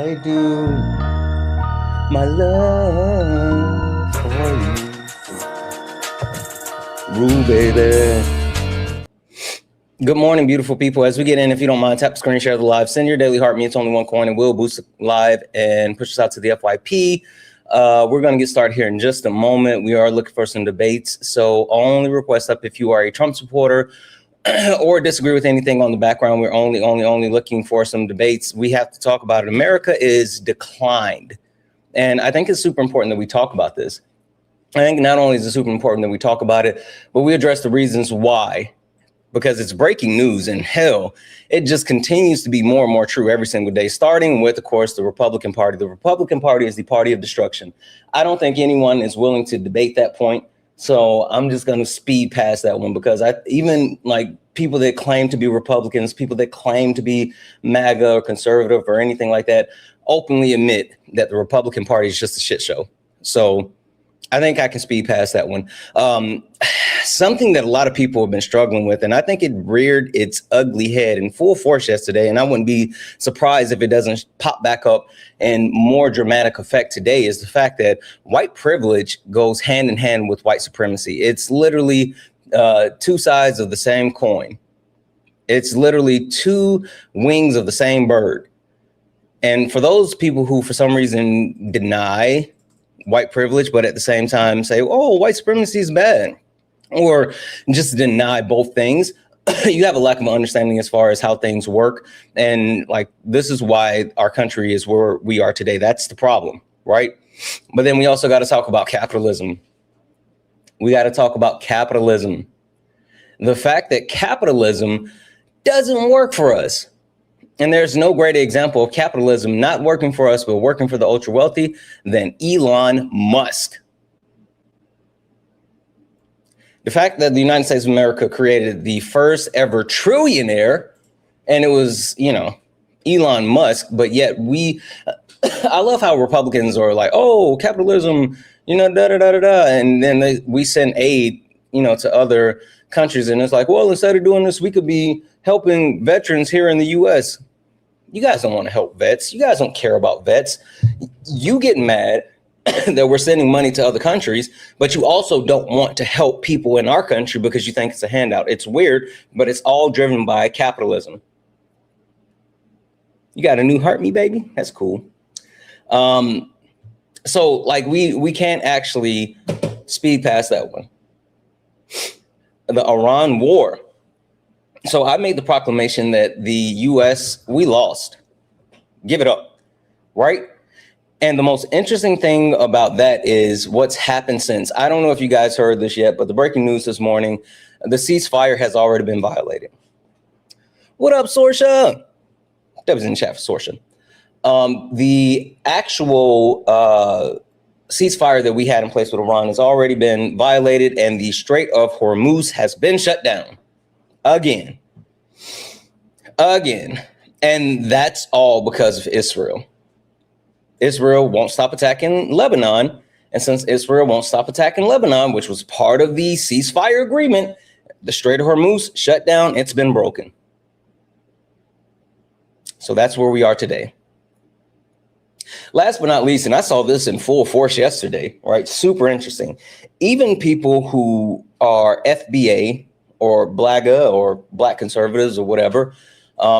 I do my love for you. Rule, baby. Good morning, beautiful people. As we get in, if you don't mind, tap the screen, share the live, send your daily heart. Me, it's only one coin, and we'll boost the live and push us out to the FYP. We're going to get started here in just a moment. We are looking for some debates. So only request up if you are a Trump supporter or disagree with anything on the background. We're only looking for some debates. We have to talk about it. America is declined. And I think it's super important that we talk about this. I think not only is it super important that we talk about it, but we address the reasons why. Because it's breaking news, and hell, it just continues to be more and more true every single day, starting with, of course, the Republican Party. The Republican Party is the party of destruction. I don't think anyone is willing to debate that point. So I'm just going to speed past that one, because even like people that claim to be Republicans, people that claim to be MAGA or conservative or anything like that, openly admit that the Republican Party is just a shit show. So I think I can speed past that one. Something that a lot of people have been struggling with, and I think it reared its ugly head in full force yesterday, and I wouldn't be surprised if it doesn't pop back up in more dramatic effect today, is the fact that white privilege goes hand in hand with white supremacy. It's literally two sides of the same coin. It's literally two wings of the same bird. And for those people who, for some reason, deny white privilege, but at the same time say, oh, white supremacy is bad, or just deny both things, you have a lack of understanding as far as how things work. And like, this is why our country is where we are today. That's the problem, right? But then we also got to talk about capitalism. We got to talk about capitalism. The fact that capitalism doesn't work for us. And there's no greater example of capitalism not working for us, but working for the ultra wealthy than Elon Musk. The fact that the United States of America created the first ever trillionaire, and it was, Elon Musk, but yet I love how Republicans are like, oh, capitalism, and then we send aid, to other countries. And it's like, well, instead of doing this, we could be helping veterans here in the US. You guys don't want to help vets. You guys don't care about vets. You get mad that we're sending money to other countries, but you also don't want to help people in our country because you think it's a handout. It's weird, but it's all driven by capitalism. You got a new heart, me baby? That's cool. So like we can't actually speed past that one. The Iran war. So I made the proclamation that the US, we lost. Give it up, right? And the most interesting thing about that is what's happened since. I don't know if you guys heard this yet, but the breaking news this morning, the ceasefire has already been violated. What up, Sorsha? That was in the chat for Sorsha. The actual ceasefire that we had in place with Iran has already been violated, and the Strait of Hormuz has been shut down again. And that's all because of Israel. Israel won't stop attacking Lebanon. And since Israel won't stop attacking Lebanon, which was part of the ceasefire agreement, the Strait of Hormuz shut down. It's been broken. So that's where we are today. Last but not least, and I saw this in full force yesterday, right? Super interesting. Even people who are FBA or BLAGA or Black conservatives or whatever,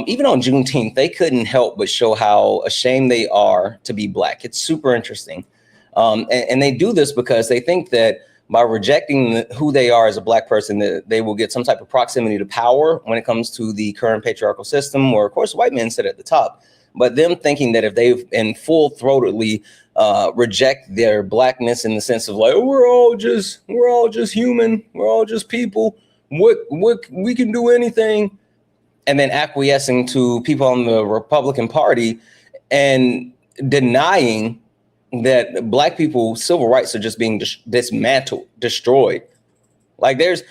even on Juneteenth, they couldn't help but show how ashamed they are to be Black. It's super interesting. And they do this because they think that by rejecting who they are as a Black person, that they will get some type of proximity to power when it comes to the current patriarchal system, or of course, white men sit at the top. But them thinking that if they've in full-throatedly reject their Blackness in the sense of like, oh, we're all just human, we're all just people, what we can do anything, and then acquiescing to people on the Republican Party and denying that Black people's civil rights are just being dismantled, destroyed. Like, there's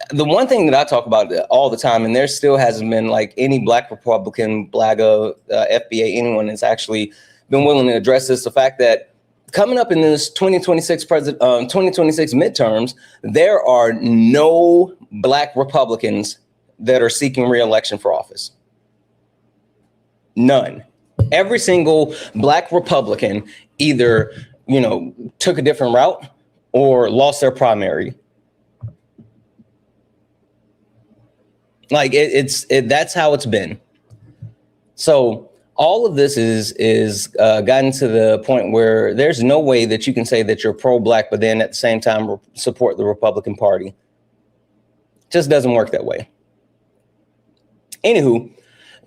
the one thing that I talk about all the time, and there still hasn't been like any Black Republican, BLAGA, FBA, anyone that's actually been willing to address this, the fact that coming up in this 2026 midterms, there are no Black Republicans that are seeking re-election for office. None. Every single black Republican either, took a different route or lost their primary. Like that's how it's been. So all of this is gotten to the point where there's no way that you can say that you're pro-black, but then at the same time support the Republican Party. Just doesn't work that way. Anywho,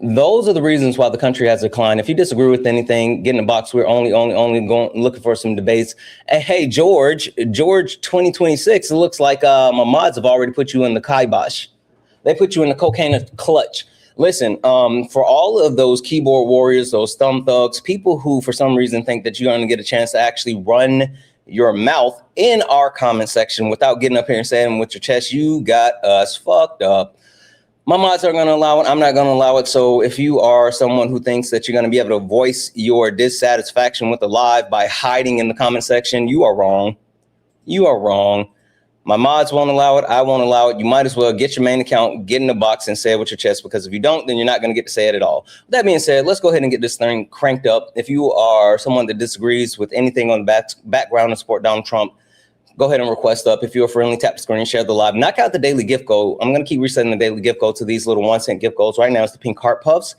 those are the reasons why the country has declined. If you disagree with anything, get in the box. We're only going looking for some debates. And hey, George 2026, it looks like my mods have already put you in the kibosh. They put you in the cocaine clutch. Listen, for all of those keyboard warriors, those thumb thugs, people who for some reason think that you're going to get a chance to actually run your mouth in our comment section without getting up here and saying with your chest, you got us fucked up. My mods are going to allow it. I'm not going to allow it. So if you are someone who thinks that you're going to be able to voice your dissatisfaction with the live by hiding in the comment section, you are wrong. You are wrong. My mods won't allow it. I won't allow it. You might as well get your main account, get in the box and say it with your chest, because if you don't, then you're not going to get to say it at all. With that being said, let's go ahead and get this thing cranked up. If you are someone that disagrees with anything on the background and support Donald Trump, go ahead and request up. If you're friendly, tap the screen, share the live, knock out the daily gift code. I'm going to keep resetting the daily gift code to these little 1-cent gift codes. Right now, it's the pink heart puffs.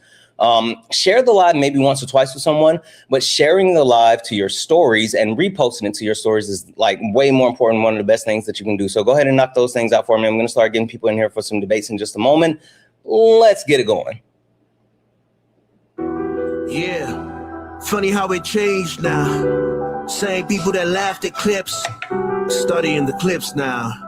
Share the live maybe once or twice with someone, but sharing the live to your stories and reposting it to your stories is like way more important. One of the best things that you can do. So go ahead and knock those things out for me. I'm going to start getting people in here for some debates in just a moment. Let's get it going. Yeah, funny how it changed now. Same people that laughed at clips, studying the clips now.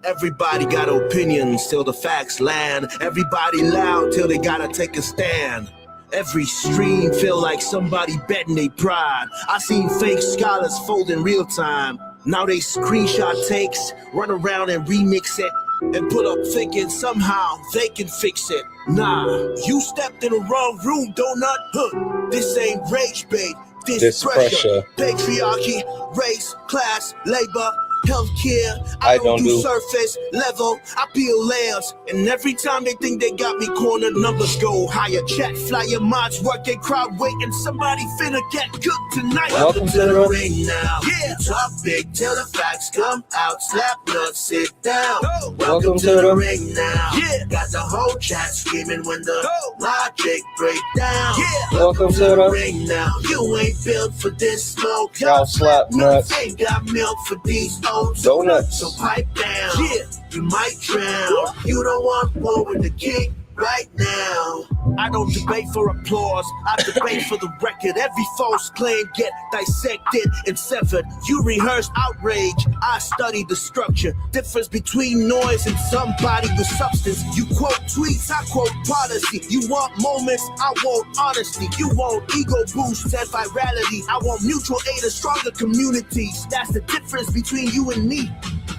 Everybody got opinions till the facts land. Everybody loud till they gotta take a stand. Every stream feel like somebody betting they pride. I seen fake scholars fold in real time. Now they screenshot takes, run around and remix it, and put up thinking somehow they can fix it. Nah, you stepped in the wrong room, donut. This ain't rage bait, this pressure. Patriarchy, race, class, labor, healthcare. I don't do surface level, I peel layers. And every time they think they got me cornered, numbers go higher. Chat flyer mods working, crowd waiting. Somebody finna get cooked tonight. Welcome to the ring now. Yeah, talk big till the facts come out. Slap nuts, sit down. Welcome to the ring now. Yeah, got the whole chat screaming when the logic break down. Yeah, welcome to the ring now. You ain't built for this smoke. Y'all slap nuts. Ain't got milk for these donuts. So pipe down. Yeah, you might drown. You don't want war with the king right now. I don't debate for applause, I debate for the record. Every false claim get dissected and severed. You rehearse outrage, I study the structure. Difference between noise and somebody with substance. You quote tweets, I quote policy. You want moments, I want honesty. You want ego boosts and virality. I want mutual aid and stronger communities. That's the difference between you and me.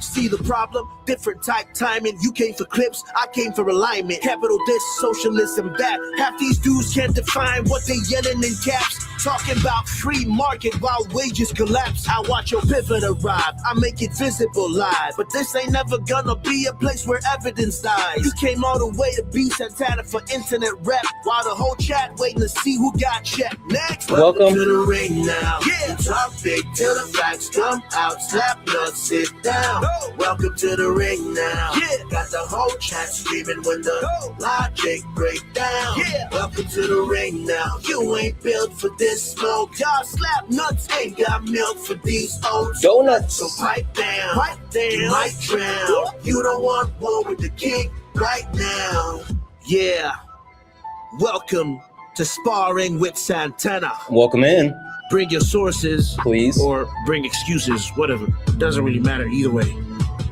See the problem? Different type timing. You came for clips, I came for alignment. Capital this, socialism that. Half these dudes can't define what they yelling in caps. Talking about free market while wages collapse. I watch your pivot arrive, I make it visible live. But this ain't never gonna be a place where evidence dies. You came all the way to be Santana for internet rep, while the whole chat waiting to see who got checked. Next, welcome to the ring now. Yeah, talk big till the facts come out. Slap nuts, sit down. Welcome to the ring now. Yeah, got the whole chat screaming when the logic break down. Yeah, welcome to the ring now. You ain't built for this smoke. Y'all slap nuts, ain't got milk for these oats. Donuts. So pipe down, you might drown. You don't want war with the king right now. Yeah, welcome to Sparring with Santana. Welcome in. Bring your sources, please, or bring excuses, whatever. Doesn't really matter either way.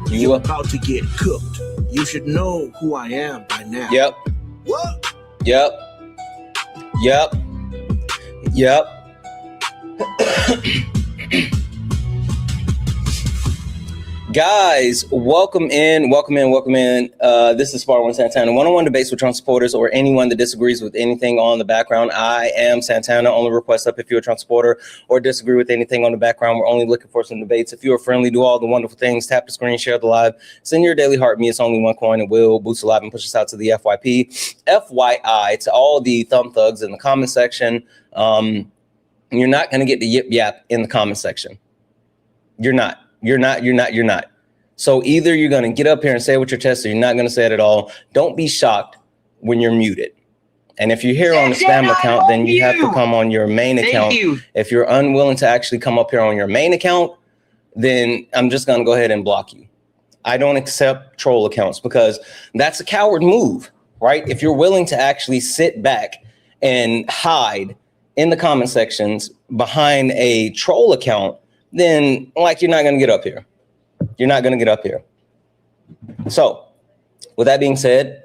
You're about to get cooked. You should know who I am by now. Yep. What? Yep. Yep. Yep. Guys, welcome in. This is Sparring with Santana. One-on-one debates with Trump supporters or anyone that disagrees with anything on the background. I am Santana. Only request up if you're a Trump supporter or disagree with anything on the background. We're only looking for some debates. If you are friendly, do all the wonderful things. Tap the screen, share the live, send your daily heart. Me, it's only one coin. It will boost the live and push us out to the FYP. FYI, to all the thumb thugs in the comment section, you're not going to get the yip yap in the comment section. You're not. So either you're going to get up here and say it with your chest or you're not going to say it at all. Don't be shocked when you're muted. And if you're here on the spam account, then you have to come on your main account. If you're unwilling to actually come up here on your main account, then I'm just going to go ahead and block you. I don't accept troll accounts because that's a coward move, right? If you're willing to actually sit back and hide in the comment sections behind a troll account, then like you're not going to get up here. You're not going to get up here. So with that being said,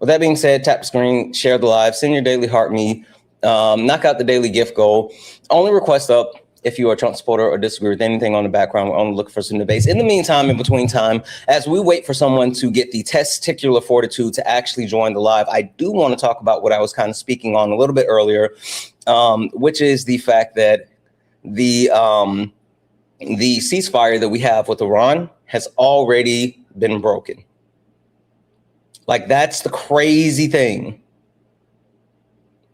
tap the screen, share the live, send your daily heart me, knock out the daily gift goal. Only request up if you are a Trump supporter or disagree with anything on the background. We're only looking for some debates. In the meantime, in between time, as we wait for someone to get the testicular fortitude to actually join the live, I do want to talk about what I was kind of speaking on a little bit earlier, which is the fact that the ceasefire that we have with Iran has already been broken. Like, that's the crazy thing.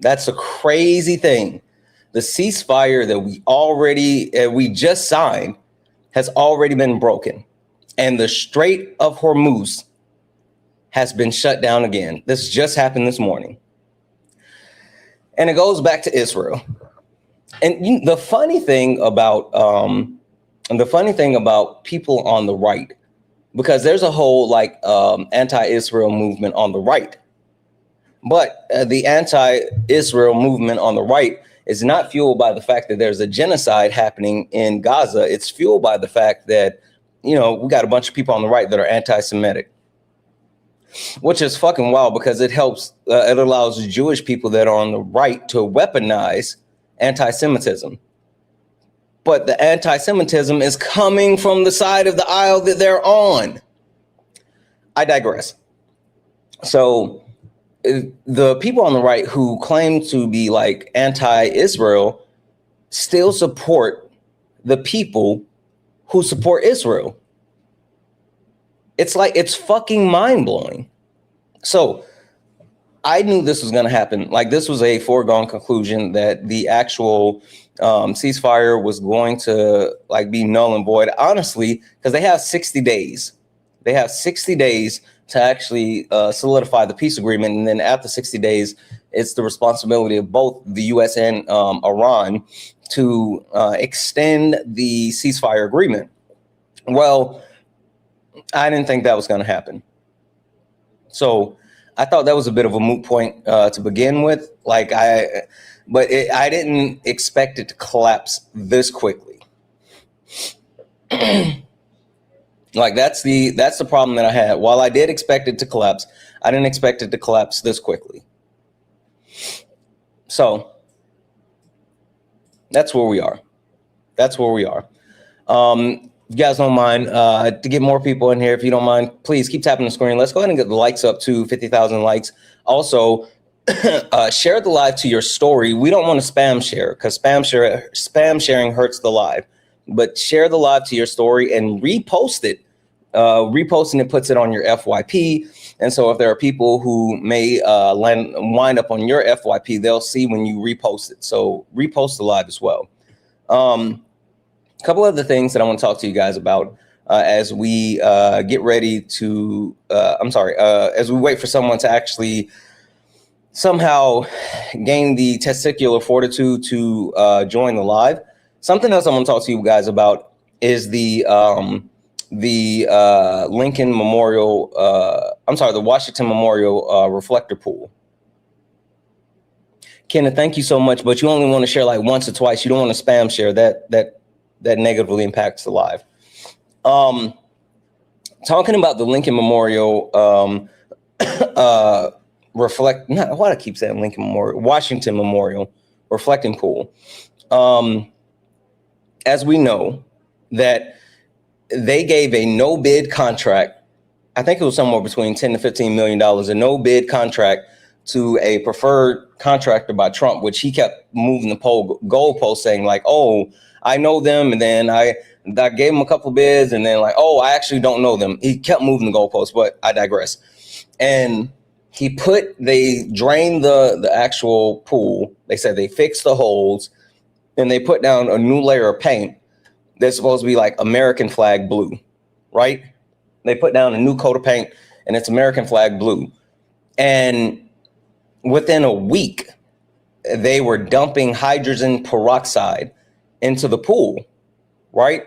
That's the crazy thing. The ceasefire that we just signed has already been broken. And the Strait of Hormuz has been shut down again. This just happened this morning. And it goes back to Israel. And the funny thing about people on the right, because there's a whole anti-Israel movement on the right, but the anti-Israel movement on the right is not fueled by the fact that there's a genocide happening in Gaza. It's fueled by the fact that, we got a bunch of people on the right that are anti-Semitic, which is fucking wild because it allows Jewish people that are on the right to weaponize anti-Semitism. But the anti-Semitism is coming from the side of the aisle that they're on. I digress. So the people on the right who claim to be like anti-Israel still support the people who support Israel. It's fucking mind-blowing. So I knew this was going to happen. Like, this was a foregone conclusion that the actual ceasefire was going to be null and void, honestly, because they have 60 days. They have 60 days to actually solidify the peace agreement. And then after 60 days, it's the responsibility of both the U.S. and Iran to extend the ceasefire agreement. Well, I didn't think that was going to happen. So I thought that was a bit of a moot point to begin with. I didn't expect it to collapse this quickly. That's the problem that I had. While I did expect it to collapse, I didn't expect it to collapse this quickly. So that's where we are. If you guys don't mind, to get more people in here, if you don't mind, please keep tapping the screen. Let's go ahead and get the likes up to 50,000 likes. Also, share the live to your story. We don't want to spam share because spam sharing hurts the live. But share the live to your story and repost it. Reposting it puts it on your FYP. And so if there are people who may wind up on your FYP, they'll see when you repost it. So repost the live as well. A couple of the things that I want to talk to you guys about as we get ready to, as we wait for someone to actually somehow gain the testicular fortitude to join the live. Something else I want to talk to you guys about is the Lincoln Memorial, the Washington Memorial reflector pool. Kenneth, thank you so much, but you only want to share once or twice. You don't want to spam share. That negatively impacts the live. Talking about the Lincoln Memorial Washington Memorial reflecting pool. As we know, that they gave a no bid contract. I think it was somewhere between $10 to $15 million, a no bid contract to a preferred contractor by Trump, which he kept moving the goalpost, saying like, oh, I know them. And then I gave him a couple bids, and then like, oh, I actually don't know them. He kept moving the goalpost, but I digress. And they drained the actual pool. They said they fixed the holes, and they put down a new layer of paint that's supposed to be like American flag blue, right? They put down a new coat of paint, and it's American flag blue. And within a week, they were dumping hydrogen peroxide into the pool, right?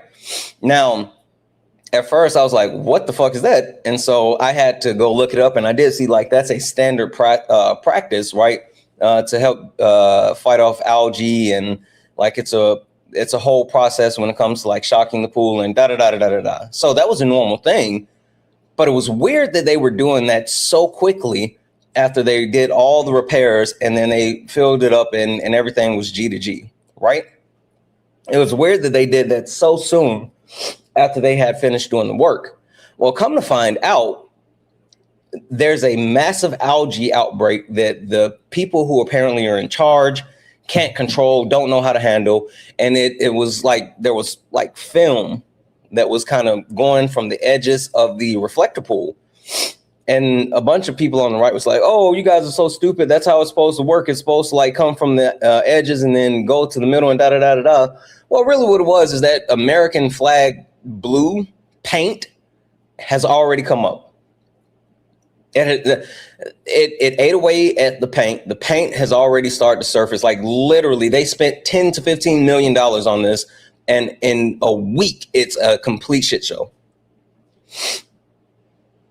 Now, at first I was like, what the fuck is that? And so I had to go look it up, and I did see like that's a standard practice, right? To help fight off algae, and like it's a whole process when it comes to like shocking the pool and da-da-da-da-da-da. So that was a normal thing, but it was weird that they were doing that so quickly after they did all the repairs, and then they filled it up and everything was G to G, right? It was weird that they did that so soon after they had finished doing the work. Well, come to find out, there's a massive algae outbreak that the people who apparently are in charge can't control, don't know how to handle. And it was like, there was like film that was kind of going from the edges of the reflector pool. And a bunch of people on the right was like, oh, you guys are so stupid. That's how it's supposed to work. It's supposed to like come from the edges and then go to the middle and da-da-da-da-da. Well, really what it was is that American flag blue paint has already come up. It ate away at the paint. The paint has already started to surface. Like literally, they spent $10 to $15 million on this. And in a week, it's a complete shit show.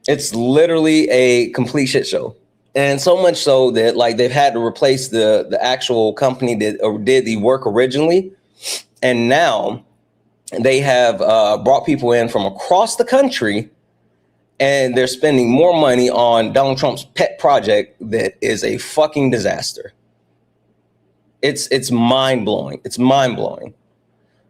It's literally a complete shit show. And so much so that like they've had to replace the actual company that did the work originally. And now they have brought people in from across the country, and they're spending more money on Donald Trump's pet project that is a fucking disaster. It's mind-blowing. It's mind-blowing.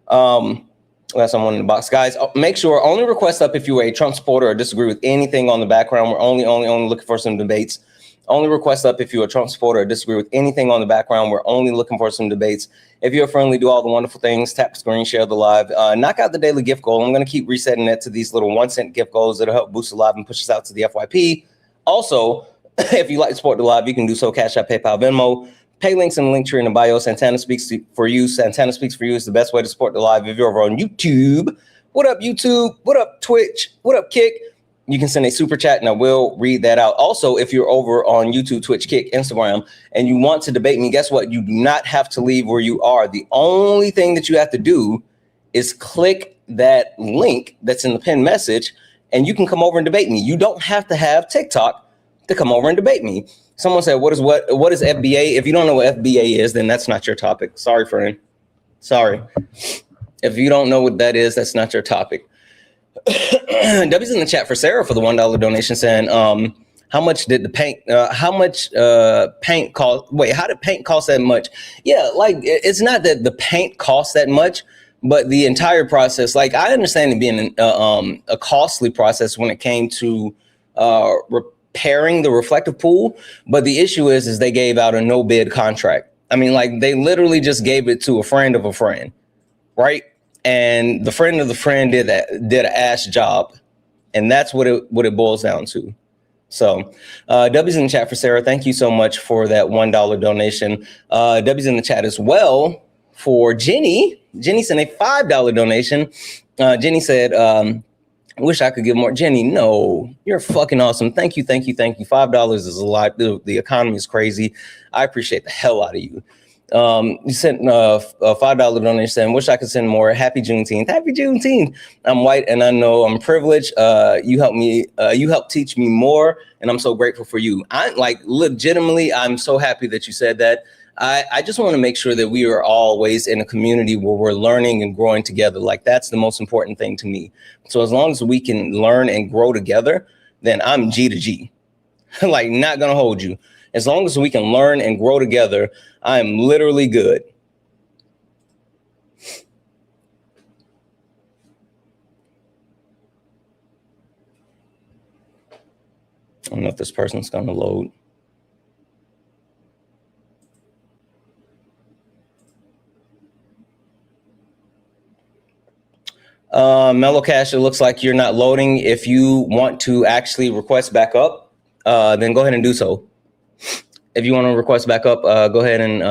That's someone in the box. Guys, make sure only request up if you're a Trump supporter or disagree with anything on the background. We're only looking for some debates. Only request up if you're a Trump supporter or disagree with anything on the background. We're only looking for some debates. If you're friendly, do all the wonderful things. Tap the screen, share the live. Knock out the daily gift goal. I'm going to keep resetting that to these little 1-cent gift goals that'll help boost the live and push us out to the FYP. Also, if you like to support the live, you can do so. Cash App, PayPal, Venmo. Pay links in the link tree in the bio. Santana Speaks for You. Santana Speaks for You is the best way to support the live. If you're over on YouTube, what up, YouTube? What up, Twitch? What up, Kick? You can send a super chat and I will read that out. Also, if you're over on YouTube, Twitch, Kick, Instagram, and you want to debate me, guess what? You do not have to leave where you are. The only thing that you have to do is click that link that's in the pinned message, and you can come over and debate me. You don't have to have TikTok to come over and debate me. Someone said, what is FBA? If you don't know what FBA is, then that's not your topic. Sorry, friend. Sorry. If you don't know what that is, that's not your topic. W's in the chat for Sarah for the $1 donation saying, how much did the paint, paint cost? Wait, how did paint cost that much? Yeah, like it's not that the paint costs that much, but the entire process, like I understand it being a costly process when it came to repairing the reflective pool. But the issue is they gave out a no bid contract. I mean, like they literally just gave it to a friend of a friend, right? And the friend of the friend did an ass job. And that's what it boils down to. So W's in the chat for Sarah. Thank you so much for that $1 donation. W's in the chat as well for Jenny. Jenny sent a $5 donation. Jenny said, wish I could give more. Jenny, no, you're fucking awesome. Thank you, thank you, thank you. $5 is a lot. The economy is crazy. I appreciate the hell out of you. You sent a $5 donation saying, wish I could send more. Happy Juneteenth. Happy Juneteenth. I'm white and I know I'm privileged. You helped teach me more, and I'm so grateful for you. I like legitimately, I'm so happy that you said that. I just want to make sure that we are always in a community where we're learning and growing together. Like that's the most important thing to me. So as long as we can learn and grow together, then I'm G to G. Like not gonna hold you. As long as we can learn and grow together, I'm literally good. I don't know if this person's going to load. Mellow Cash, it looks like you're not loading. If you want to actually request back up, then go ahead and do so. If you want to request back up, go ahead and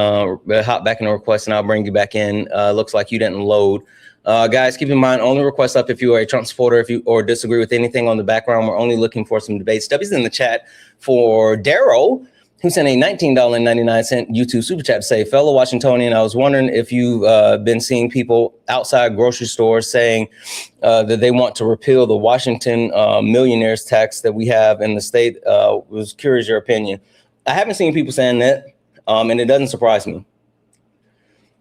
hop back in the request and I'll bring you back in. Looks like you didn't load. Guys, keep in mind, only request up if you are a Trump supporter, or disagree with anything on the background. We're only looking for some debate. Stubby's in the chat for Daryl, who sent a $19.99 YouTube super chat to say, fellow Washingtonian, I was wondering if you've been seeing people outside grocery stores saying that they want to repeal the Washington millionaires tax that we have in the state. Was curious your opinion. I haven't seen people saying that, and it doesn't surprise me.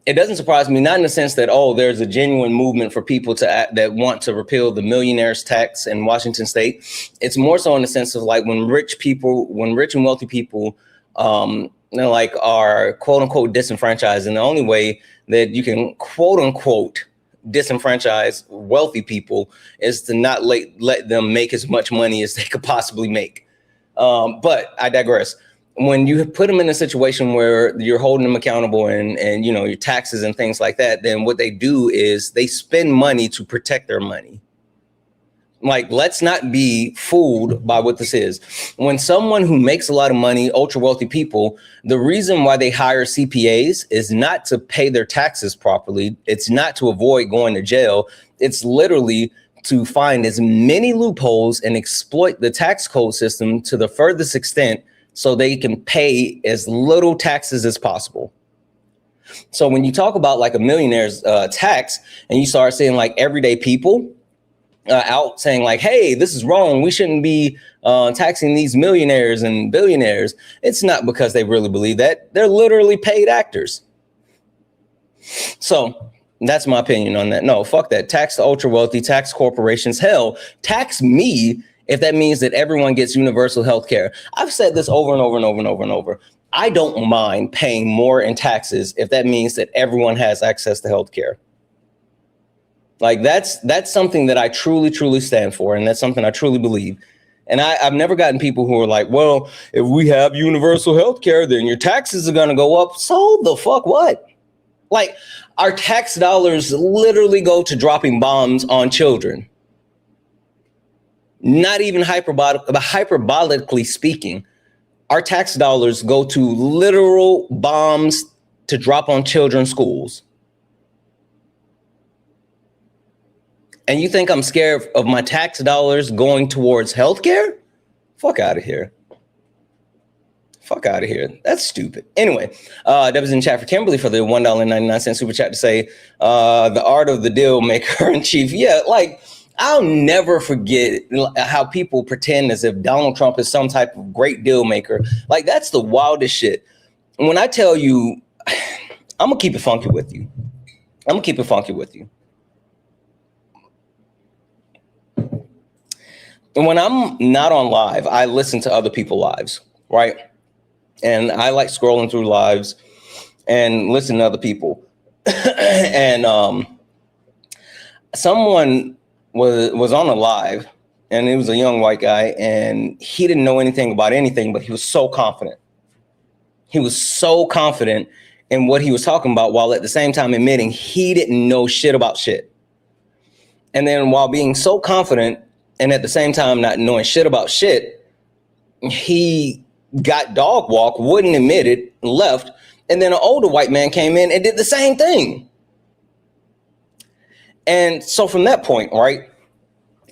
It doesn't surprise me, not in the sense that, oh, there's a genuine movement for people that want to repeal the millionaires tax in Washington state. It's more so in the sense of like when rich and wealthy people like are quote unquote disenfranchised. And the only way that you can quote unquote disenfranchise wealthy people is to not let them make as much money as they could possibly make. But I digress. When you put them in a situation where you're holding them accountable and you know, your taxes and things like that, then what they do is they spend money to protect their money. Like, let's not be fooled by what this is. When someone who makes a lot of money, ultra wealthy people, the reason why they hire CPAs is not to pay their taxes properly. It's not to avoid going to jail. It's literally to find as many loopholes and exploit the tax code system to the furthest extent so they can pay as little taxes as possible. So when you talk about like a millionaire's tax and you start seeing like everyday people out saying like, hey, this is wrong, we shouldn't be taxing these millionaires and billionaires, it's not because they really believe that. They're literally paid actors. So that's my opinion on that. No, fuck that. Tax the ultra wealthy, tax corporations. Hell, tax me if that means that everyone gets universal health care. I've said this over and over and over and over and over. I don't mind paying more in taxes if that means that everyone has access to health care. Like that's something that I truly, truly stand for. And that's something I truly believe. And I've never gotten people who are like, well, if we have universal health care, then your taxes are going to go up. So the fuck what? Like, our tax dollars literally go to dropping bombs on children. Not even hyperbolically speaking, our tax dollars go to literal bombs to drop on children's schools. And you think I'm scared of my tax dollars going towards healthcare? Fuck out of here. Fuck out of here. That's stupid. Anyway, that was in chat for Kimberly for the $1.99 super chat to say the art of the deal maker in chief. Yeah, like, I'll never forget how people pretend as if Donald Trump is some type of great deal maker. Like, that's the wildest shit. And when I tell you, I'm going to keep it funky with you. I'm going to keep it funky with you. And when I'm not on live, I listen to other people's lives, right? And I like scrolling through lives and listen to other people. And someone was on a live, and it was a young white guy, and he didn't know anything about anything, but he was so confident. He was so confident in what he was talking about, while at the same time admitting he didn't know shit about shit. And then while being so confident and at the same time not knowing shit about shit, he got dog walk, wouldn't admit it, left. And then an older white man came in and did the same thing. And so from that point, right,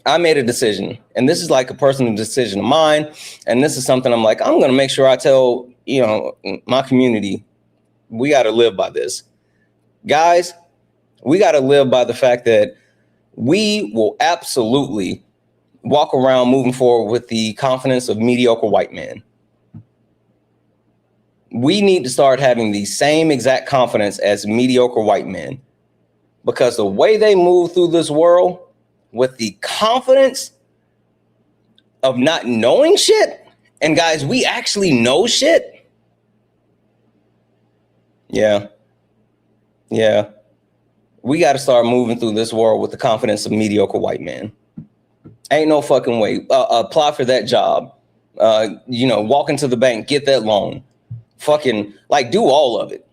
I made a decision, and this is like a personal decision of mine. And this is something I'm like, I'm going to make sure I tell, you know, my community, we got to live by this. Guys, we got to live by the fact that we will absolutely walk around moving forward with the confidence of mediocre white men. We need to start having the same exact confidence as mediocre white men. Because the way they move through this world with the confidence of not knowing shit, and guys, we actually know shit. Yeah. We got to start moving through this world with the confidence of mediocre white men. Ain't no fucking way. Apply for that job. Walk into the bank, get that loan, fucking like do all of it.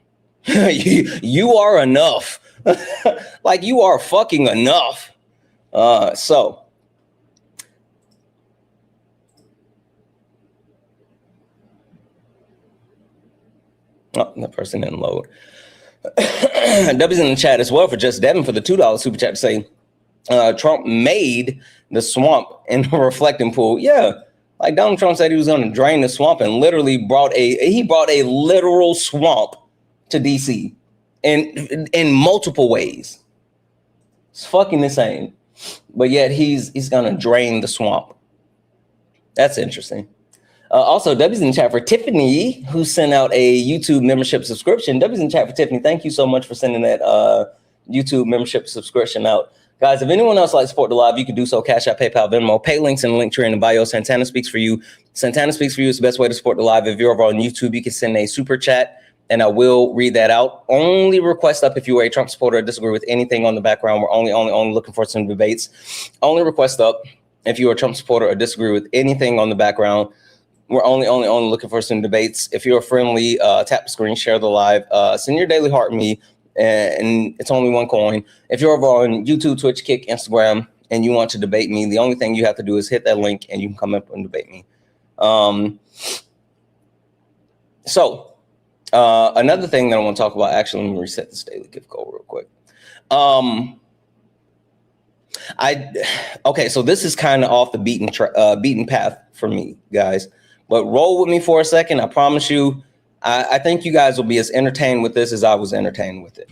you are enough. Like you are fucking enough. So that person didn't load. W's in the chat as well for just Devin for the $2 super chat to say Trump made the swamp in a reflecting pool. Yeah, like Donald Trump said he was going to drain the swamp and literally brought a literal swamp to DC in multiple ways. It's fucking insane. But yet he's going to drain the swamp. That's interesting. Also, W's in the chat for Tiffany, who sent out a YouTube membership subscription. W's in the chat for Tiffany. Thank you so much for sending that YouTube membership subscription out. Guys, if anyone else likes to support the live, you can do so. Cash App, PayPal, Venmo, pay links in the link tree in the bio. Santana Speaks For You. Santana Speaks For You is the best way to support the live. If you're over on YouTube, you can send a super chat, and I will read that out. Only request up if you are a Trump supporter or disagree with anything on the background. We're only looking for some debates. Only request up if you are a Trump supporter or disagree with anything on the background. We're only looking for some debates. If you're friendly, tap the screen, share the live, send your daily heart me, and it's only one coin. If you're over on YouTube, Twitch, Kick, Instagram, and you want to debate me, the only thing you have to do is hit that link, and you can come up and debate me. Another thing that I want to talk about, actually, let me reset this daily gift code real quick. So this is kind of off the beaten path for me, guys. But roll with me for a second. I promise you, I think you guys will be as entertained with this as I was entertained with it.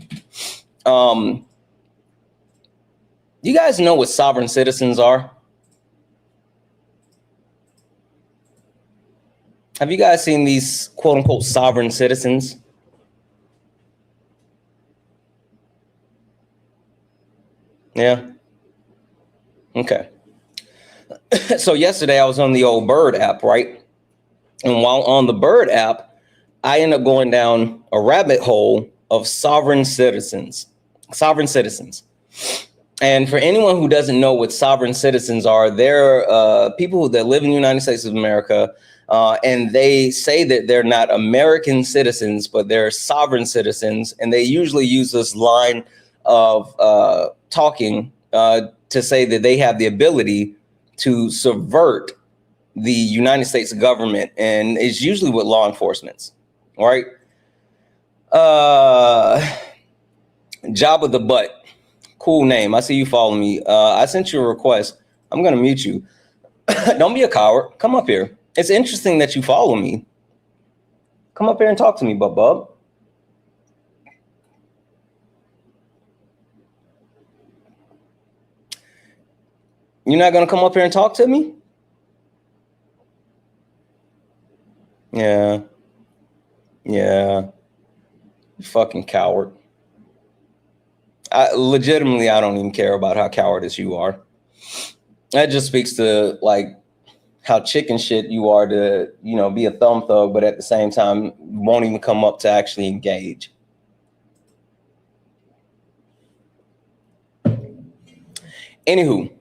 You guys know what sovereign citizens are? Have you guys seen these quote unquote sovereign citizens? Yeah. Okay. So yesterday I was on the old Bird app, right? And while on the Bird app, I ended up going down a rabbit hole of sovereign citizens. And for anyone who doesn't know what sovereign citizens are, they're people that live in the United States of America, and they say that they're not American citizens, but they're sovereign citizens. And they usually use this line of talking to say that they have the ability to subvert the United States government, and it's usually with law enforcement, right? Job of the Butt, cool name. I see you follow me. I sent you a request. I'm gonna mute you. Don't be a coward. Come up here. It's interesting that you follow me. Come up here and talk to me, bub. You're not gonna come up here and talk to me? Yeah. You fucking coward. I don't even care about how cowardice you are. That just speaks to like how chicken shit you are to, be a thumb thug, but at the same time won't even come up to actually engage. Anywho,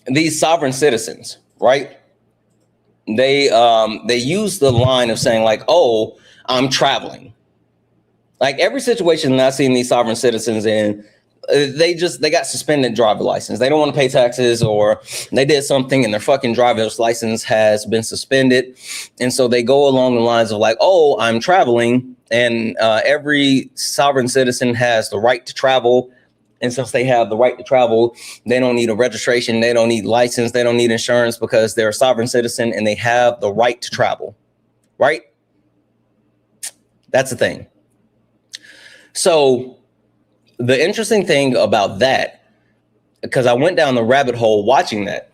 these sovereign citizens, right? They use the line of saying like, oh, I'm traveling. Like every situation that I've seen these sovereign citizens in, they got suspended driver license. They don't want to pay taxes, or they did something and their fucking driver's license has been suspended. And so they go along the lines of like, oh, I'm traveling. And every sovereign citizen has the right to travel. And since they have the right to travel, they don't need a registration. They don't need license. They don't need insurance because they're a sovereign citizen and they have the right to travel. Right? That's the thing. So the interesting thing about that, because I went down the rabbit hole watching that,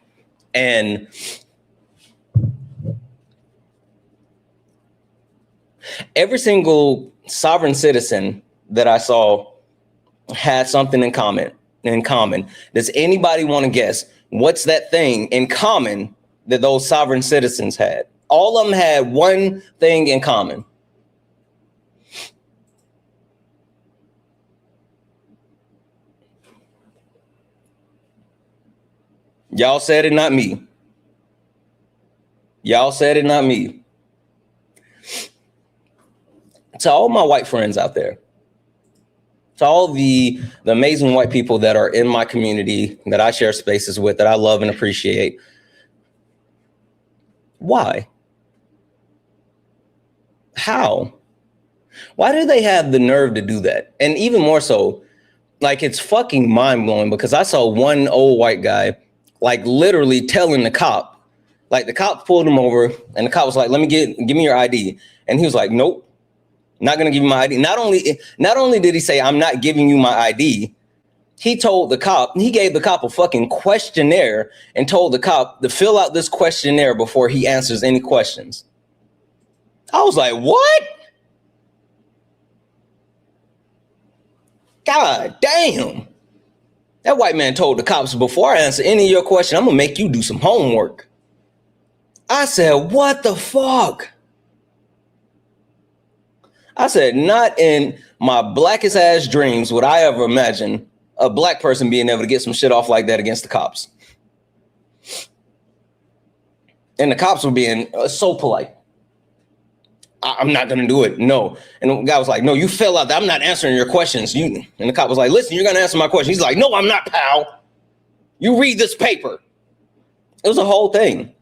and every single sovereign citizen that I saw had something in common. Does anybody want to guess what's that thing in common that those sovereign citizens had? All of them had one thing in common. Y'all said it, not me. Y'all said it, not me. To all my white friends out there, to all the amazing white people that are in my community, that I share spaces with, that I love and appreciate. Why? How? Why do they have the nerve to do that? And even more so, like, it's fucking mind blowing, because I saw one old white guy, like, literally telling the cop, like, the cop pulled him over and the cop was like, give me your ID. And he was like, nope, not going to give you my ID. Not only did he say, I'm not giving you my ID, he gave the cop a fucking questionnaire and told the cop to fill out this questionnaire before he answers any questions. I was like, what? God damn. That white man told the cops, before I answer any of your questions, I'm going to make you do some homework. I said, what the fuck? I said, not in my blackest ass dreams would I ever imagine a black person being able to get some shit off like that against the cops. And the cops were being so polite. I'm not going to do it. No. And the guy was like, no, you fell out. I'm not answering your questions. And the cop was like, listen, you're going to answer my question. He's like, no, I'm not, pal. You read this paper. It was a whole thing.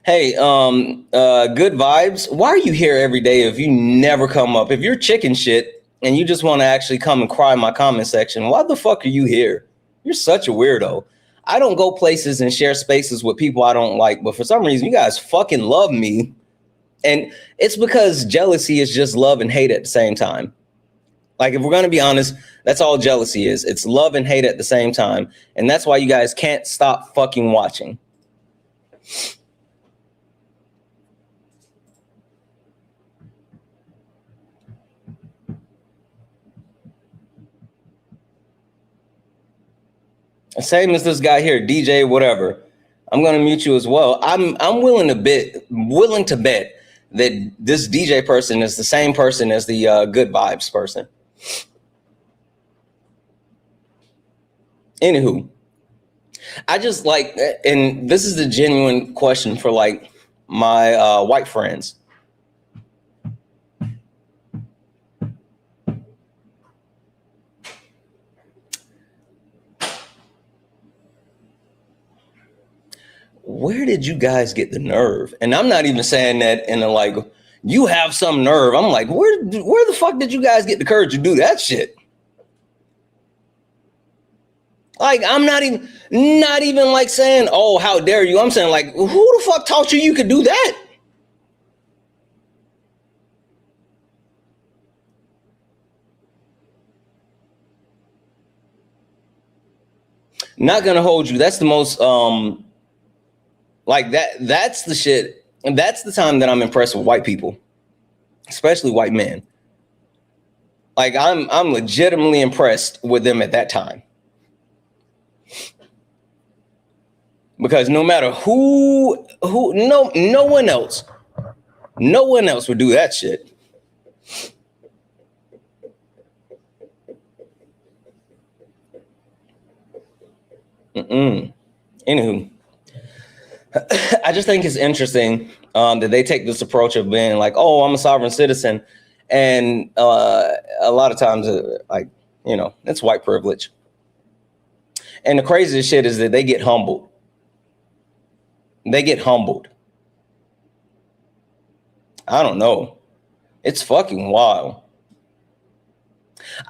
Hey, good vibes. Why are you here every day if you never come up? If you're chicken shit and you just want to actually come and cry in my comment section, why the fuck are you here? You're such a weirdo. I don't go places and share spaces with people I don't like, but for some reason, you guys fucking love me. And it's because jealousy is just love and hate at the same time. Like, if we're going to be honest, that's all jealousy is. It's love and hate at the same time. And that's why you guys can't stop fucking watching. Same as this guy here, DJ, whatever. I'm going to mute you as well. I'm willing to bet that this DJ person is the same person as the good vibes person. Anywho, I just like, and this is a genuine question for like my white friends. Where did you guys get the nerve? And I'm not even saying that in a like, you have some nerve. I'm like, where the fuck did you guys get the courage to do that shit? Like, I'm not even like saying, oh, how dare you? I'm saying, like, who the fuck taught you could do that? Not gonna hold you. That's the most like that's the shit. And that's the time that I'm impressed with white people, especially white men. Like, I'm legitimately impressed with them at that time. Because no matter who no one else would do that shit. Anywho, I just think it's interesting that they take this approach of being like, oh, I'm a sovereign citizen. And a lot of times, like, you know, it's white privilege. And the craziest shit is that they get humbled. They get humbled. I don't know. It's fucking wild.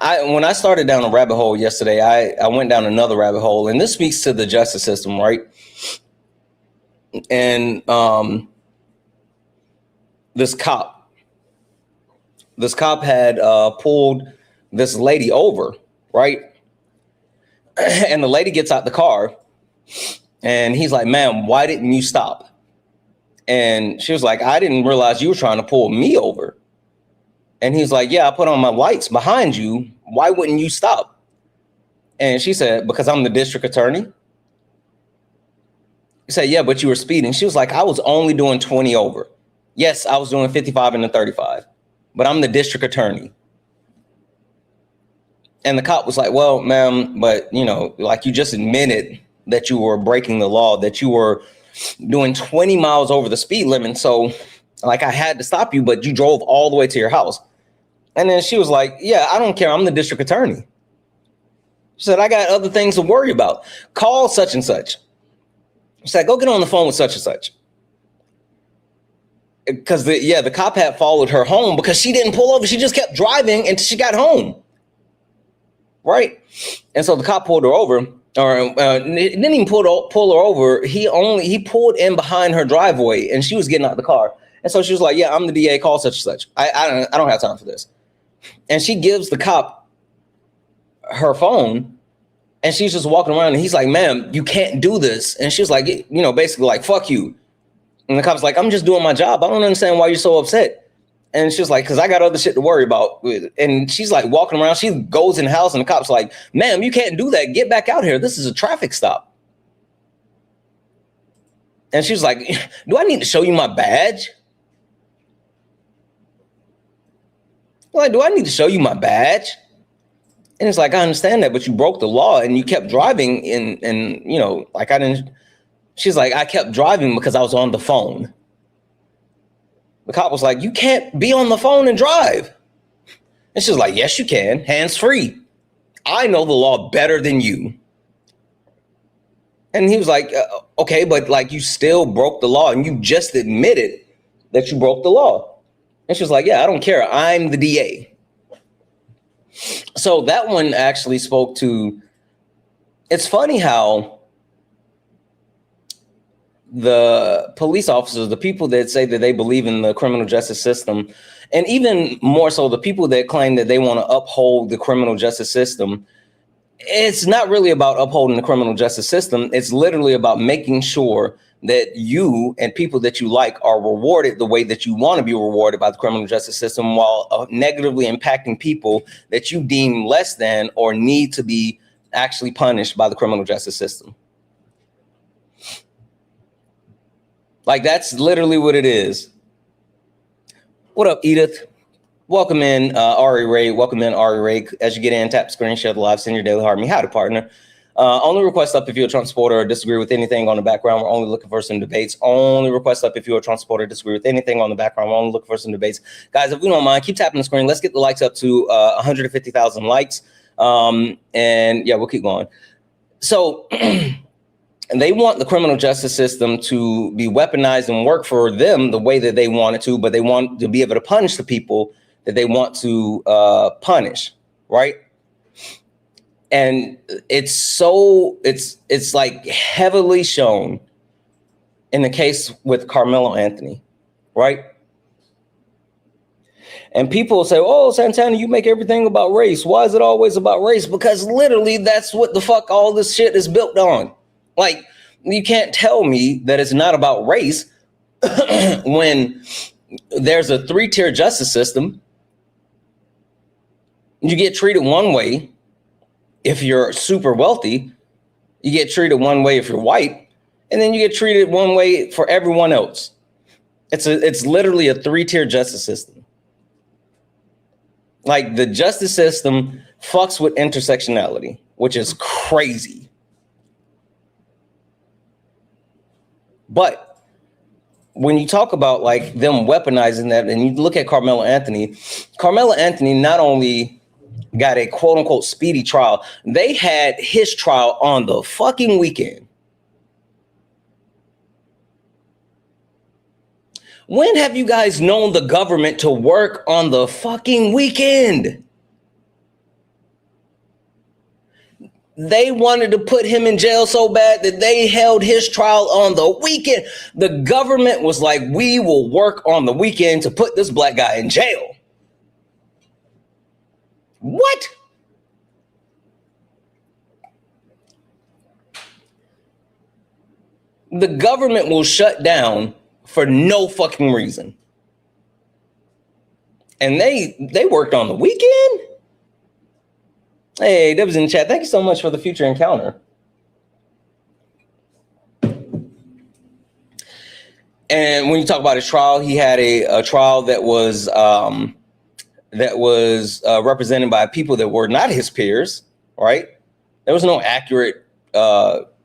When I started down a rabbit hole yesterday, I went down another rabbit hole, and this speaks to the justice system, right? And this cop had pulled this lady over, right? And the lady gets out the car, and he's like, ma'am, why didn't you stop? And she was like, I didn't realize you were trying to pull me over. And he's like, yeah, I put on my lights behind you. Why wouldn't you stop? And she said, because I'm the district attorney. He said, yeah, but you were speeding. She was like, I was only doing 20 over. Yes, I was doing 55 and a 35, but I'm the district attorney. And the cop was like, well, ma'am, but, you know, like, you just admitted that you were breaking the law, that you were doing 20 miles over the speed limit. So like I had to stop you, but you drove all the way to your house. And then she was like, yeah, I don't care. I'm the district attorney. She said, I got other things to worry about. Call such and such. She said, go get on the phone with such and such. Because the cop had followed her home because she didn't pull over. She just kept driving until she got home. Right. And so the cop pulled her over, or didn't even pull her over. He pulled in behind her driveway and she was getting out of the car. And so she was like, yeah, I'm the DA, call such and such. I don't have time for this. And she gives the cop her phone and she's just walking around and he's like, ma'am, you can't do this. And she was like, basically like, fuck you. And the cop's like, I'm just doing my job. I don't understand why you're so upset. And she's like, because I got other shit to worry about. And she's like walking around. She goes in the house and the cop's like, ma'am, you can't do that. Get back out here. This is a traffic stop. And she's like, do I need to show you my badge? Like, do I need to show you my badge? And it's like, I understand that, but you broke the law and you kept driving and like I didn't. She's like, I kept driving because I was on the phone. The cop was like, you can't be on the phone and drive. And she's like, yes, you can. Hands free. I know the law better than you. And he was like, okay, but like you still broke the law and you just admitted that you broke the law. And she was like, yeah, I don't care. I'm the DA. So that one actually spoke to, it's funny how the police officers, the people that say that they believe in the criminal justice system, and even more so the people that claim that they want to uphold the criminal justice system, it's not really about upholding the criminal justice system. It's literally about making sure that you and people that you like are rewarded the way that you want to be rewarded by the criminal justice system, while negatively impacting people that you deem less than or need to be actually punished by the criminal justice system. Like, that's literally what it is. What up, Edith? Welcome in, Ari Ray. Welcome in, Ari Ray. As you get in, tap the screen, share the live, send your daily heart. Me, howdy, partner. Only request up if you're a Trump supporter or disagree with anything on the background. We're only looking for some debates. Only request up if you're a Trump supporter or disagree with anything on the background. We're only looking for some debates. Guys, if we don't mind, keep tapping the screen. Let's get the likes up to 150,000 likes. And yeah, we'll keep going. So... And they want the criminal justice system to be weaponized and work for them the way that they want it to, but they want to be able to punish the people that they want to punish, right? And it's like heavily shown in the case with Carmelo Anthony, right? And people say, oh, Santana, you make everything about race. Why is it always about race? Because literally that's what the fuck all this shit is built on. Like, you can't tell me that it's not about race when there's a 3-tier justice system. You get treated one way if you're super wealthy. You get treated one way if you're white. And then you get treated one way for everyone else. It's literally a 3-tier justice system. Like, the justice system fucks with intersectionality, which is crazy. But when you talk about like them weaponizing that, and you look at Carmelo Anthony not only got a quote unquote speedy trial, they had his trial on the fucking weekend. When have you guys known the government to work on the fucking weekend? They wanted to put him in jail so bad that they held his trial on the weekend. The government was like, we will work on the weekend to put this black guy in jail. What? The government will shut down for no fucking reason. And they worked on the weekend? Hey, that was in the chat. Thank you so much for the future encounter. And when you talk about his trial, he had a trial that was represented by people that were not his peers, right? There was no accurate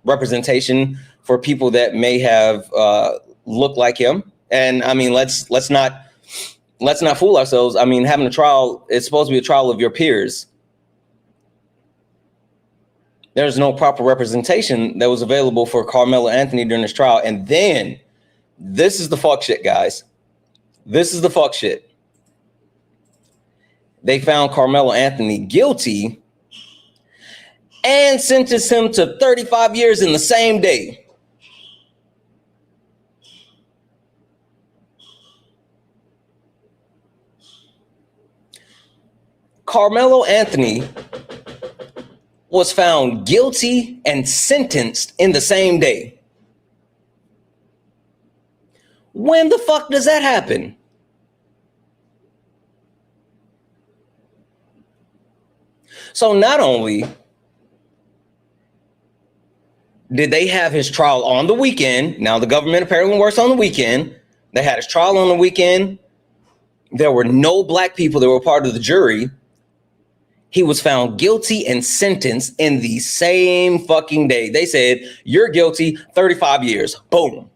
representation for people that may have looked like him. And I mean, let's not fool ourselves. I mean, having a trial, it's supposed to be a trial of your peers. There's no proper representation that was available for Carmelo Anthony during this trial. And then this is the fuck shit, guys. This is the fuck shit. They found Carmelo Anthony guilty and sentenced him to 35 years in the same day. Carmelo Anthony was found guilty and sentenced in the same day. When the fuck does that happen? So not only did they have his trial on the weekend, now the government apparently works on the weekend. They had his trial on the weekend. There were no black people that were part of the jury. He was found guilty and sentenced in the same fucking day. They said, you're guilty, 35 years. Boom.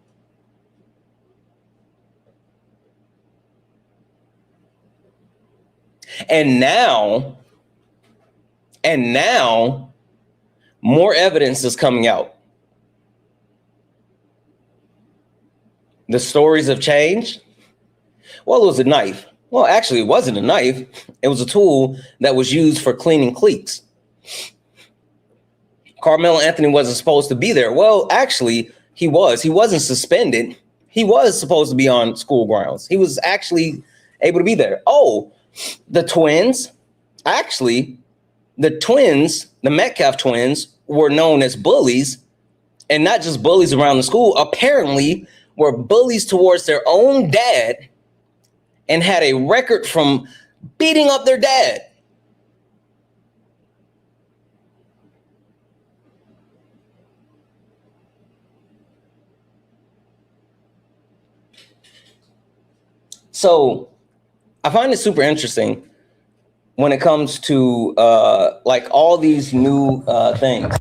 And now more evidence is coming out. The stories have changed. Well, it was a knife. Well, actually, it wasn't a knife. It was a tool that was used for cleaning cleats. Carmelo Anthony wasn't supposed to be there. Well, actually, he was. He wasn't suspended. He was supposed to be on school grounds. He was actually able to be there. Oh, the twins. Actually, the twins, the Metcalf twins, were known as bullies, and not just bullies around the school. Apparently, were bullies towards their own dad and had a record from beating up their dad. So I find it super interesting when it comes to like all these new things.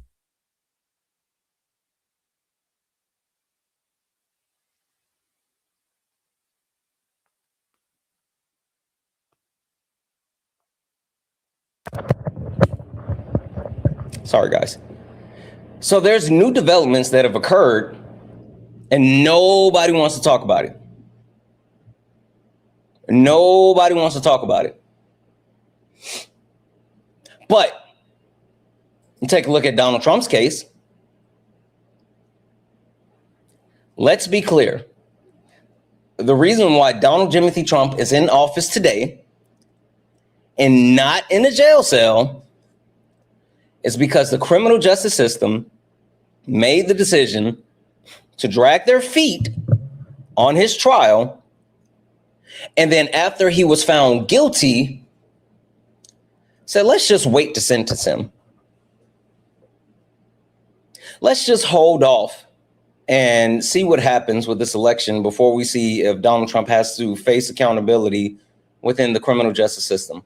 Sorry, guys. So there's new developments that have occurred and nobody wants to talk about it. Nobody wants to talk about it. But you take a look at Donald Trump's case. Let's be clear. The reason why Donald Jimothy Trump is in office today and not in a jail cell is because the criminal justice system made the decision to drag their feet on his trial. And then after he was found guilty, said, let's just wait to sentence him. Let's just hold off and see what happens with this election before we see if Donald Trump has to face accountability within the criminal justice system.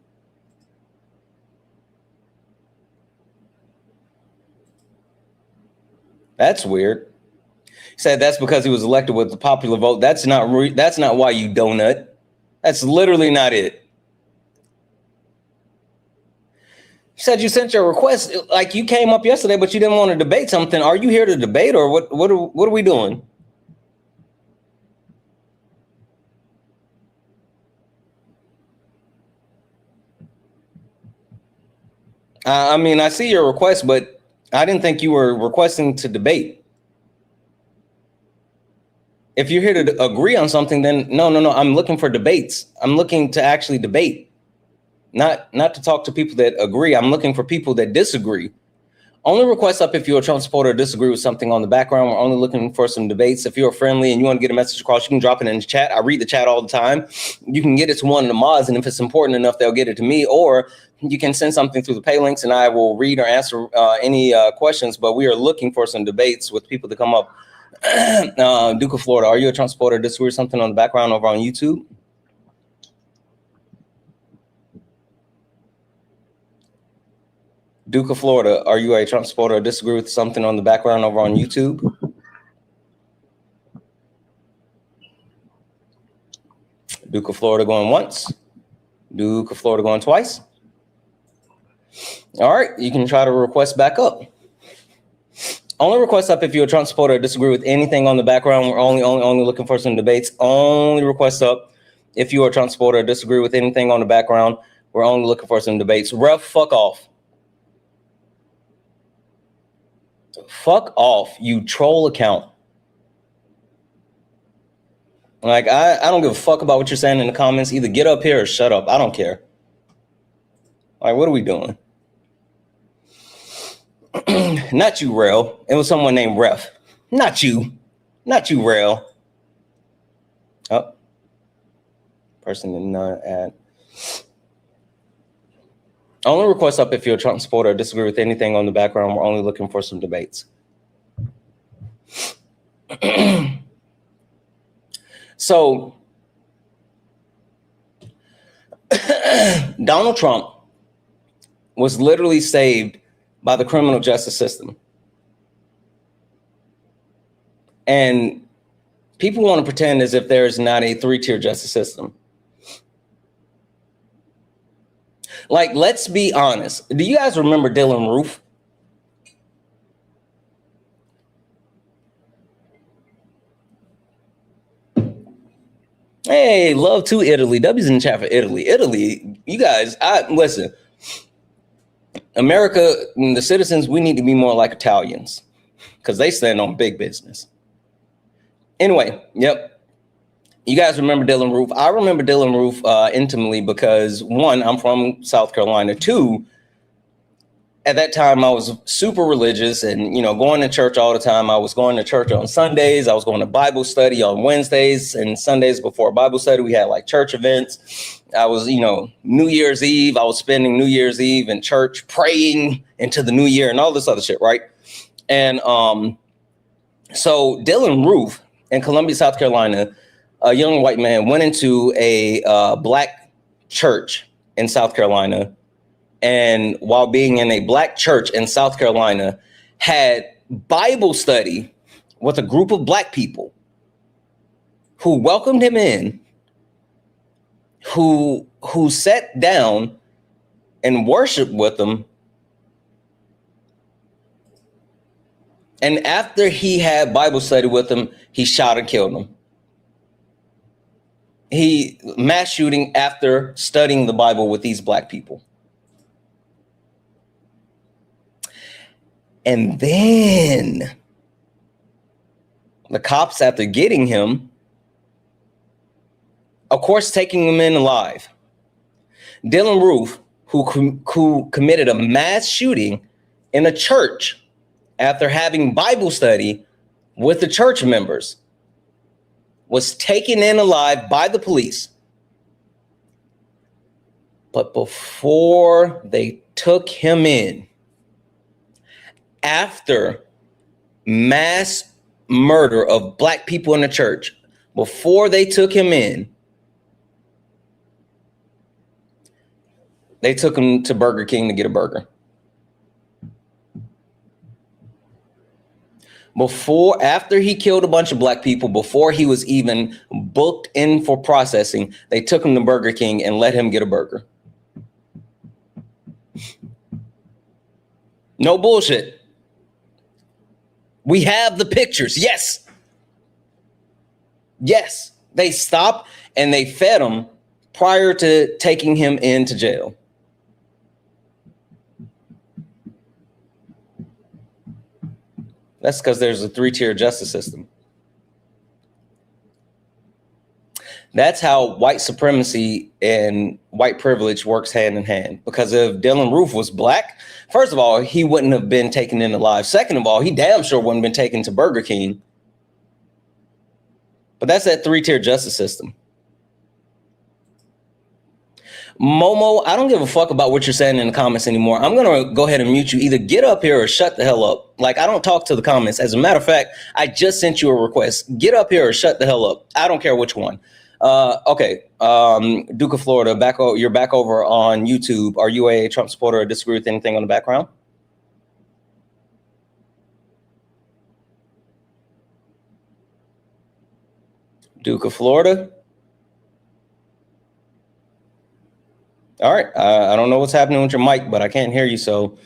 That's weird. He said that's because he was elected with the popular vote. That's not why, you donut. That's literally not it. You said you sent your request, like you came up yesterday, but you didn't want to debate something. Are you here to debate, or what are we doing? I mean, I see your request, but I didn't think you were requesting to debate. If you're here to agree on something, then no. I'm looking for debates. I'm looking to actually debate, not to talk to people that agree. I'm looking for people that disagree. Only request up if you're a Trump supporter or disagree with something on the background. We're only looking for some debates. If you're friendly and you want to get a message across, you can drop it in the chat. I read the chat all the time. You can get it to one of the mods, and if it's important enough, they'll get it to me, or you can send something through the pay links and I will read or answer any questions. But we are looking for some debates with people to come up. Duke of Florida, are you a Trump supporter? Disagree with something on the background over on YouTube? Duke of Florida, are you a Trump supporter or disagree with something on the background over on YouTube? Duke of Florida going once. Duke of Florida going twice. All right, you can try to request back up. Only request up if you're a Trump supporter or disagree with anything on the background. We're only looking for some debates. Only request up if you are a Trump supporter or disagree with anything on the background. We're only looking for some debates. Ref, fuck off. Fuck off, you troll account. Like, I don't give a fuck about what you're saying in the comments. Either get up here or shut up. I don't care. Like, what are we doing? Not you, Rail. It was someone named Ref. Not you. Not you, Rail. Oh. Person did not add. Only request up if you're a Trump supporter or disagree with anything on the background. We're only looking for some debates. So, Donald Trump was literally saved by the criminal justice system. And people want to pretend as if there's not a three-tier justice system. Like, let's be honest. Do you guys remember Dylann Roof? Hey, love to Italy. W's in the chat for Italy. Italy, you guys, listen. America, the citizens, we need to be more like Italians because they stand on big business. Anyway, yep. You guys remember Dylann Roof? I remember Dylann Roof intimately because, one, I'm from South Carolina. Two, at that time, I was super religious and, going to church all the time. I was going to church on Sundays. I was going to Bible study on Wednesdays, and Sundays before Bible study, we had like church events. I was, New Year's Eve. I was spending New Year's Eve in church praying into the new year and all this other shit, right? And so Dylann Roof in Columbia, South Carolina, a young white man went into a black church in South Carolina, and while being in a black church in South Carolina, had Bible study with a group of black people who welcomed him in, who sat down and worshiped with him. And after he had Bible study with them, he shot and killed them. He mass shooting after studying the Bible with these black people. And then the cops, after getting him, of course, taking him in alive. Dylann Roof, who committed a mass shooting in a church after having Bible study with the church members, was taken in alive by the police. But before they took him in, after mass murder of black people in the church, before they took him in, they took him to Burger King to get a burger. After he killed a bunch of black people, before he was even booked in for processing, they took him to Burger King and let him get a burger. No bullshit. We have the pictures. Yes. Yes. They stopped and they fed him prior to taking him into jail. That's because there's a three-tier justice system. That's how white supremacy and white privilege works hand in hand. Because if Dylann Roof was black, first of all, he wouldn't have been taken in alive. Second of all, he damn sure wouldn't have been taken to Burger King. But that's that three-tier justice system. Momo, I don't give a fuck about what you're saying in the comments anymore. I'm going to go ahead and mute you. Either get up here or shut the hell up. Like, I don't talk to the comments. As a matter of fact, I just sent you a request. Get up here or shut the hell up. I don't care which one. Okay. Duke of Florida, you're back over on YouTube. Are you a Trump supporter or disagree with anything on the background? Duke of Florida. All right. I don't know what's happening with your mic, but I can't hear you. So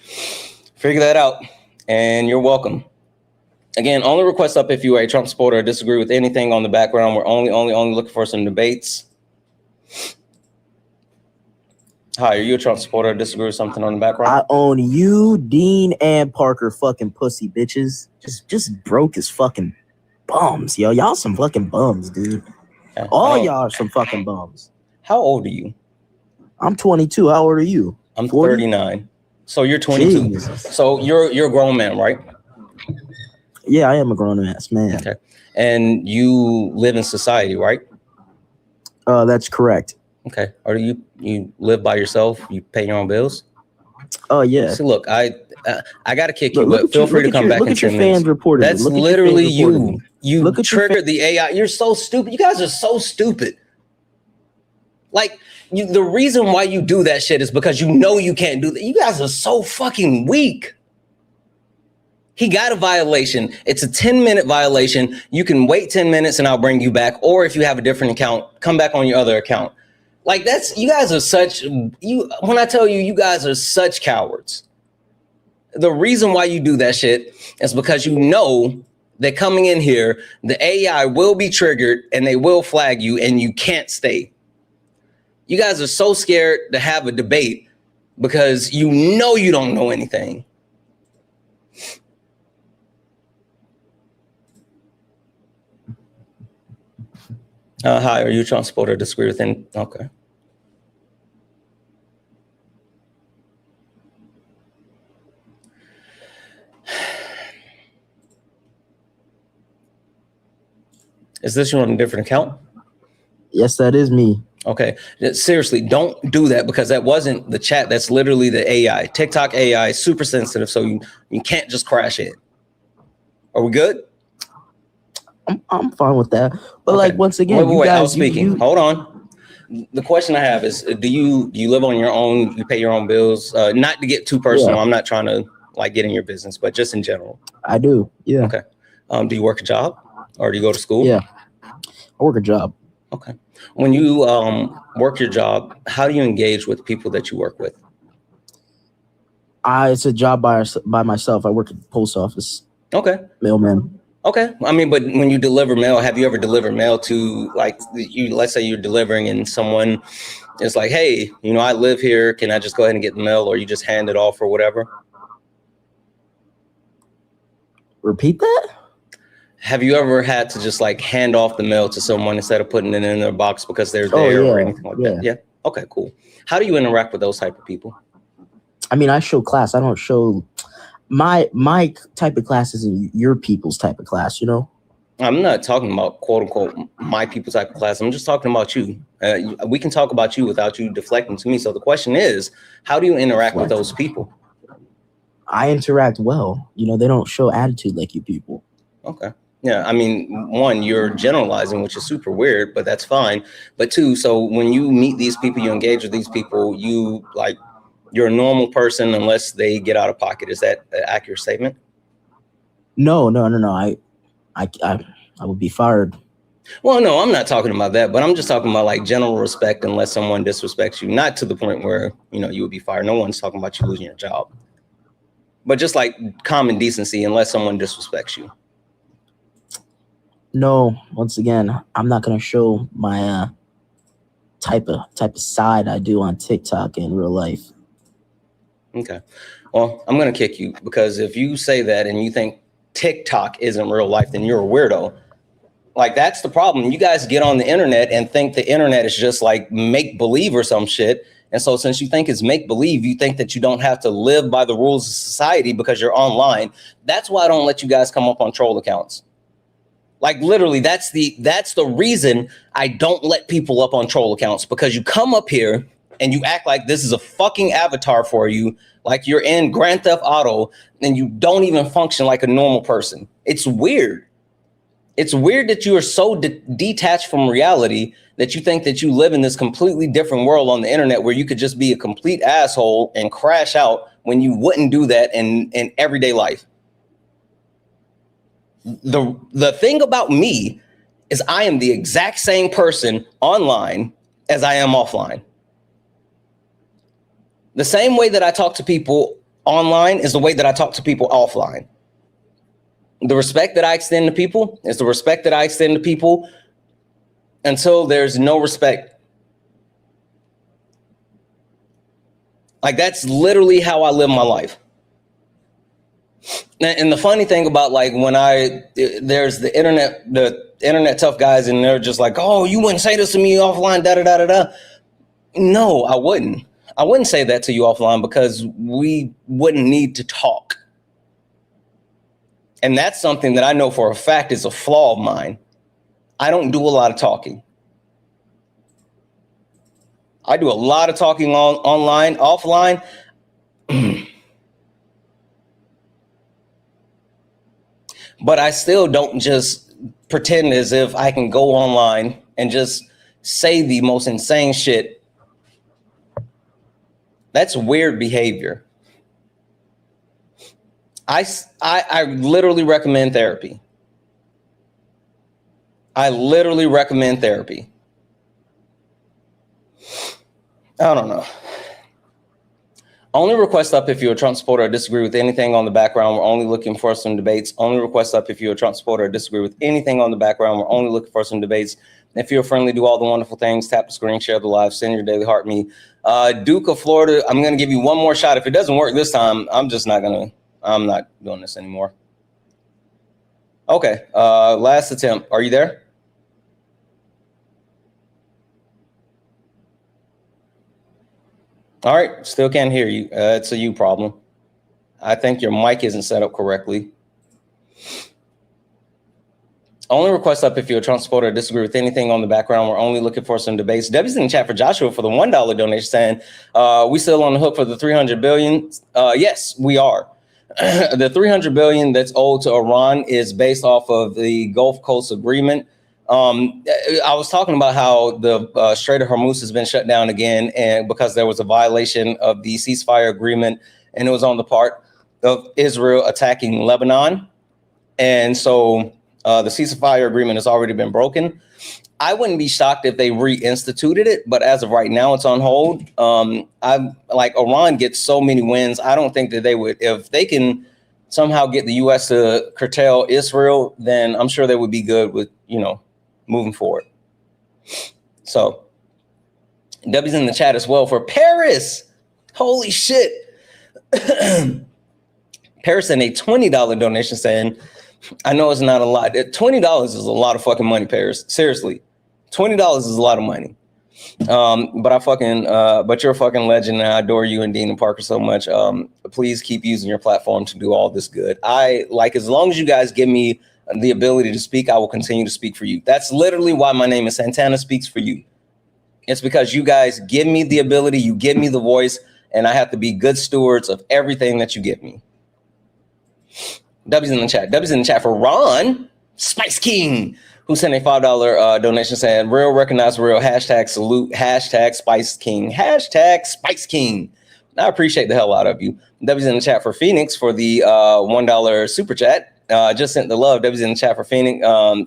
figure that out. And you're welcome. Again, only request up if you are a Trump supporter or disagree with anything on the background. We're only looking for some debates. Hi, are you a Trump supporter or disagree with something on the background? I own you, Dean, and Parker fucking pussy bitches. Just broke as fucking bums, yo. Y'all some fucking bums, dude. Okay. All y'all are some fucking bums. How old are you? I'm 22. How old are you? I'm 40? 39. So you're 22. Jesus. So you're a grown man, right? Yeah, I am a grown-ass man. Okay. And you live in society, right? That's correct. Okay. Or you live by yourself? You pay your own bills? Oh, yeah. See, look, I got to kick you, but feel free to come back in 10 minutes. That's Look at literally your fans reporting. You Look at triggered the AI. You're so stupid. You guys are so stupid. Like, the reason why you do that shit is because you know you can't do that. You guys are so fucking weak. He got a violation. It's a 10-minute violation. You can wait 10 minutes and I'll bring you back. Or if you have a different account, come back on your other account. Like, you guys are when I tell you, you guys are such cowards. The reason why you do that shit is because you know that coming in here, the AI will be triggered and they will flag you and you can't stay. You guys are so scared to have a debate because you know you don't know anything. Hi, are you a Trump supporter or disagree with any? Okay. Is this you on a different account? Yes, that is me. Okay. Seriously, don't do that because that wasn't the chat. That's literally the AI. TikTok AI is super sensitive, so you can't just crash it. Are we good? I'm fine with that. But okay. Like, once again, wait, I was speaking. Hold on. The question I have is, do you live on your own? You pay your own bills? Not to get too personal. Yeah. I'm not trying to like get in your business, but just in general. I do. Yeah. Okay. Do you work a job or do you go to school? Yeah. I work a job. Okay. When you work your job, how do you engage with people that you work with? It's a job by myself. I work at the post office. Okay. Mailman. Okay. I mean, but when you deliver mail, have you ever delivered mail to like let's say you're delivering and someone is like, hey, I live here. Can I just go ahead and get the mail, or you just hand it off or whatever? Repeat that? Have you ever had to just like hand off the mail to someone instead of putting it in their box because they're there or anything like that? Yeah. Okay, cool. How do you interact with those type of people? I mean, I show class. I don't show my type of class isn't your people's type of class, I'm not talking about quote unquote my people's type of class. I'm just talking about you. We can talk about you without you deflecting to me. So the question is, how do you interact with those people? I interact well. They don't show attitude like you people. Okay. Yeah, I mean, one, you're generalizing, which is super weird, but that's fine. But two, so when you meet these people, you engage with these people, you're a normal person unless they get out of pocket. Is that an accurate statement? No. I would be fired. Well, no, I'm not talking about that, but I'm just talking about like general respect unless someone disrespects you, not to the point where, you would be fired. No one's talking about you losing your job, but just like common decency unless someone disrespects you. No, once again, I'm not going to show my type of side I do on TikTok in real life. Okay. Well, I'm going to kick you because if you say that and you think TikTok isn't real life, then you're a weirdo. Like, that's the problem. You guys get on the internet and think the internet is just like make believe or some shit. And so since you think it's make believe, you think that you don't have to live by the rules of society because you're online. That's why I don't let you guys come up on troll accounts. Like, literally, that's the reason I don't let people up on troll accounts, because you come up here and you act like this is a fucking avatar for you, like you're in Grand Theft Auto, and you don't even function like a normal person. It's weird. It's weird that you are so detached from reality that you think that you live in this completely different world on the internet where you could just be a complete asshole and crash out when you wouldn't do that in everyday life. The thing about me is I am the exact same person online as I am offline. The same way that I talk to people online is the way that I talk to people offline. The respect that I extend to people is the respect that I extend to people until there's no respect. Like, that's literally how I live my life. And the funny thing about, like, when there's the internet tough guys, and they're just like, oh, you wouldn't say this to me offline, da da da da da. No, I wouldn't. I wouldn't say that to you offline because we wouldn't need to talk. And that's something that I know for a fact is a flaw of mine. I don't do a lot of talking. I do a lot of talking online, offline. But I still don't just pretend as if I can go online and just say the most insane shit. That's weird behavior. I literally recommend therapy. I literally recommend therapy. I don't know. Only request up if you're a Trump supporter or disagree with anything on the background. We're only looking for some debates. Only request up if you're a Trump supporter or disagree with anything on the background. We're only looking for some debates. If you're friendly, do all the wonderful things. Tap the screen, share the live, send your daily heart me. Duke of Florida, I'm going to give you one more shot. If it doesn't work this time, I'm not doing this anymore. Okay, last attempt. Are you there? All right, still can't hear you. It's a you problem. I think your mic isn't set up correctly. Only request up if you're a Trump supporter or disagree with anything on the background. We're only looking for some debates. Debbie's in the chat for Joshua for the $1 donation saying, we still on the hook for the $300 billion? Yes, we are. The $300 billion that's owed to Iran is based off of the Gulf Coast Agreement. I was talking about how the Strait of Hormuz has been shut down again, and because there was a violation of the ceasefire agreement, and it was on the part of Israel attacking Lebanon. And so the ceasefire agreement has already been broken. I wouldn't be shocked if they reinstituted it, but as of right now, it's on hold. Iran gets so many wins. I don't think that they would, if they can somehow get the U.S. to curtail Israel, then I'm sure they would be good with, moving forward. So W's in the chat as well for Paris. Holy shit. Paris sent a $20 donation saying, I know it's not a lot. $20 is a lot of fucking money, Paris. Seriously. $20 is a lot of money. But you're a fucking legend, and I adore you and Dean and Parker so much. Please keep using your platform to do all this good. As long as you guys give me the ability to speak, I will continue to speak for you. That's literally why my name is Santana Speaks for You. It's because you guys give me the ability, you give me the voice, and I have to be good stewards of everything that you give me. W's in the chat. W's in the chat for Ron Spice King, who sent a $5 donation saying, real recognize real, hashtag salute, hashtag Spice King, hashtag Spice King. I appreciate the hell out of you. W's in the chat for Phoenix for the $1 super chat. Just sent the love. W's in the chat for Phoenix.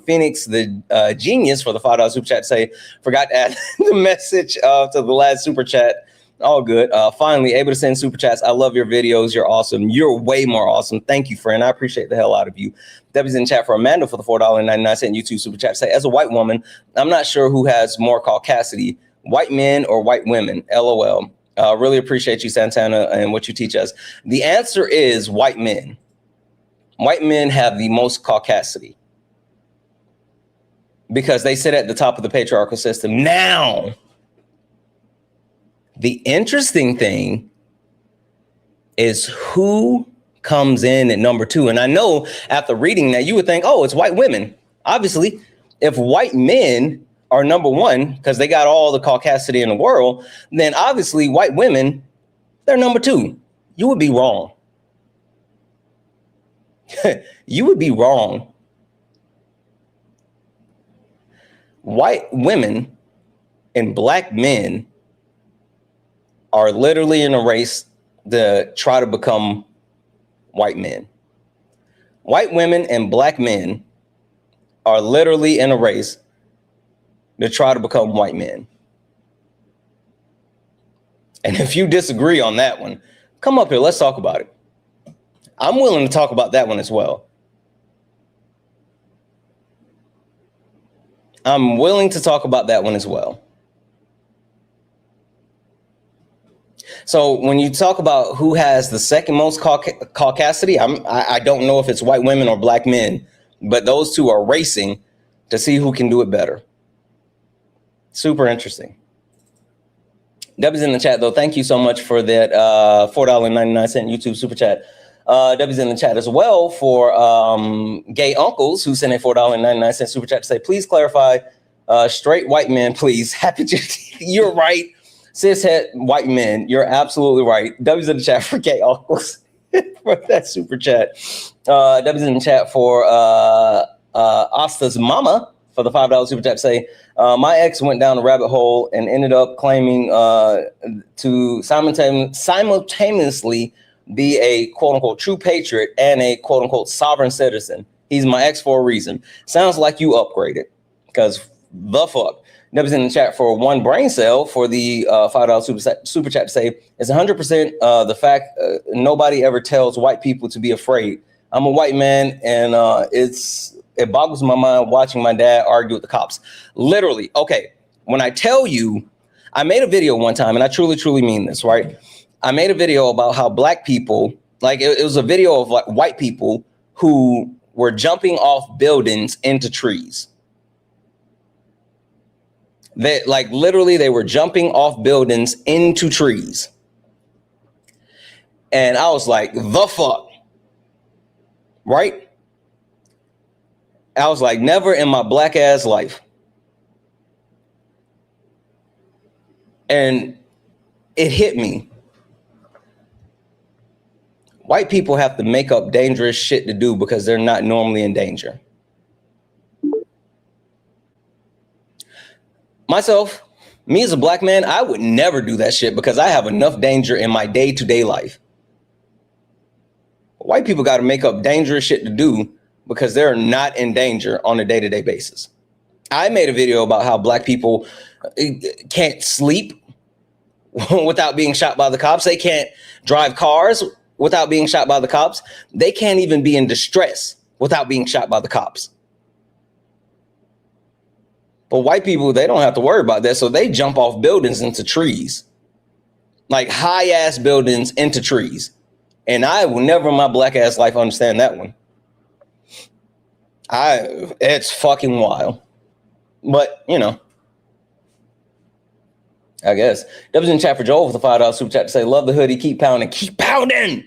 Phoenix, the genius, for the $5 super chat. Say, forgot to add the message to the last super chat. All good. Finally, able to send super chats. I love your videos. You're awesome. You're way more awesome. Thank you, friend. I appreciate the hell out of you. W's in the chat for Amanda for the $4.99 YouTube super chat. Say, as a white woman, I'm not sure who has more caucasity, white men or white women. LOL. Really appreciate you, Santana, and what you teach us. The answer is white men. White men have the most caucasity because they sit at the top of the patriarchal system. Now, the interesting thing is who comes in at number two. And I know after reading that, you would think, oh, it's white women. Obviously, if white men are number one because they got all the caucasity in the world, then obviously white women, they're number two. You would be wrong. You would be wrong. White women and black men are literally in a race to try to become white men. White women and black men are literally in a race to try to become white men. And if you disagree on that one, come up here, let's talk about it. I'm willing to talk about that one as well. I'm willing to talk about that one as well. So when you talk about who has the second most caucasity, I don't know if it's white women or black men, but those two are racing to see who can do it better. Super interesting. W's in the chat, though. Thank you so much for that $4.99 YouTube super chat. W's in the chat as well for Gay Uncles, who sent a $4.99 super chat to say, please clarify, straight white men, please. Happy Juneteenth. You're right. Cishet white men. You're absolutely right. W's in the chat for Gay Uncles for that super chat. W's in the chat for Asta's mama for the $5 super chat to say, my ex went down a rabbit hole and ended up claiming to simultaneously be a quote unquote true patriot and a quote unquote sovereign citizen. He's my ex for a reason. Sounds like you upgraded, because the fuck. Neb's in the chat for one brain cell for the $5 super chat to say, it's 100% the fact nobody ever tells white people to be afraid. I'm a white man, and it boggles my mind watching my dad argue with the cops. Literally, okay, when I tell you, I made a video one time, and I truly, truly mean this, right? I made a video about how black people, like it was a video of like white people who were jumping off buildings into trees. They like literally they were jumping off buildings into trees. And I was like, the fuck, right? I was like, never in my black ass life. And it hit me. White people have to make up dangerous shit to do because they're not normally in danger. Myself, me as a black man, I would never do that shit because I have enough danger in my day-to-day life. White people got to make up dangerous shit to do because they're not in danger on a day-to-day basis. I made a video about how black people can't sleep without being shot by the cops. They can't drive cars without being shot by the cops. They can't even be in distress without being shot by the cops. But white people, they don't have to worry about that. So they jump off buildings into trees, like high ass buildings into trees. And I will never in my black ass life understand that one. It's fucking wild. But, you know, I guess. W's in chat for Joel with the $5 super chat to say, love the hoodie, keep pounding, keep pounding.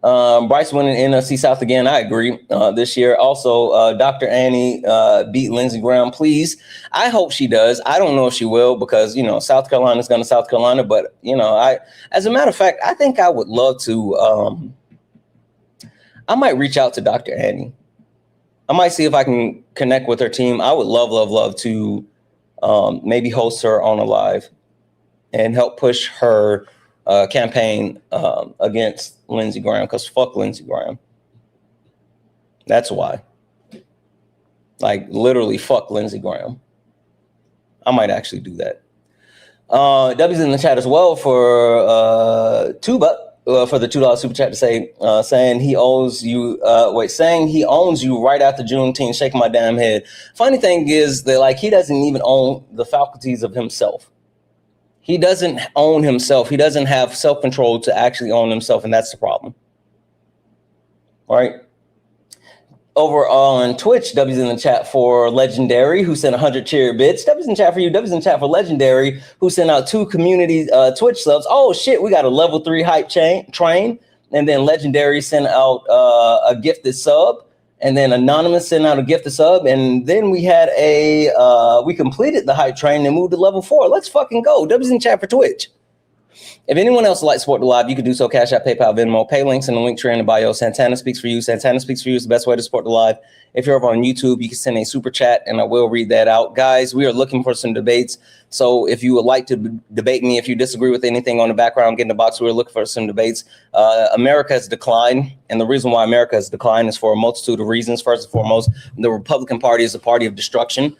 Bryce winning NFC South again. I agree this year. Also, Dr. Annie beat Lindsey Graham. Please. I hope she does. I don't know if she will because, you know, South Carolina is going to South Carolina. But, you know, as a matter of fact, I think I would love to. I might reach out to Dr. Annie. I might see if I can connect with her team. I would love to maybe host her on a live and help push her campaign against Lindsey Graham, because fuck Lindsey Graham. That's why. Like literally fuck Lindsey Graham. I might actually do that. W's in the chat as well for Tuba for the $2 super chat to say saying he owes you saying he owns you right after Juneteenth. Shaking my damn head. Funny thing is that like he doesn't even own the faculties of himself. He doesn't own himself. He doesn't have self-control to actually own himself, and that's the problem. All right. Over on Twitch, W's in the chat for Legendary, who sent 100 cheer bits. W's in chat for you. W's in chat for Legendary, who sent out 2 community Twitch subs. Oh, shit, we got a level 3 hype train. And then Legendary sent out a gifted sub. And then Anonymous sent out a gifted sub. And then we had we completed the hype train and moved to level 4. Let's fucking go. W's in chat for Twitch. If anyone else would like to support the live, you can do so. Cash App, PayPal, Venmo, pay links in the link tree in the bio. Santana speaks for you. Santana speaks for you is the best way to support the live. If you're over on YouTube, you can send a super chat and I will read that out. Guys, we are looking for some debates. So if you would like to debate me, if you disagree with anything on the background, get in the box. We're looking for some debates. America has declined. And the reason why America has declined is for a multitude of reasons. First and foremost, the Republican Party is a party of destruction.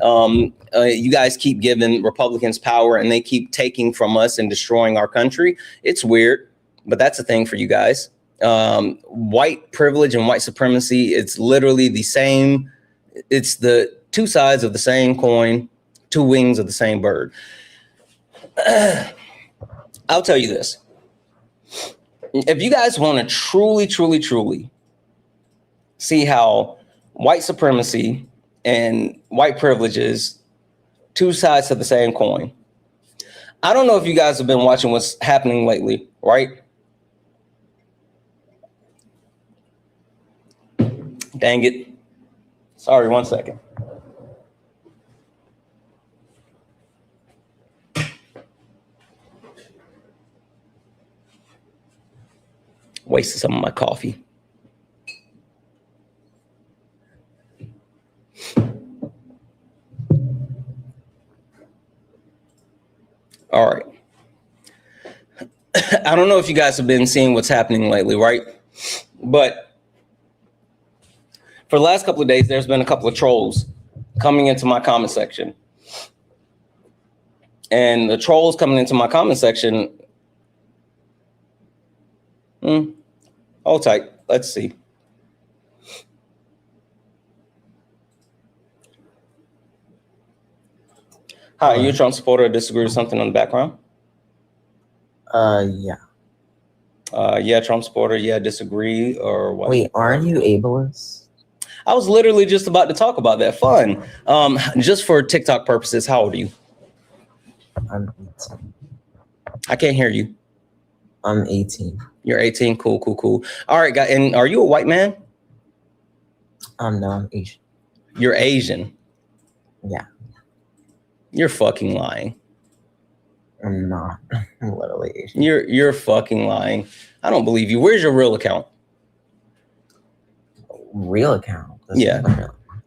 You guys keep giving Republicans power and they keep taking from us and destroying our country. It's weird, but that's a thing for you guys. White privilege and white supremacy, it's literally the same. It's the two sides of the same coin, two wings of the same bird. I'll tell you this. If you guys want to truly see how white supremacy and white privilege is two sides of the same coin, I don't know if you guys have been watching what's happening lately, right? Dang it. Sorry, 1 second. Wasted some of my coffee. All right. I don't know if you guys have been seeing what's happening lately, right? But for the last couple of days, there's been a couple of trolls coming into my comment section. And the trolls coming into my comment section, hold tight, let's see. Hi, are you a Trump supporter or disagree with something on the background? Yeah. Yeah, Trump supporter, yeah, disagree, or what? Wait, aren't you ableist? I was literally just about to talk about that. Fun. Just for TikTok purposes, how old are you? I'm 18. I can't hear you. I'm 18. You're 18. Cool. All right, guy. And are you a white man? No, I'm Asian. You're Asian. Yeah. You're fucking lying. I'm not. I'm literally Asian. You're fucking lying. I don't believe you. Where's your real account? Real account? Yeah.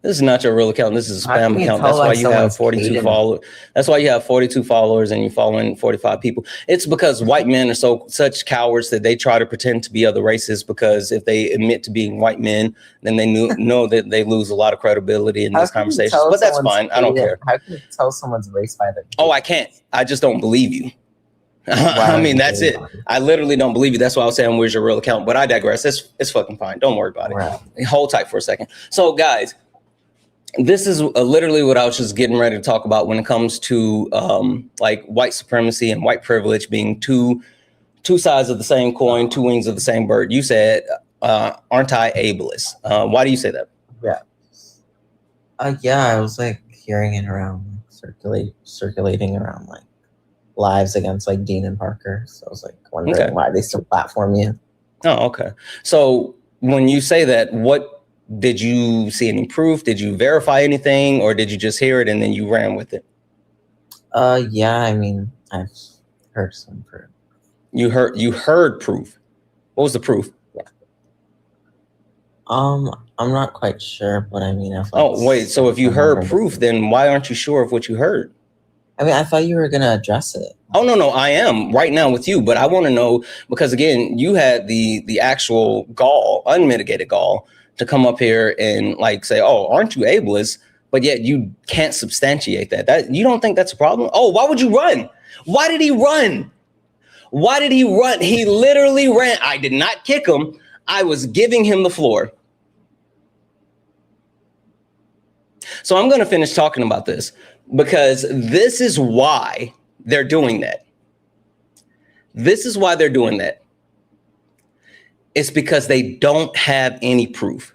This is not your real account. This is a spam account. That's why like you have 42 followers. That's why you have 42 followers and you're following 45 people. It's because white men are such cowards that they try to pretend to be other races, because if they admit to being white men, then they know that they lose a lot of credibility in these conversations. But that's fine. I don't care. How can you tell someone's race by their? Oh, I can't. I just don't believe you. I mean, that's it. I literally don't believe you. That's why I was saying, where's your real account? But I digress. It's fucking fine. Don't worry about it. Right. Hold tight for a second. So, guys, this is literally what I was just getting ready to talk about when it comes to like white supremacy and white privilege being two sides of the same coin, two wings of the same bird. You said, aren't I ableist? Why do you say that? Yeah. Yeah, I was like hearing it around, circulating around like lives against like Dean and Parker. So I was like wondering why they still platform you. Oh, okay. So when you say that, what did you see any proof? Did you verify anything, or did you just hear it and then you ran with it? Yeah, I mean, I've heard some proof. You heard proof. What was the proof? Yeah. I'm not quite sure, but I mean, wait. So if you heard proof, then why aren't you sure of what you heard? I mean, I thought you were gonna address it. Oh, no, I am right now with you, but I want to know, because again, you had the actual gall, unmitigated gall, to come up here and like say, oh, aren't you ableist? But yet you can't substantiate that. You don't think that's a problem? Oh, why would you run? Why did he run? Why did he run? He literally ran. I did not kick him. I was giving him the floor. So I'm going to finish talking about this, because this is why they're doing that. This is why they're doing that. It's because they don't have any proof.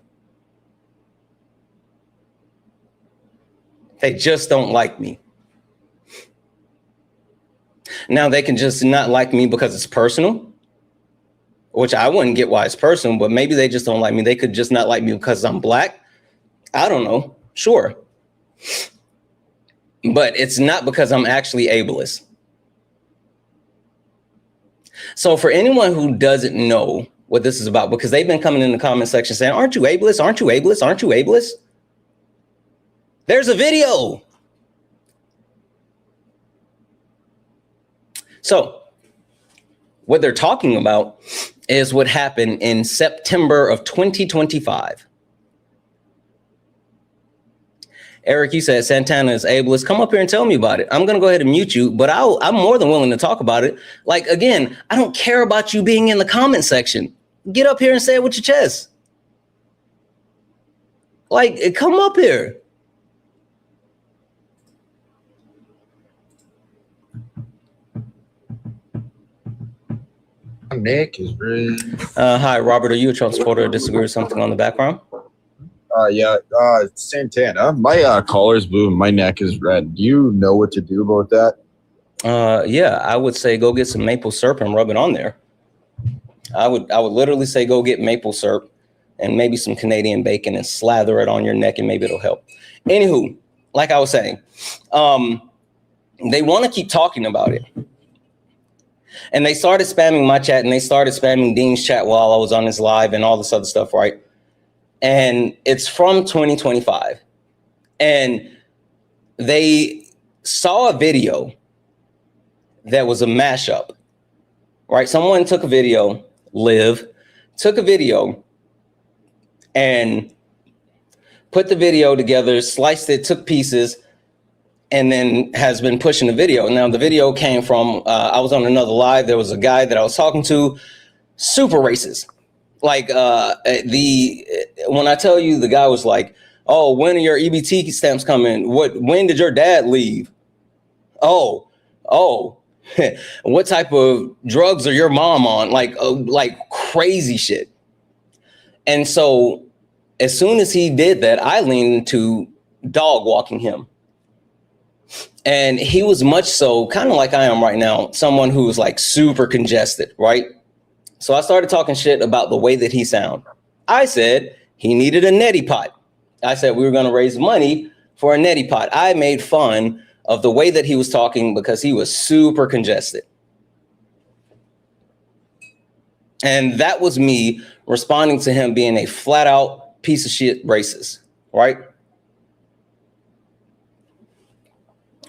They just don't like me. Now they can just not like me because it's personal, which I wouldn't get why it's personal, but maybe they just don't like me. They could just not like me because I'm black. I don't know. Sure. But it's not because I'm actually ableist. So for anyone who doesn't know what this is about, because they've been coming in the comment section saying, aren't you ableist? Aren't you ableist? Aren't you ableist? There's a video. So what they're talking about is what happened in September of 2025. Eric, you said Santana is ableist. Come up here and tell me about it. I'm going to go ahead and mute you, but I'm more than willing to talk about it. Like, again, I don't care about you being in the comment section. Get up here and say it with your chest. Like, come up here. Nick is rude. Hi, Robert. Are you a Trump supporter or disagree with something on the background? Santana. My collar's blue and my neck is red. Do you know what to do about that? Yeah, I would say go get some maple syrup and rub it on there. I would literally say go get maple syrup and maybe some Canadian bacon and slather it on your neck and maybe it'll help. Anywho, like I was saying, they want to keep talking about it. And they started spamming my chat and they started spamming Dean's chat while I was on this live and all this other stuff, right? And it's from 2025. And they saw a video that was a mashup, right? Someone took a video, Liv, took a video and put the video together, sliced it, took pieces, and then has been pushing the video. Now, the video came from, I was on another live. There was a guy that I was talking to, super racist. Like, when I tell you, the guy was like, oh, when are your EBT stamps coming? When did your dad leave? Oh, what type of drugs are your mom on? Like crazy shit. And so as soon as he did that, I leaned into dog walking him. And he was much so kind of like I am right now, someone who was like super congested, right? So I started talking shit about the way that he sound. I said he needed a neti pot. I said we were going to raise money for a neti pot. I made fun of the way that he was talking because he was super congested. And that was me responding to him being a flat out piece of shit racist, right?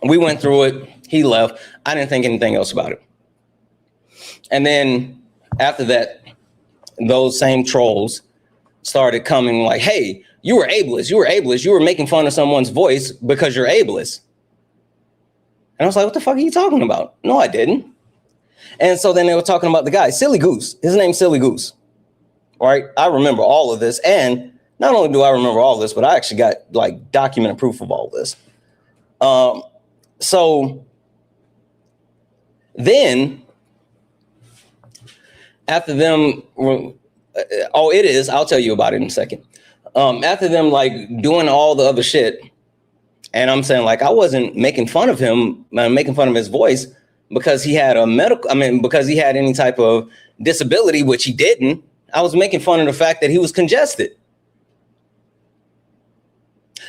We went through it. He left. I didn't think anything else about it. And then after that, those same trolls started coming like, hey, you were ableist. You were ableist. You were making fun of someone's voice because you're ableist. And I was like, what the fuck are you talking about? No, I didn't. And so then they were talking about the guy, Silly Goose. His name's Silly Goose. Right? I remember all of this. And not only do I remember all this, but I actually got like documented proof of all this. So then after them, I'll tell you about it in a second. After them like doing all the other shit, and I'm saying like I wasn't making fun of him, making fun of his voice because he had because he had any type of disability, which he didn't. I was making fun of the fact that he was congested.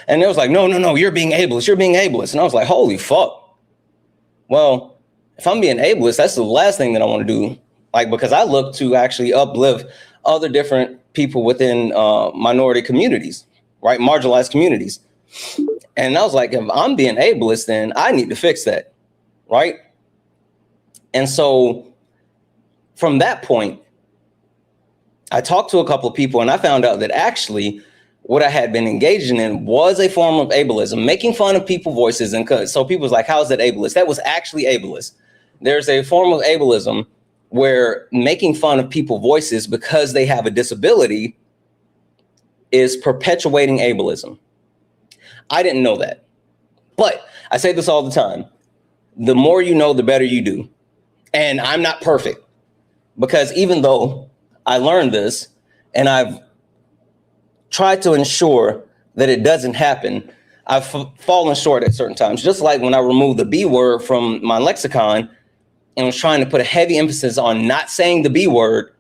And it was like, no, you're being ableist. You're being ableist. And I was like, holy fuck. Well, if I'm being ableist, that's the last thing that I want to do. Like, because I look to actually uplift other different people within minority communities, right? Marginalized communities. And I was like, if I'm being ableist, then I need to fix that, right? And so from that point, I talked to a couple of people and I found out that actually what I had been engaging in was a form of ableism, making fun of people's voices. And so people was like, how is that ableist? That was actually ableist. There's a form of ableism where making fun of people's voices because they have a disability is perpetuating ableism. I didn't know that. But I say this all the time. The more you know, the better you do. And I'm not perfect because even though I learned this and I've tried to ensure that it doesn't happen, I've fallen short at certain times. Just like when I removed the B word from my lexicon and was trying to put a heavy emphasis on not saying the B word,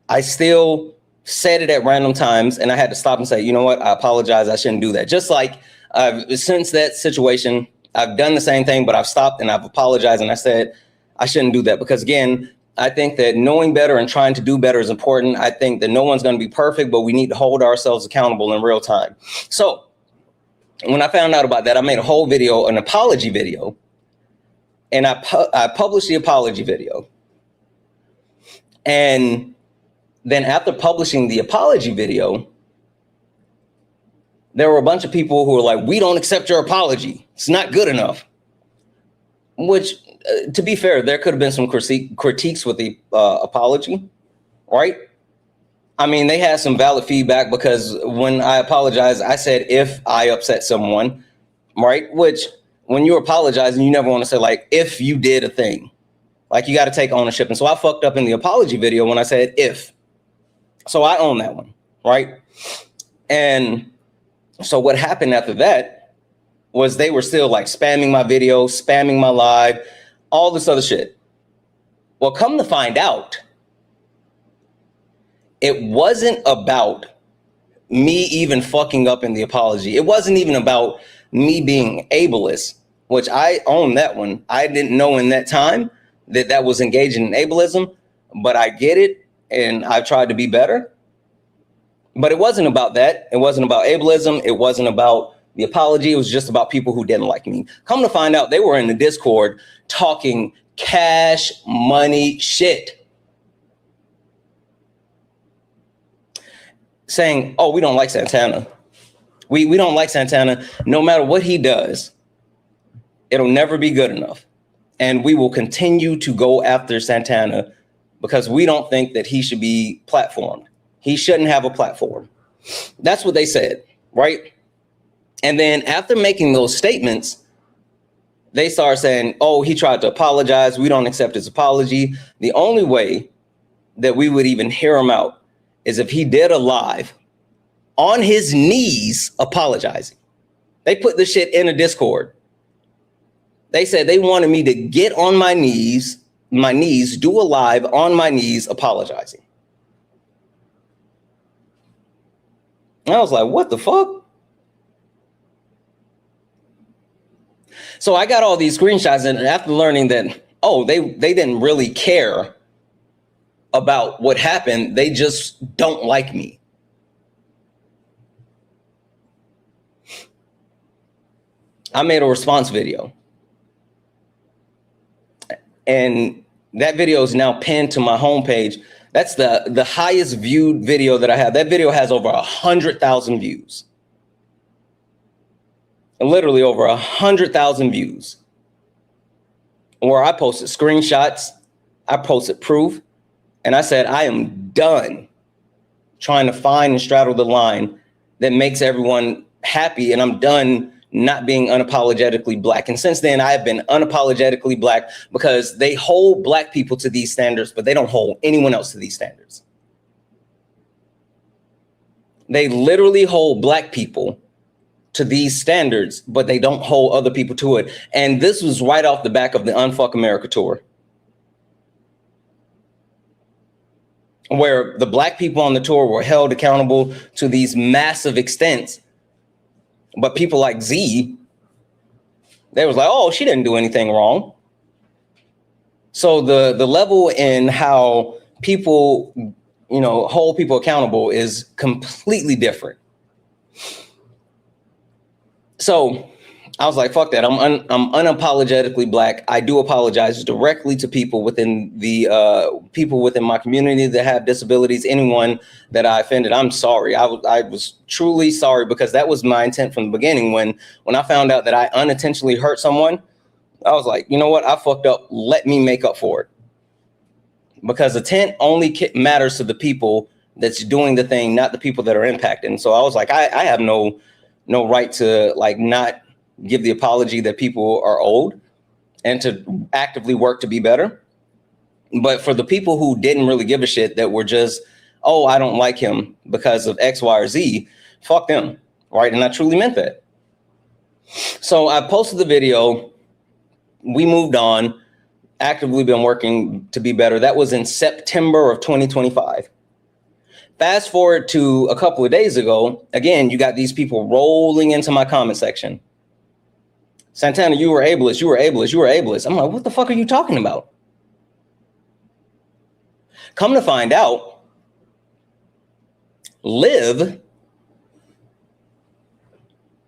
I still said it at random times and I had to stop and say, you know what, I apologize, I shouldn't do that. Just like since that situation, I've done the same thing, but I've stopped and I've apologized and I said, I shouldn't do that because again, I think that knowing better and trying to do better is important. I think that no one's going to be perfect, but we need to hold ourselves accountable in real time. So when I found out about that, I made a whole video, an apology video, and I published the apology video. And then after publishing the apology video, there were a bunch of people who were like, we don't accept your apology. It's not good enough. Which, to be fair, there could have been some critiques with the apology, right? I mean, they had some valid feedback because when I apologized, I said, if I upset someone, right? Which when you apologize, you never want to say like, if you did a thing, like you got to take ownership. And so I fucked up in the apology video when I said, if. So I own that one, right? And so what happened after that was they were still like spamming my video, spamming my live, all this other shit. Well, come to find out, it wasn't about me even fucking up in the apology. It wasn't even about me being ableist, which I own that one. I didn't know in that time that that was engaging in ableism, but I get it and I've tried to be better. But it wasn't about that. It wasn't about ableism. It wasn't about the apology. It was just about people who didn't like me. Come to find out, they were in the Discord talking cash money shit. Saying, oh, we don't like Santana. We don't like Santana. No matter what he does, it'll never be good enough. And we will continue to go after Santana because we don't think that he should be platformed. He shouldn't have a platform. That's what they said, right? And then after making those statements, they started saying, oh, he tried to apologize. We don't accept his apology. The only way that we would even hear him out is if he did a live on his knees apologizing. They put this shit in a Discord. They said they wanted me to get on my knees, do a live on my knees apologizing. And I was like, what the fuck? So I got all these screenshots, and after learning that, oh, they didn't really care about what happened, they just don't like me. I made a response video. And that video is now pinned to my homepage. That's the highest viewed video that I have. That video has over 100,000 views. Literally over 100,000 views. Where I posted screenshots, I posted proof, and I said, I am done trying to find and straddle the line that makes everyone happy, and I'm done not being unapologetically black. And since then, I've been unapologetically black because they hold black people to these standards, but they don't hold anyone else to these standards. They literally hold black people to these standards, but they don't hold other people to it. And this was right off the back of the Unfuck America tour, where the black people on the tour were held accountable to these massive extents. But people like Z, they was like, oh, she didn't do anything wrong. So the level in how people, hold people accountable is completely different. So I was like, fuck that. I'm unapologetically black. I do apologize directly to people within my community that have disabilities. Anyone that I offended, I'm sorry. I was truly sorry, because that was my intent from the beginning. When I found out that I unintentionally hurt someone, I was like, you know what? I fucked up. Let me make up for it. Because intent only matters to the people that's doing the thing, not the people that are impacted. And so I was like, I have no right to not give the apology that people are owed and to actively work to be better. But for the people who didn't really give a shit, that were just, oh, I don't like him because of X, Y, or Z, fuck them, right? And I truly meant that. So I posted the video. We moved on, actively been working to be better. That was in September of 2025. Fast forward to a couple of days ago, again, you got these people rolling into my comment section. Santana, you were ableist, you were ableist, you were ableist. I'm like, what the fuck are you talking about? Come to find out, Liv,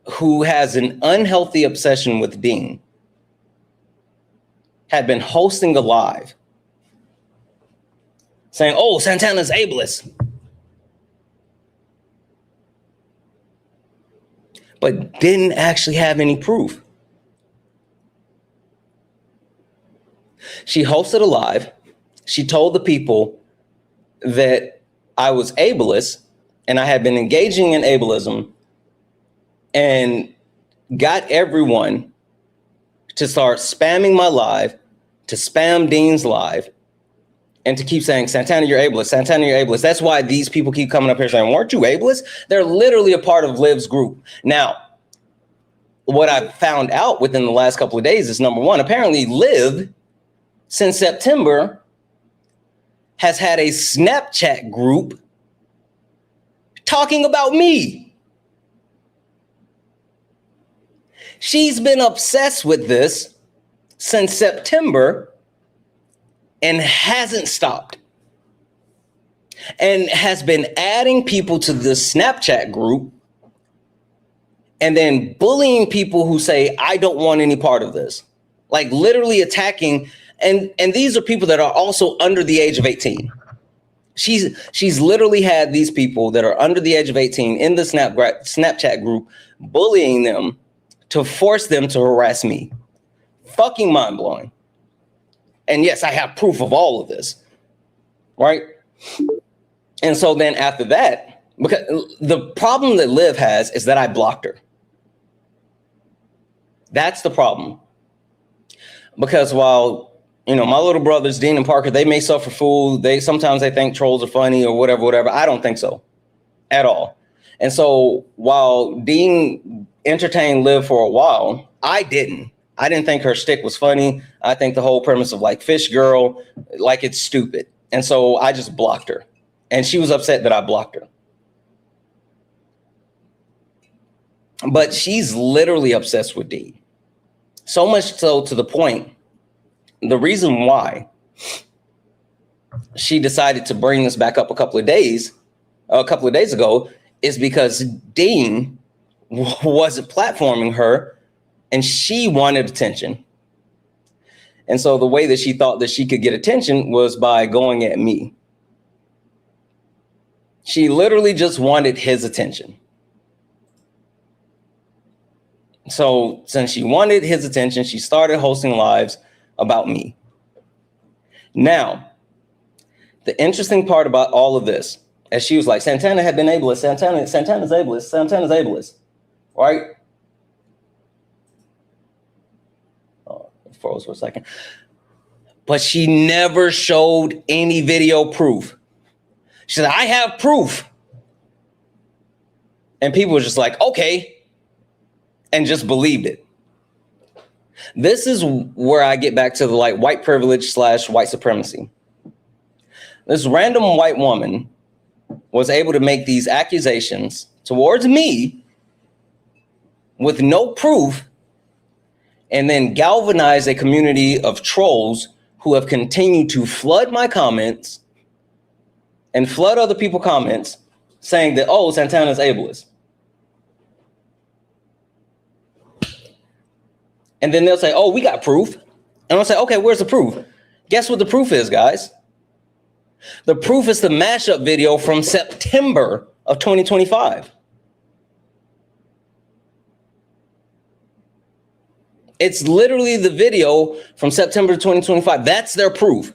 who has an unhealthy obsession with Dean, had been hosting a live saying, oh, Santana's ableist. But didn't actually have any proof. She hosted a live. She told the people that I was ableist and I had been engaging in ableism, and got everyone to start spamming my live, to spam Dean's live, and to keep saying, Santana, you're ableist. Santana, you're ableist. That's why these people keep coming up here saying, weren't you ableist? They're literally a part of Liv's group. Now, what I found out within the last couple of days is, number one, apparently Liv, since September, has had a Snapchat group talking about me. She's been obsessed with this since September and hasn't stopped, and has been adding people to this Snapchat group and then bullying people who say, I don't want any part of this. Like literally attacking. And these are people that are also under the age of 18. She's literally had these people that are under the age of 18 in the Snapchat group, bullying them to force them to harass me. Fucking mind blowing. And yes, I have proof of all of this, right? And so then after that, because the problem that Liv has is that I blocked her. That's the problem. Because while, you know, my little brothers, Dean and Parker, they may suffer fool. Sometimes they think trolls are funny or whatever. I don't think so at all. And so while Dean entertained Liv for a while, I didn't think her stick was funny. I think the whole premise of like Fish Girl, like it's stupid. And so I just blocked her. And she was upset that I blocked her. But she's literally obsessed with Dean. So much so to the point, the reason why she decided to bring this back up a couple of days ago is because Dean wasn't platforming her and she wanted attention. And so the way that she thought that she could get attention was by going at me. She literally just wanted his attention. So since she wanted his attention, she started hosting lives about me. Now, the interesting part about all of this, as she was like, Santana had been ableist, Santana's ableist, right? Oh, it froze for a second. But she never showed any video proof. She said, I have proof. And people were just like, okay, and just believed it. This is where I get back to the like white privilege / white supremacy. This random white woman was able to make these accusations towards me with no proof and then galvanize a community of trolls who have continued to flood my comments and flood other people's comments saying that, oh, Santana's ableist. And then they'll say, oh, we got proof. And I'll say, okay, where's the proof? Guess what the proof is, guys? The proof is the mashup video from September of 2025. It's literally the video from September 2025. That's their proof.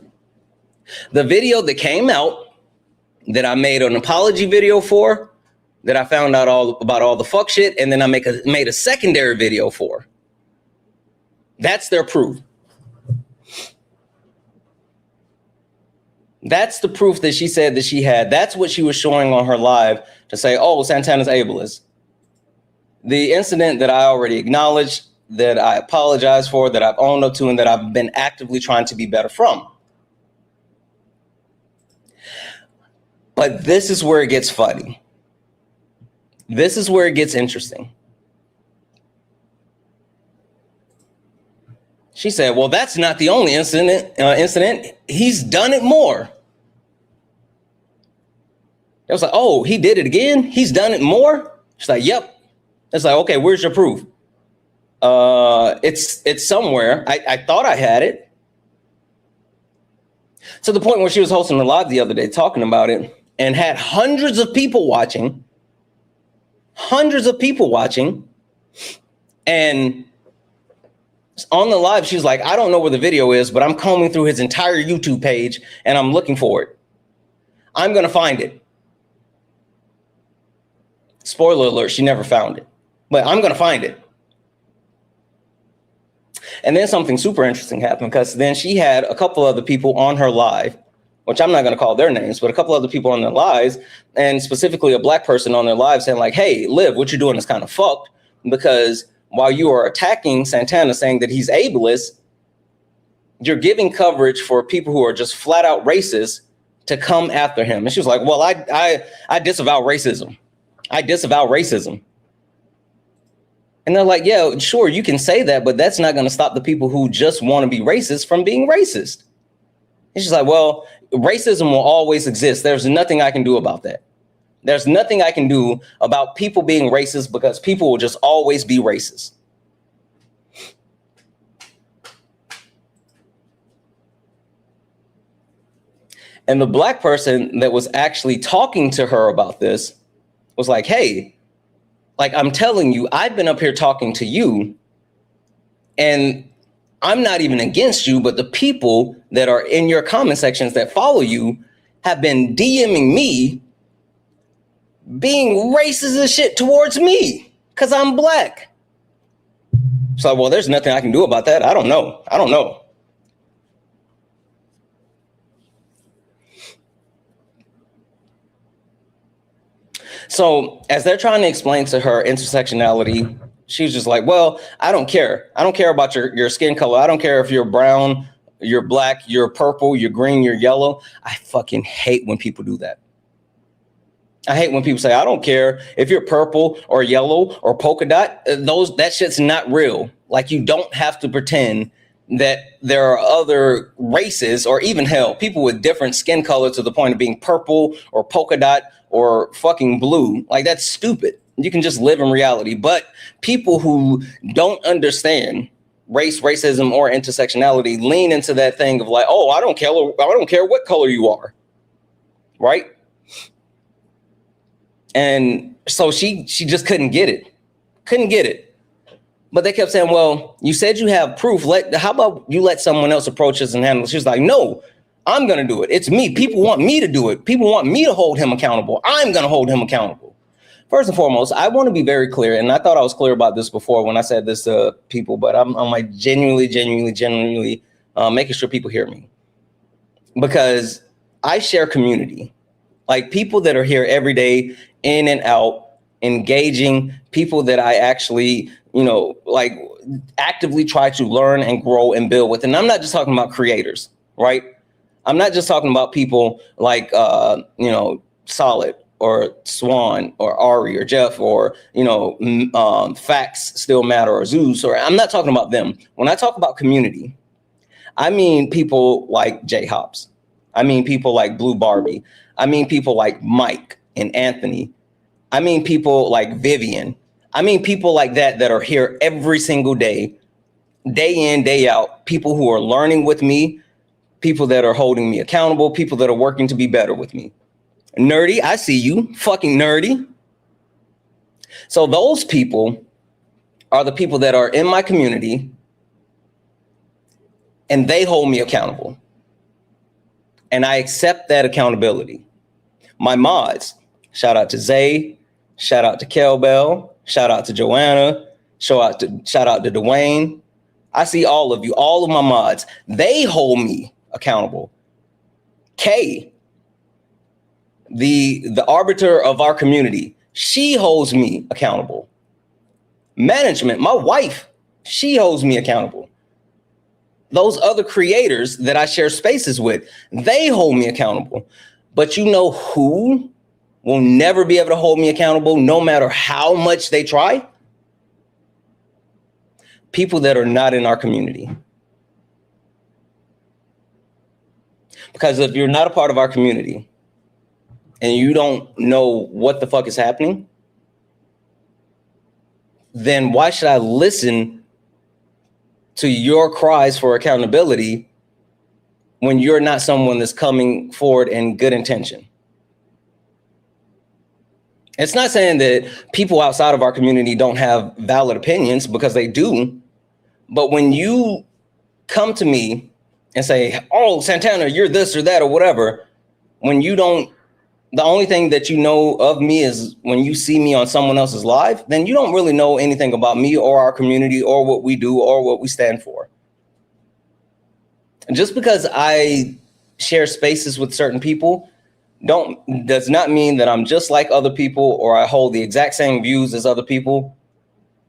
The video that came out that I made an apology video for, that I found out all about all the fuck shit, and then I made a secondary video for. That's their proof. That's the proof that she said that she had. That's what she was showing on her live to say, oh, Santana's ableist. The incident that I already acknowledged, that I apologize for, that I've owned up to, and that I've been actively trying to be better from. But this is where it gets funny. This is where it gets interesting. She said, well, that's not the only incident. He's done it more. It was like, oh, he did it again? He's done it more? She's like, yep. It's like, okay, where's your proof? It's somewhere. I thought I had it. To the point where she was hosting a live the other day talking about it and had hundreds of people watching. And on the live, she was like, I don't know where the video is, but I'm combing through his entire YouTube page and I'm looking for it. I'm going to find it. Spoiler alert, she never found it, but I'm going to find it. And then something super interesting happened, because then she had a couple other people on her live, which I'm not going to call their names, but a couple other people on their lives, and specifically a black person on their live saying like, hey, Liv, what you're doing is kind of fucked, because while you are attacking Santana saying that he's ableist, you're giving coverage for people who are just flat out racist to come after him. And she was like, well, I disavow racism. I disavow racism. And they're like, yeah, sure, you can say that, but that's not going to stop the people who just want to be racist from being racist. And she's like, well, racism will always exist. There's nothing I can do about that. There's nothing I can do about people being racist, because people will just always be racist. And the black person that was actually talking to her about this was like, hey, like, I'm telling you, I've been up here talking to you, and I'm not even against you, but the people that are in your comment sections that follow you have been DMing me being racist as shit towards me because I'm black. So, well, there's nothing I can do about that. I don't know. So as they're trying to explain to her intersectionality, she's just like, well, I don't care. I don't care about your skin color. I don't care if you're brown, you're black, you're purple, you're green, you're yellow. I fucking hate when people do that. I hate when people say, I don't care if you're purple or yellow or polka dot. That shit's not real. Like, you don't have to pretend that there are other races, or even hell, people with different skin color to the point of being purple or polka dot or fucking blue. Like, that's stupid. You can just live in reality. But people who don't understand race, racism, or intersectionality lean into that thing of like, oh, I don't care what color you are. Right? And so she just couldn't get it. But they kept saying, well, you said you have proof. How about you let someone else approach us and handle it? She was like, no, I'm going to do it. It's me. People want me to do it. People want me to hold him accountable. I'm going to hold him accountable. First and foremost, I want to be very clear. And I thought I was clear about this before when I said this to people, but I'm like genuinely making sure people hear me. Because I share community. Like, people that are here every day, in and out, engaging, people that I actually, like, actively try to learn and grow and build with. And I'm not just talking about creators, right? I'm not just talking about people like, Solid or Swan or Ari or Jeff or, Facts Still Matter or Zeus, or I'm not talking about them. When I talk about community, I mean people like J Hops. I mean people like Blue Barbie. I mean people like Mike and Anthony. I mean people like Vivian. I mean people like that are here every single day in, day out. People who are learning with me, people that are holding me accountable, people that are working to be better with me. Nerdy, I see you, fucking nerdy. So those people are the people that are in my community, and they hold me accountable. And I accept that accountability. My mods, shout out to Zay, shout out to Kelbell, shout out to Joanna, shout out to Dwayne. I see all of you, all of my mods. They hold me accountable. Kay, the arbiter of our community, she holds me accountable. Management, my wife, she holds me accountable. Those other creators that I share spaces with, they hold me accountable. But you know who will never be able to hold me accountable no matter how much they try? People that are not in our community. Because if you're not a part of our community, and you don't know what the fuck is happening, then why should I listen to your cries for accountability when you're not someone that's coming forward in good intention? It's not saying that people outside of our community don't have valid opinions, because they do. But when you come to me and say, oh, Santana, you're this or that or whatever, when you don't, the only thing that you know of me is when you see me on someone else's live, then you don't really know anything about me or our community or what we do or what we stand for. And just because I share spaces with certain people does not mean that I'm just like other people or I hold the exact same views as other people.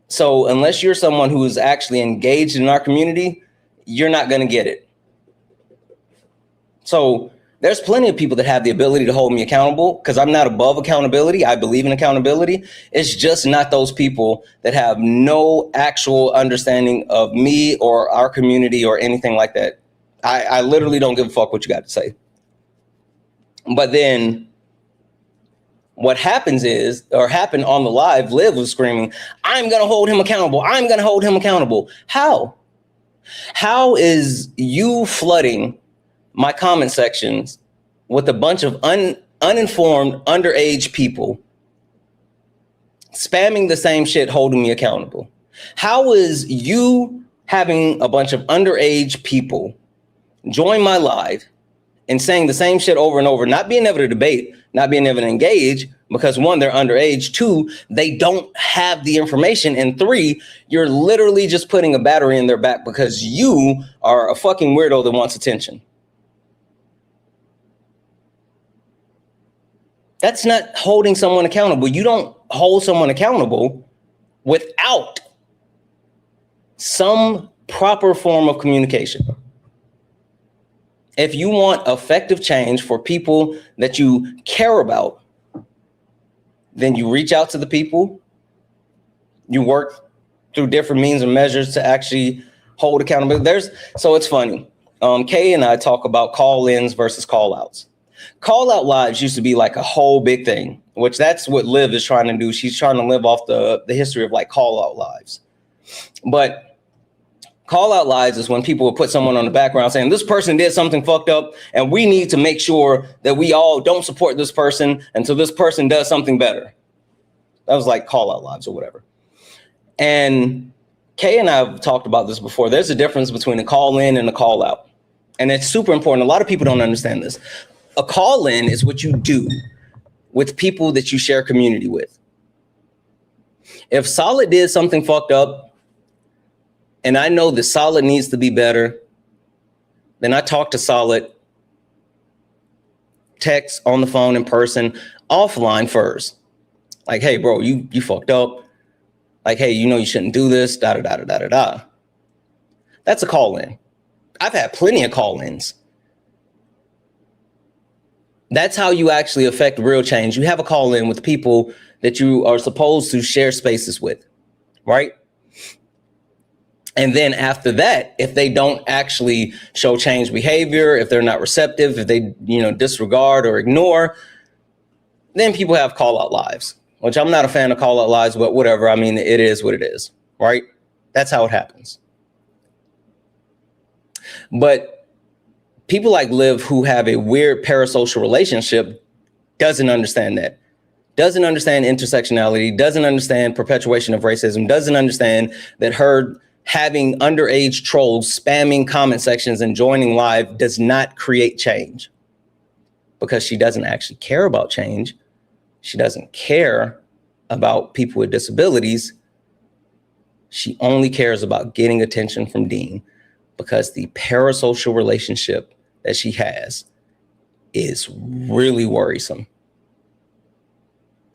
So unless you're someone who is actually engaged in our community, you're not going to get it. So there's plenty of people that have the ability to hold me accountable, because I'm not above accountability. I believe in accountability. It's just not those people that have no actual understanding of me or our community or anything like that. I literally don't give a fuck what you got to say. But then what happens is, or happened on the live, Liv was screaming, I'm going to hold him accountable. I'm going to hold him accountable. How? How is you flooding my comment sections with a bunch of uninformed underage people spamming the same shit holding me accountable? How is you having a bunch of underage people join my live and saying the same shit over and over, not being able to debate, not being able to engage, because one, they're underage, two, they don't have the information, and three, you're literally just putting a battery in their back because you are a fucking weirdo that wants attention? That's not holding someone accountable. You don't hold someone accountable without some proper form of communication. If you want effective change for people that you care about, then you reach out to the people. You work through different means and measures to actually hold accountability. So it's funny. Kay and I talk about call-ins versus call-outs. Call-out lives used to be like a whole big thing, which that's what Liv is trying to do. She's trying to live off the history of like call-out lives. But call-out lives is when people will put someone on the background saying this person did something fucked up and we need to make sure that we all don't support this person until this person does something better. That was like call-out lives or whatever. And Kay and I have talked about this before. There's a difference between a call-in and a call-out. And it's super important. A lot of people don't understand this. A call-in is what you do with people that you share community with. If Solid did something fucked up, and I know that Solid needs to be better, then I talk to Solid, text, on the phone, in person, offline first. Like, hey, bro, you fucked up. Like, hey, you know you shouldn't do this, da-da-da-da-da-da-da. That's a call-in. I've had plenty of call-ins. That's how you actually affect real change. You have a call-in with people that you are supposed to share spaces with, right? And then after that, if they don't actually show change behavior, if they're not receptive, if they, disregard or ignore, then people have call-out lives, which I'm not a fan of call-out lives, but whatever. I mean, it is what it is, right? That's how it happens. But people like Liv, who have a weird parasocial relationship, doesn't understand that. Doesn't understand intersectionality, doesn't understand perpetuation of racism, doesn't understand that her having underage trolls spamming comment sections and joining live does not create change, because she doesn't actually care about change. She doesn't care about people with disabilities. She only cares about getting attention from Dean, because the parasocial relationship that she has is really worrisome.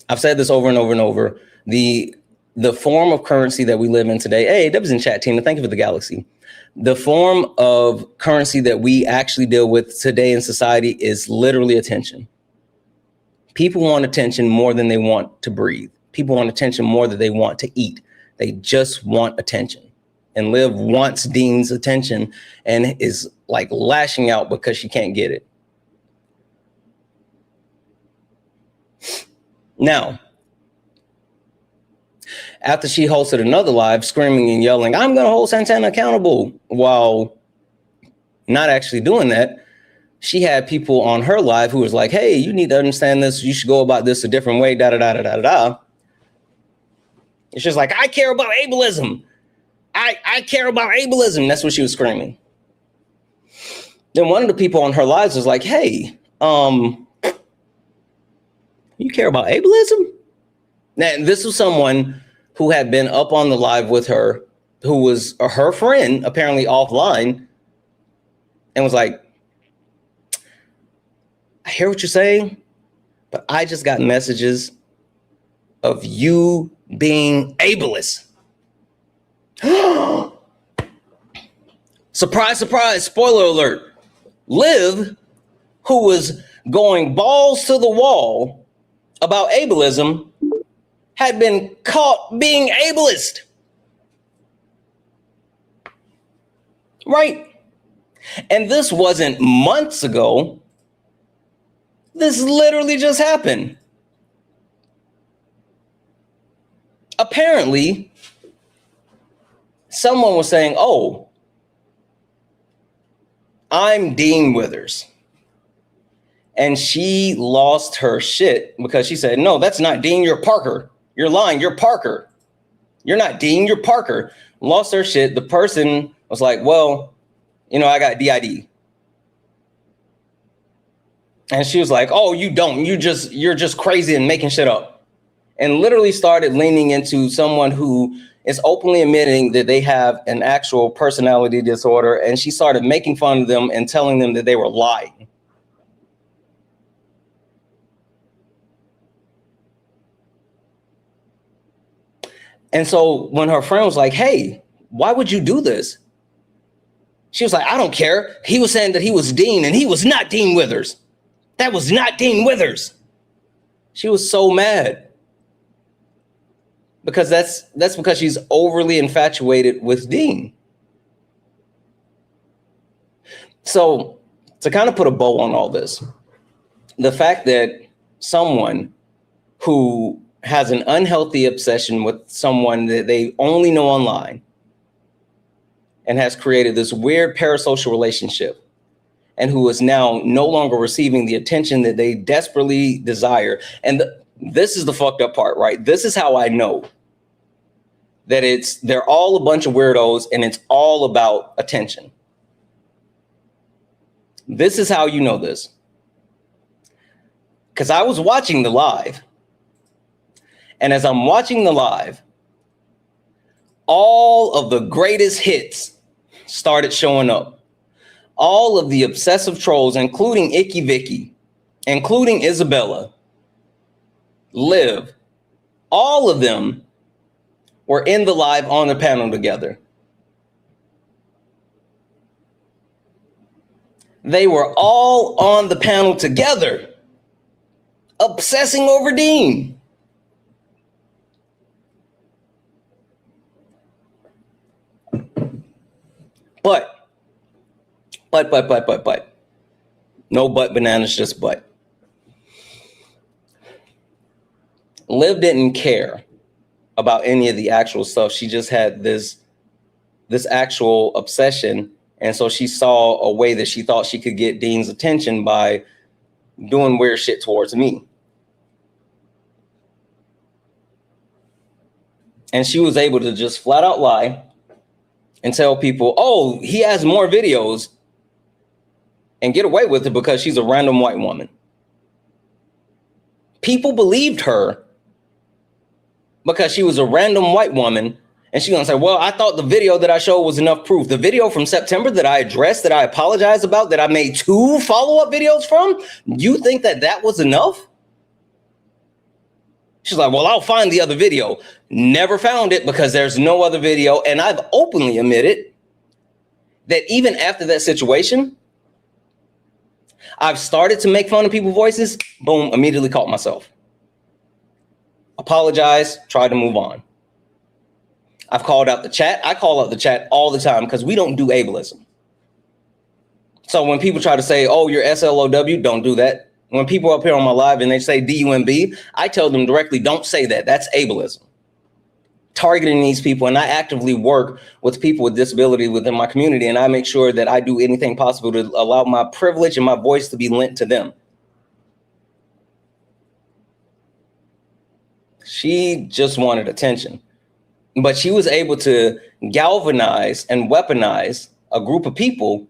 I've said this over and over and over. The form of currency that we live in today, hey, Deb's in chat, Tina, thank you for the galaxy. The form of currency that we actually deal with today in society is literally attention. People want attention more than they want to breathe. People want attention more than they want to eat. They just want attention. And Liv wants Dean's attention and is like lashing out because she can't get it. Now, after she hosted another live screaming and yelling, I'm going to hold Santana accountable, while not actually doing that, she had people on her live who was like, hey, you need to understand this. You should go about this a different way, da-da-da-da-da-da. It's just like, I care about ableism. I care about ableism. That's what she was screaming. Then one of the people on her lives was like, hey, you care about ableism? Now, this was someone who had been up on the live with her, who was her friend, apparently offline, and was like, I hear what you're saying, but I just got messages of you being ableist. Surprise, surprise, spoiler alert. Liv, who was going balls to the wall about ableism, had been caught being ableist. Right? And this wasn't months ago. This literally just happened. Apparently, someone was saying, oh, I'm Dean Withers. And she lost her shit because she said, no, that's not Dean, you're Parker. You're lying, you're Parker. You're not Dean, you're Parker. Lost her shit. The person was like, well, you know, I got DID. And she was like, oh, you don't, you're just crazy and making shit up. And literally started leaning into someone who is openly admitting that they have an actual personality disorder. And she started making fun of them and telling them that they were lying. And so when her friend was like, hey, why would you do this? She was like, I don't care. He was saying that he was Dean and he was not Dean Withers. That was not Dean Withers. She was so mad. Because that's because she's overly infatuated with Dean. So to kind of put a bow on all this, the fact that someone who has an unhealthy obsession with someone that they only know online and has created this weird parasocial relationship, and who is now no longer receiving the attention that they desperately desire. And this is the fucked up part, right? This is how I know that they're all a bunch of weirdos and it's all about attention. This is how you know this. Because I was watching the live. And as I'm watching the live, all of the greatest hits started showing up. All of the obsessive trolls, including Icky Vicky, including Isabella, Liv, all of them were in the live on the panel together. They were all on the panel together, obsessing over Dean. But. No but bananas, just but. Liv didn't care about any of the actual stuff. She just had this actual obsession. And so she saw a way that she thought she could get Dean's attention by doing weird shit towards me. And she was able to just flat out lie and tell people, oh, he has more videos, and get away with it because she's a random white woman. People believed her because she was a random white woman. And she's gonna say, well, I thought the video that I showed was enough proof. The video from September that I addressed, that I apologized about, that I made 2 follow-up videos from, you think that was enough? She's like, well, I'll find the other video. Never found it because there's no other video. And I've openly admitted that even after that situation, I've started to make fun of people's voices. Boom, immediately caught myself. Apologize, tried to move on. I've called out the chat. I call out the chat all the time because we don't do ableism. So when people try to say, oh, you're SLOW, don't do that. When people up here on my live and they say DUMB, I tell them directly, don't say that. That's ableism. Targeting these people, and I actively work with people with disability within my community, and I make sure that I do anything possible to allow my privilege and my voice to be lent to them. She just wanted attention, but she was able to galvanize and weaponize a group of people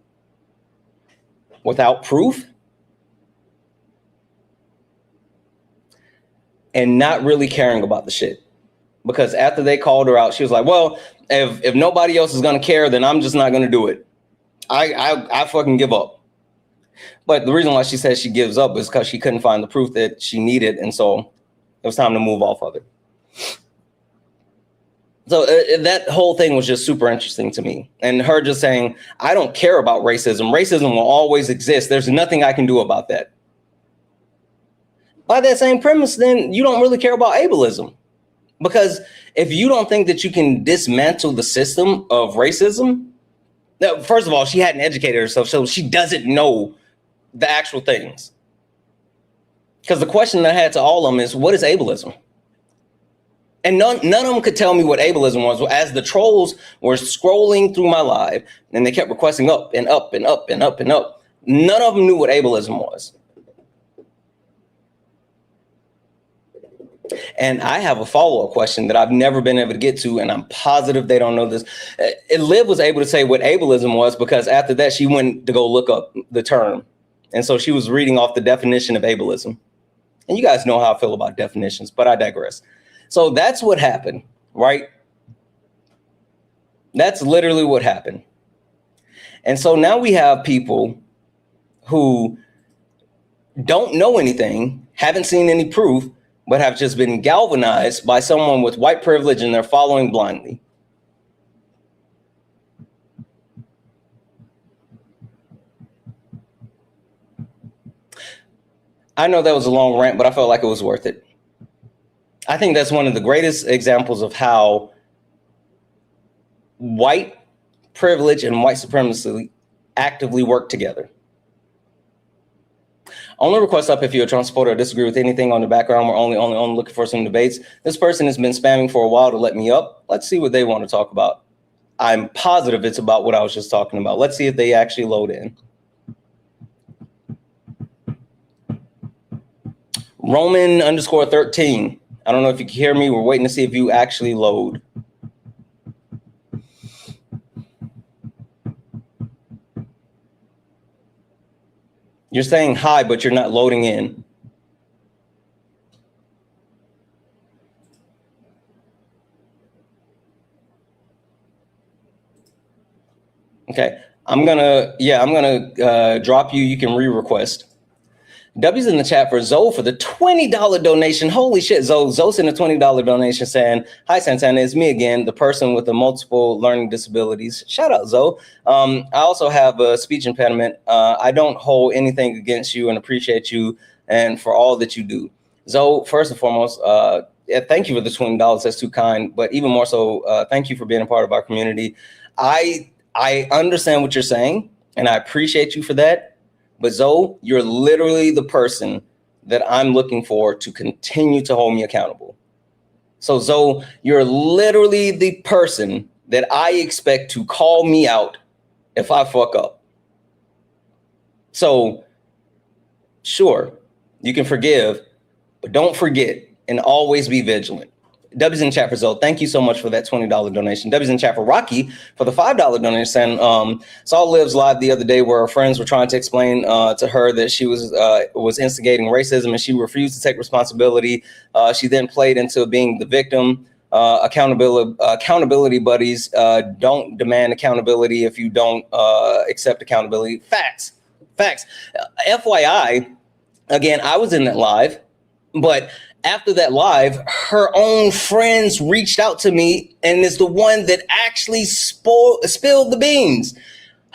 without proof and not really caring about the shit. Because after they called her out, she was like, well, if nobody else is going to care, then I'm just not going to do it. I fucking give up. But the reason why she says she gives up is because she couldn't find the proof that she needed. And so it was time to move off of it. So that whole thing was just super interesting to me. And her just saying, I don't care about racism. Racism will always exist. There's nothing I can do about that. By that same premise, then you don't really care about ableism. Because if you don't think that you can dismantle the system of racism, now, first of all, she hadn't educated herself, so she doesn't know the actual things. Because the question I had to all of them is, what is ableism? And none of them could tell me what ableism was. As the trolls were scrolling through my live, and they kept requesting up and up and up and up and up, none of them knew what ableism was. And I have a follow-up question that I've never been able to get to, and I'm positive they don't know this. Liv was able to say what ableism was because after that, she went to go look up the term. And so she was reading off the definition of ableism. And you guys know how I feel about definitions, but I digress. So that's what happened, right? That's literally what happened. And so now we have people who don't know anything, haven't seen any proof, but have just been galvanized by someone with white privilege and they're following blindly. I know that was a long rant, but I felt like it was worth it. I think that's one of the greatest examples of how white privilege and white supremacy actively work together. Only request up if you're a Trump supporter or disagree with anything on the background. We're only looking for some debates. This person has been spamming for a while to let me up. Let's see what they want to talk about. I'm positive it's about what I was just talking about. Let's see if they actually load in. Roman_13. I don't know if you can hear me. We're waiting to see if you actually load. You're saying hi, but you're not loading in. Okay, I'm gonna drop you. You can re-request. W's in the chat for Zoe for the $20 donation. Holy shit, Zoe sent a $20 donation saying, hi, Santana, it's me again, the person with the multiple learning disabilities. Shout out, Zoe. I also have a speech impediment. I don't hold anything against you and appreciate you and for all that you do. Zoe, first and foremost, thank you for the $20. That's too kind. But even more so, thank you for being a part of our community. I understand what you're saying, and I appreciate you for that. But Zoe, you're literally the person that I'm looking for to continue to hold me accountable. So Zoe, you're literally the person that I expect to call me out if I fuck up. So sure, you can forgive, but don't forget and always be vigilant. W's in chat for Zoe. Thank you so much for that $20 donation. W's in chat for Rocky for the $5 donation. Saw Liv's live the other day where her friends were trying to explain to her that she was instigating racism and she refused to take responsibility. She then played into being the victim. Accountability buddies don't demand accountability if you don't accept accountability. Facts. FYI, again, I was in that live, but after that live, her own friends reached out to me and is the one that actually spilled the beans.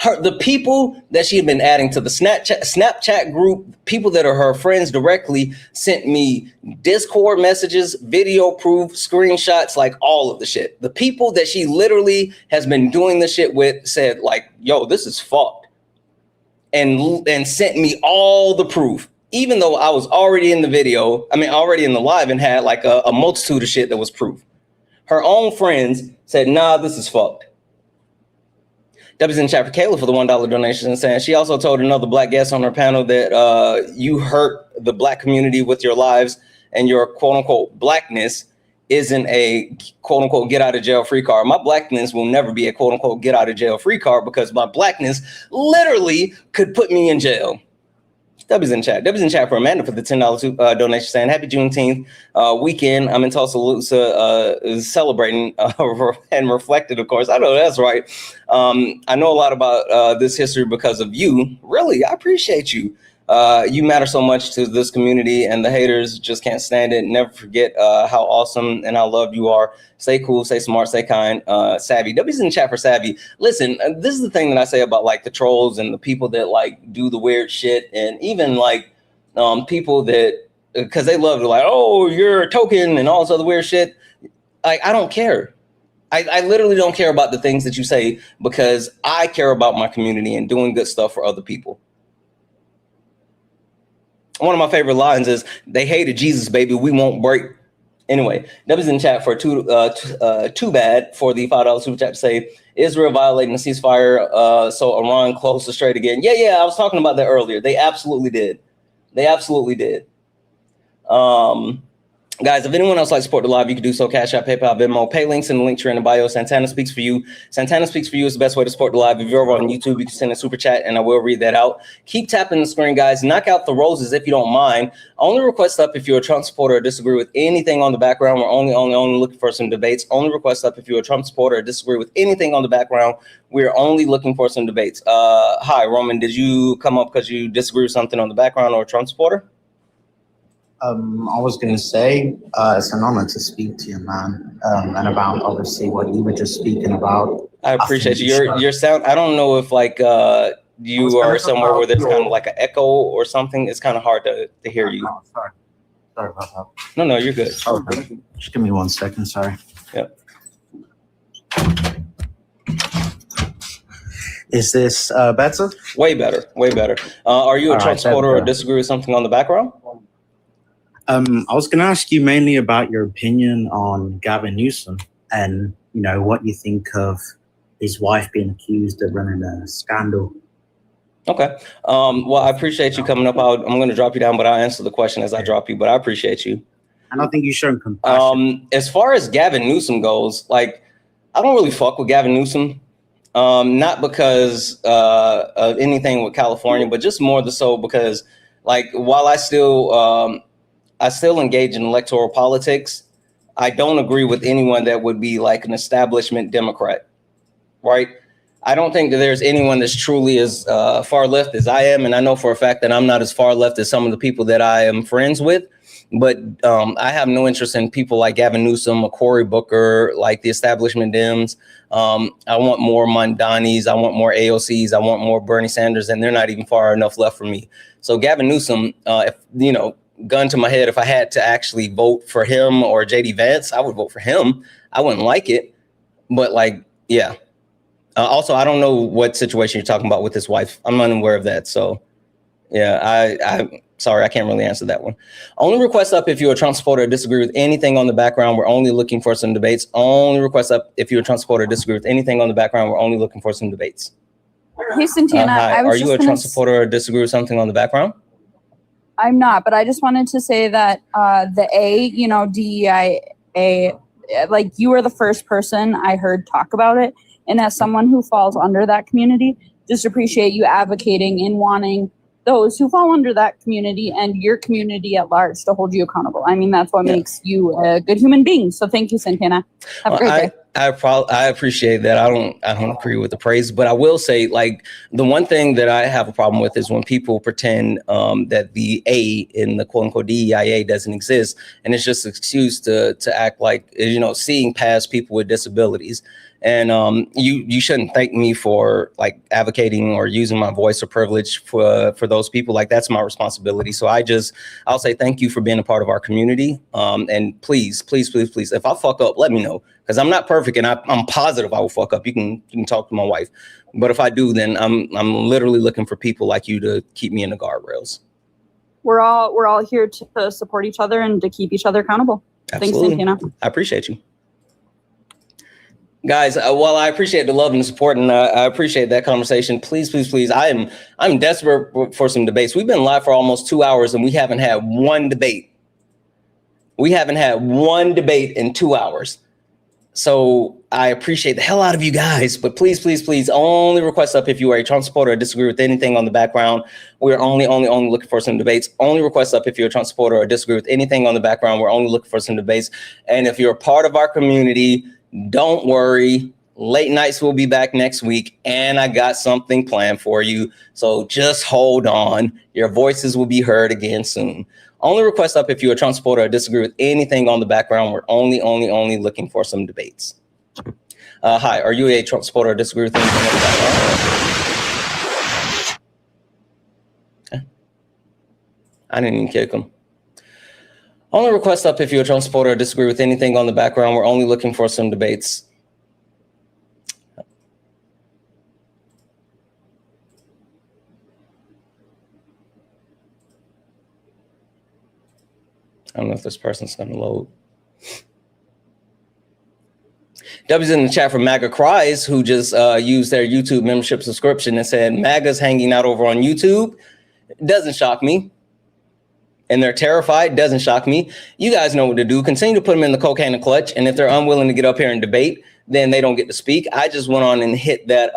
The people that she had been adding to the Snapchat group, people that are her friends directly, sent me Discord messages, video proof, screenshots, like all of the shit. The people that she literally has been doing the shit with said like, yo, this is fucked. And sent me all the proof. even though I was already in the video, already in the live and had like a multitude of shit that was proof. Her own friends said, nah, this is fucked. W's in chat for Kayla for the $1 donation and saying she also told another black guest on her panel that you hurt the black community with your lives and your quote unquote blackness isn't a quote unquote get out of jail free card. My blackness will never be a quote unquote get out of jail free card because my blackness literally could put me in jail. W's in chat. W's in chat for Amanda for the $10 donation saying happy Juneteenth weekend. I'm in Tuscaloosa celebrating and reflected, of course. I know that's right. I know a lot about this history because of you. Really, I appreciate you. You matter so much to this community and the haters just can't stand it. Never forget how awesome and how loved you are. Stay cool, stay smart, stay kind, savvy. W's in the chat for savvy. Listen, this is the thing that I say about like the trolls and the people that like do the weird shit and even like people that, because they love to like, oh, you're a token and all this other weird shit. Like, I don't care. I literally don't care about the things that you say because I care about my community and doing good stuff for other people. One of my favorite lines is, they hated Jesus, baby, we won't break. Anyway, that was in chat for too bad for the $5 super chat to say, Israel violating the ceasefire, so Iran closed the strait again. Yeah, I was talking about that earlier. They absolutely did. They absolutely did. Guys, if anyone else likes to support the live, you can do so. Cash App, PayPal, Venmo, pay links in the link tree in the bio. Santana Speaks For You. Santana Speaks For You is the best way to support the live. If you're over on YouTube, you can send a super chat and I will read that out. Keep tapping the screen, guys. Knock out the roses if you don't mind. Only request up if you're a Trump supporter or disagree with anything on the background. We're only looking for some debates. Only request up if you're a Trump supporter or disagree with anything on the background. We're only looking for some debates. Hi, Roman. Did you come up because you disagree with something on the background or a Trump supporter? I was going to say, it's an honor to speak to you, man, and about obviously what you were just speaking about. I appreciate you. Your sound, I don't know if like you are somewhere where there's kind of like an echo or something. It's kind of hard to hear you. Oh, sorry about that. No, you're good. Oh, just give me 1 second, sorry. Yep. Is this better? Way better, way better. Are you a Trump supporter or disagree with something on the background? I was going to ask you mainly about your opinion on Gavin Newsom and, you know, what you think of his wife being accused of running a scandal. Okay. Well, I appreciate you coming up. I'm going to drop you down, but I'll answer the question as I drop you, but I appreciate you. And I think you've shown compassion. As far as Gavin Newsom goes, like, I don't really fuck with Gavin Newsom. Not because of anything with California, but just more so because, like, while I still engage in electoral politics, I don't agree with anyone that would be like an establishment Democrat, right? I don't think that there's anyone that's truly as far left as I am. And I know for a fact that I'm not as far left as some of the people that I am friends with. But I have no interest in people like Gavin Newsom, Cory Booker, like the establishment Dems. I want more Mondanis. I want more AOCs. I want more Bernie Sanders. And they're not even far enough left from me. So Gavin Newsom, if you know, gun to my head, if I had to actually vote for him or JD Vance, I would vote for him. I wouldn't like it, but like, yeah. Also, I don't know what situation you're talking about with his wife. I'm unaware of that. So yeah, I'm sorry, I can't really answer that one. Only request up if you're a Trump supporter or disagree with anything on the background. We're only looking for some debates. Only request up if you're a Trump supporter or disagree with anything on the background. We're only looking for some debates. Hey, Santana, are you a Trump supporter or disagree with something on the background? I'm not, but I just wanted to say that the DEIA, like, you were the first person I heard talk about it. And as someone who falls under that community, just appreciate you advocating and wanting those who fall under that community and your community at large to hold you accountable. I mean, that's what makes you a good human being. So thank you, Santana. Have a great day. I appreciate that. I don't agree with the praise, but I will say, like, the one thing that I have a problem with is when people pretend that the A in the quote unquote DEIA doesn't exist, and it's just an excuse to act like, you know, seeing past people with disabilities. And you shouldn't thank me for like advocating or using my voice or privilege for those people. Like, that's my responsibility. So I'll say thank you for being a part of our community. And please, if I fuck up, let me know, because I'm not perfect and I'm positive I will fuck up. You can talk to my wife, but if I do, then I'm literally looking for people like you to keep me in the guardrails. we're all here to support each other and to keep each other accountable. Absolutely. Thanks, Santana. I appreciate you. Guys, well, I appreciate the love and the support, and I appreciate that conversation. Please, please, please. I'm desperate for some debates. We've been live for almost 2 hours, and we haven't had one debate. We haven't had one debate in 2 hours. So I appreciate the hell out of you guys, but please, please, please, only request up if you are a Trump supporter or disagree with anything on the background. We're only looking for some debates. Only request up if you're a Trump supporter or disagree with anything on the background. We're only looking for some debates. And if you're a part of our community, don't worry. Late nights will be back next week, and I got something planned for you. So just hold on. Your voices will be heard again soon. Only request up if you're a Trump supporter or disagree with anything on the background. We're only looking for some debates. Hi, are you a Trump supporter or disagree with anything on the background? Okay. I didn't even kick him. Only request up if you're a Trump supporter or disagree with anything on the background. We're only looking for some debates. I don't know if this person's going to load. W's in the chat from MAGA Cries, who just used their YouTube membership subscription and said, MAGA's hanging out over on YouTube. It doesn't shock me. And they're terrified. Doesn't shock me. You guys know what to do. Continue to put them in the cocaine and clutch. And if they're unwilling to get up here and debate, then they don't get to speak. I just went on and hit that,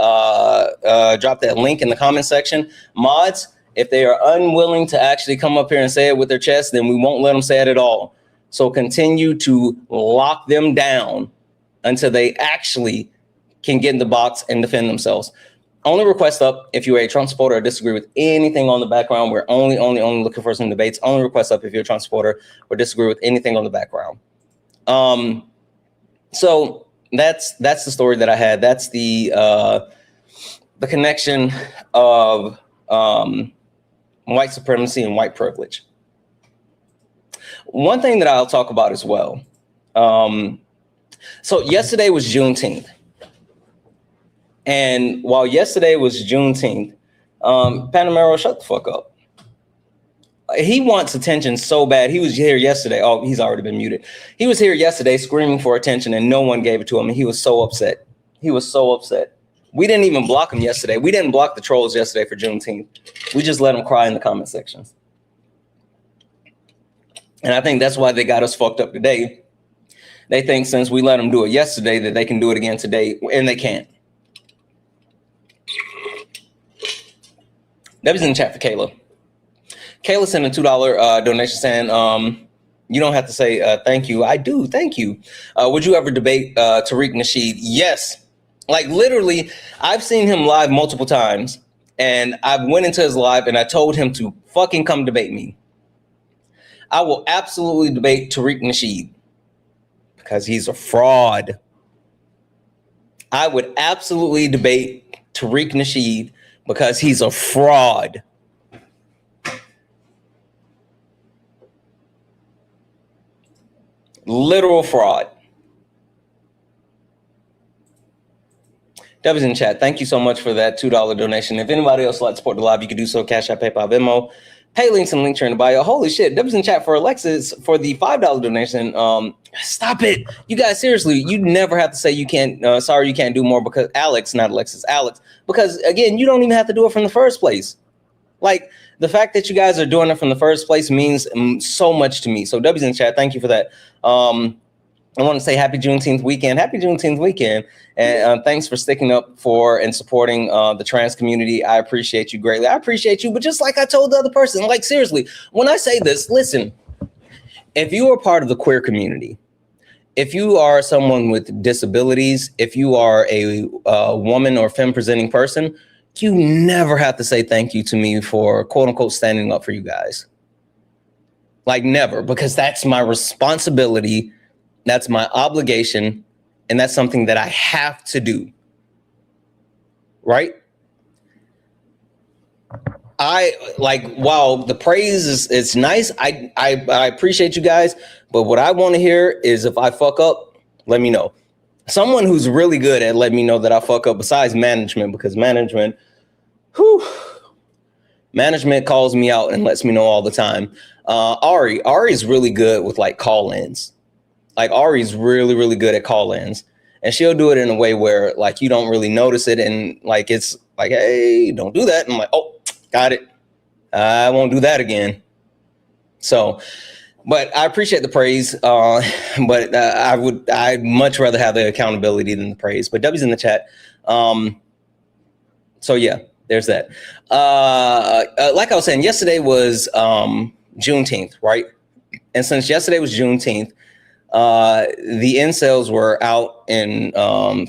drop that link in the comment section. Mods, if they are unwilling to actually come up here and say it with their chest, then we won't let them say it at all. So continue to lock them down until they actually can get in the box and defend themselves. Only request up if you're a Trump supporter or disagree with anything on the background. We're only looking for some debates. Only request up if you're a Trump supporter or disagree with anything on the background. So that's the story that I had. That's the connection of white supremacy and white privilege. One thing that I'll talk about as well. So yesterday was Juneteenth. And while yesterday was Juneteenth, Panamero, shut the fuck up. He wants attention so bad. He was here yesterday. Oh, he's already been muted. He was here yesterday screaming for attention and no one gave it to him. And he was so upset. He was so upset. We didn't even block him yesterday. We didn't block the trolls yesterday for Juneteenth. We just let them cry in the comment sections. And I think that's why they got us fucked up today. They think since we let them do it yesterday that they can do it again today, and they can't. That was in the chat for Kayla. Kayla sent a $2 donation saying, you don't have to say thank you. I do, thank you. Would you ever debate Tariq Nasheed? Yes. Like literally, I've seen him live multiple times, and I went into his live and I told him to fucking come debate me. I will absolutely debate Tariq Nasheed because he's a fraud. I would absolutely debate Tariq Nasheed because he's a fraud. Literal fraud. Deb's in chat. Thank you so much for that $2 donation. If anybody else would like to support the live, you can do so. Cash App, PayPal, Venmo. Pay links and link here in the bio. Holy shit. Deb's in chat for Alexis for the $5 donation. Stop it. You guys, seriously, you never have to say you can't, sorry, you can't do more because Alex, not Alexis, Alex, because again, you don't even have to do it from the first place. Like the fact that you guys are doing it from the first place means so much to me. So W's in chat. Thank you for that. I want to say happy Juneteenth weekend. Happy Juneteenth weekend. And thanks for sticking up for and supporting the trans community. I appreciate you greatly. I appreciate you. But just like I told the other person, like seriously, when I say this, listen, if you are part of the queer community, if you are someone with disabilities, if you are a woman or femme presenting person, you never have to say thank you to me for quote unquote standing up for you guys. Like never, because that's my responsibility. That's my obligation. And that's something that I have to do. Right? I like, wow, the praise is nice. I appreciate you guys. But what I want to hear is if I fuck up, let me know. Someone who's really good at letting me know that I fuck up besides management, because management, whew, Management calls me out and lets me know all the time. Ari's really good with like call-ins. Like Ari's really, really good at call-ins. And she'll do it in a way where like you don't really notice it. And like it's like, hey, don't do that. And I'm like, oh, got it. I won't do that again. So, but I appreciate the praise. But I'd much rather have the accountability than the praise. But W's in the chat. So yeah, there's that. Like I was saying, yesterday was Juneteenth, right? And since yesterday was Juneteenth, the incels were out in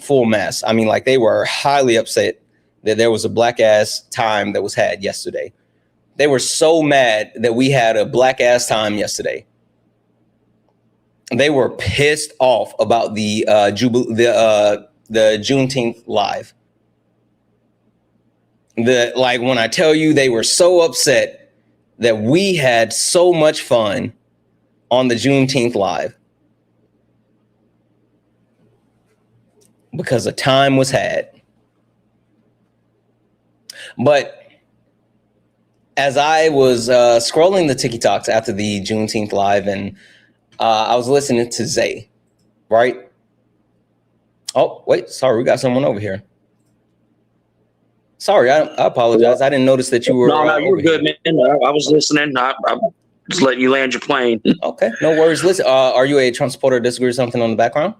full mass. I mean, like they were highly upset that there was a black ass time that was had yesterday. They were so mad that we had a black ass time yesterday. They were pissed off about the Juneteenth live. Like when I tell you they were so upset that we had so much fun on the Juneteenth live because a time was had. But as I was scrolling the TikToks after the Juneteenth live, and I was listening to Zay, right? Oh, wait, sorry, we got someone over here. Sorry, I apologize. I didn't notice that you were. No, you were good, man. I was listening. I just letting you land your plane. Okay, no worries. Listen, are you a Trump supporter? Disagree with something on the background?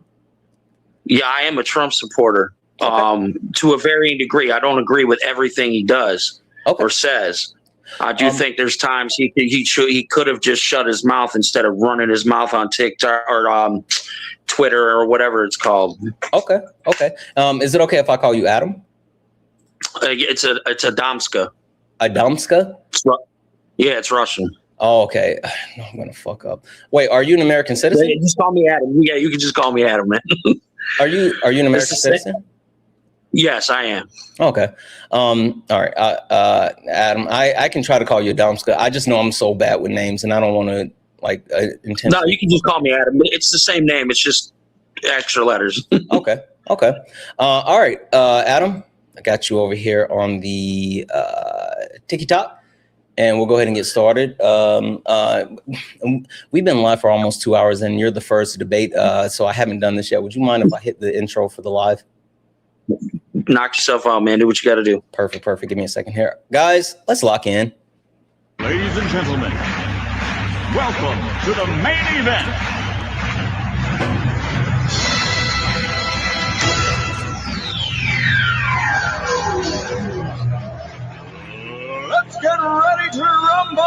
Yeah, I am a Trump supporter. Okay. To a varying degree. I don't agree with everything he does or says. I do think there's times he could have just shut his mouth instead of running his mouth on TikTok or Twitter or whatever it's called. Okay. Is it okay if I call you Adam? It's a Adamska. Adamska? Yeah, it's Russian. Oh, okay. I'm gonna fuck up. Wait, are you an American citizen? Yeah, just call me Adam. Yeah, you can just call me Adam, man. Are you an American citizen? Yes, I am. Okay. All right. Adam, I can try to call you Adamska. I just know I'm so bad with names, and I don't want to intentionally. No, you can just call me Adam. It's the same name. It's just extra letters. Okay. All right, Adam. I got you over here on the TikTok, and we'll go ahead and get started. We've been live for almost 2 hours, and you're the first to debate, so I haven't done this yet. Would you mind if I hit the intro for the live? Knock yourself out, man. Do what you got to do. Perfect. Give me a second here. Guys, let's lock in. Ladies and gentlemen, welcome to the main event. Let's get ready to rumble!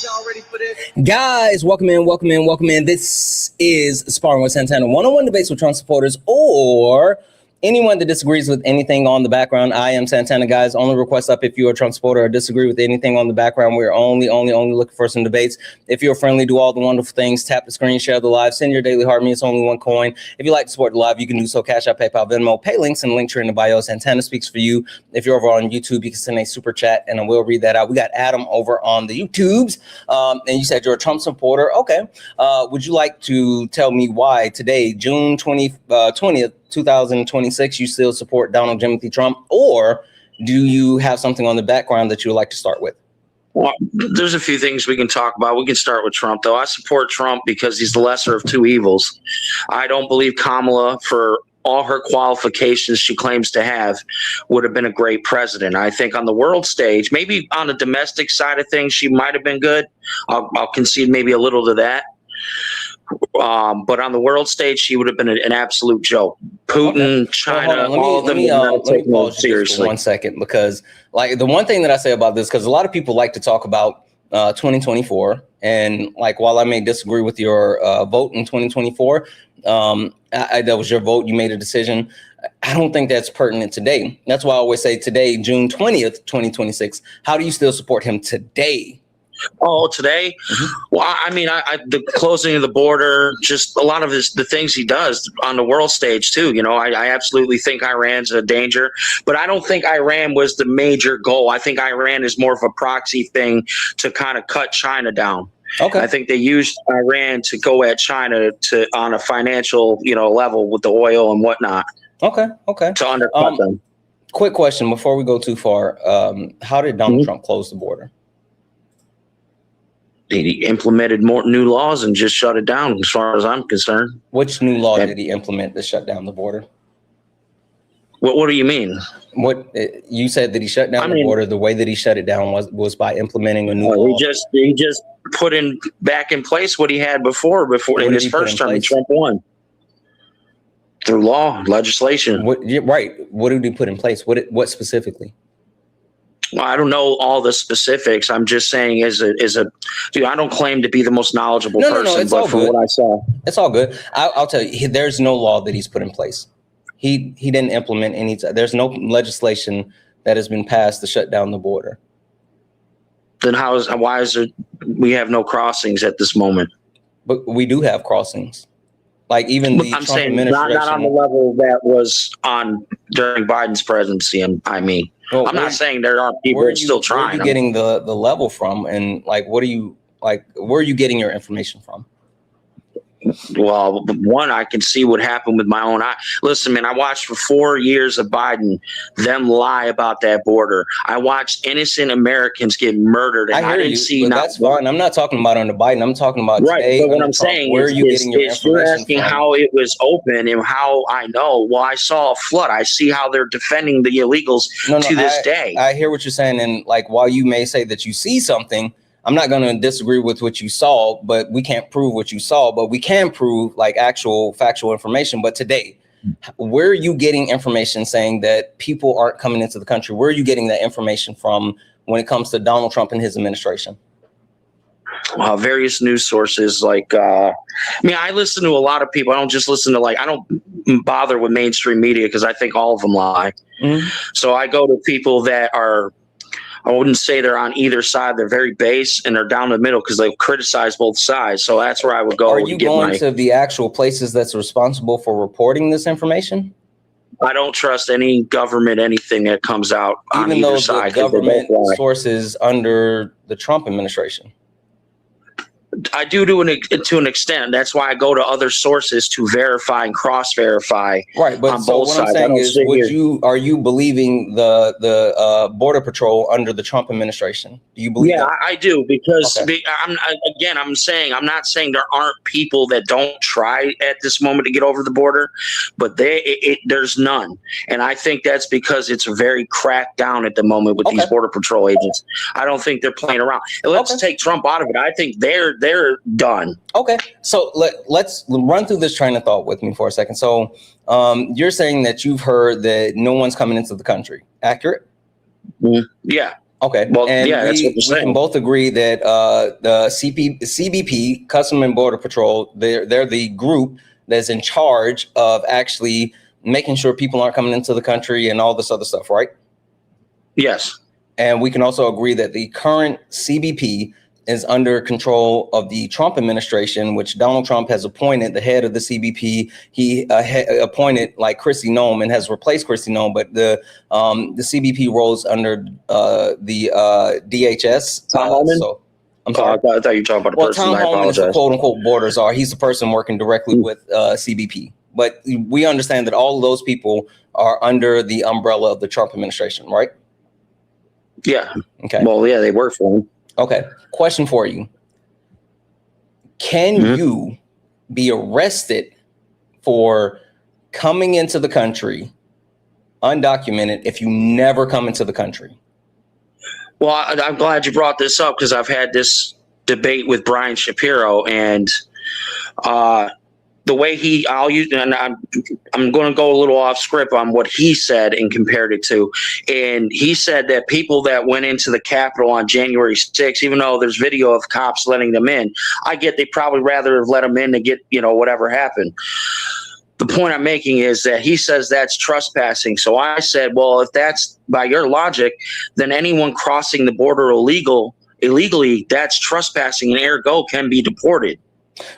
Y'all ready for this? Guys, welcome in. This is Sparring with Santana, one-on-one debates with Trump supporters or anyone that disagrees with anything on the background. I am Santana, guys. Only request up if you're a Trump supporter or disagree with anything on the background. We're only looking for some debates. If you're friendly, do all the wonderful things. Tap the screen, share the live, send your daily heart. Me, it's only one coin. If you like to support the live, you can do so. Cash App, PayPal, Venmo, pay links and link in the bio. Santana speaks for you. If you're over on YouTube, you can send a super chat and I will read that out. We got Adam over on the YouTubes. And you said you're a Trump supporter. Okay. Would you like to tell me why today, June 20th, 2026, you still support Donald Timothy Trump, or do you have something on the background that you would like to start with? Well, there's a few things we can talk about. We can start with Trump, though. I support Trump because he's the lesser of two evils. I don't believe Kamala, for all her qualifications she claims to have, would have been a great president. I think on the world stage, maybe on the domestic side of things, she might have been good. I'll concede maybe a little to that. But on the world stage, she would have been an absolute joke. Putin, China, all of them would not take her seriously. For 1 second, because like the one thing that I say about this, because a lot of people like to talk about 2024, and like while I may disagree with your vote in 2024, that was your vote. You made a decision. I don't think that's pertinent today. That's why I always say today, June 20th, 2026. How do you still support him today? Oh, today? Well, I mean, the closing of the border, just a lot of the things he does on the world stage too. You know, I absolutely think Iran's a danger, but I don't think Iran was the major goal. I think Iran is more of a proxy thing to kind of cut China down. Okay. I think they used Iran to go at China on a financial, level with the oil and whatnot. Okay. To undercut them. Quick question before we go too far. How did Donald Trump close the border? He implemented more new laws and just shut it down, as far as I'm concerned. Which new law did he implement to shut down the border? What do you mean? What you said that he shut down the border? The way that he shut it down was by implementing a new law. He just put back in place what he had before in his first term. Trump won through law, legislation. Right. What did he put in place? What specifically? Well, I don't know all the specifics. I'm just saying, dude, I don't claim to be the most knowledgeable person, but from what I saw, it's all good. I'll tell you, there's no law that he's put in place. He didn't implement any. There's no legislation that has been passed to shut down the border. Then why is it we have no crossings at this moment? But we do have crossings. Like even the I'm Trump saying administration, not on the level that was on during Biden's presidency. I mean, well, I'm not saying there aren't people still trying. Where are you getting the level from, and like, what are you like? Where are you getting your information from? Well, one, I can see what happened with my own eye. Listen, man, I watched for 4 years of Biden, them lie about that border. I watched innocent Americans get murdered, and I didn't see. That's fine. I'm not talking about under Biden. I'm talking about today. But what I'm saying where are you getting your information you're asking from? How it was open and how I know. Well, I saw a flood. I see how they're defending the illegals to this day. I hear what you're saying, and like while you may say that you see something, I'm not going to disagree with what you saw, but we can't prove what you saw, but we can prove like actual factual information. But today, where are you getting information saying that people aren't coming into the country? Where are you getting that information from when it comes to Donald Trump and his administration? Various news sources. Like, I listen to a lot of people. I don't just listen to I don't bother with mainstream media because I think all of them lie. So I go to people that are, I wouldn't say they're on either side. They're very base and they're down the middle because they criticize both sides. So that's where I would go. Are you going to the actual places that's responsible for reporting this information? I don't trust any government, anything that comes out on either side. Even though the government sources under the Trump administration. I do to an extent. That's why I go to other sources to verify and cross-verify. Right, but on both sides. What I'm saying is, are you believing the Border Patrol under the Trump administration? Do you believe? Yeah, that? I do because I'm saying I'm not saying there aren't people that don't try at this moment to get over the border, but there's none, and I think that's because it's very cracked down at the moment with these Border Patrol agents. I don't think they're playing around. And let's take Trump out of it. I think they're done. Okay, so let's run through this train of thought with me for a second. So you're saying that you've heard that no one's coming into the country. Accurate? Yeah. Okay. Well, and that's what you're saying. We can both agree that the CBP, Customs and Border Patrol, they're the group that's in charge of actually making sure people aren't coming into the country and all this other stuff, right? Yes. And we can also agree that the current CBP is under control of the Trump administration, which Donald Trump has appointed the head of the CBP. He appointed like Kristi Noem and has replaced Kristi Noem, but the CBP rolls under the DHS. So I'm sorry. I thought you were talking about the person. Tom I Homan apologize. is the quote unquote borders are. He's the person working directly with CBP. But we understand that all of those people are under the umbrella of the Trump administration, right? Yeah. Okay. Well, yeah, they work for him. Okay. Question for you. Can you be arrested for coming into the country undocumented if you never come into the country? Well, I'm glad you brought this up because I've had this debate with Brian Shapiro, and the way I'm going to go a little off script on what he said and compared it to. And he said that people that went into the Capitol on January 6th, even though there's video of cops letting them in, I get they probably rather have let them in to get, whatever happened. The point I'm making is that he says that's trespassing. So I said, well, if that's by your logic, then anyone crossing the border illegal illegally, that's trespassing and ergo can be deported.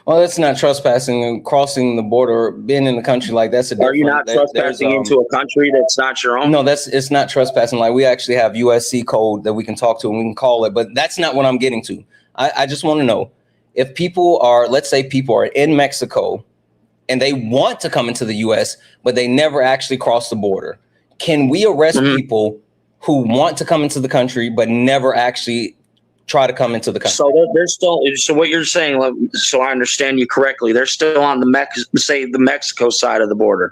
Well, that's not trespassing and crossing the border, being in the country like that's a different. Are you not trespassing into a country that's not your own? No, it's not trespassing. Like we actually have USC code that we can talk to and we can call it, but that's not what I'm getting to. I just want to know if people are, let's say people are in Mexico and they want to come into the US, but they never actually cross the border. Can we arrest people who want to come into the country, but never actually try to come into the country? So they're still. So what you're saying, so I understand you correctly, they're still on the Mexico side of the border.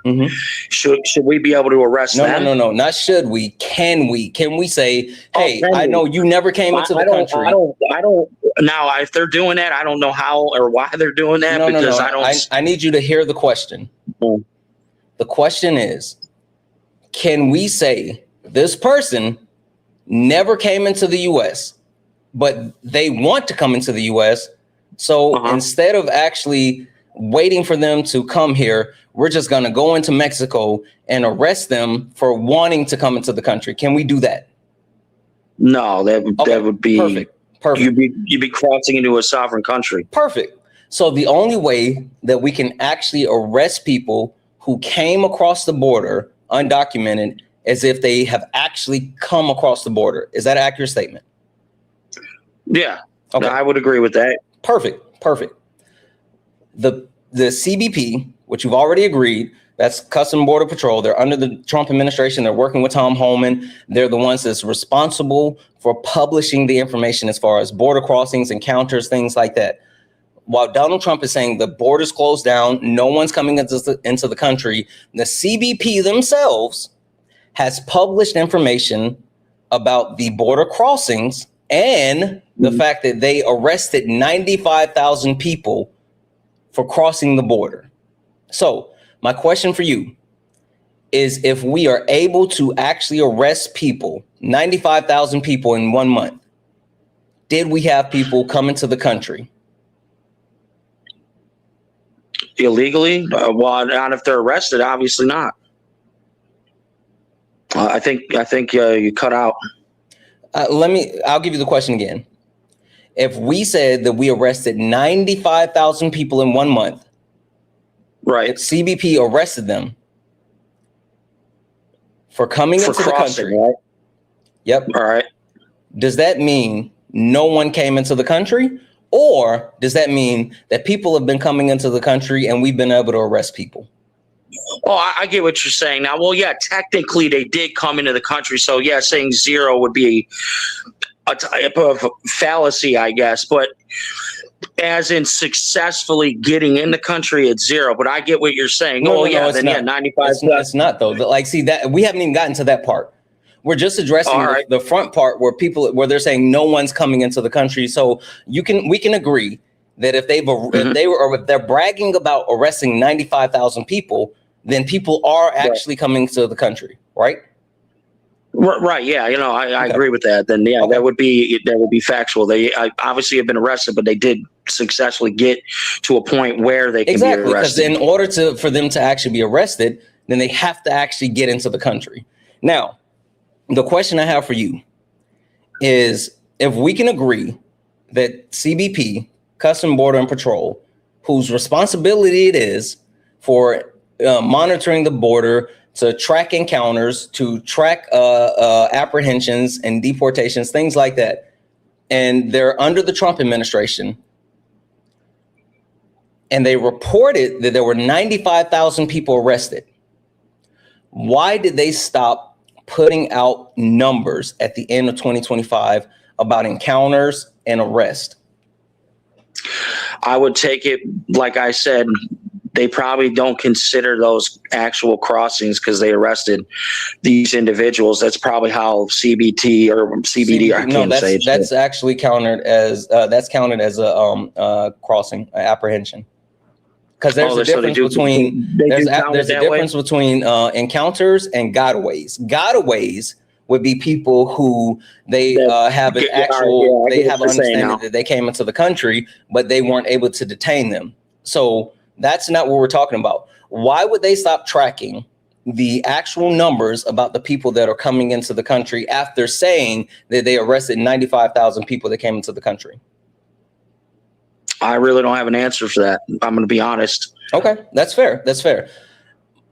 Should we be able to arrest them? No. Not should we. Can we? Can we say, hey, I know you never came into the country. I don't. Now, if they're doing that, I don't know how or why they're doing that. Because I don't. I need you to hear the question. The question is, can we say this person never came into the U.S., but they want to come into the U.S. So instead of actually waiting for them to come here, we're just going to go into Mexico and arrest them for wanting to come into the country. Can we do that? No, that would be perfect. You'd be crossing into a sovereign country. Perfect. So the only way that we can actually arrest people who came across the border undocumented is if they have actually come across the border. Is that an accurate statement? Yeah, okay. I would agree with that. Perfect. The CBP, which you've already agreed, that's Custom Border Patrol. They're under the Trump administration. They're working with Tom Homan. They're the ones that's responsible for publishing the information as far as border crossings, encounters, things like that. While Donald Trump is saying the border's closed down, no one's coming into the country, the CBP themselves has published information about the border crossings and the fact that they arrested 95,000 people for crossing the border. So my question for you is, if we are able to actually arrest people, 95,000 people in 1 month, did we have people come into the country? Illegally? Well, not if they're arrested, obviously not. I think you cut out. I'll give you the question again. If we said that we arrested 95,000 people in 1 month, right? If CBP arrested them for coming into the country, right? Yep. All right. Does that mean no one came into the country? Or does that mean that people have been coming into the country and we've been able to arrest people? Oh, I get what you're saying now. Well, yeah, technically they did come into the country. So, yeah, saying zero would be a type of fallacy, I guess. But as in successfully getting in the country at zero. But I get what you're saying. No, then 95. It's not, though. Like, see, that we haven't even gotten to that part. We're just addressing the front part where they're saying no one's coming into the country. So we can agree that if they're bragging about arresting 95,000 people, then people are actually coming to the country, right? Right. Yeah. I agree with that. Then that would be factual. They obviously have been arrested, but they did successfully get to a point where they can be arrested. Because in order for them to actually be arrested, then they have to actually get into the country. Now, the question I have for you is, if we can agree that CBP, Custom Border and Patrol, whose responsibility it is for monitoring the border, to track encounters, to track apprehensions and deportations, things like that, and they're under the Trump administration, and they reported that there were 95,000 people arrested, why did they stop putting out numbers at the end of 2025 about encounters and arrest? I would take it, like I said, they probably don't consider those actual crossings because they arrested these individuals. That's probably how CBT or CBD. I can't say it. That's actually counted as a crossing, apprehension. Because there's a difference between encounters and gotaways. Gotaways would be people who they have an understanding that they came into the country, but they weren't able to detain them. So that's not what we're talking about. Why would they stop tracking the actual numbers about the people that are coming into the country after saying that they arrested 95,000 people that came into the country? I really don't have an answer for that. I'm going to be honest. Okay, that's fair. That's fair.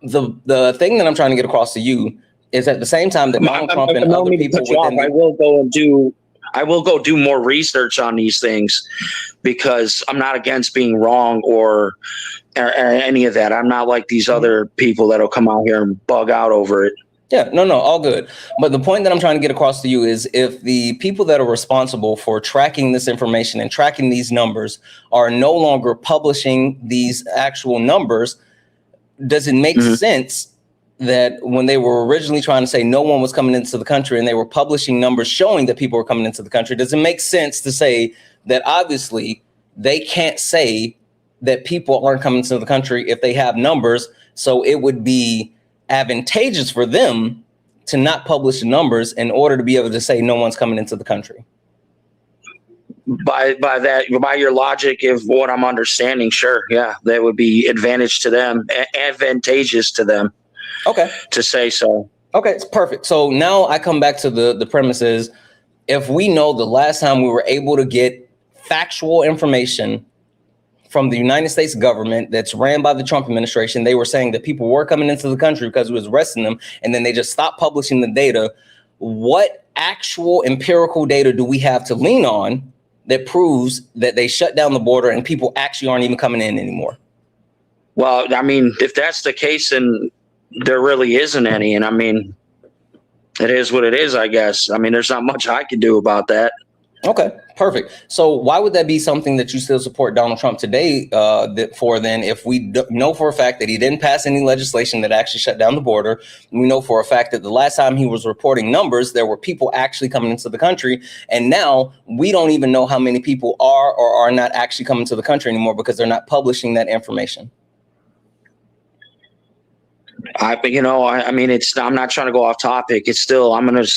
The thing that I'm trying to get across to you is at the same time that Donald Trump and other people within I will go do more research on these things, because I'm not against being wrong or any of that. I'm not like these other people that'll come out here and bug out over it. Yeah, no, all good. But the point that I'm trying to get across to you is if the people that are responsible for tracking this information and tracking these numbers are no longer publishing these actual numbers, does it make sense that when they were originally trying to say no one was coming into the country and they were publishing numbers showing that people were coming into the country, does it make sense to say that obviously they can't say that people aren't coming into the country if they have numbers? So it would be advantageous for them to not publish the numbers in order to be able to say no one's coming into the country. By your logic of what I'm understanding, sure, yeah, that would be advantageous to them. Okay, to say so. Okay, it's perfect. So now I come back to the premises. If we know the last time we were able to get factual information from the United States government that's ran by the Trump administration, they were saying that people were coming into the country because we was arresting them, and then they just stopped publishing the data. What actual empirical data do we have to lean on that proves that they shut down the border and people actually aren't even coming in anymore? Well, I mean, if that's the case, then there really isn't any. And I mean, it is what it is, I guess. I mean, there's not much I can do about that. Okay, perfect. So why would that be something that you still support Donald Trump today for then, if we know for a fact that he didn't pass any legislation that actually shut down the border? We know for a fact that the last time he was reporting numbers, there were people actually coming into the country. And now we don't even know how many people are or are not actually coming to the country anymore because they're not publishing that information. I mean, I'm not trying to go off topic. It's still, I'm not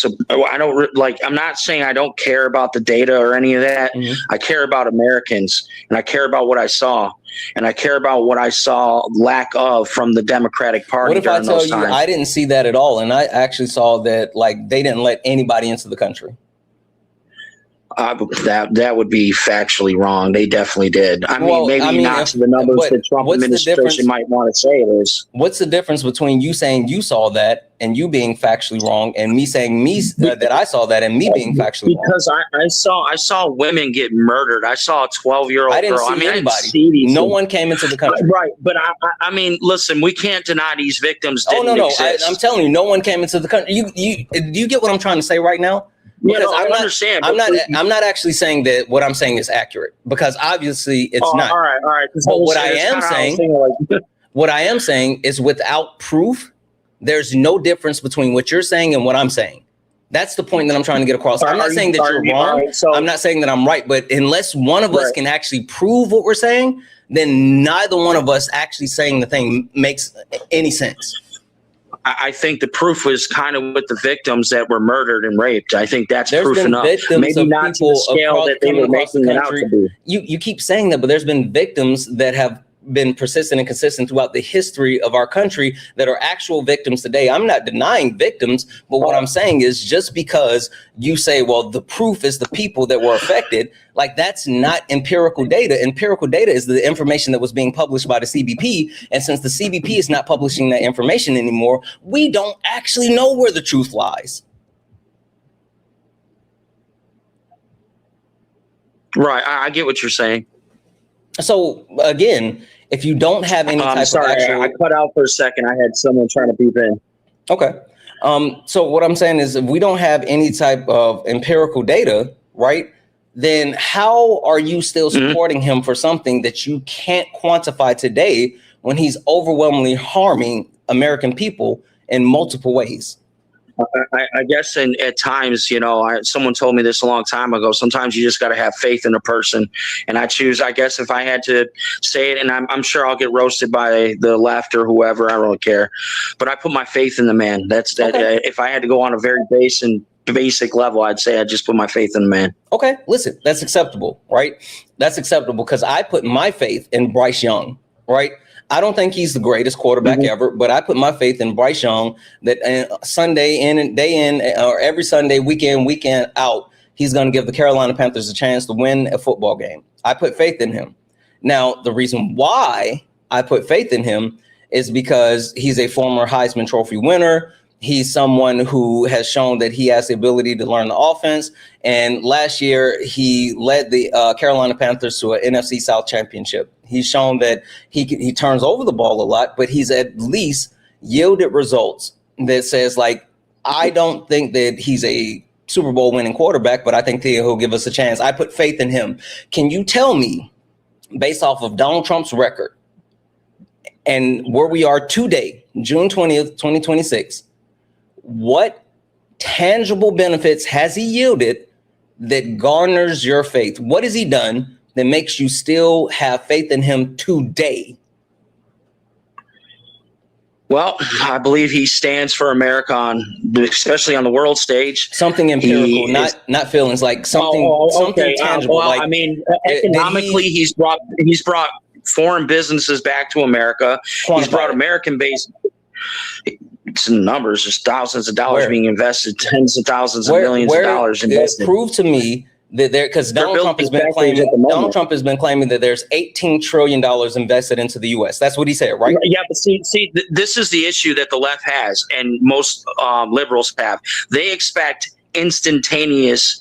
saying I don't care about the data or any of that. I care about Americans, and I care about what I saw, and I care about what I saw lack of from the Democratic Party. What if I tell you I didn't see that at all, and I actually saw that like they didn't let anybody into the country? That would be factually wrong. They definitely did. I mean, not to the numbers that Trump administration might want to say it is. What's the difference between you saying you saw that and you being factually wrong, and me saying that I saw that and me being factually wrong? Because I saw women get murdered. I saw a 12-year-old girl. I didn't see anybody. No one came into the country. Right, but I mean, listen, we can't deny these victims didn't exist. I'm telling you, no one came into the country. You get what I'm trying to say right now? Because I understand. I'm not actually saying that what I'm saying is accurate, because obviously it's not. All right. But what I am saying is without proof, there's no difference between what you're saying and what I'm saying. That's the point that I'm trying to get across. I'm not saying that you're wrong. I'm not saying that I'm right. But unless one of us can actually prove what we're saying, then neither one of us actually saying the thing makes any sense. I think the proof was kind of with the victims that were murdered and raped. I think that's proof enough. Maybe not to the scale that they were making it out to be. You keep saying that, but there's been victims that have been persistent and consistent throughout the history of our country that are actual victims today. I'm not denying victims, but what I'm saying is just because you say, well, the proof is the people that were affected, like that's not empirical data. Empirical data is the information that was being published by the CBP. And since the CBP is not publishing that information anymore, we don't actually know where the truth lies. Right. I get what you're saying. So again, if you don't have any type of actual... I cut out for a second. I had someone trying to beep in. Okay. So what I'm saying is if we don't have any type of empirical data, right, then how are you still supporting him for something that you can't quantify today when he's overwhelmingly harming American people in multiple ways? I guess at times, someone told me this a long time ago, sometimes you just got to have faith in a person. And I guess if I had to say it, and I'm sure I'll get roasted by the left or whoever, I don't really care. But I put my faith in the man. That's that. Okay. If I had to go on a very basic level, I'd say I just put my faith in the man. Okay, listen, that's acceptable, right? That's acceptable because I put my faith in Bryce Young, right? I don't think he's the greatest quarterback ever, but I put my faith in Bryce Young that Sunday in and day in, or every Sunday, weekend out, he's going to give the Carolina Panthers a chance to win a football game. I put faith in him. Now, the reason why I put faith in him is because he's a former Heisman Trophy winner. He's someone who has shown that he has the ability to learn the offense. And last year, he led the Carolina Panthers to an NFC South championship. He's shown that he turns over the ball a lot, but he's at least yielded results that says, like, I don't think that he's a Super Bowl winning quarterback, but I think that he'll give us a chance. I put faith in him. Can you tell me, based off of Donald Trump's record and where we are today, June 20th, 2026, what tangible benefits has he yielded that garners your faith? What has he done that makes you still have faith in him today? Well, I believe he stands for America, especially on the world stage. Something empirical, not feelings, like something something tangible. Well, I mean, economically, he's brought foreign businesses back to America. He's brought American-based. It's in numbers, just thousands of dollars being invested, tens of thousands of millions of dollars invested. Prove to me that because Donald Trump has been claiming that there's $18 trillion invested into the U.S. That's what he said, right? Yeah, but see, this is the issue that the left has, and most liberals have. They expect instantaneous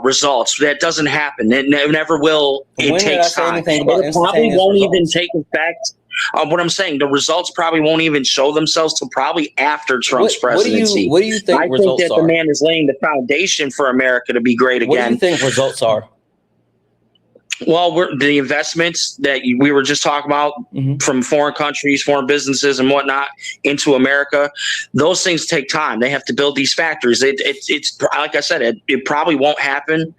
results. That doesn't happen. It never will. It takes time. It probably won't even take effect. What I'm saying, the results probably won't even show themselves till probably after Trump's presidency. What do you think results are? I think that the man is laying the foundation for America to be great again. What do you think results are? Well, the investments that we were just talking about from foreign countries, foreign businesses and whatnot into America, those things take time. They have to build these factories. It's like I said, it probably won't happen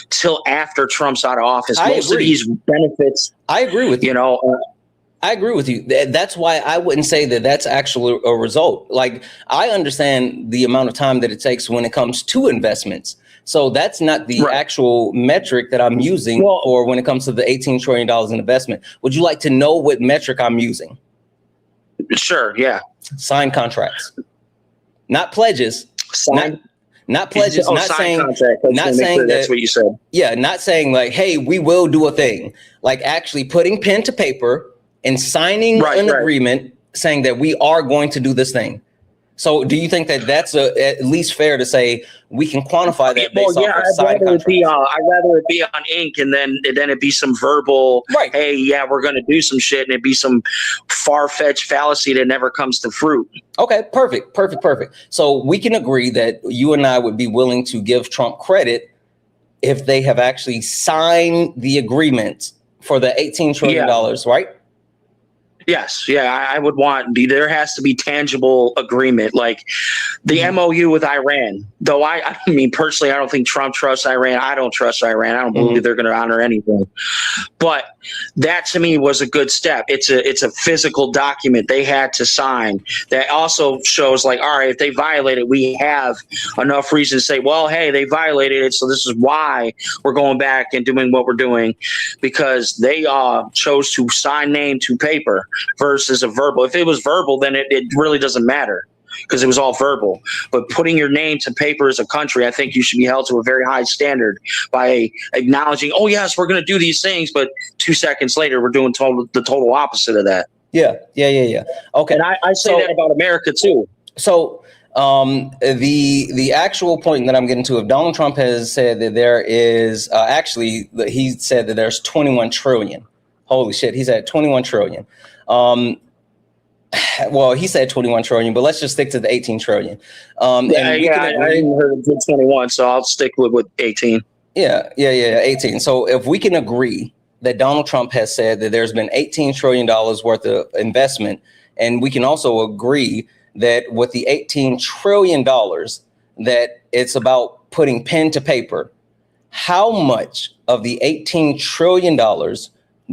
till after Trump's out of office. Most of these benefits. I agree with you. I agree with you. That's why I wouldn't say that that's actually a result. Like, I understand the amount of time that it takes when it comes to investments. So that's not the actual metric that I'm using for when it comes to the $18 trillion in investment. Would you like to know what metric I'm using? Sure, yeah. Signed contracts. Not pledges. Not pledges. Not saying that that's what you said. Yeah, not saying like, hey, we will do a thing. Like actually putting pen to paper and signing an agreement saying that we are going to do this thing. So do you think that that's at least fair to say we can quantify that based off of signed contracts? I'd rather it be on ink and then it be some verbal, hey, yeah, we're going to do some shit, and it be some far-fetched fallacy that never comes to fruit. Okay, perfect. So we can agree that you and I would be willing to give Trump credit if they have actually signed the agreement for the $18 trillion, right? Yes. Yeah, I would want, there has to be tangible agreement, like the MOU with Iran. Though I mean, personally, I don't think Trump trusts Iran. I don't trust Iran. I don't believe they're going to honor anything. But that to me was a good step. It's a physical document they had to sign that also shows like, all right, if they violate it, we have enough reason to say, well, hey, they violated it. So this is why we're going back and doing what we're doing, because they chose to sign name to paper versus a verbal. If it was verbal, then it really doesn't matter because it was all verbal. But putting your name to paper as a country, I think you should be held to a very high standard by acknowledging, oh, yes, we're going to do these things. But 2 seconds later, we're doing the total opposite of that. Yeah. Okay. And I say that about America, too. So the actual point that I'm getting to, if Donald Trump has said that there is he said that there's 21 trillion. Holy shit. He's at 21 trillion. Well, he said 21 trillion, but let's just stick to the 18 trillion. I didn't heard of 21, so I'll stick with 18. Yeah, 18. So if we can agree that Donald Trump has said that there's been $18 trillion worth of investment, and we can also agree that with the $18 trillion that it's about putting pen to paper, how much of the $18 trillion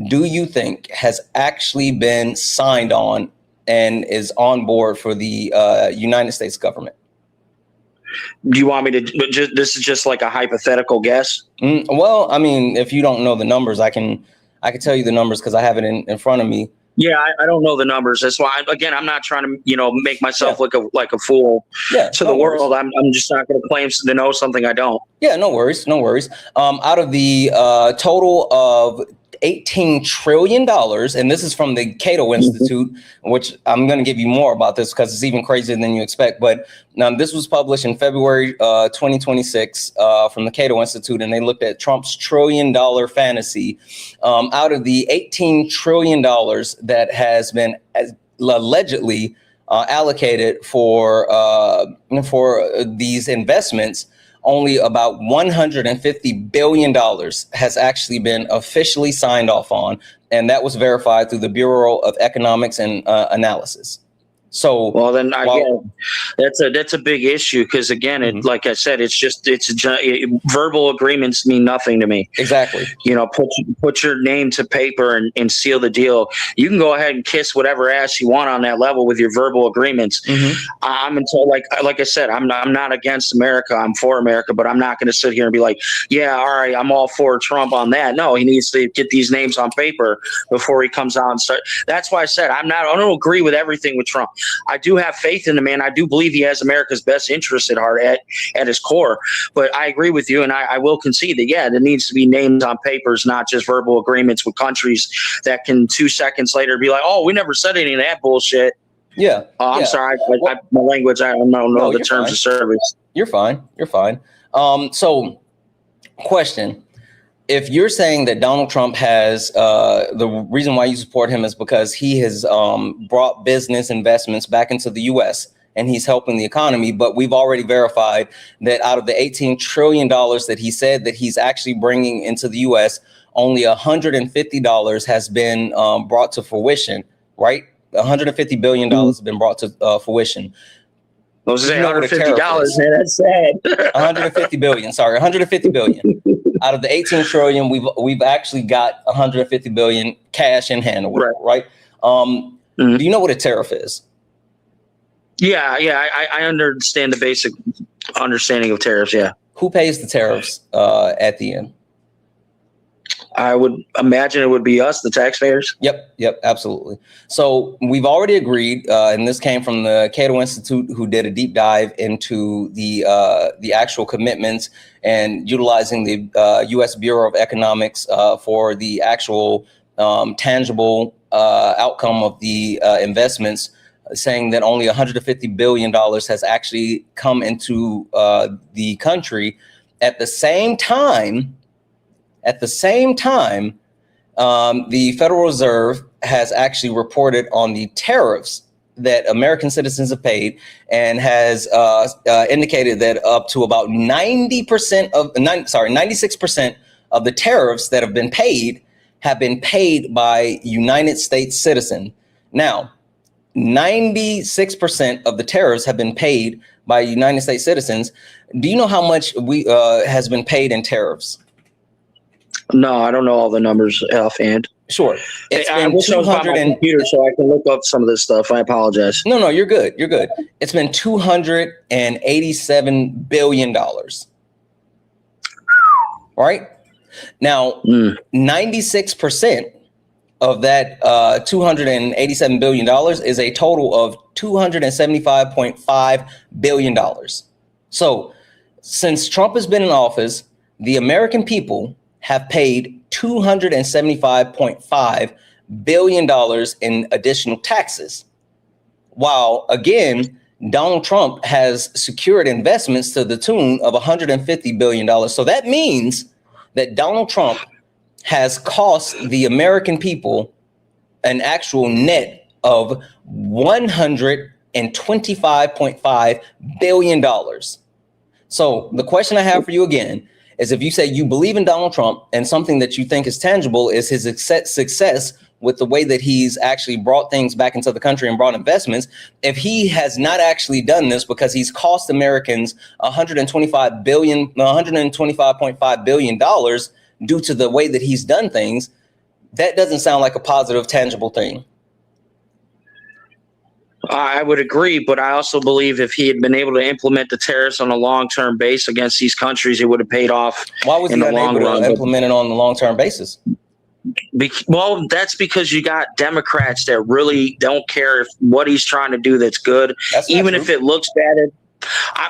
do you think has actually been signed on and is on board for the United States government? Do you want me to? This is just like a hypothetical guess. Well, I mean, if you don't know the numbers, I can tell you the numbers because I have it in front of me. Yeah, I don't know the numbers. That's why, again, I'm not trying to, make myself look like a fool to the world. I'm just not going to claim to know something I don't. Yeah, no worries. Out of the total of $18 trillion, and this is from the Cato Institute, which I'm going to give you more about this because it's even crazier than you expect. But this was published in February 2026 from the Cato Institute, and they looked at Trump's $1 trillion fantasy. Out of the $18 trillion that has been allegedly allocated for these investments, only about $150 billion has actually been officially signed off on, and that was verified through the Bureau of Economics and Analysis. So, well, then that's a big issue because, again, like I said, verbal agreements mean nothing to me. Exactly. Put your name to paper and seal the deal. You can go ahead and kiss whatever ass you want on that level with your verbal agreements. I'm until like I said, I'm not against America. I'm for America, but I'm not going to sit here and be like, yeah, all right, I'm all for Trump on that. No, he needs to get these names on paper before he comes out and start. That's why I said I don't agree with everything with Trump. I do have faith in the man. I do believe he has America's best interest at heart at his core. But I agree with you, and I will concede that, yeah, there needs to be names on papers, not just verbal agreements with countries that can 2 seconds later be like, oh, we never said any of that bullshit. Yeah. I'm sorry. My language, I don't know the terms of service. You're fine. So, question. If you're saying that Donald Trump has the reason why you support him is because he has brought business investments back into the U.S. and he's helping the economy, but we've already verified that out of the $18 trillion that he said that he's actually bringing into the U.S., only $150 has been brought to fruition, right? $150 billion has been brought to fruition. I was saying $150, man. That's sad. 150 billion. Sorry, 150 billion. Out of the 18 trillion, we've actually got 150 billion cash in hand, right? Do you know what a tariff is? Yeah. I understand the basic understanding of tariffs. Yeah. Who pays the tariffs at the end? I would imagine it would be us, the taxpayers. Yep, absolutely. So we've already agreed, and this came from the Cato Institute, who did a deep dive into the actual commitments and utilizing the U.S. Bureau of Economics for the actual tangible outcome of the investments, saying that only $150 billion has actually come into the country. At the same time, the Federal Reserve has actually reported on the tariffs that American citizens have paid and has indicated that up to about 96% of the tariffs that have been paid by United States citizens. Now, 96% of the tariffs have been paid by United States citizens. Do you know how much has been paid in tariffs? No, I don't know all the numbers offhand. Sure. I wish I was on my computer so I can look up some of this stuff. I apologize. No, you're good. It's been $287 billion. Right? Now, 96% of that $287 billion is a total of $275.5 billion. So, since Trump has been in office, the American people have paid $275.5 billion in additional taxes. While, again, Donald Trump has secured investments to the tune of $150 billion. So that means that Donald Trump has cost the American people an actual net of $125.5 billion. So the question I have for you again is, if you say you believe in Donald Trump and something that you think is tangible is his success with the way that he's actually brought things back into the country and brought investments, if he has not actually done this because he's cost Americans $125.5 billion due to the way that he's done things, that doesn't sound like a positive, tangible thing. I would agree, but I also believe if he had been able to implement the tariffs on a long-term base against these countries, it would have paid off. Why was he unable to implement it on the long-term basis? Well, that's because you got Democrats that really don't care if what he's trying to do that's good, even if it looks bad.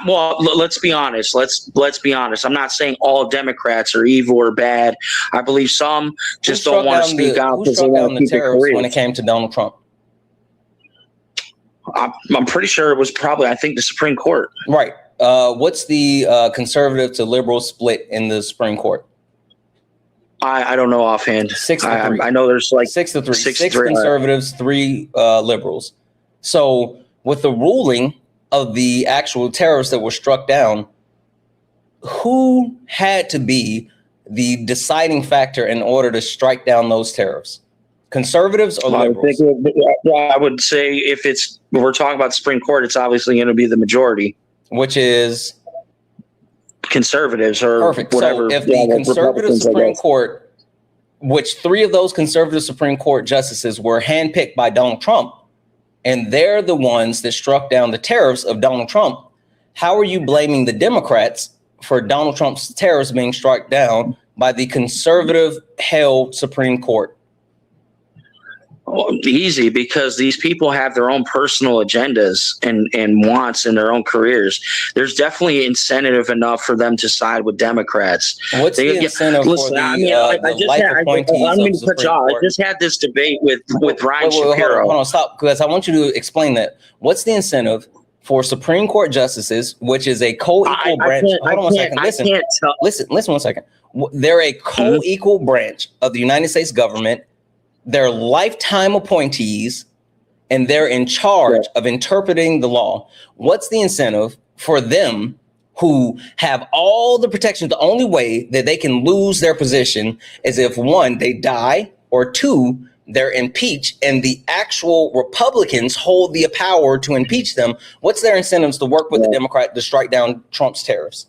Let's be honest. Let's be honest. I'm not saying all Democrats are evil or bad. I believe some just don't want to speak out because they want to keep their careers. When it came to Donald Trump, I'm pretty sure it was probably, I think, the Supreme Court. Right. What's the conservative to liberal split in the Supreme Court? I don't know offhand. 6-3. I know there's like 6-3. 6 conservatives, 3 liberals. So with the ruling of the actual tariffs that were struck down, who had to be the deciding factor in order to strike down those tariffs? Conservatives or liberals? I would say if we're talking about the Supreme Court, it's obviously going to be the majority, which is conservatives or perfect. Whatever. So if the conservative Supreme Court, which 3 of those conservative Supreme Court justices were handpicked by Donald Trump, and they're the ones that struck down the tariffs of Donald Trump, how are you blaming the Democrats for Donald Trump's tariffs being struck down by the conservative-held Supreme Court? Well, easy, because these people have their own personal agendas and wants in their own careers. There's definitely incentive enough for them to side with Democrats. What's the incentive for the life appointees of the Supreme Court? I just had this debate with Ryan Shapiro. Hold on, stop, because I want you to explain that. What's the incentive for Supreme Court justices, which is a co-equal branch? Hold on one second. Listen 1 second. They're a co-equal branch of the United States government. They're lifetime appointees, and they're in charge of interpreting the law. What's the incentive for them who have all the protections? The only way that they can lose their position is if 1, they die, or 2, they're impeached, and the actual Republicans hold the power to impeach them. What's their incentives to work with the Democrat to strike down Trump's tariffs?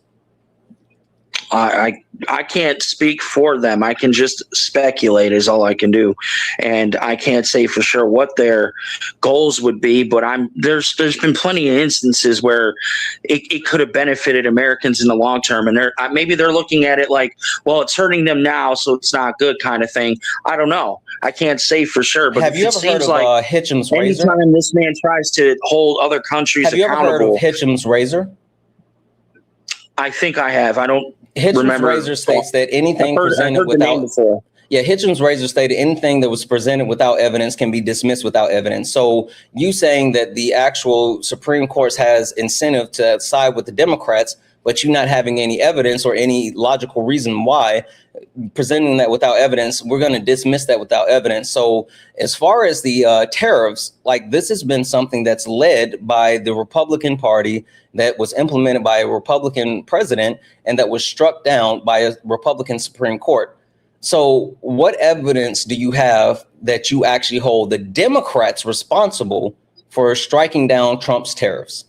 I can't speak for them. I can just speculate is all I can do. And I can't say for sure what their goals would be, but there's been plenty of instances where it could have benefited Americans in the long term. And maybe they're looking at it like, well, it's hurting them now, so it's not good kind of thing. I don't know. I can't say for sure. But have you ever heard of Hitchum's razor? Anytime this man tries to hold other countries accountable. Have you ever heard of Hitchum's razor? I think I have. I don't. Hitchum's razor states that anything presented without Hitchum's razor stated anything that was presented without evidence can be dismissed without evidence. So you saying that the actual Supreme Court has incentive to side with the Democrats, but you not having any evidence or any logical reason why presenting that without evidence, we're going to dismiss that without evidence. So as far as the tariffs, like this has been something that's led by the Republican Party, that was implemented by a Republican president, and that was struck down by a Republican Supreme Court. So what evidence do you have that you actually hold the Democrats responsible for striking down Trump's tariffs?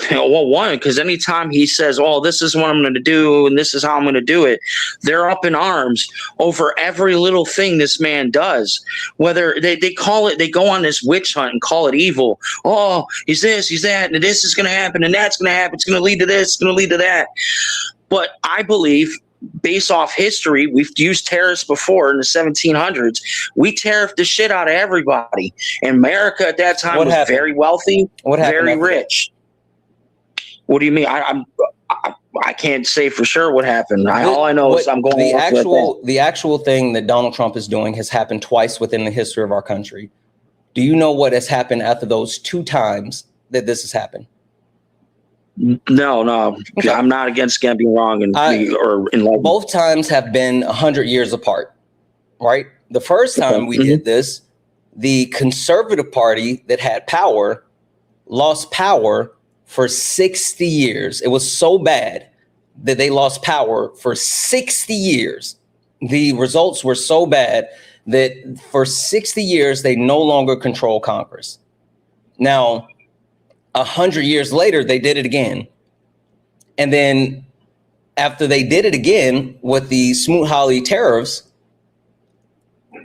Well, one, because anytime he says, "Oh, this is what I'm going to do, and this is how I'm going to do it," they're up in arms over every little thing this man does. Whether they call it, they go on this witch hunt and call it evil. Oh, he's this, he's that, and this is going to happen, and that's going to happen. It's going to lead to this, it's going to lead to that. But I believe, based off history, we've used tariffs before in the 1700s. We tariffed the shit out of everybody. And America at that time was very wealthy, very rich. What do you mean? I can't say for sure what happened. All I know is I'm going. The actual thing that Donald Trump is doing has happened twice within the history of our country. Do you know what has happened after those 2 times that this has happened? No. Okay. I'm not against being wrong or enlightened. Both times have been 100 years apart, right? The first time we did this, the Conservative Party that had power lost power for 60 years. It was so bad that they lost power for 60 years. The results were so bad that for 60 years, they no longer control Congress. Now, 100 years later, they did it again. And then after they did it again with the Smoot-Hawley tariffs,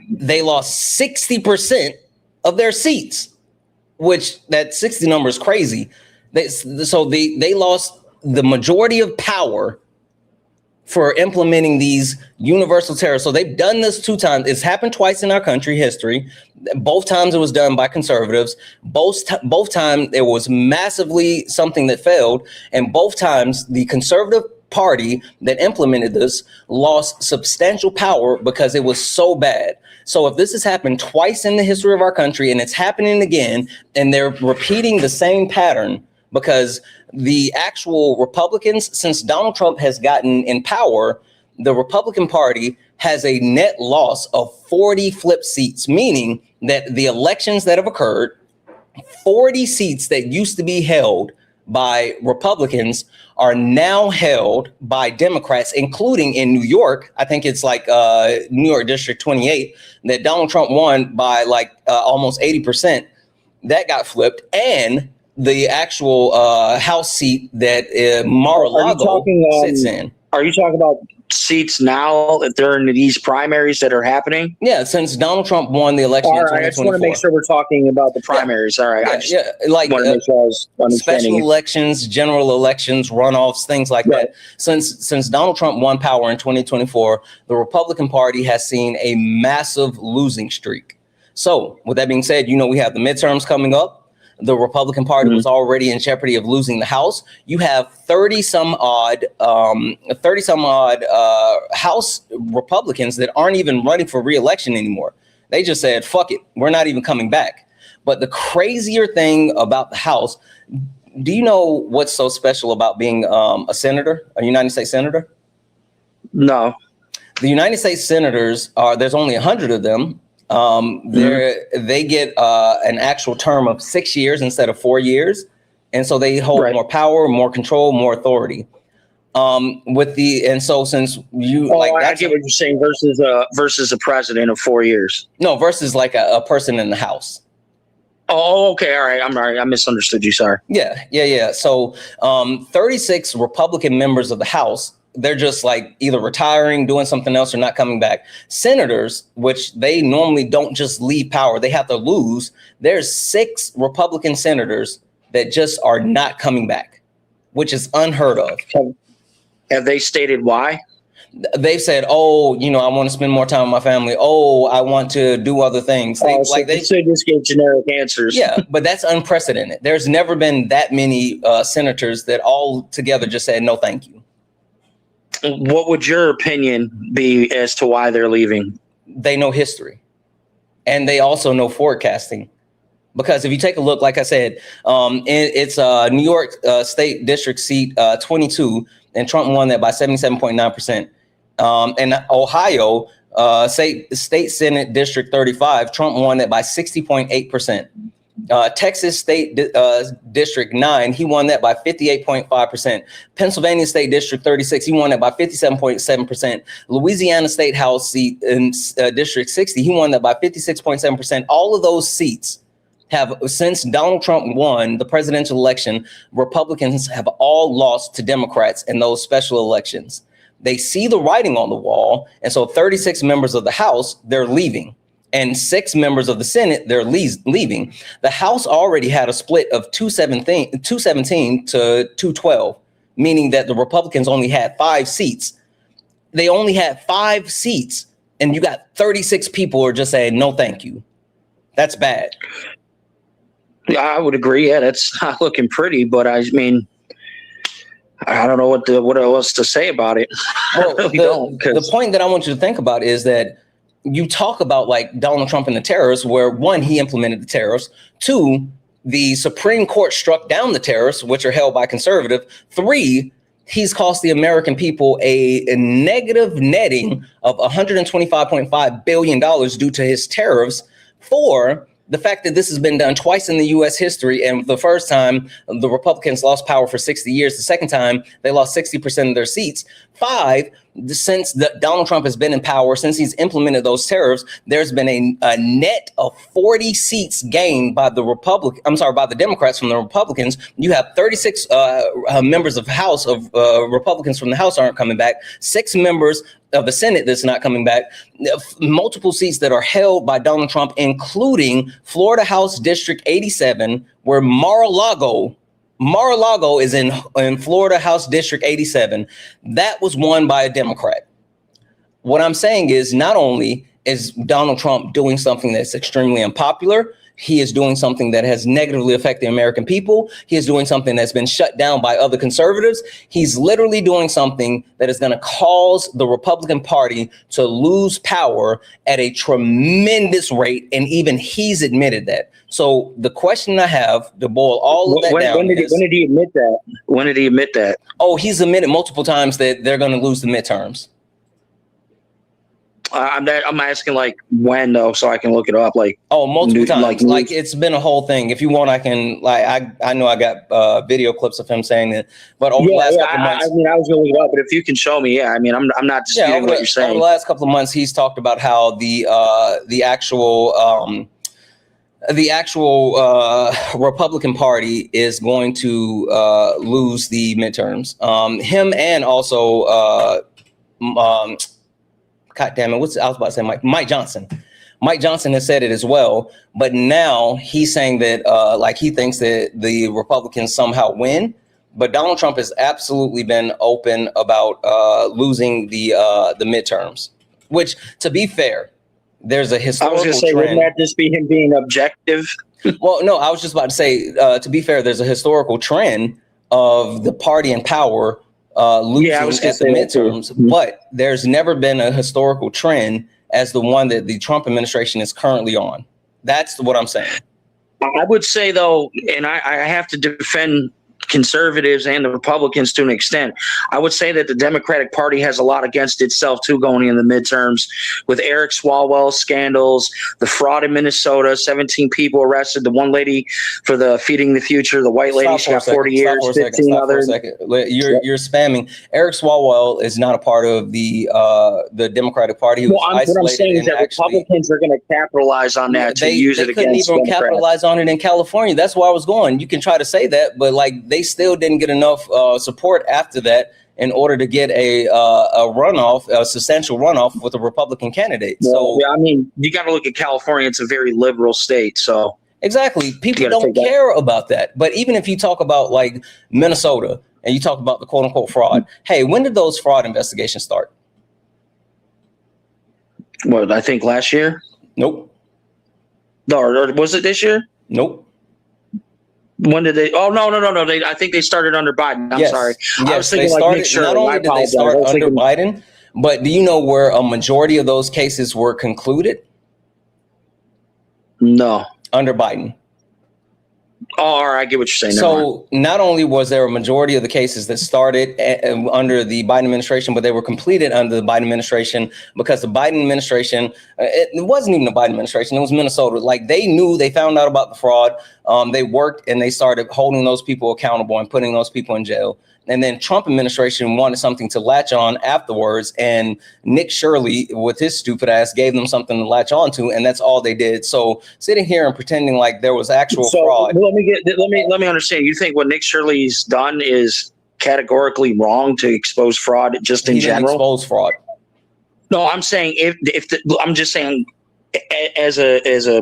they lost 60% of their seats, which that 60 number is crazy. They lost the majority of power for implementing these universal tariffs. So they've done this 2 times. It's happened twice in our country history. Both times it was done by conservatives. Both times it was massively something that failed. And both times the conservative party that implemented this lost substantial power because it was so bad. So if this has happened twice in the history of our country and it's happening again, and they're repeating the same pattern, because the actual Republicans, since Donald Trump has gotten in power, the Republican Party has a net loss of 40 flip seats, meaning that the elections that have occurred, 40 seats that used to be held by Republicans are now held by Democrats, including in New York. I think it's like New York District 28 that Donald Trump won by like almost 80%. That got flipped. And the actual House seat that Mar-a-Lago sits in. Are you talking about seats now that they're in these primaries that are happening? Yeah, since Donald Trump won the election in 2024. I just want to make sure we're talking about the primaries. All right. I just like want to make sure I was understanding. Special elections, general elections, runoffs, things like that. Since Donald Trump won power in 2024, the Republican Party has seen a massive losing streak. So with that being said, we have the midterms coming up. The Republican Party was already in jeopardy of losing the House. You have 30 some odd House Republicans that aren't even running for re-election anymore. They just said, fuck it, we're not even coming back. But the crazier thing about the House, do you know what's so special about being a senator, a United States senator? No. The United States senators there's only 100 of them. They get an actual term of 6 years instead of 4 years, and so they hold more power, more control, more authority. Since you I get what you're saying versus a president of 4 years. No, versus like a person in the House. Oh, okay, all right. I'm sorry, I misunderstood you. Sorry. Yeah. So 36 Republican members of the House. They're just like either retiring, doing something else, or not coming back. Senators, which they normally don't just leave power, they have to lose. There's 6 Republican senators that just are not coming back, which is unheard of. Have they stated why? They've said, I want to spend more time with my family. I want to do other things. They just get generic answers. Yeah, but that's unprecedented. There's never been that many senators that all together just said, no, thank you. What would your opinion be as to why they're leaving? They know history, and they also know forecasting. Because if you take a look, like I said, it's New York State District seat 22, and Trump won that by 77.9%. And Ohio State Senate District 35, Trump won that by 60.8%. Texas State District 9, he won that by 58.5%. Pennsylvania State District 36, he won that by 57.7%. Louisiana State House seat in District 60, he won that by 56.7%. All of those seats have, since Donald Trump won the presidential election, Republicans have all lost to Democrats in those special elections. They see the writing on the wall, and so 36 members of the House, they're leaving. And 6 members of the Senate, they're leaving. The House already had a split of 217 to 212, meaning that the Republicans only had 5 seats. They only had 5 seats, and you got 36 people who are just saying, no, thank you. That's bad. Yeah, I would agree. Yeah, that's not looking pretty, but I mean, I don't know what else to say about it. Well, the point that I want you to think about is that you talk about like Donald Trump and the tariffs, where 1, he implemented the tariffs. 2, the Supreme Court struck down the tariffs, which are held by conservative. 3, he's cost the American people a negative netting of $125.5 billion due to his tariffs. 4, the fact that this has been done twice in the U.S. history, and the first time the Republicans lost power for 60 years, the second time they lost 60% of their seats. 5, since Donald Trump has been in power, since he's implemented those tariffs, there's been a net of 40 seats gained by the Democrats from the Republicans. You have 36 members of the House of Republicans from the House aren't coming back. 6 members of the Senate that's not coming back. Multiple seats that are held by Donald Trump, including Florida House District 87, where Mar-a-Lago Mar-a-Lago is in Florida, House District 87. That was won by a Democrat. What I'm saying is, not only is Donald Trump doing something that's extremely unpopular, he is doing something that has negatively affected the American people. He is doing something that's been shut down by other conservatives. He's literally doing something that is going to cause the Republican Party to lose power at a tremendous rate. And even he's admitted that. So the question I have to boil all of that down when did he admit that? When did he admit that? Oh, he's admitted multiple times that they're going to lose the midterms. I'm asking like when though, so I can look it up. Like multiple times. Like it's been a whole thing. If you want, I can. Like I know I got video clips of him saying that. But over the last couple of months, I mean, I was going to look it up. But if you can show me, I'm not disputing what you're saying. Over the last couple of months, he's talked about how the actual Republican Party is going to lose the midterms. Him and also God damn it, I was about to say Mike Johnson. Mike Johnson has said it as well, but now he's saying that like he thinks that the Republicans somehow win. But Donald Trump has absolutely been open about losing the midterms, which, to be fair, there's a historical trend. Wouldn't that just be him being objective? Well, no, I was just about to say, to be fair, there's a historical trend of the party in power losing at the midterms, but there's never been a historical trend as the one that the Trump administration is currently on. That's what I'm saying. I would say, though, and I have to defend conservatives and the Republicans to an extent. I would say that the Democratic Party has a lot against itself too going in the midterms, with Eric Swalwell's scandals, the fraud in Minnesota, 17 people arrested, the one lady for the Feeding the Future, the white lady, she got 40 years, 15 others. You're spamming. Eric Swalwell is not a part of the Democratic Party. What I'm saying is that Republicans are going to capitalize on that to use it against Democrats. They couldn't even capitalize on it in California. That's where I was going. You can try to say that, but like they still didn't get enough support after that in order to get a runoff, a substantial runoff with a Republican candidate. Well, I mean, you got to look at California. It's a very liberal state. So exactly. People don't care about that. But even if you talk about like Minnesota and you talk about the quote unquote fraud, hey, when did those fraud investigations start? What, I think last year? Nope. No, or was it this year? Nope. When did they? Oh, no. I think they started under Biden. I'm sorry. Yes, I was thinking not only did they start under Biden, but do you know where a majority of those cases were concluded? No. Under Biden. Oh, all right, I get what you're saying. So not only was there a majority of the cases that started under the Biden administration, but they were completed under the Biden administration because the Biden administration, it wasn't even the Biden administration, it was Minnesota. Like they knew, they found out about the fraud. They worked and they started holding those people accountable and putting those people in jail. And then Trump administration wanted something to latch on afterwards. And Nick Shirley, with his stupid ass, gave them something to latch on to. And that's all they did. So sitting here and pretending like there was actual fraud. Let me understand. You think what Nick Shirley's done is categorically wrong to expose fraud just in general? Expose fraud. No, I'm saying I'm just saying as a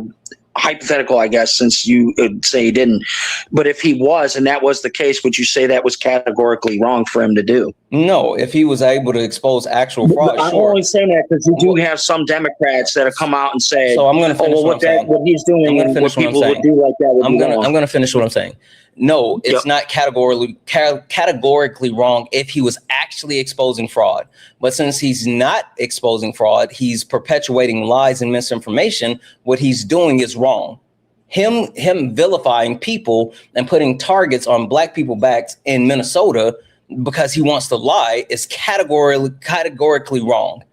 hypothetical, I guess, since you say he didn't. But if he was, and that was the case, would you say that was categorically wrong for him to do? No, if he was able to expose actual fraud, I'm only saying that because you do have some Democrats that have come out and say, so I'm going to finish what he's doing and what people would do like that would I'm going to finish what I'm saying. No, it's not categorically wrong if he was actually exposing fraud. But since he's not exposing fraud, he's perpetuating lies and misinformation. What he's doing is wrong. Him vilifying people and putting targets on black people's backs in Minnesota because he wants to lie is categorically wrong.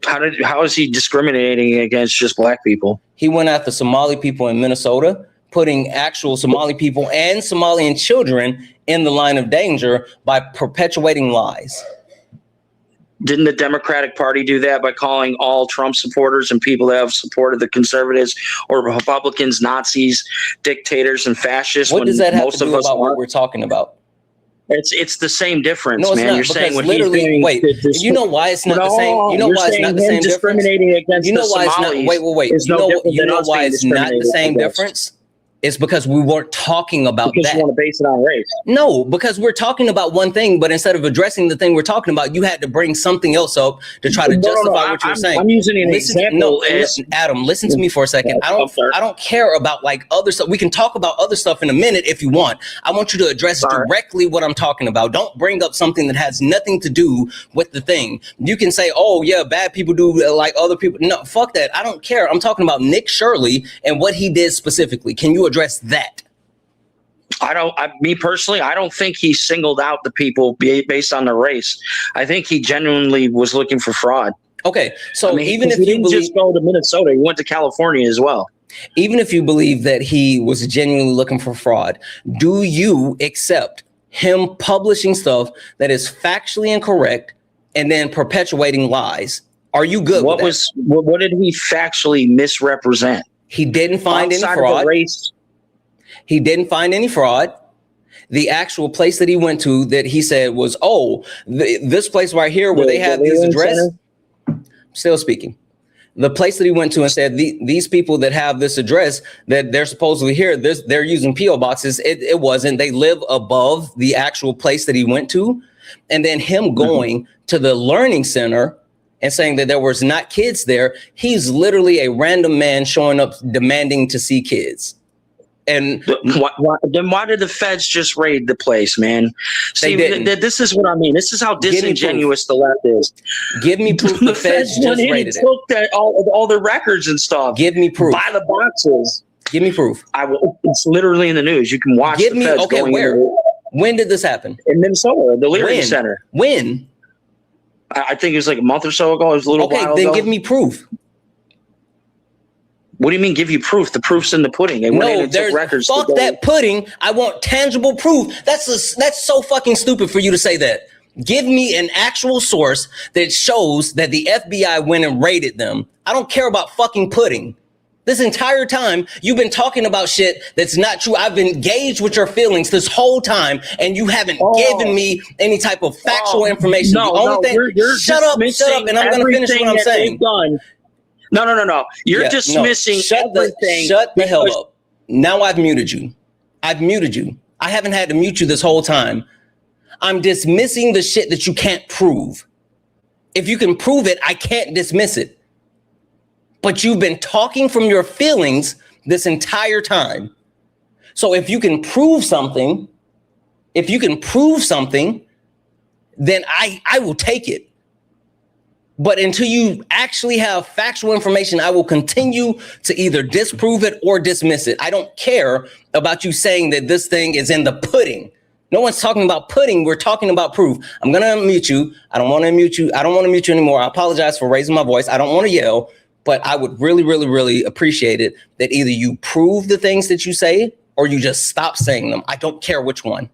How is he discriminating against just black people? He went after Somali people in Minnesota, putting actual Somali people and Somalian children in the line of danger by perpetuating lies. Didn't the Democratic Party do that by calling all Trump supporters and people that have supported the conservatives or Republicans, Nazis, dictators, and fascists? What does that have to do about what we're talking about? It's the same difference, no, it's man. Not, you're saying what he's doing. Wait, you know why it's not the same? You know why it's not the same discriminating difference? Against you know why it's not? Wait. You know why it's not the same difference? It's because we weren't talking about because that. you want to base it on race. No, because we're talking about one thing, but instead of addressing the thing we're talking about, you had to bring something else up to try to justify what you were saying. I'm using an example. No, listen, Adam, listen to me for a second. I don't care about like other stuff. We can talk about other stuff in a minute if you want. I want you to address directly what I'm talking about. Don't bring up something that has nothing to do with the thing. You can say, oh yeah, bad people do like other people. No, fuck that. I don't care. I'm talking about Nick Shirley and what he did specifically. Can you address that? Me personally, I don't think he singled out the people based on their race. I think he genuinely was looking for fraud. Okay, so even if he you didn't just go to Minnesota, he went to California as well. Even if you believe that he was genuinely looking for fraud, do you accept him publishing stuff that is factually incorrect and then perpetuating lies? Are you good with that? What did he factually misrepresent? He didn't find any fraud. He didn't find any fraud. The actual place that he went to that he said was, this place right here where they have these addresses. Still speaking. The place that he went to and said, these people that have this address that they're supposedly here, they're using P.O. boxes. It wasn't. They live above the actual place that he went to. And then him going to the learning center and saying that there was not kids there. He's literally a random man showing up demanding to see kids. And then why did the feds just raid the place, man? See, this is what I mean. This is how disingenuous the left is. Give me proof the feds just raided it. Took all the records and stuff. Give me proof. By the boxes. Give me proof. It's literally in the news. You can watch. Give me. Okay, where? When did this happen? In Minnesota, the Leary Center. When? I think it was like a month or so ago. It was a little while ago. Okay, then give me proof. What do you mean give you proof? The proof's in the pudding. They went in and took records. Fuck that pudding. I want tangible proof. That's so fucking stupid for you to say that. Give me an actual source that shows that the FBI went and raided them. I don't care about fucking pudding. This entire time, you've been talking about shit that's not true. I've engaged with your feelings this whole time, and you haven't given me any type of factual information. You're shut up, and I'm going to finish what I'm saying. No. You're dismissing everything. Shut the hell up. Now I've muted you. I haven't had to mute you this whole time. I'm dismissing the shit that you can't prove. If you can prove it, I can't dismiss it. But you've been talking from your feelings this entire time. So if you can prove something, then I will take it. But until you actually have factual information, I will continue to either disprove it or dismiss it. I don't care about you saying that this thing is in the pudding. No one's talking about pudding. We're talking about proof. I'm going to unmute you. I don't want to mute you. I don't want to mute you anymore. I apologize for raising my voice. I don't want to yell, but I would really, really, really appreciate it that either you prove the things that you say or you just stop saying them. I don't care which one.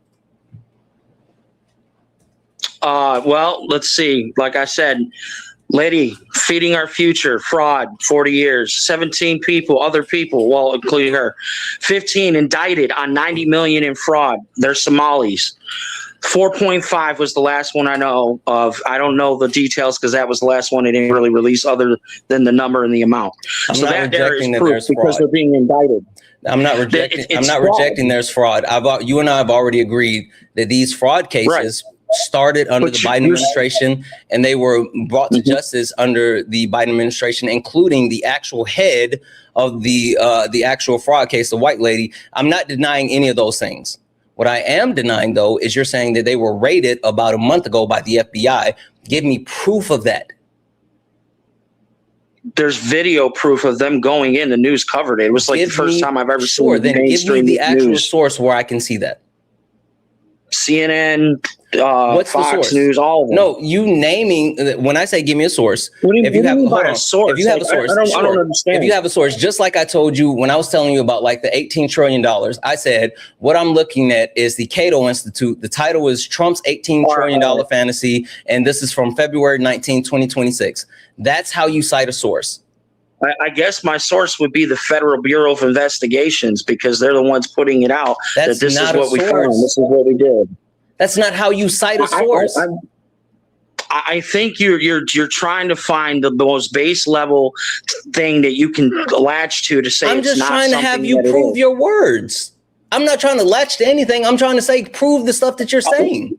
Well, let's see. Like I said, lady, feeding our future, fraud, 40 years, 17 people, other people, well, including her, 15 indicted on 90 million in fraud. They're Somalis. 4.5 was the last one I know of. I don't know the details because that was the last one they didn't really release other than the number and the amount. So that there is proof because they're being indicted. I'm not rejecting there's fraud. You and I have already agreed that these fraud cases started under the Biden administration, and they were brought to justice under the Biden administration, including the actual head of the actual fraud case, the white lady. I'm not denying any of those things. What I am denying, though, is you're saying that they were raided about a month ago by the FBI. Give me proof of that. There's video proof of them going in. The news covered it. It was like the first time I've ever seen then mainstream give me the actual news. Source where I can see that. CNN, What's Fox the source? News, all of them. No, you naming, when I say give me a source, if you have a source, if you have a source, I don't understand. If you have a source, just like I told you when I was telling you about like the $18 trillion, I said, what I'm looking at is the Cato Institute. The title is Trump's $18 trillion fantasy. And this is from February 19, 2026. That's how you cite a source. I guess my source would be the Federal Bureau of Investigations because they're the ones putting it out. That's this is what we found. This is what we did. That's not how you cite a source. I think you're trying to find the most base level thing that you can latch to say. I'm just trying to have you prove your words. I'm not trying to latch to anything. I'm trying to say prove the stuff that you're saying.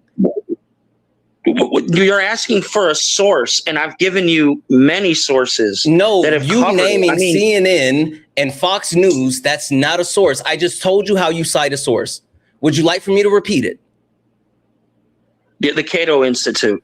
You're asking for a source, and I've given you many sources. No, that have you covered, naming CNN and Fox News, that's not a source. I just told you how you cite a source. Would you like for me to repeat it? The Cato Institute.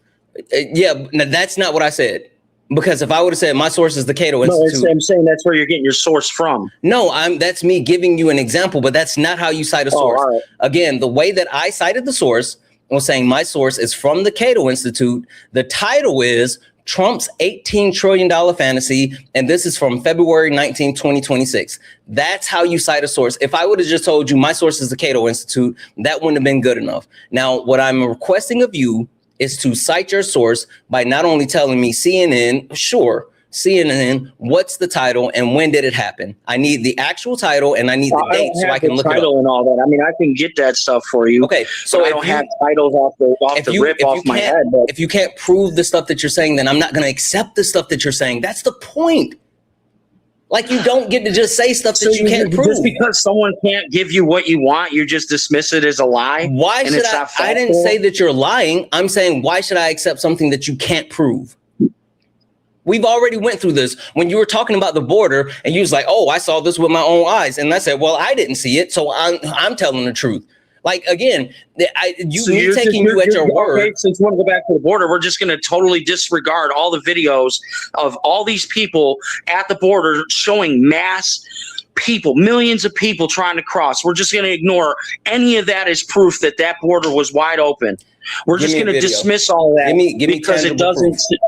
Yeah, no, that's not what I said. Because if I would have said my source is the Cato Institute. I'm saying that's where you're getting your source from. No, that's me giving you an example, but that's not how you cite a source. All right. Again, the way that I cited the source was saying my source is from the Cato Institute. The title is Trump's $18 trillion fantasy, and this is from February 19, 2026. That's how you cite a source. If I would have just told you my source is the Cato Institute, that wouldn't have been good enough. Now, what I'm requesting of you is to cite your source by not only telling me CNN, sure, CNN, what's the title and when did it happen? I need the actual title and I need the date so I can look it up. And all that. I mean, I can get that stuff for you. Okay, so I don't have titles off my head. But if you can't prove the stuff that you're saying, then I'm not going to accept the stuff that you're saying. That's the point. Like, you don't get to just say stuff that you can't prove. Just because someone can't give you what you want, you just dismiss it as a lie. Why should I didn't say that you're lying. I'm saying, why should I accept something that you can't prove? We've already went through this when you were talking about the border and you was like, oh, I saw this with my own eyes. And I said, well, I didn't see it. So I'm telling the truth. Like, again, me taking you at your word. Okay, since we want to go back to the border, we're just going to totally disregard all the videos of all these people at the border showing mass people, millions of people trying to cross. We're just going to ignore any of that as proof that that border was wide open. We're just going to dismiss all of that give me because it doesn't. Proof.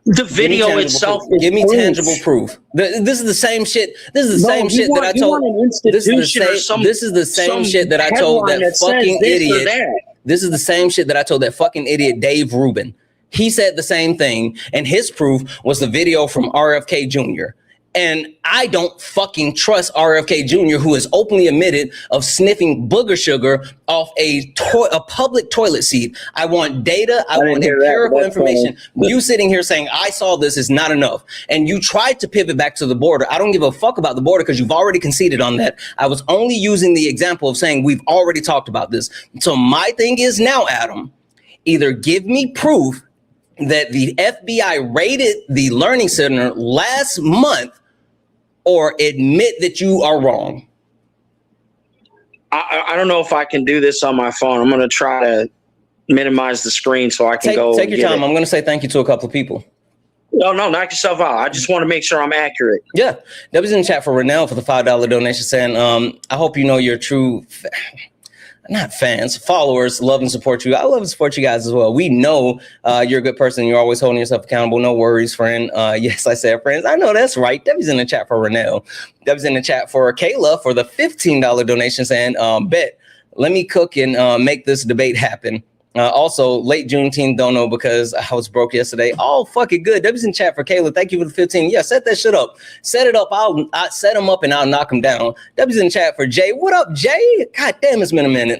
The video itself. Give me tangible proof. This is the same shit. This is the same shit that I told. This is the same shit that I told that fucking idiot. This is the same shit that I told that fucking idiot Dave Rubin. He said the same thing, and his proof was the video from RFK Jr. And I don't fucking trust RFK Jr., who has openly admitted of sniffing booger sugar off a public toilet seat. I want data. I want empirical information. You sitting here saying, I saw this is not enough. And you tried to pivot back to the border. I don't give a fuck about the border because you've already conceded on that. I was only using the example of saying we've already talked about this. So my thing is now, Adam, either give me proof that the FBI raided the Learning Center last month, or admit that you are wrong. I don't know if I can do this on my phone. I'm going to try to minimize the screen so I can go. Take your time. I'm going to say thank you to a couple of people. No, knock yourself out. I just want to make sure I'm accurate. Yeah. That was in the chat for Renell for the $5 donation saying, I hope you know your true... not fans, followers, love and support you. I love and support you guys as well. We know you're a good person. You're always holding yourself accountable. No worries, friend. Yes, I said friends. I know that's right. Debbie's in the chat for Renell. Debbie's in the chat for Kayla for the $15 donation saying, bet, let me cook and make this debate happen. Also, late Juneteenth, don't know because I was broke yesterday. Oh, fucking good. Debbie's in chat for Kayla. Thank you for the 15. Yeah, set that shit up. Set it up. I'll set them up and I'll knock them down. Debbie's in chat for Jay. What up, Jay? God damn, it's been a minute.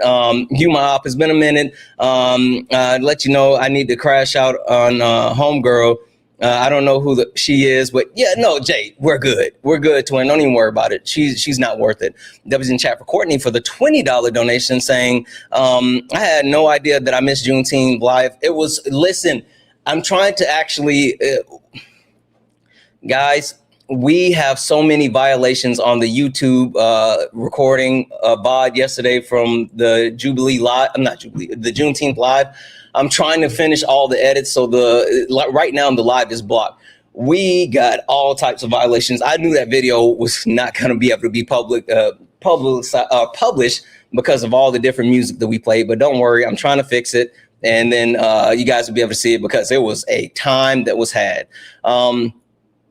You, my op, it's been a minute. Let you know I need to crash out on Homegirl. I don't know who she is, but yeah, no, Jay, we're good. We're good, twin. Don't even worry about it. She's not worth it. That was in chat for Courtney for the $20 donation saying, I had no idea that I missed Juneteenth live. It was, listen, I'm trying to actually, guys, we have so many violations on the YouTube recording VOD yesterday from the Jubilee live. I'm not Jubilee, the Juneteenth live. I'm trying to finish all the edits, so right now the live is blocked. We got all types of violations. I knew that video was not going to be able to be published because of all the different music that we played. But don't worry, I'm trying to fix it, and then you guys will be able to see it because it was a time that was had.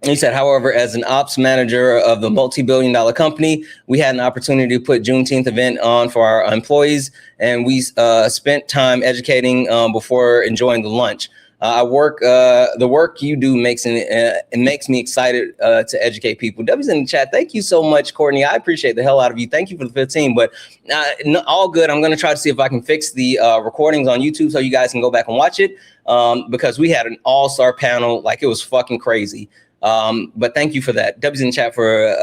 He said, however, as an ops manager of the multi-billion-dollar company, we had an opportunity to put Juneteenth event on for our employees, and we spent time educating before enjoying the lunch. The work you do makes me excited to educate people. W's in the chat. Thank you so much, Courtney. I appreciate the hell out of you. Thank you for the 15. But all good. I'm going to try to see if I can fix the recordings on YouTube so you guys can go back and watch it. Because we had an all-star panel, like it was fucking crazy. But thank you for that. W's in the chat for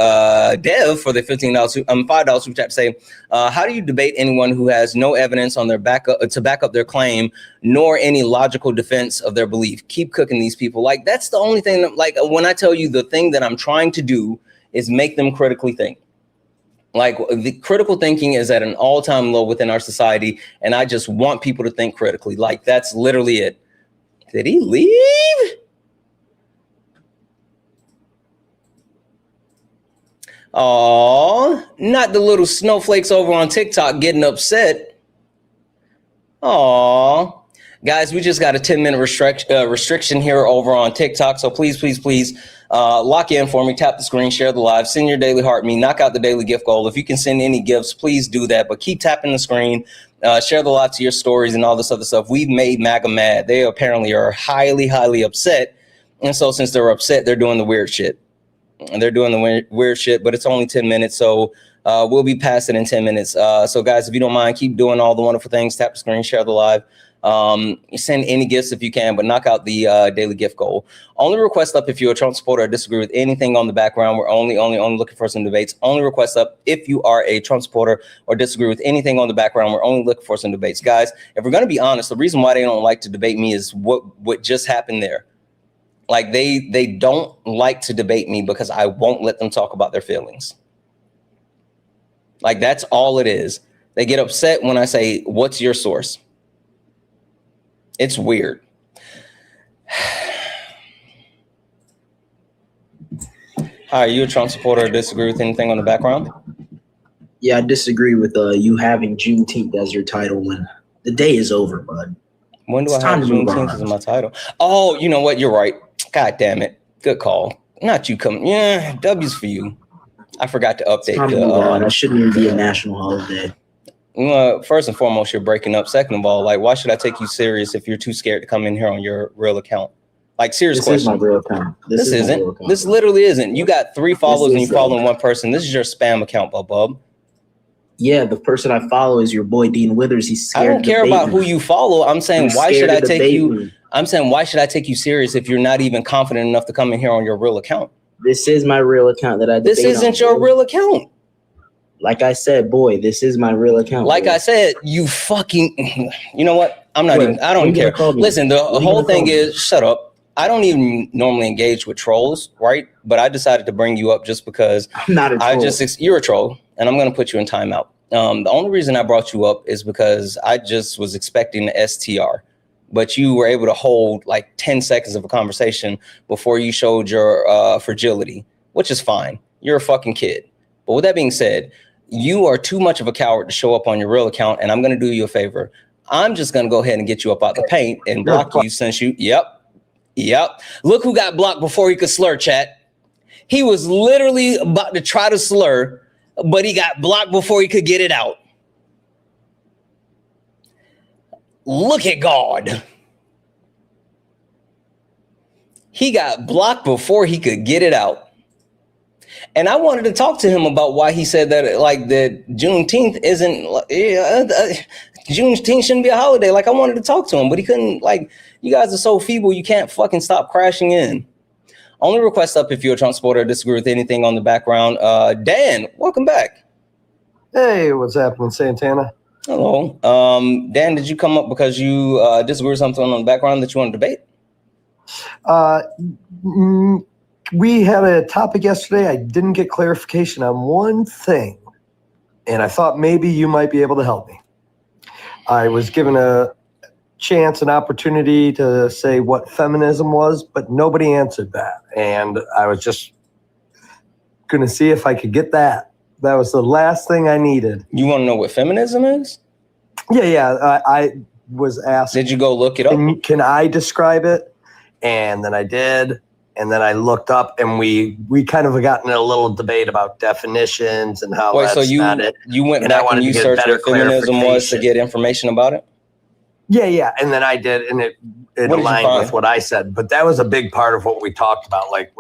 Dev for the $5 super chat to say, how do you debate anyone who has no evidence on their back up their claim, nor any logical defense of their belief? Keep cooking these people. Like, that's the only thing that, like, when I tell you the thing that I'm trying to do is make them critically think. Like, the critical thinking is at an all-time low within our society, and I just want people to think critically. Like, that's literally it. Did he leave? Oh, not the little snowflakes over on TikTok getting upset. Oh, guys, we just got a 10-minute restriction here over on TikTok. So please, lock in for me. Tap the screen, share the live, send your daily heart me, knock out the daily gift goal. If you can send any gifts, please do that. But keep tapping the screen, share the live to your stories and all this other stuff. We've made MAGA mad. They apparently are highly, highly upset. And so since they're upset, they're doing the weird shit. And they're doing the weird shit, but it's only 10 minutes. So we'll be past it in 10 minutes. So guys, if you don't mind, keep doing all the wonderful things. Tap the screen, share the live. Send any gifts if you can, but knock out the daily gift goal. Only request up if you're a Trump supporter or disagree with anything on the background. We're only looking for some debates. Only request up if you are a Trump supporter or disagree with anything on the background. We're only looking for some debates. Guys, if we're going to be honest, the reason why they don't like to debate me is what just happened there. Like, they don't like to debate me because I won't let them talk about their feelings. Like, that's all it is. They get upset when I say, what's your source? It's weird. Hi, are you a Trump supporter or disagree with anything on the background? Yeah, I disagree with you having Juneteenth as your title when the day is over, bud. When do I have Juneteenth as my title? Oh, you know what? You're right. God damn it. Good call. Not you coming. Yeah, W's for you. I forgot to update that shouldn't even be a national holiday. First and foremost, you're breaking up. Second of all, like, why should I take you serious if you're too scared to come in here on your real account? Like, serious question. This is my real account. This isn't. This literally isn't. You got 3 followers and you following one person. This is your spam account, bub. Yeah, the person I follow is your boy Dean Withers. He's scared. I don't care about who you follow. I'm saying, why should I take you? I'm saying, why should I take you serious if you're not even confident enough to come in here on your real account? This is my real account that I. This isn't your real account. Like I said, boy, this is my real account. Like I said, you fucking. You know what? I'm not even. I don't even care. Listen, the whole thing is, shut up. I don't even normally engage with trolls, right? But I decided to bring you up just because I'm not a troll. You're a troll, and I'm going to put you in timeout. The only reason I brought you up is because I just was expecting the STR, but you were able to hold like 10 seconds of a conversation before you showed your fragility, which is fine. You're a fucking kid. But with that being said, you are too much of a coward to show up on your real account, and I'm going to do you a favor. I'm just going to go ahead and get you up out the paint and block you since you, Yep. Look who got blocked before he could slur, chat. He was literally about to try to slur, but he got blocked before he could get it out. Look at God. He got blocked before he could get it out. And I wanted to talk to him about why he said that, like, that Juneteenth isn't, Juneteenth shouldn't be a holiday. Like, I wanted to talk to him, but he couldn't. Like, you guys are so feeble, you can't fucking stop crashing in. Only request up if you're a Trump supporter or disagree with anything on the background. Dan, welcome back. Hey, what's happening, Santana? Hello. Dan, did you come up because you disagree with something on the background that you want to debate? We had a topic yesterday. I didn't get clarification on one thing, and I thought maybe you might be able to help me. I was given a chance, an opportunity to say what feminism was, but nobody answered that. And I was just going to see if I could get that. That was the last thing I needed. You want to know what feminism is? Yeah. I was asked. Did you go look it up? Can I describe it? And then I did. And then I looked up, and we kind of got in a little debate about definitions and how not it. You went back and you searched what feminism was to get information about it? Yeah, and then I did, and it aligned with what I said. But that was a big part of what we talked about. Like,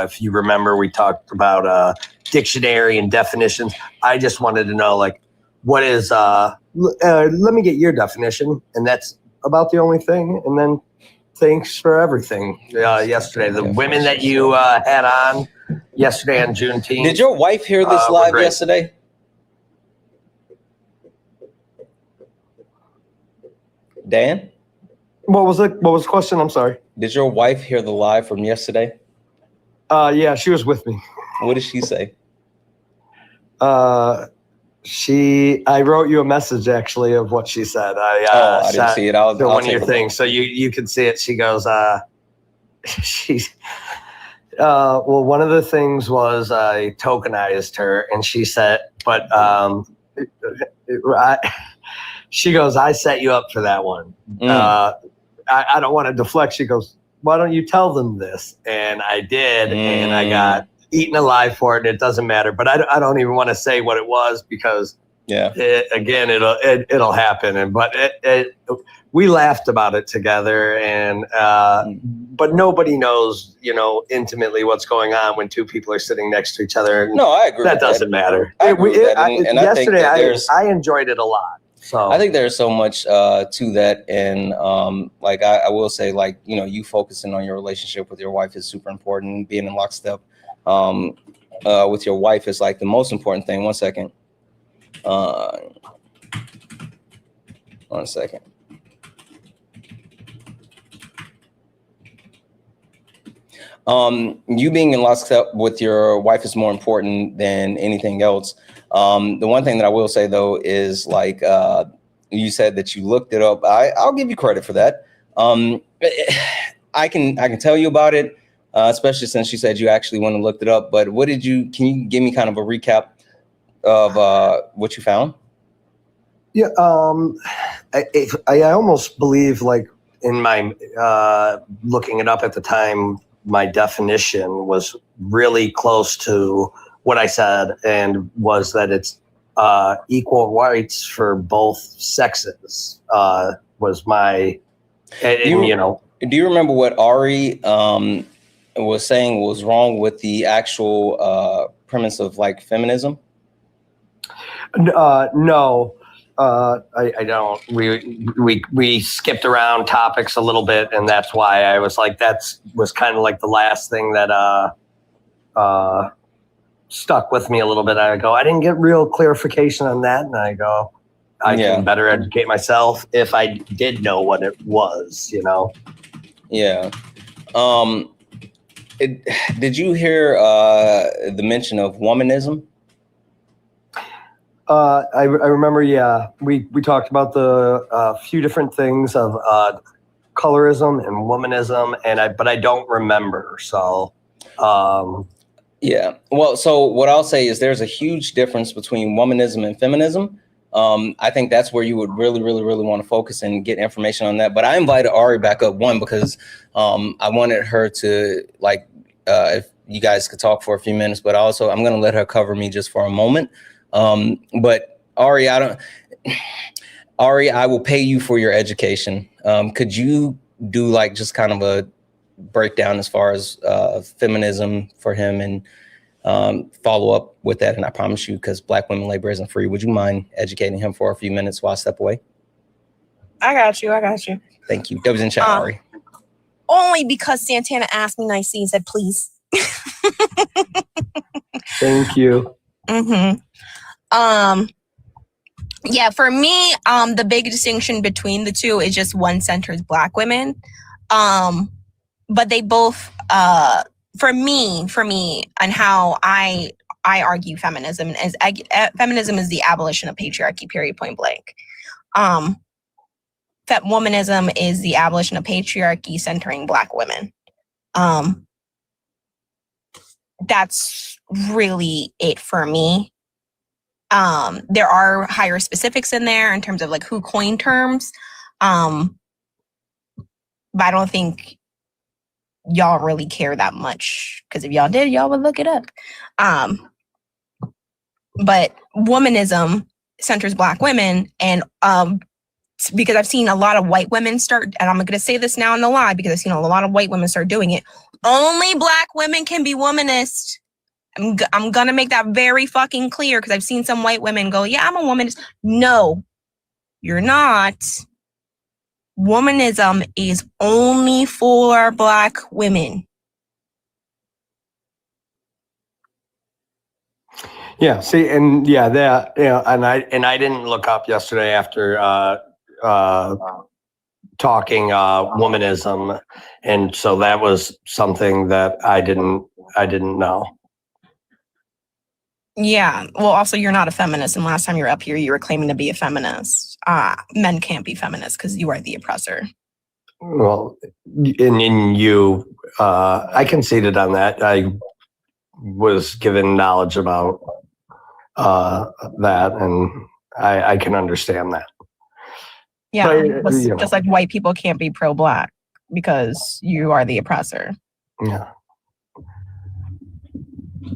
if you remember, we talked about dictionary and definitions. I just wanted to know, like, what is? Let me get your definition, and that's about the only thing. And then, thanks for everything yesterday. The women that you had on yesterday on Juneteenth. Did your wife hear this live yesterday? Dan? What was the question? I'm sorry. Did your wife hear the live from yesterday? Yeah, she was with me. What did she say? I wrote you a message actually of what she said. I didn't see it. I'll one of your things, so you can see it. She goes, well, one of the things was I tokenized her, and she said, but she goes, I set you up for that one. I don't want to deflect. She goes, why don't you tell them this? And I did, and I got eaten alive for it. And it doesn't matter, but I don't even want to say what it was because it'll happen. And but we laughed about it together, and but nobody knows, intimately what's going on when two people are sitting next to each other. No, I agree. That doesn't matter. Yesterday, I enjoyed it a lot. So I think there's so much to that, and like I will say, like you focusing on your relationship with your wife is super important. Being in lockstep with your wife is like the most important thing. 1 second. 1 second. You being in lockstep with your wife is more important than anything else. The one thing that I will say though is like you said that you looked it up. I'll give you credit for that. I can tell you about it, especially since you said you actually went and looked it up. But can you give me kind of a recap of what you found? Yeah, I almost believe, like, in my looking it up at the time, my definition was really close to what I said, and was that it's equal rights for both sexes. Was my, Do you remember what Ari was saying was wrong with the actual premise of like feminism? No. I don't. We skipped around topics a little bit, and that's why I was like, was kind of like the last thing that stuck with me a little bit. I go, I didn't get real clarification on that, and I go, I can better educate myself if I did know what it was, Yeah. Did you hear the mention of womanism? I remember, yeah, we talked about the few different things of colorism and womanism, but I don't remember. So, yeah. Well, so what I'll say is there's a huge difference between womanism and feminism. I think that's where you would really, really, really want to focus and get information on that. But I invited Ari back up, one, because I wanted her to, like, if you guys could talk for a few minutes, but also I'm going to let her cover me just for a moment. But Ari, I will pay you for your education. Could you do like just kind of a breakdown as far as feminism for him, and follow up with that? And I promise you, because Black women labor isn't free, would you mind educating him for a few minutes while I step away? I got you. Thank you. That was in chat, Ari. Only because Santana asked me nicely and said, please. Thank you. Mm-hmm. Yeah, for me, the big distinction between the two is just one centers Black women. But they both, for me, and how I argue feminism is the abolition of patriarchy, period, point blank. Womanism is the abolition of patriarchy centering Black women. That's really it for me. There are higher specifics in there in terms of like who coined terms. But I don't think y'all really care that much, because if y'all did, y'all would look it up. But womanism centers Black women, and because I've seen a lot of white women start, and I'm going to say this now in the lie because I've seen a lot of white women start doing it. Only Black women can be womanist. I'm going to make that very fucking clear because I've seen some white women go, yeah, I'm a womanist. No, you're not. Womanism is only for Black women. Yeah, see, and yeah, that, you know, and I didn't look up yesterday after talking womanism, and so that was something that I didn't know. Yeah, well, also you're not a feminist, and last time you were up here, you were claiming to be a feminist. Men can't be feminists because you are the oppressor. Well, and you, I conceded on that. I was given knowledge about that, and I can understand that. Yeah, but, you know. Just like white people can't be pro-Black because you are the oppressor. Yeah.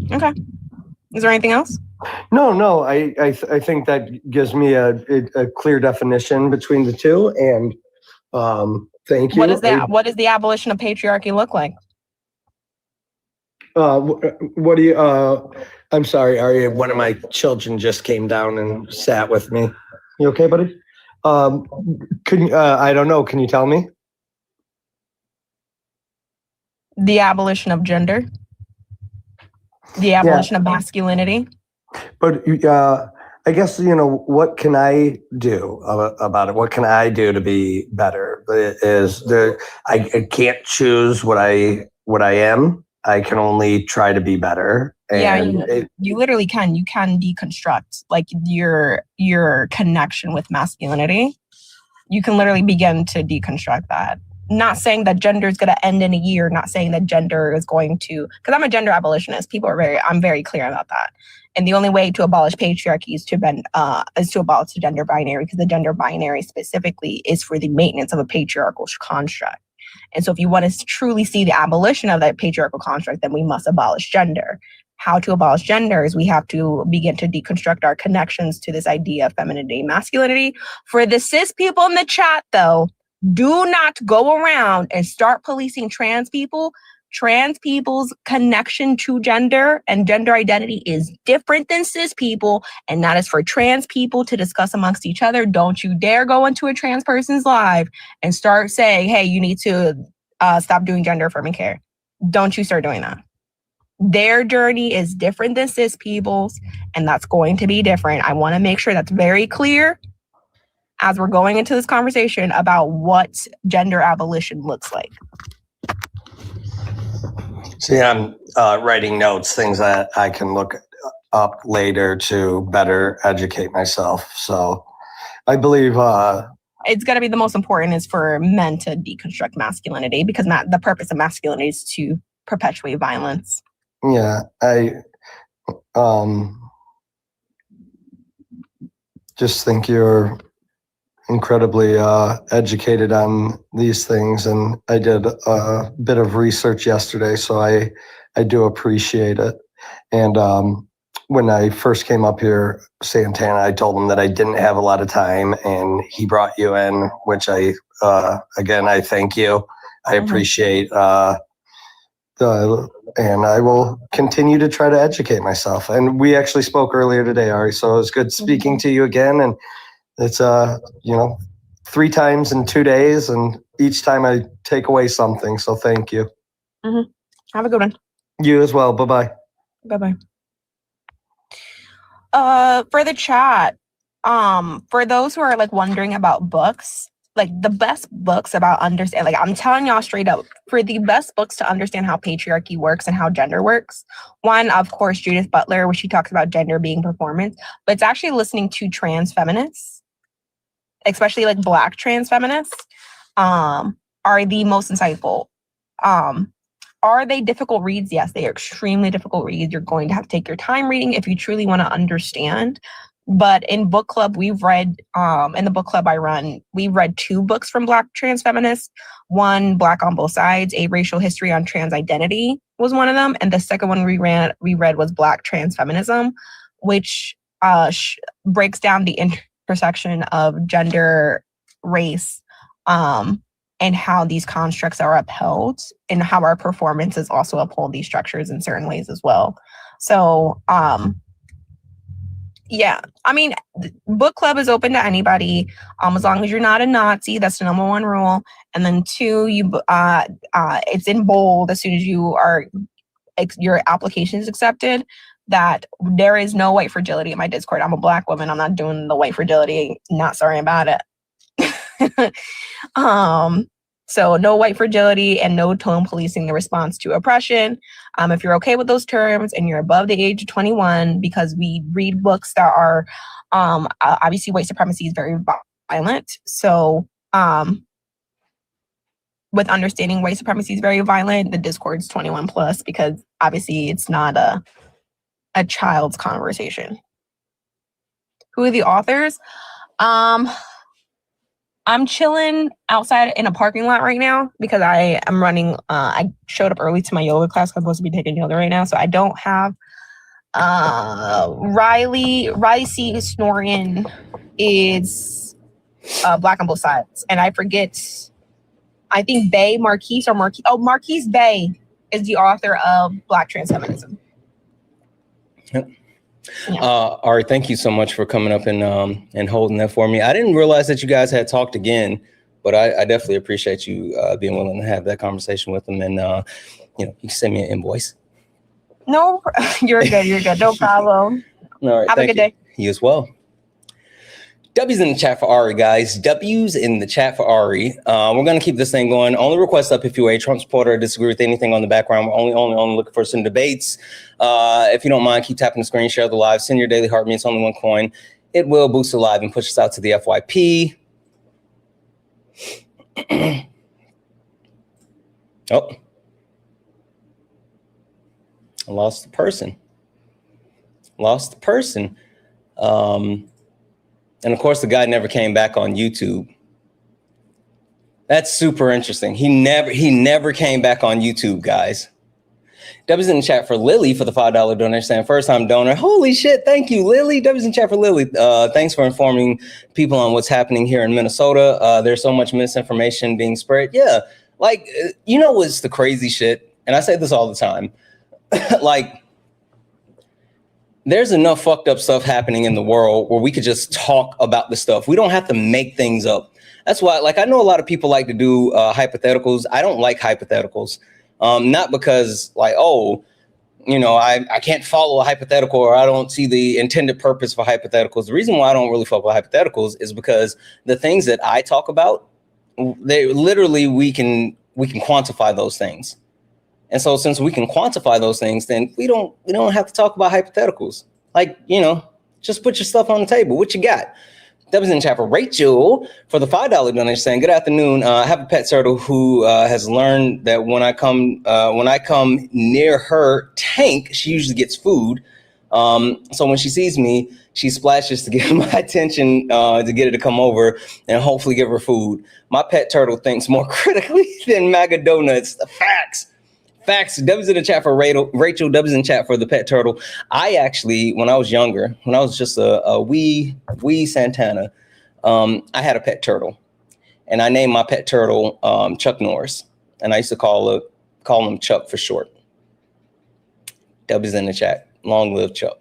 Okay. Is there anything else? No. I think that gives me a clear definition between the two, and thank you. What is that? What does the abolition of patriarchy look like? What do you? I'm sorry, Arya. One of my children just came down and sat with me. You okay, buddy? I don't know. Can you tell me? The abolition of gender. The abolition of masculinity. But I guess, you know, what can I do about it? What can I do to be better? I can't choose what I am. I can only try to be better. And you literally can. You can deconstruct like your connection with masculinity. You can literally begin to deconstruct that. Not saying that gender is going to end in a year. Not saying that gender is going to, because I'm a gender abolitionist. I'm very clear about that. And the only way to abolish patriarchy is to abolish the gender binary, because the gender binary specifically is for the maintenance of a patriarchal construct. And so if you want to truly see the abolition of that patriarchal construct, then we must abolish gender. How to abolish gender is we have to begin to deconstruct our connections to this idea of femininity and masculinity. For the cis people in the chat, though, do not go around and start policing trans people. Trans people's connection to gender and gender identity is different than cis people, and that is for trans people to discuss amongst each other. Don't you dare go into a trans person's live and start saying, hey, you need to stop doing gender affirming care. Don't you start doing that. Their journey is different than cis people's, and that's going to be different. I want to make sure that's very clear as we're going into this conversation about what gender abolition looks like. See, I'm writing notes, things that I can look up later to better educate myself. So I believe it's going to be the most important is for men to deconstruct masculinity, because the purpose of masculinity is to perpetuate violence. Yeah, I just think you're incredibly educated on these things, and I did a bit of research yesterday, so I do appreciate it. And when I first came up here, Santana, I told him that I didn't have a lot of time, and he brought you in, which I thank you. I appreciate and I will continue to try to educate myself. And we actually spoke earlier today, Ari, so it was good speaking to you again. And it's 3 times in 2 days, and each time I take away something. So thank you. Mm-hmm. Have a good one. You as well. Bye-bye. Bye-bye. For the chat, for those who are like wondering about books, like the best books about understand, like I'm telling y'all straight up, for the best books to understand how patriarchy works and how gender works, one, of course, Judith Butler, where she talks about gender being performance, but it's actually listening to trans feminists, especially like Black trans feminists, are the most insightful. Are they difficult reads? Yes, they are extremely difficult reads. You're going to have to take your time reading if you truly want to understand. But in book club, we've read, in the book club I run, we've read 2 books from Black trans feminists. One, Black on Both Sides, A Racial History on Trans Identity was one of them. And the second one we read was Black Trans Feminism, which breaks down the intersection of gender race, and how these constructs are upheld, and how our performances also uphold these structures in certain ways as well. So, yeah, I mean, book club is open to anybody, as long as you're not a Nazi. That's the number one rule. And then 2, it's in bold as soon as your application is accepted, that there is no white fragility in my Discord. I'm a Black woman. I'm not doing the white fragility. Not sorry about it. So no white fragility and no tone policing the response to oppression. If you're okay with those terms and you're above the age of 21, because we read books that are, obviously white supremacy is very violent. So, with understanding white supremacy is very violent, the Discord's 21 plus, because obviously it's not a child's conversation. Who are the authors? I'm chilling outside in a parking lot right now because I am running. I showed up early to my yoga class. I'm supposed to be taking yoga right now, so I don't have Riley C. Snorian is Black on Both Sides, and I forget. I think Marquise Bay is the author of Black Trans Feminism. Yep. Yeah. All right, thank you so much for coming up and holding that for me. I didn't realize that you guys had talked again, but I definitely appreciate you being willing to have that conversation with them. And you can send me an invoice. No, you're good. No problem. All right, have a good day. You as well. W's in the chat for Ari, guys. W's in the chat for Ari. We're going to keep this thing going. Only request up if you're a Trump supporter or disagree with anything on the background. We're only looking for some debates. If you don't mind, keep tapping the screen, share the live, send your daily heart means only one coin. It will boost the live and push us out to the FYP. Oh. I lost the person. And of course, the guy never came back on YouTube. That's super interesting. He never came back on YouTube, guys. W's in the chat for Lily for the $5 donation, saying first time donor. Holy shit, thank you, Lily. W's in the chat for Lily. Thanks for informing people on what's happening here in Minnesota. There's so much misinformation being spread. Yeah, like, what's the crazy shit? And I say this all the time. Like, there's enough fucked up stuff happening in the world where we could just talk about the stuff. We don't have to make things up. That's why, like, I know a lot of people like to do hypotheticals. I don't like hypotheticals. Not because, like, I can't follow a hypothetical or I don't see the intended purpose for hypotheticals. The reason why I don't really fuck with hypotheticals is because the things that I talk about, they literally, we can quantify those things. And so since we can quantify those things, then we don't have to talk about hypotheticals. Like, just put your stuff on the table. What you got? That was in chat for Rachel for the $5 donation, saying, good afternoon. I have a pet turtle who has learned that when I come near her tank, she usually gets food. So when she sees me, she splashes to get my attention, to get it to come over and hopefully give her food. My pet turtle thinks more critically than MAGA donuts. The facts. W's in the chat for Rachel. W's in chat for the pet turtle. I actually, when I was younger, when I was just a wee Santana, I had a pet turtle, and I named my pet turtle Chuck Norris, and I used to call him Chuck for short. W's in the chat. Long live Chuck.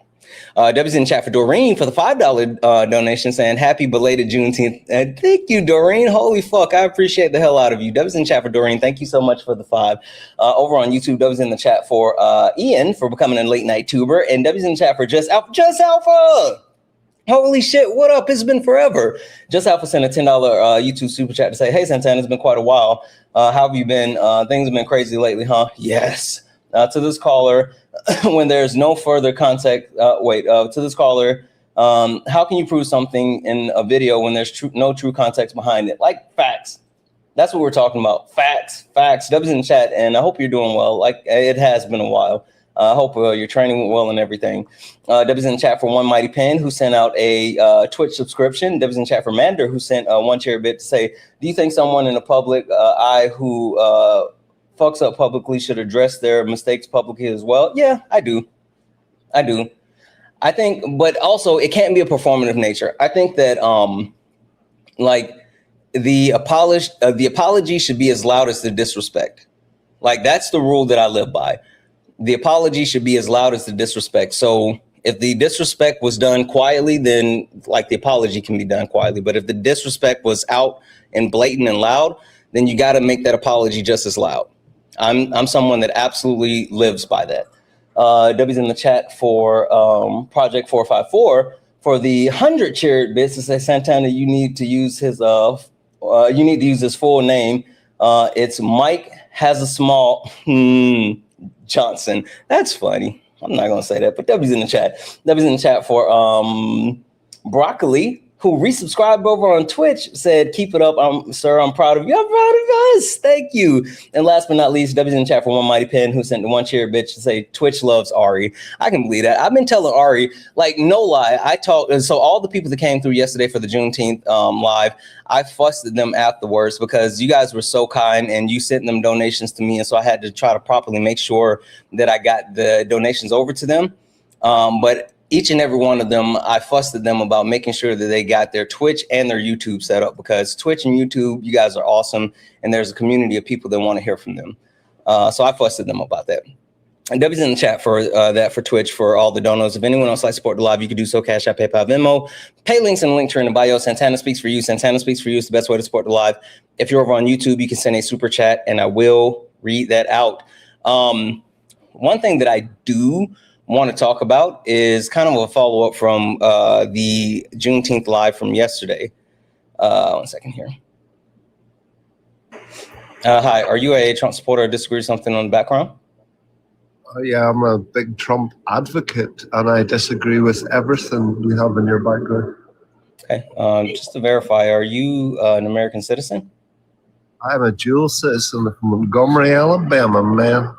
W's in the chat for Doreen for the $5 donation, saying happy belated Juneteenth. Thank you, Doreen. Holy fuck, I appreciate the hell out of you. W's in the chat for Doreen. Thank you so much for the $5. Over on YouTube, W's in the chat for Ian for becoming a late night tuber, and W's in the chat for Just Alpha. Holy shit, what up? It's been forever. Just Alpha sent a $10 YouTube super chat to say, hey Santana, it's been quite a while. How have you been? Things have been crazy lately, huh? Yes. To this caller, when there's no further context, to this caller, how can you prove something in a video when there's no true context behind it? Like, facts. That's what we're talking about. Facts. W's in the chat, and I hope you're doing well. Like, it has been a while. I hope your training went well and everything. W's in the chat for One Mighty Pen, who sent out a Twitch subscription. W's in the chat for Mander, who sent one cherry bit to say, do you think someone in the public eye who fucks up publicly should address their mistakes publicly as well? Yeah, I do. I think, but also it can't be a performative nature. I think that, like, the apology should be as loud as the disrespect. Like, that's the rule that I live by. The apology should be as loud as the disrespect. So if the disrespect was done quietly, then like the apology can be done quietly. But if the disrespect was out and blatant and loud, then you got to make that apology just as loud. I'm someone that absolutely lives by that. W's in the chat for Project 454 for the 100 shared bits to say, Santana, you need to use his full name. It's Mike has a small Johnson. That's funny. I'm not gonna say that, but W's in the chat. W's in the chat for Broccoli, who resubscribed over on Twitch, said, keep it up, sir. I'm proud of you. I'm proud of us. Thank you. And last but not least, W's in the chat for One Mighty Pen, who sent the one cheer bitch to say Twitch loves Ari. I can believe that. I've been telling Ari, like, no lie. So all the people that came through yesterday for the Juneteenth live, I fussed at them afterwards because you guys were so kind and you sent them donations to me. And so I had to try to properly make sure that I got the donations over to them. But each and every one of them, I fussed at them about making sure that they got their Twitch and their YouTube set up, because Twitch and YouTube, you guys are awesome. And there's a community of people that want to hear from them. So I fussed at them about that. And W's in the chat for that for Twitch for all the donos. If anyone else likes to support the live, you can do so. Cash App, PayPal, Venmo. Pay links in the link tree in the bio. Santana speaks for you. Santana speaks for you is the best way to support the live. If you're over on YouTube, you can send a super chat and I will read that out. One thing that I do want to talk about is kind of a follow-up from the Juneteenth live from yesterday. 1 second here. Hi, are you a Trump supporter or disagree with something on the background? Yeah, I'm a big Trump advocate and I disagree with everything you have in your background. Okay, just to verify, are you an American citizen? I'm a dual citizen of Montgomery, Alabama, man.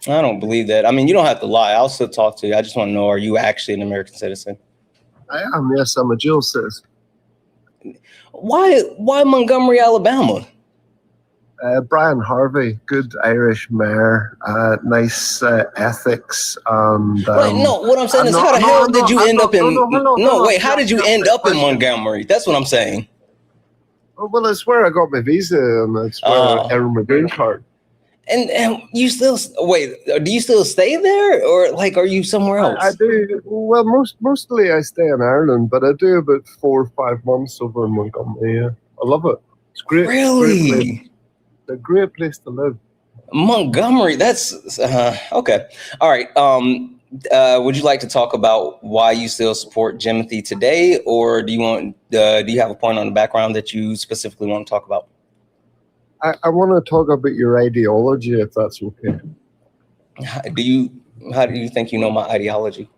I don't believe that. I mean, you don't have to lie. I'll still talk to you. I just want to know, are you actually an American citizen? I am, yes, I'm a dual citizen. Why Montgomery, Alabama? Brian Harvey, good Irish mayor, nice ethics. And wait, no, what I'm saying is, how the hell did you end up in? No, wait, how did you end up in Montgomery? That's what I'm saying. Well, it's where I got my visa and it's where I earned my green card. And you still wait? Do you still stay there, or like, are you somewhere else? I do. Well, mostly I stay in Ireland, but I do about 4 or 5 months over in Montgomery. Yeah, I love it. It's great. Really? It's a great place to live. Montgomery. That's okay. All right. Would you like to talk about why you still support Jimothy today, or do you want? Do you have a point on the background that you specifically want to talk about? I want to talk about your ideology, if that's okay. How do you think you know my ideology?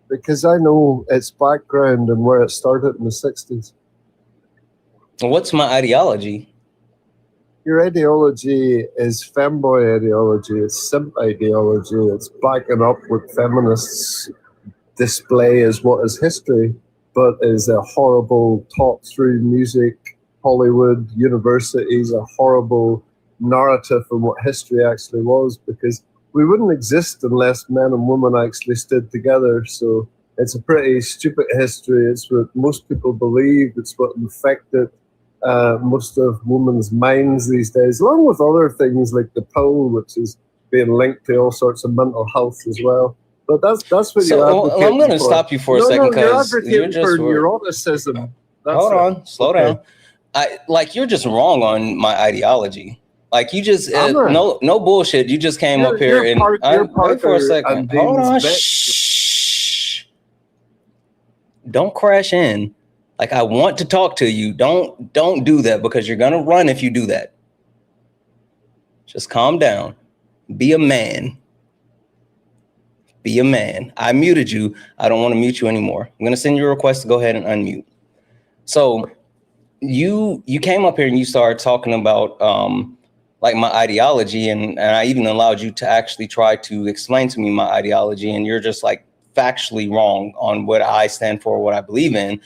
Because I know its background and where it started in the 60s. What's my ideology? Your ideology is femboy ideology. It's simp ideology. It's backing up what feminists display as what is history, but is a horrible taught through music, Hollywood, universities, a horrible narrative of what history actually was, because we wouldn't exist unless men and women actually stood together. So it's a pretty stupid history. It's what most people believe. It's what infected most of women's minds these days, along with other things like the pill, which is being linked to all sorts of mental health as well. But that's what you're advocating I'm going to stop you for a second, because you're just for neuroticism. Hold on, slow down. You're just wrong on my ideology. Like, you just no bullshit. You just came up here and wait for a second. Hold on. Shh. Don't crash in. Like, I want to talk to you. Don't do that, because you're gonna run if you do that. Just calm down. Be a man. Be a man. I muted you. I don't want to mute you anymore. I'm gonna send you a request to go ahead and unmute. So you came up here and you started talking about like my ideology, and I even allowed you to actually try to explain to me my ideology, and you're just like factually wrong on what I stand for, what I believe in.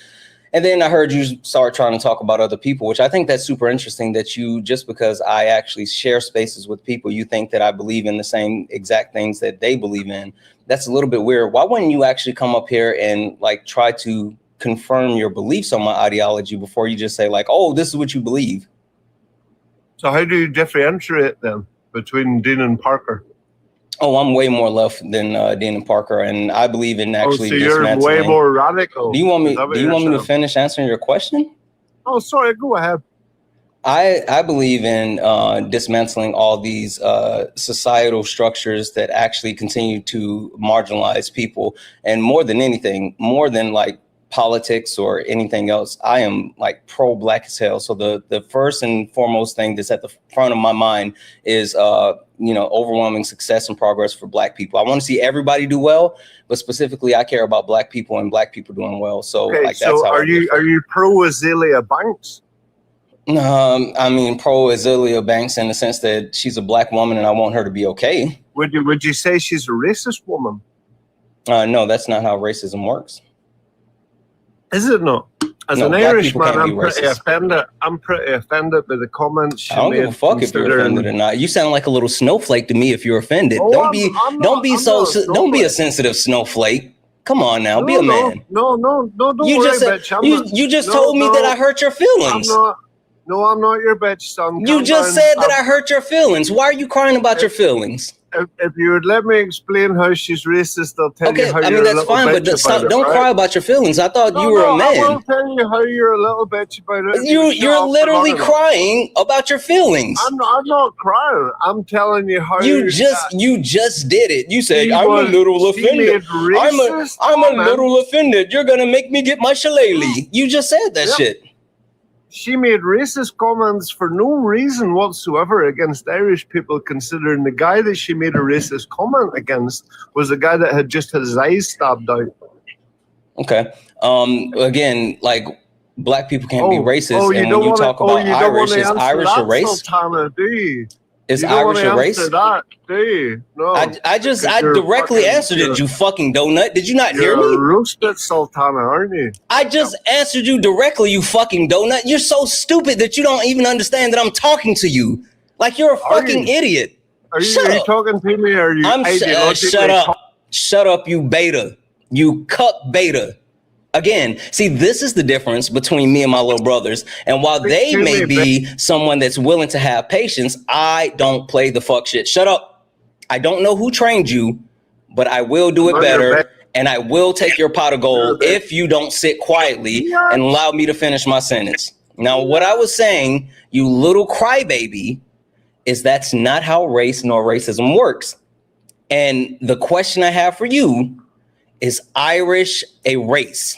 And then I heard you start trying to talk about other people, which I think that's super interesting, that you, just because I actually share spaces with people, you think that I believe in the same exact things that they believe in. That's a little bit weird. Why wouldn't you actually come up here and like try to confirm your beliefs on my ideology before you just say like, oh, this is what you believe. So how do you differentiate then between Dean and Parker? Oh, I'm way more left than Dean and Parker, and I believe in actually so you're dismantling. way more radical. Do you want me to finish answering your question? Oh, sorry, go ahead. I believe in dismantling all these societal structures that actually continue to marginalize people. And more than anything, more than like politics or anything else, I am like pro-black as hell. So the first and foremost thing that's at the front of my mind is overwhelming success and progress for black people. I want to see everybody do well, but specifically I care about black people and black people doing well. So okay, like that's how are you pro Azealia Banks? I mean pro Azealia Banks in the sense that she's a black woman and I want her to be okay. Would you say she's a racist woman? No, that's not how racism works. Is it not? As an Irishman, I'm pretty offended. I'm pretty offended by the comments she I don't made. give a fuck if you're offended or not. You sound like a little snowflake to me if you're offended. Oh, don't be a sensitive snowflake. Come on now, be a man. No, don't you worry, just said, bitch. You just told me that I hurt your feelings. I'm not your bitch, son. You just said that I hurt your feelings. Why are you crying about your feelings? If you would let me explain how she's racist, I'll tell you how you're a little bitch. Okay, I mean, that's fine, but don't cry about your feelings. I thought you were a man. I will tell you how you're a little bitch about it. You're literally crying about your feelings. I'm not crying. I'm telling you how you just did it. You said, I'm a little offended. I'm a little offended. You're going to make me get my shillelagh. You just said that shit. She made racist comments for no reason whatsoever against Irish people, considering the guy that she made a racist comment against was the guy that had just had his eyes stabbed out. Okay. Again, like black people can't be racist. And when you talk about Irish, is Irish a race? Sultana, do you? Is Irish a race? That, do you? No. I directly answered it, you fucking donut. Did you not hear me? You're a roasted Sultana, aren't you? I just answered you directly, you fucking donut. You're so stupid that you don't even understand that I'm talking to you. Like you're a fucking idiot. Are you talking to me or are you shut up. Shut up, you beta. You cuck beta. Again, see, this is the difference between me and my little brothers. And while they may be someone that's willing to have patience, I don't play the fuck shit. Shut up. I don't know who trained you, but I will do it better. And I will take your pot of gold if you don't sit quietly and allow me to finish my sentence. Now, what I was saying, you little crybaby, is that's not how race nor racism works. And the question I have for you is Irish a race?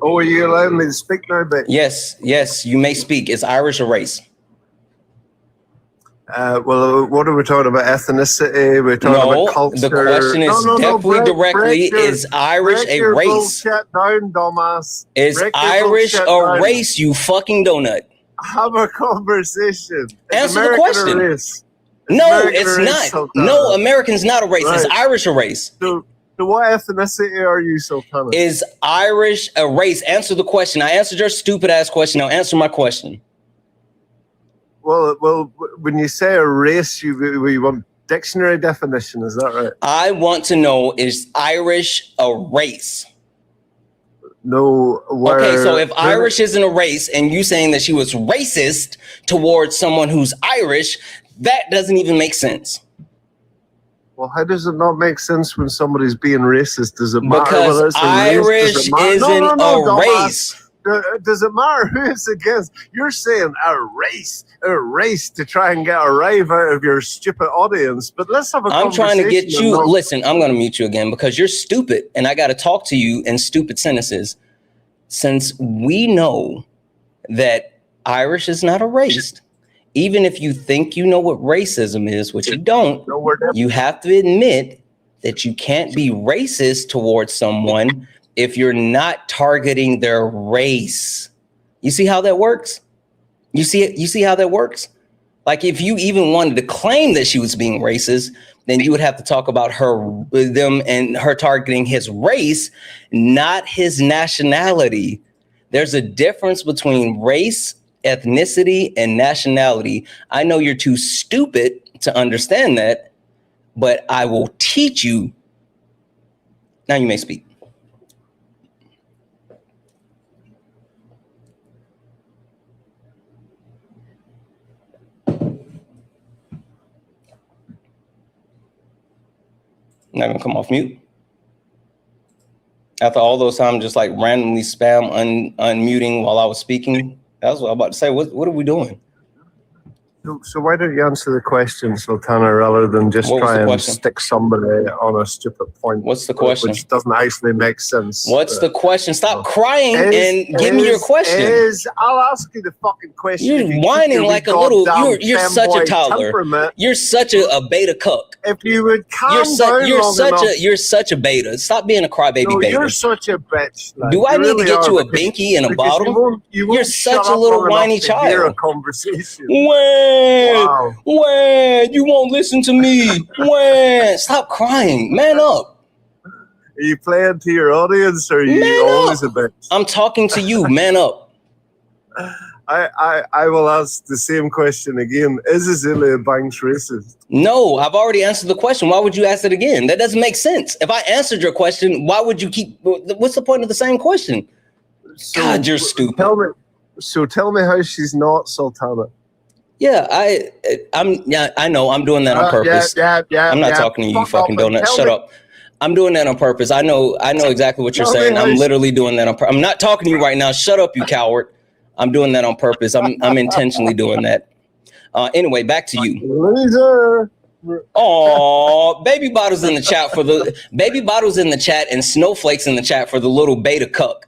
Oh, are you allowing me to speak now, but yes, you may speak. Is Irish a race? Well, what are we talking about? Ethnicity? We're talking about culture. The question is directly: is Irish a race? Down, dumbass. Is Irish a race? You fucking donut. Have a conversation. Answer the question. No, it's not. No, American's not a race. Right. Is Irish a race? So what ethnicity are you, Sultana? Is Irish a race? Answer the question. I answered your stupid ass question. Now answer my question. Well, when you say a race, you want dictionary definition. Is that right? I want to know, is Irish a race? No. Okay, so if Irish isn't a race and you saying that she was racist towards someone who's Irish, that doesn't even make sense. Well, how does it not make sense when somebody's being racist? Does it matter? Because Irish isn't a race. Does it matter who it's against? You're saying a race to try and get a rave out of your stupid audience. But let's have a conversation. I'm trying to get you. Listen, I'm going to mute you again because you're stupid and I got to talk to you in stupid sentences. Since we know that Irish is not a race, even if you think you know what racism is, which you don't, you have to admit that you can't be racist towards someone if you're not targeting their race. You see how that works? You see how that works? Like if you even wanted to claim that she was being racist, then you would have to talk about them and her targeting his race, not his nationality. There's a difference between race, ethnicity, and nationality. I know you're too stupid to understand that, but I will teach you. Now you may speak. Not gonna come off mute. After all those times, just like randomly spam unmuting while I was speaking. That's what I'm about to say. What are we doing? So why don't you answer the question, Sultana, rather than just try and stick somebody on a stupid point? What's the question? Which doesn't actually make sense. What's the question? Stop crying and give me your question. I'll ask you the fucking question. You're whining like a little. You're such a toddler. You're such a beta cuck. If you would calm down you're such a beta. Stop being a crybaby beta. You're such a bitch. Like, do I need to get you a binky and a bottle? You're such a little whiny child. Hear a conversation. When you won't listen to me. When stop crying. Man up. Are you playing to your audience or are you always a bitch? I'm talking to you. Man up. I will ask the same question again. Is Azealia Banks racist? No, I've already answered the question. Why would you ask it again? That doesn't make sense. If I answered your question, why would you keep? What's the point of the same question? God, you're stupid. Tell me how she's not Sultana. Yeah, I know. I'm doing that on purpose. I'm not talking to you, you fucking donut. Shut up. I'm doing that on purpose. I know exactly what you're saying. I'm literally doing that on purpose. I'm not talking to you right now. Shut up, you coward. I'm doing that on purpose. I'm intentionally doing that. Anyway, back to you. Loser. Oh, baby bottles in the chat for the baby bottles in the chat and snowflakes in the chat for the little beta cuck.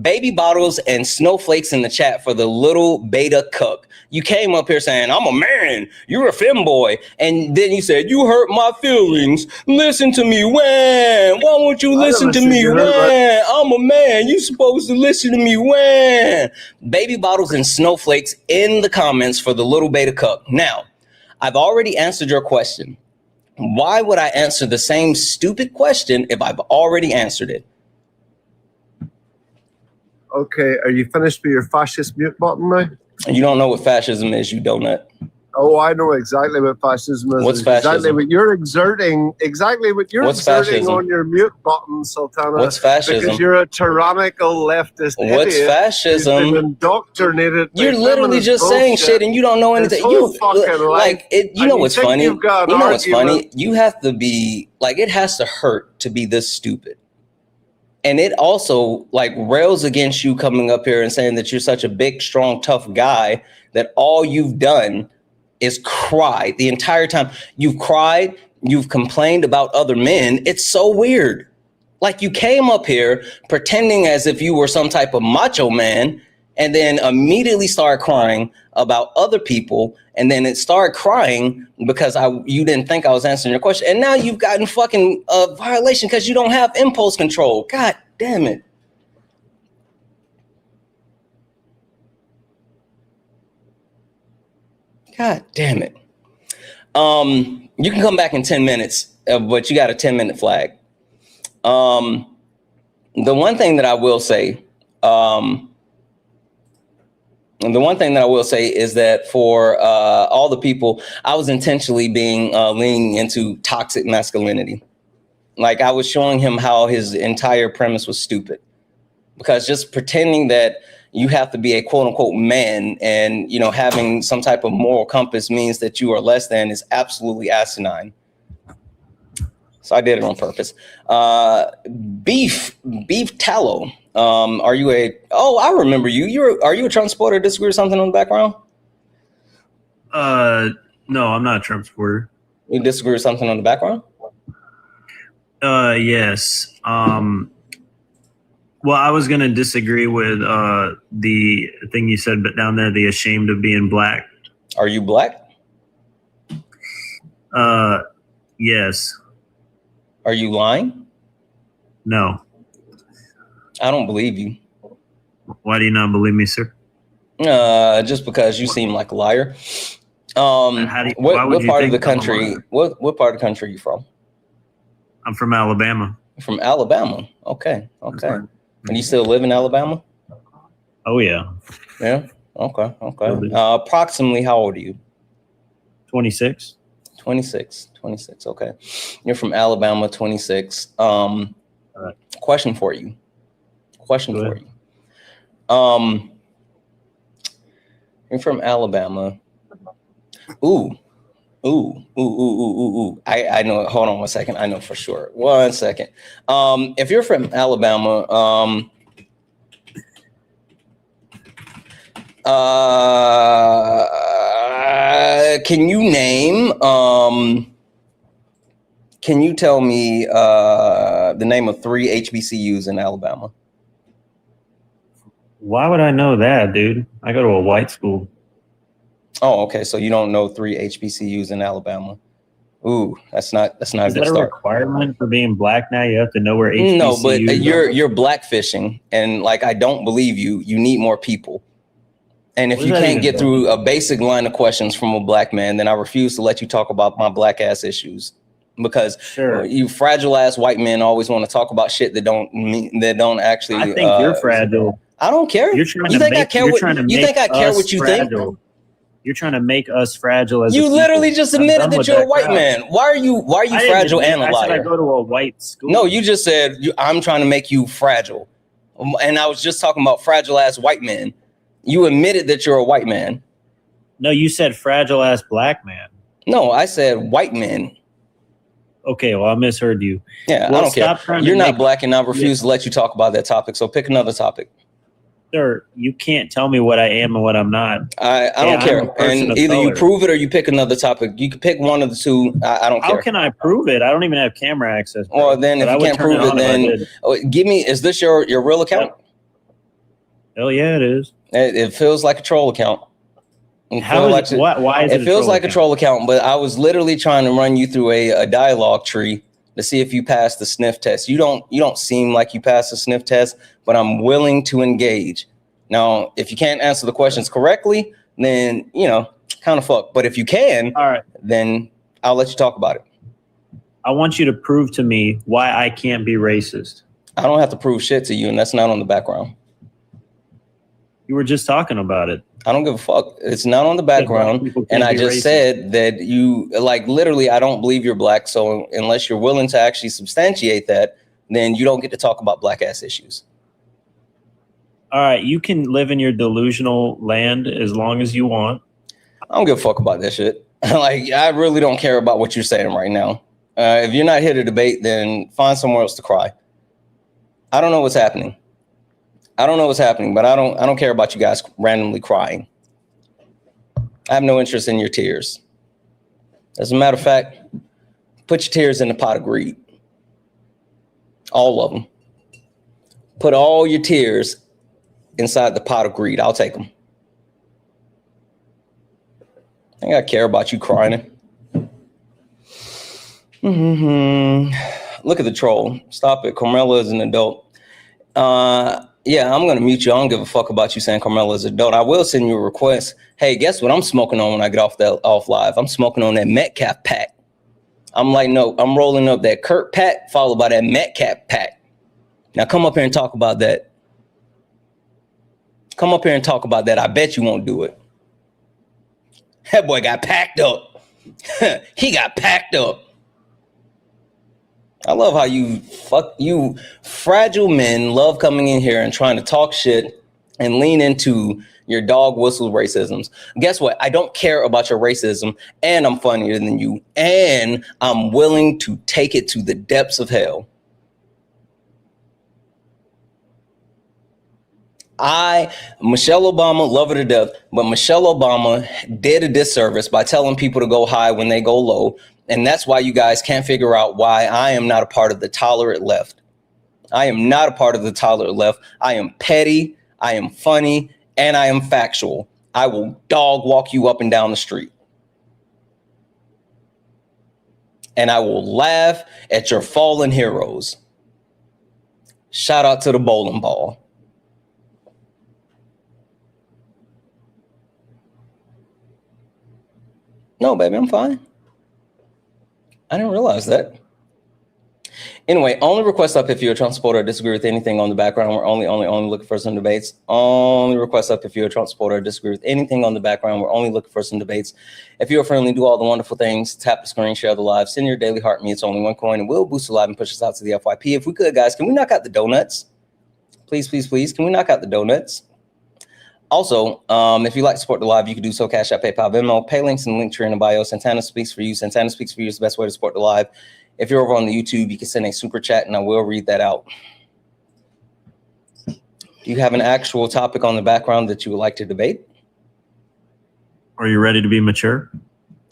Baby bottles and snowflakes in the chat for the little beta cuck. You came up here saying, I'm a man, you're a femboy. And then you said, you hurt my feelings. Listen to me, when? Why won't you listen to me, when? I'm a man, you supposed to listen to me, when? Baby bottles and snowflakes in the comments for the little beta cuck. Now, I've already answered your question. Why would I answer the same stupid question if I've already answered it? Okay, are you finished with your fascist mute button now? You don't know what fascism is, you donut. Oh, I know exactly what fascism is. What's fascism? Exactly what you're exerting. Exactly what you're exerting on your mute button, Sultana. What's fascism? Because you're a tyrannical leftist What's idiot. fascism? You've been indoctrinated. You're literally just saying shit, and you don't know anything. You like it. You know what's funny? You know what's funny? You have to be like, it has to hurt to be this stupid. And it also like rails against you coming up here and saying that you're such a big, strong, tough guy that all you've done is cry the entire time. You've cried, you've complained about other men. It's so weird. Like you came up here pretending as if you were some type of macho man and then immediately started crying about other people. And then it started crying because you didn't think I was answering your question. And now you've gotten fucking violation because you don't have impulse control. God damn it. God damn it. You can come back in 10 minutes, but you got a 10-minute flag. The one thing that I will say, is that for all the people, I was intentionally leaning into toxic masculinity. Like I was showing him how his entire premise was stupid, because just pretending that you have to be a quote unquote man and, having some type of moral compass means that you are less than is absolutely asinine. So I did it on purpose. Beef tallow. Are you I remember you. Are you a Trump supporter? Disagree with something on the background? No, I'm not a Trump supporter. You disagree with something on the background? Yes. Well, I was going to disagree with the thing you said, but down there, the ashamed of being black. Are you black? Yes. Are you lying? No. I don't believe you. Why do you not believe me, sir? Just because you seem like a liar. What part of the country? What part of the country are you from? I'm from Alabama. From Alabama. Okay. And you still live in Alabama? Oh yeah. Yeah. Okay. Approximately how old are you? 26. 26. Okay. You're from Alabama, 26. Question for you. You're from Alabama. Ooh. I know. Hold on one second. I know for sure. 1 second. If you're from Alabama, can you name? Can you tell me the name of 3 HBCUs in Alabama? Why would I know that, dude? I go to a white school. Oh, okay. So you don't know 3 HBCUs in Alabama? Ooh, that's not a good start. Requirement for being black now? You have to know where HBCUs. No, but you're blackfishing, and like I don't believe you. You need more people. And if you can't get through a basic line of questions from a black man, then I refuse to let you talk about my black ass issues. Because you fragile ass white men always want to talk about shit that don't actually. I think you're fragile. I don't care. You think I care what you think? You're trying to make us fragile as you literally just admitted that you're a white man. Why are you fragile and a liar? I go to a white school. No, you just said I'm trying to make you fragile. And I was just talking about fragile ass white men. You admitted that you're a white man. No, you said fragile ass black man. No, I said white men. Okay, well, I misheard you. Yeah, well, I don't care. You're not black, and I refuse to let you talk about that topic. So pick another topic. Sir, you can't tell me what I am and what I'm not. I don't care. And either you prove it or you pick another topic. You can pick one of the two. I don't care. How can I prove it? I don't even have camera access. Bro. Well, then if you can't prove it, then give me. Is this your real account? Hell yeah, it is. It feels like a troll account. How is it? Why is it? It feels like a troll account, but I was literally trying to run you through a dialogue tree to see if you passed the sniff test. You don't seem like you passed the sniff test, but I'm willing to engage. Now, if you can't answer the questions correctly, then kind of fuck. But if you can, all right, then I'll let you talk about it. I want you to prove to me why I can't be racist. I don't have to prove shit to you, and that's not on the background. You were just talking about it. I don't give a fuck. It's not on the background. And I just said that you, like, literally, I don't believe you're black. So unless you're willing to actually substantiate that, then you don't get to talk about black ass issues. All right. You can live in your delusional land as long as you want. I don't give a fuck about that shit. Like, I really don't care about what you're saying right now. If you're not here to debate, then find somewhere else to cry. I don't know what's happening. But I don't care about you guys randomly crying. I have no interest in your tears. As a matter of fact, put your tears in the pot of greed. All of them. Put all your tears inside the pot of greed. I'll take them. I think I care about you crying. Look at the troll. Stop it. Carmelo is an adult. Yeah, I'm going to mute you. I don't give a fuck about you saying Carmelo is an adult. I will send you a request. Hey, guess what I'm smoking on when I get off live? I'm smoking on that Metcalf pack. I'm rolling up that Kurt pack followed by that Metcalf pack. Now come up here and talk about that. I bet you won't do it. That boy got packed up. He got packed up. I love how you fragile men love coming in here and trying to talk shit and lean into your dog whistle racisms. Guess what? I don't care about your racism, and I'm funnier than you, and I'm willing to take it to the depths of hell. Michelle Obama, love her to death, but Michelle Obama did a disservice by telling people to go high when they go low. And that's why you guys can't figure out why I am not a part of the tolerant left. I am not a part of the tolerant left. I am petty, I am funny, and I am factual. I will dog walk you up and down the street. And I will laugh at your fallen heroes. Shout out to the bowling ball. No, baby, I'm fine. I didn't realize that. Anyway, only request up if you're a Trump supporter or disagree with anything on the background. We're only looking for some debates. Only request up if you're a Trump supporter or disagree with anything on the background. We're only looking for some debates. If you're friendly, do all the wonderful things. Tap the screen, share the live, send your daily heart. Me, it's only one coin, and we'll boost the live and push us out to the FYP. If we could, guys, can we knock out the donuts? Please, please, please. Can we knock out the donuts? Also, if you'd like to support the live, you can do so. Cash App, PayPal, Venmo, pay links in the link tree in the bio. Santana speaks for you. Santana speaks for you is the best way to support the live. If you're over on the YouTube, you can send a super chat and I will read that out. Do you have an actual topic on the background that you would like to debate? Are you ready to be mature?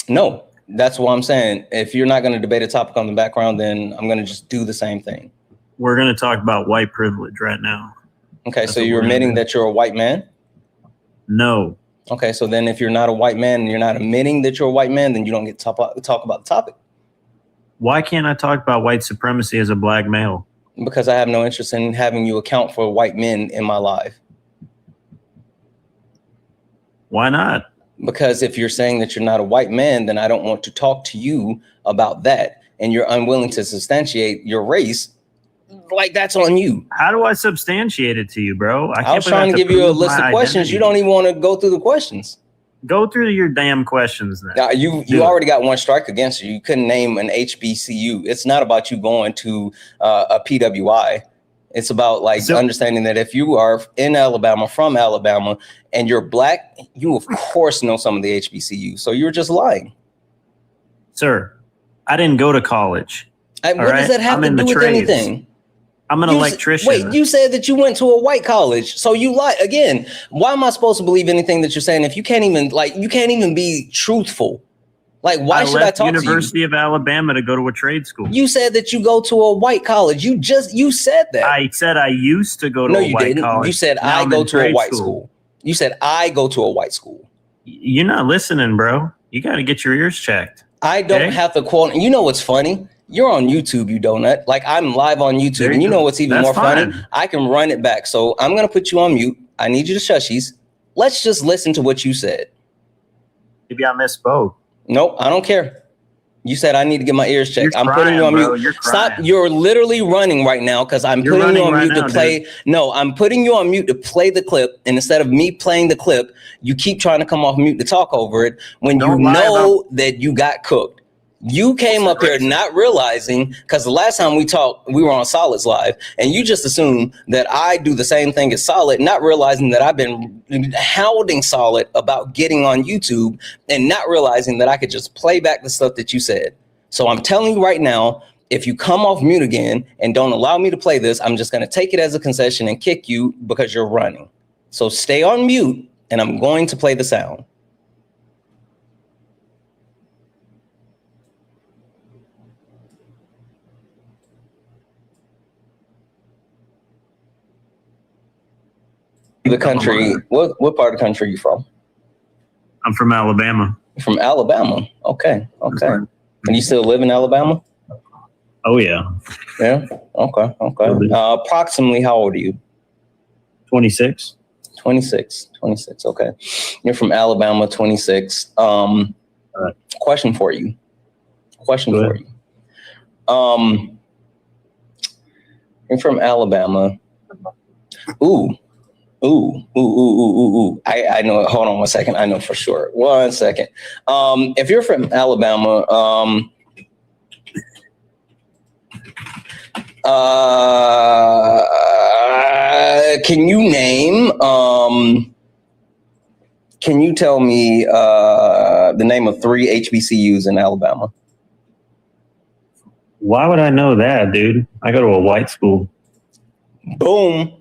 No, that's what I'm saying. If you're not going to debate a topic on the background, then I'm going to just do the same thing. We're going to talk about white privilege right now. Okay, so you're admitting that you're a white man? No. Okay, so then if you're not a white man and you're not admitting that you're a white man, then you don't get to talk about the topic. Why can't I talk about white supremacy as a black male? Because I have no interest in having you account for white men in my life. Why not? Because if you're saying that you're not a white man, then I don't want to talk to you about that. And you're unwilling to substantiate your race. Like, that's on you. How do I substantiate it to you, bro? I was trying to give you a list of questions. Identity. You don't even want to go through the questions. Go through your damn questions then. You already got one strike against you. You couldn't name an HBCU. It's not about you going to a PWI. It's about understanding that if you are in Alabama, from Alabama, and you're black, you of course know some of the HBCU. So you're just lying. Sir, I didn't go to college. What does that have to do with anything? I'm an electrician. Wait, you said that you went to a white college, so you lie again. Why am I supposed to believe anything that you're saying if you can't even be truthful? Like, why should I talk to you? University of Alabama to go to a trade school. You said that you go to a white college. You said that. I said I used to go to a white college. You said I go to a white school. You said I go to a white school. You're not listening, bro. You got to get your ears checked. I don't have to quote. You know what's funny? You're on YouTube, you donut. Like, I'm live on YouTube. And you know what's even more funny? I can run it back. So I'm going to put you on mute. I need you to shushies. Let's just listen to what you said. Maybe I misspoke. Nope, I don't care. You said I need to get my ears checked. I'm putting you on mute. Stop. You're literally running right now because I'm putting you on mute to play. No, I'm putting you on mute to play the clip. And instead of me playing the clip, you keep trying to come off mute to talk over it when you know that you got cooked. You came up here not realizing, because the last time we talked, we were on Solid's Live, and you just assumed that I do the same thing as Solid, not realizing that I've been hounding Solid about getting on YouTube and not realizing that I could just play back the stuff that you said. So I'm telling you right now, if you come off mute again and don't allow me to play this, I'm just going to take it as a concession and kick you because you're running. So stay on mute, and I'm going to play the sound. The country, what part of the country are you from? I'm from Alabama. From Alabama. Okay. And you still live in Alabama? Oh yeah. Yeah. Okay. Approximately how old are you? 26. 26. Okay. You're from Alabama, 26. Question for you. You're from Alabama. Ooh. I know. Hold on 1 second. I know for sure. 1 second. If you're from Alabama, can you tell me the name of 3 HBCUs in Alabama? Why would I know that, dude? I go to a white school. Boom.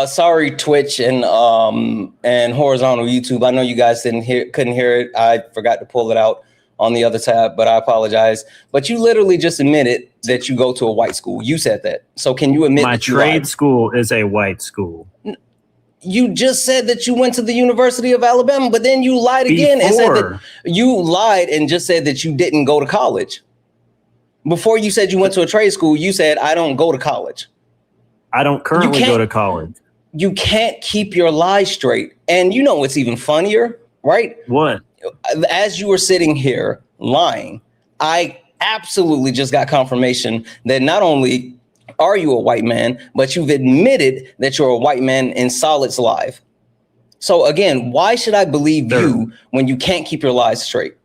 Sorry, Twitch and horizontal YouTube. I know you guys couldn't hear it. I forgot to pull it out on the other tab, but I apologize. But you literally just admitted that you go to a white school. You said that. So can you admit my that you trade lied? School is a white school? You just said that you went to the University of Alabama, but then you lied again and said that you lied and just said that you didn't go to college. Before you said you went to a trade school, you said, I don't go to college. I don't currently go to college. You can't keep your lies straight. And you know what's even funnier, right? What? As you were sitting here lying, I absolutely just got confirmation that not only are you a white man, but you've admitted that you're a white man in Solid's live. So again, why should I believe you when you can't keep your lies straight?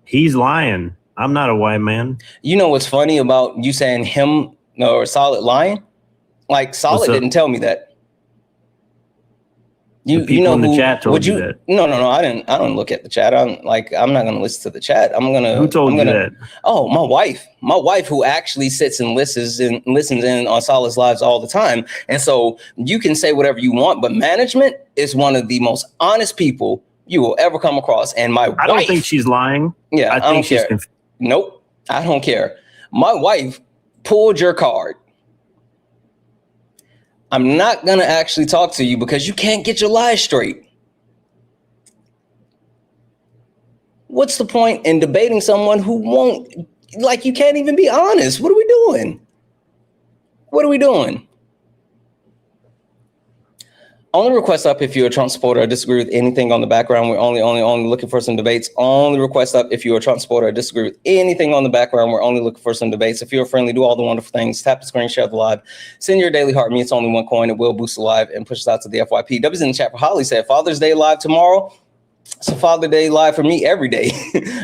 He's lying. I'm not a white man. You know what's funny about you saying him or Solid lying? Like Solid didn't tell me that. You know in the who, chat told you that. No, I don't look at the chat. I'm not gonna listen to the chat. Who told you that? Oh, my wife who actually sits and listens in on Solid's lives all the time. And so you can say whatever you want, but management is one of the most honest people you will ever come across. And my wife, I don't think she's lying. Yeah, I think she's confused. Nope, I don't care. My wife pulled your card. I'm not going to actually talk to you because you can't get your lies straight. What's the point in debating someone who won't, like, you can't even be honest? What are we doing? What are we doing? Only request up if you're a Trump supporter or disagree with anything on the background. We're only looking for some debates. Only request up if you're a Trump supporter or disagree with anything on the background. We're only looking for some debates. If you're friendly, do all the wonderful things. Tap the screen, share the live. Send your daily heart. Me, it's only one coin. It will boost the live and push us out to the FYP. W's in the chat for Holly said, Father's Day live tomorrow. It's a Father's Day live for me every day.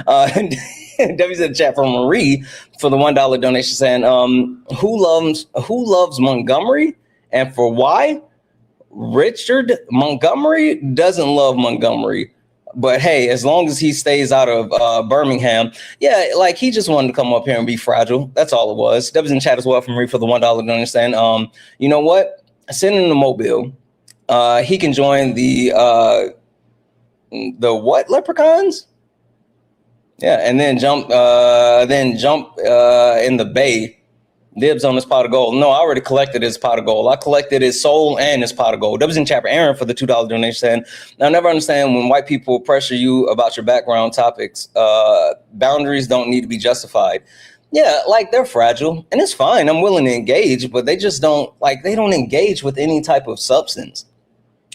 W's in the chat for Marie for the $1 donation saying, who loves Montgomery and for why? Richard Montgomery doesn't love Montgomery, but hey, as long as he stays out of Birmingham, yeah, like he just wanted to come up here and be fragile. That's all it was. That was in chat as well from Marie for the $1 donation. You know what? Send him to Mobile. He can join the what leprechauns? Yeah, and then jump in the bay. Dibs on this pot of gold. No, I already collected his pot of gold. I collected his soul and his pot of gold. Dibs in chat for Aaron for the $2 donation saying, I never understand when white people pressure you about your background topics. Boundaries don't need to be justified. Yeah, like they're fragile and it's fine. I'm willing to engage, but they just don't engage with any type of substance.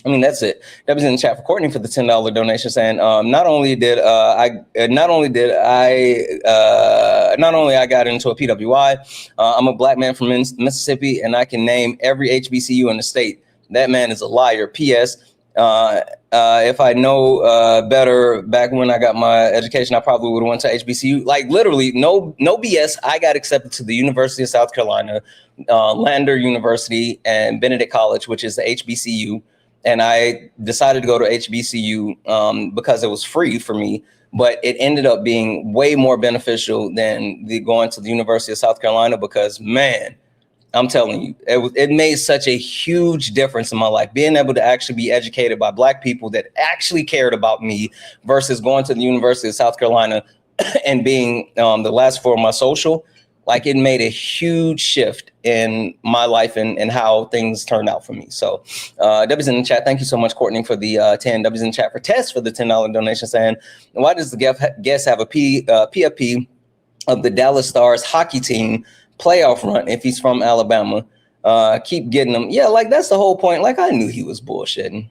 I mean, that's it. That was in the chat for Courtney for the $10 donation saying, not only I got into a PWI, I'm a black man from Mississippi and I can name every HBCU in the state. That man is a liar. P.S. If I know better back when I got my education, I probably would have went to HBCU. Like literally, no BS. I got accepted to the University of South Carolina, Lander University, and Benedict College, which is the HBCU. And I decided to go to HBCU because it was free for me, but it ended up being way more beneficial than going to the University of South Carolina because, man, I'm telling you, it made such a huge difference in my life. Being able to actually be educated by Black people that actually cared about me versus going to the University of South Carolina and being the last four of my social. Like it made a huge shift in my life and how things turned out for me. So W's in the chat. Thank you so much, Courtney, for the 10. W's in the chat for Tess for the $10 donation saying, why does the guest have a PFP of the Dallas Stars hockey team playoff run if he's from Alabama? Keep getting them. Yeah, like that's the whole point. Like I knew he was bullshitting.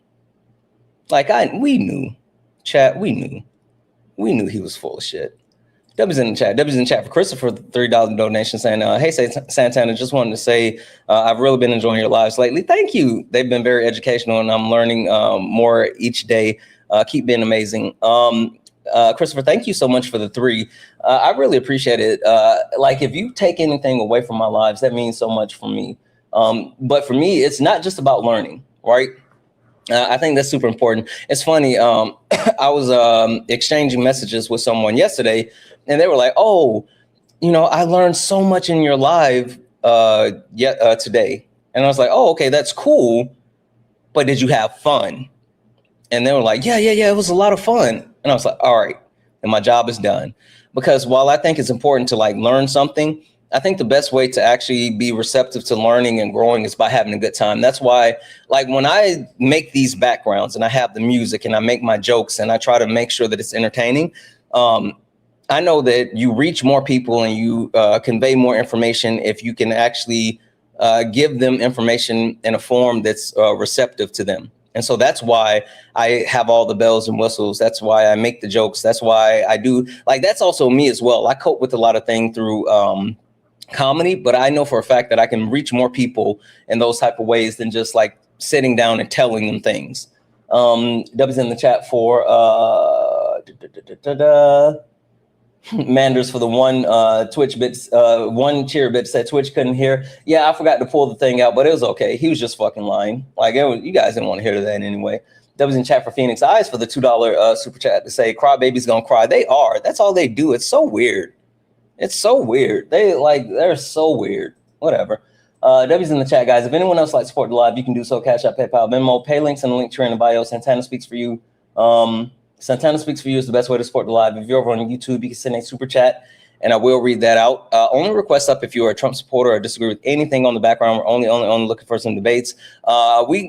Like we knew. Chat, we knew he was full of shit. W's in the chat. W's in the chat for Christopher, $3 donation saying, hey, Santana, just wanted to say I've really been enjoying your lives lately. Thank you. They've been very educational and I'm learning more each day. Keep being amazing. Christopher, thank you so much for the 3. I really appreciate it. Like if you take anything away from my lives, that means so much for me. But for me, it's not just about learning, right? I think that's super important. It's funny. I was exchanging messages with someone yesterday and they were like, oh, you know, I learned so much in your live today. And I was like, oh, okay, that's cool. But did you have fun? And they were like, yeah, it was a lot of fun. And I was like, all right, and my job is done. Because while I think it's important to like learn something, I think the best way to actually be receptive to learning and growing is by having a good time. That's why, like when I make these backgrounds and I have the music and I make my jokes and I try to make sure that it's entertaining, I know that you reach more people and you convey more information if you can actually give them information in a form that's receptive to them. And so that's why I have all the bells and whistles. That's why I make the jokes. That's why I do, like, that's also me as well. I cope with a lot of things through comedy, but I know for a fact that I can reach more people in those type of ways than just like sitting down and telling them things. W's in the chat for Manders for the one Twitch bits, one cheer bit said Twitch couldn't hear. Yeah, I forgot to pull the thing out, but it was okay. He was just fucking lying. Like, you guys didn't want to hear that anyway. W's in chat for Phoenix Eyes for the $2 super chat to say crybabies gonna cry. They are. That's all they do. It's so weird. It's so weird. They're so weird. Whatever. W's in the chat, guys. If anyone else likes to support the live, you can do so. Cash App, PayPal, Venmo, pay links in the link tree in the bio. Santana Speaks for You. Santana Speaks for You is the best way to support the live. If you're over on YouTube, you can send a super chat, and I will read that out. Only request up if you're a Trump supporter or disagree with anything on the background. We're only looking for some debates. We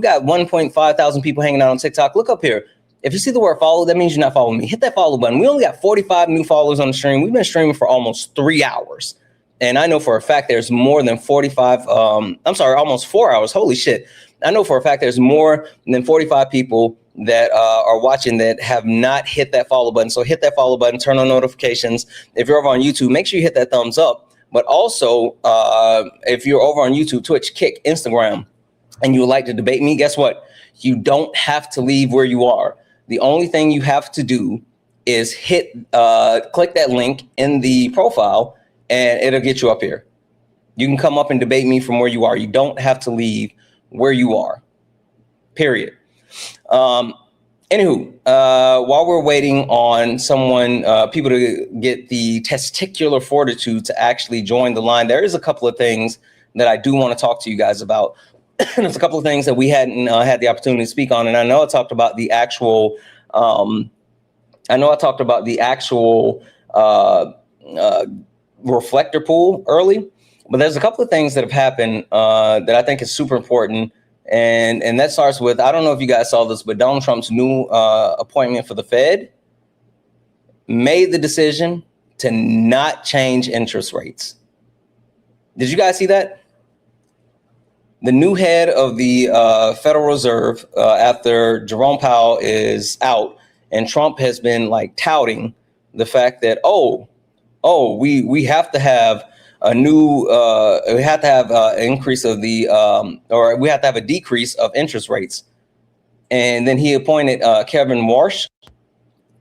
got 1.5 thousand people hanging out on TikTok. Look up here. If you see the word follow, that means you're not following me. Hit that follow button. We only got 45 new followers on the stream. We've been streaming for almost 3 hours. And I know for a fact there's more than 45, almost 4 hours. Holy shit. I know for a fact there's more than 45 people that are watching that have not hit that follow button. So hit that follow button, turn on notifications. If you're over on YouTube, make sure you hit that thumbs up. But also, if you're over on YouTube, Twitch, Kick, Instagram, and you would like to debate me, guess what? You don't have to leave where you are. The only thing you have to do is click that link in the profile, and it'll get you up here. You can come up and debate me from where you are. You don't have to leave where you are, period. Anywho, while we're waiting on people to get the testicular fortitude to actually join the line, there is a couple of things that I do want to talk to you guys about. There's a couple of things that we hadn't had the opportunity to speak on, and I know I talked about the actual reflector pool early, but there's a couple of things that have happened that I think is super important. And that starts with, I don't know if you guys saw this, but Donald Trump's new appointment for the Fed made the decision to not change interest rates. Did you guys see that? The new head of the Federal Reserve, after Jerome Powell is out, and Trump has been like touting the fact that, we have to have a new, we have to have an increase of the, or we have to have a decrease of interest rates. And then he appointed Kevin Warsh.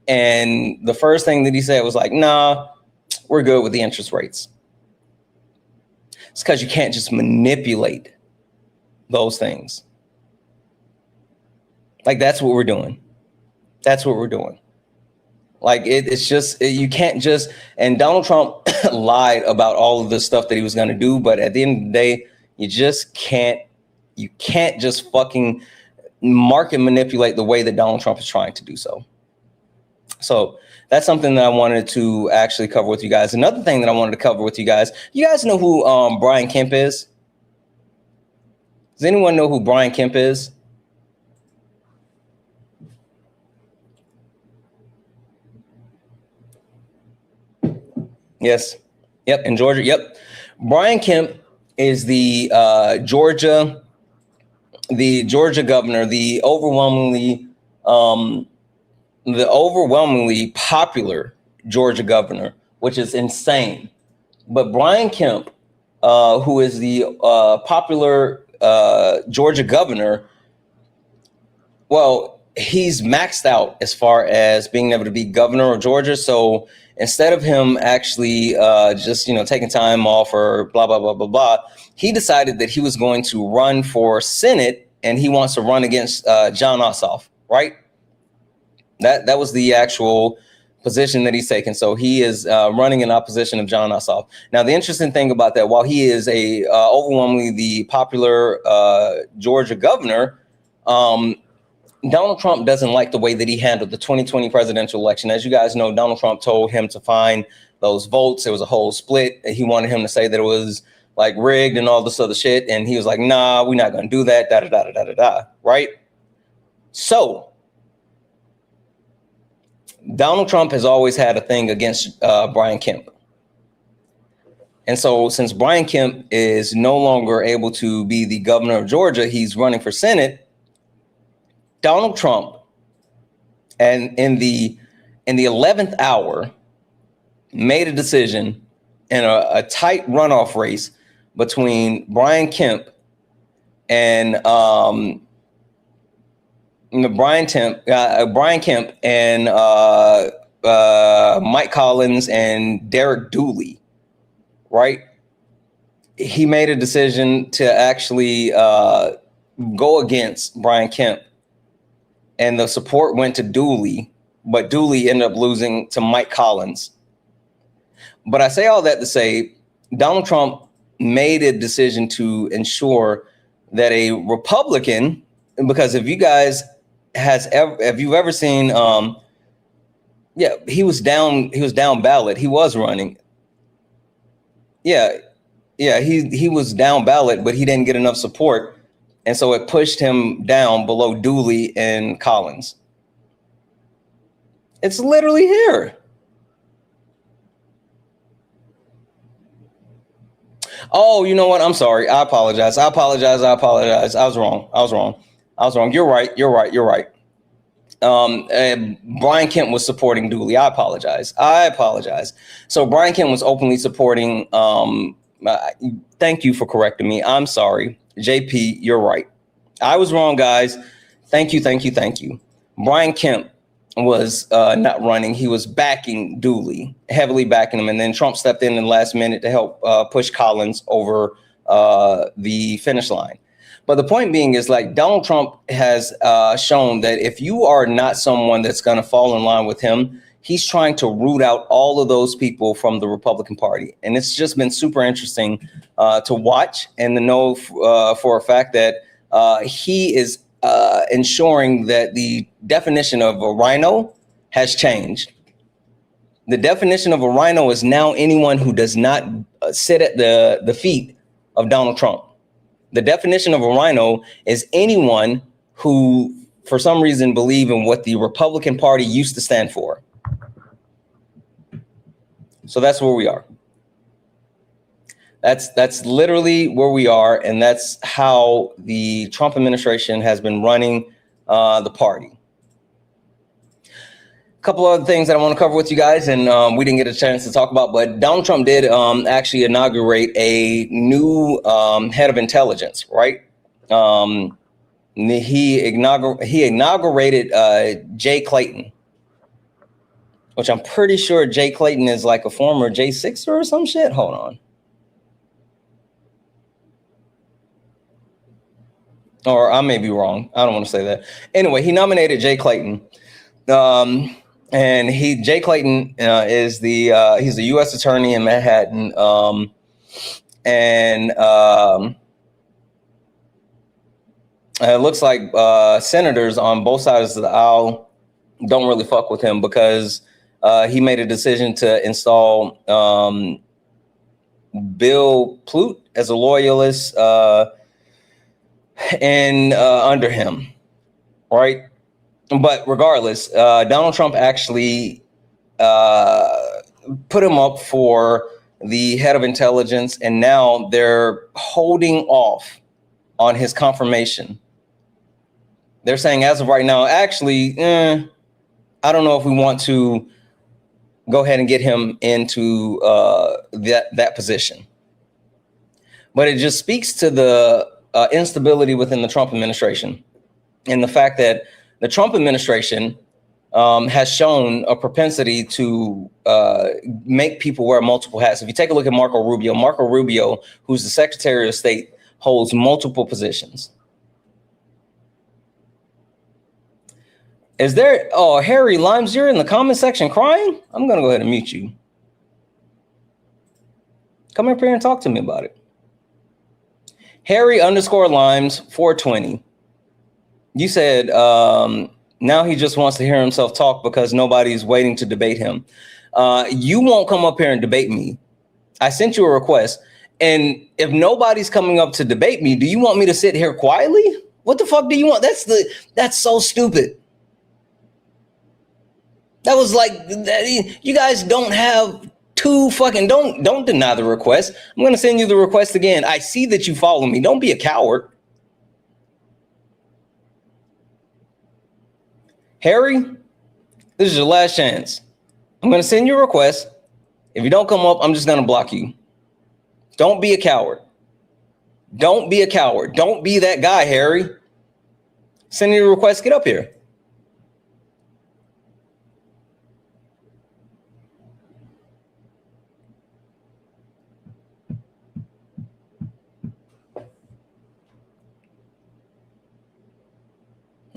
And the first thing that he said was like, nah, we're good with the interest rates. It's because you can't just manipulate those things. Like, that's what we're doing. That's what we're doing. Like, it's just, you can't just, and Donald Trump lied about all of the stuff that he was going to do. But at the end of the day, you can't just fucking market manipulate the way that Donald Trump is trying to do so. So that's something that I wanted to actually cover with you guys. Another thing that I wanted to cover with you guys know who Brian Kemp is? Does anyone know who Brian Kemp is? Yes. Yep. In Georgia. Yep. Brian Kemp is the Georgia governor, the overwhelmingly popular Georgia governor, which is insane. But Brian Kemp, who is the popular Georgia governor, well, he's maxed out as far as being able to be governor of Georgia. So instead of him actually just, taking time off or blah, blah, blah, blah, blah, he decided that he was going to run for Senate, and he wants to run against John Ossoff, right? That was the actual position that he's taken. So he is running in opposition of John Ossoff. Now, the interesting thing about that, while he is overwhelmingly the popular Georgia governor, Donald Trump doesn't like the way that he handled the 2020 presidential election. As you guys know, Donald Trump told him to find those votes. There was a whole split. He wanted him to say that it was like rigged and all this other shit. And he was like, nah, we're not going to do that. Da, da, da, da, da, da, right? So Donald Trump has always had a thing against Brian Kemp. And so since Brian Kemp is no longer able to be the governor of Georgia, he's running for Senate. Donald Trump, and in the 11th hour, made a decision in a tight runoff race between Brian Kemp and Brian Kemp and Mike Collins and Derek Dooley, right? He made a decision to actually go against Brian Kemp, and the support went to Dooley, but Dooley ended up losing to Mike Collins. But I say all that to say, Donald Trump made a decision to ensure that a Republican, because if you guys have you ever seen, he was down ballot. He was running. He was down ballot, but he didn't get enough support. And so it pushed him down below Dooley and Collins. It's literally here. Oh, you know what? I'm sorry. I apologize. I was wrong. You're right. Brian Kemp was supporting Dooley. I apologize. So Brian Kemp was openly supporting. Thank you for correcting me. I'm sorry. JP, you're right. I was wrong, guys. Thank you. Brian Kemp was not running. He was backing Dooley, heavily backing him. And then Trump stepped in the last minute to help push Collins over the finish line. But the point being is, like, Donald Trump has shown that if you are not someone that's going to fall in line with him, he's trying to root out all of those people from the Republican Party. And it's just been super interesting to watch and to know for a fact that he is ensuring that the definition of a rhino has changed. The definition of a rhino is now anyone who does not sit at the feet of Donald Trump. The definition of a rhino is anyone who, for some reason, believe in what the Republican Party used to stand for. So that's where we are. That's literally where we are, and that's how the Trump administration has been running the party. A couple other things that I want to cover with you guys, and we didn't get a chance to talk about, but Donald Trump did actually inaugurate a new head of intelligence, right? He inaugurated Jay Clayton, which I'm pretty sure Jay Clayton is like a former J6 or some shit. Hold on. Or I may be wrong. I don't want to say that. Anyway, he nominated Jay Clayton. And Jay Clayton is he's a U.S. attorney in Manhattan. It looks like senators on both sides of the aisle don't really fuck with him because he made a decision to install Bill Plute as a loyalist and under him, right? But regardless, Donald Trump actually put him up for the head of intelligence, and now they're holding off on his confirmation. They're saying as of right now, actually, I don't know if we want to go ahead and get him into that position. But it just speaks to the instability within the Trump administration and the fact that the Trump administration has shown a propensity to make people wear multiple hats. If you take a look at Marco Rubio, who's the Secretary of State, holds multiple positions. Is there, Harry Limes, you're in the comment section crying? I'm going to go ahead and mute you. Come up here and talk to me about it. Harry _Limes 420. You said now he just wants to hear himself talk because nobody's waiting to debate him. You won't come up here and debate me. I sent you a request. And if nobody's coming up to debate me, do you want me to sit here quietly? What the fuck do you want? That's so stupid. That was like, you guys don't have don't deny the request. I'm going to send you the request again. I see that you follow me. Don't be a coward. Harry, this is your last chance. I'm going to send you a request. If you don't come up, I'm just going to block you. Don't be a coward. Don't be a coward. Don't be that guy, Harry. Send you a request. Get up here.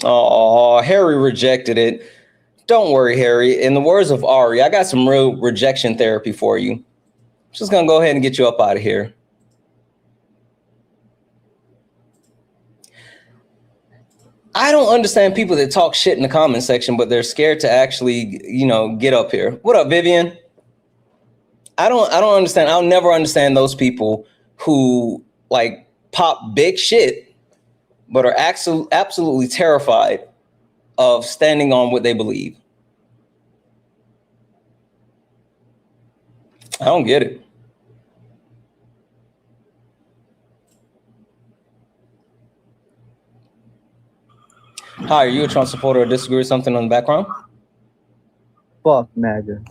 Oh, Harry rejected it. Don't worry, Harry. In the words of Ari, I got some real rejection therapy for you. I'm just going to go ahead and get you up out of here. I don't understand people that talk shit in the comment section, but they're scared to actually, get up here. What up, Vivian? I don't understand. I'll never understand those people who pop big shit, but are absolutely terrified of standing on what they believe. I don't get it. Hi, are you a Trump supporter or disagree with something on the background? Fuck MAGA.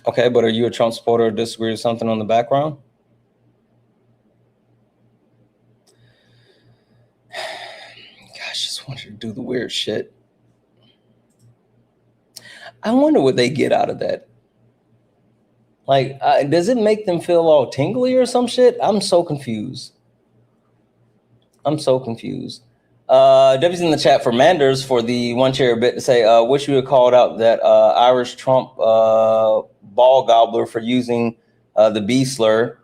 Okay, but are you a Trump supporter or disagree with something on the background? Gosh, just want you to do the weird shit. I wonder what they get out of that. Does it make them feel all tingly or some shit? I'm so confused. W's in the chat for Manders for the one chair bit to say, wish you had called out that Irish Trump ball gobbler for using the B slur.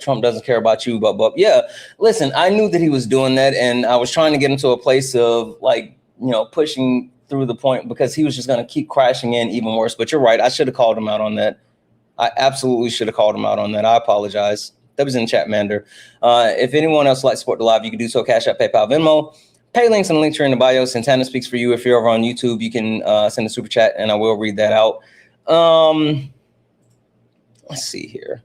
Trump doesn't care about you, but yeah, listen, I knew that he was doing that, and I was trying to get him to a place of pushing through the point because he was just going to keep crashing in even worse. But you're right, I should have called him out on that. I absolutely should have called him out on that. I apologize. That was in chat, Mander. If anyone else would like to support the live, you can do so. Cash App, PayPal, Venmo. Pay links and links are in the bio. Santana speaks for you. If you're over on YouTube, you can send a super chat and I will read that out. Let's see here.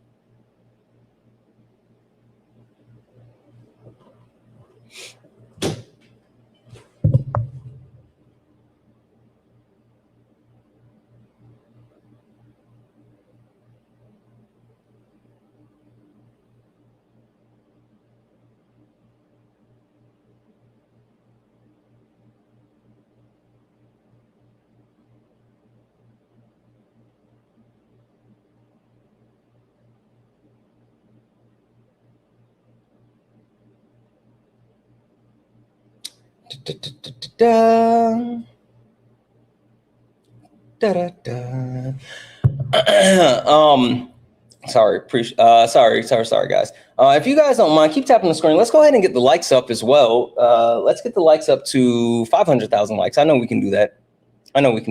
Sorry, guys. If you guys don't mind, keep tapping the screen. Let's go ahead and get the likes up as well. Let's get the likes up to 500,000 likes. I know we can do that. If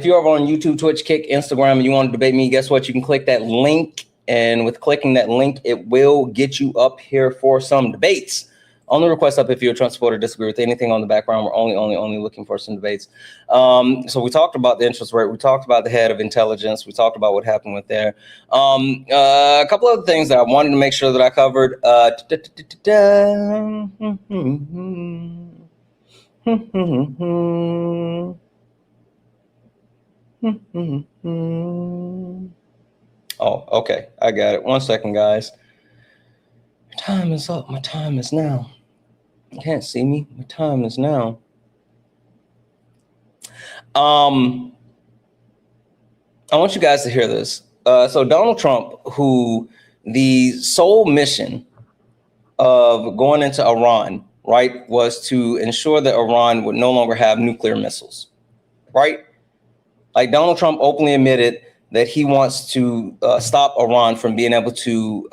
you're over on YouTube, Twitch, Kick, Instagram, and you want to debate me, guess what? You can click that link. And with clicking that link, it will get you up here for some debates. Only request up if you're a Trump supporter, disagree with anything on the background. We're only looking for some debates. So we talked about the interest rate. We talked about the head of intelligence. We talked about what happened with there. A couple other things that I wanted to make sure that I covered. Oh, okay. I got it. 1 second, guys. My time is up. My time is now. You can't see me. My time is now. I want you guys to hear this. So Donald Trump, who the sole mission of going into Iran, right, was to ensure that Iran would no longer have nuclear missiles, right? Like Donald Trump openly admitted that he wants to stop Iran from being able to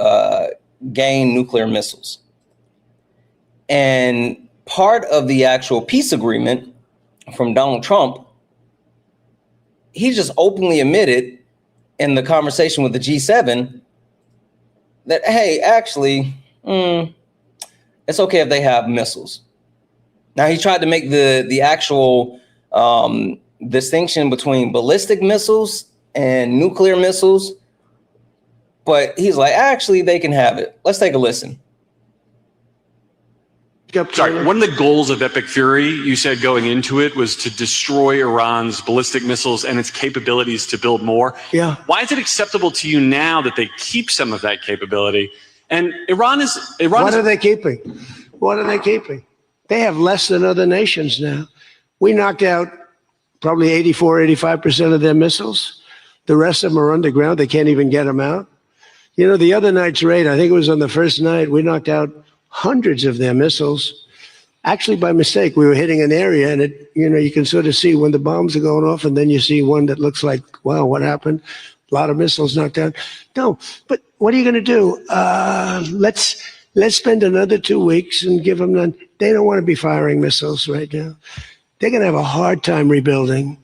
gain nuclear missiles. And part of the actual peace agreement from Donald Trump, he just openly admitted in the conversation with the G7 that, hey, actually, it's okay if they have missiles. Now, he tried to make the actual distinction between ballistic missiles and nuclear missiles, but he's like, actually, they can have it. Let's take a listen. Speak up. Sorry, Taylor. one of the goals of Epic Fury, you said going into it, was to destroy Iran's ballistic missiles and its capabilities to build more. Yeah. Why is it acceptable to you now that they keep some of that capability? And Iran is What are they keeping? What are they keeping? They have less than other nations now. We knocked out probably 85% of their missiles. The rest of them are underground. They can't even get them out. You know, the other night's raid, I think it was on the first night, we knocked out hundreds of their missiles. Actually, by mistake, we were hitting an area, and it, you know, you can sort of see when the bombs are going off, and then you see one that looks like, wow, what happened? A lot of missiles knocked out. No, but what are you going to do? Let's spend another 2 weeks and give them none. They don't want to be firing missiles right now. They're going to have a hard time rebuilding.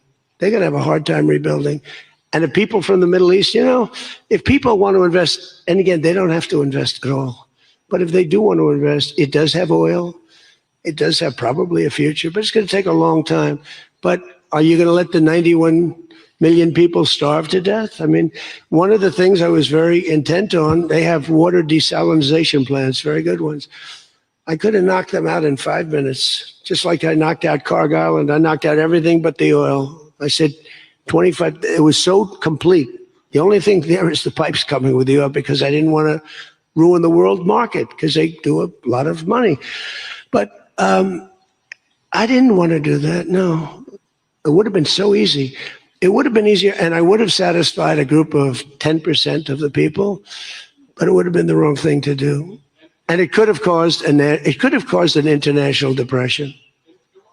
And the people from the Middle East, you know, if people want to invest, and again, they don't have to invest at all. But if they do want to invest, it does have oil. It does have probably a future, but it's going to take a long time. But are you going to let the 91 million people starve to death? I mean, one of the things I was very intent on, they have water desalination plants, very good ones. I could have knocked them out in 5 minutes, just like I knocked out Cargill, and I knocked out everything but the oil. I said 25, it was so complete. The only thing there is the pipes coming with the oil because I didn't want to ruin the world market because they do a lot of money. But I didn't want to do that, no. It would have been so easy. It would have been easier, and I would have satisfied a group of 10% of the people, but it would have been the wrong thing to do. And it could have caused an international depression.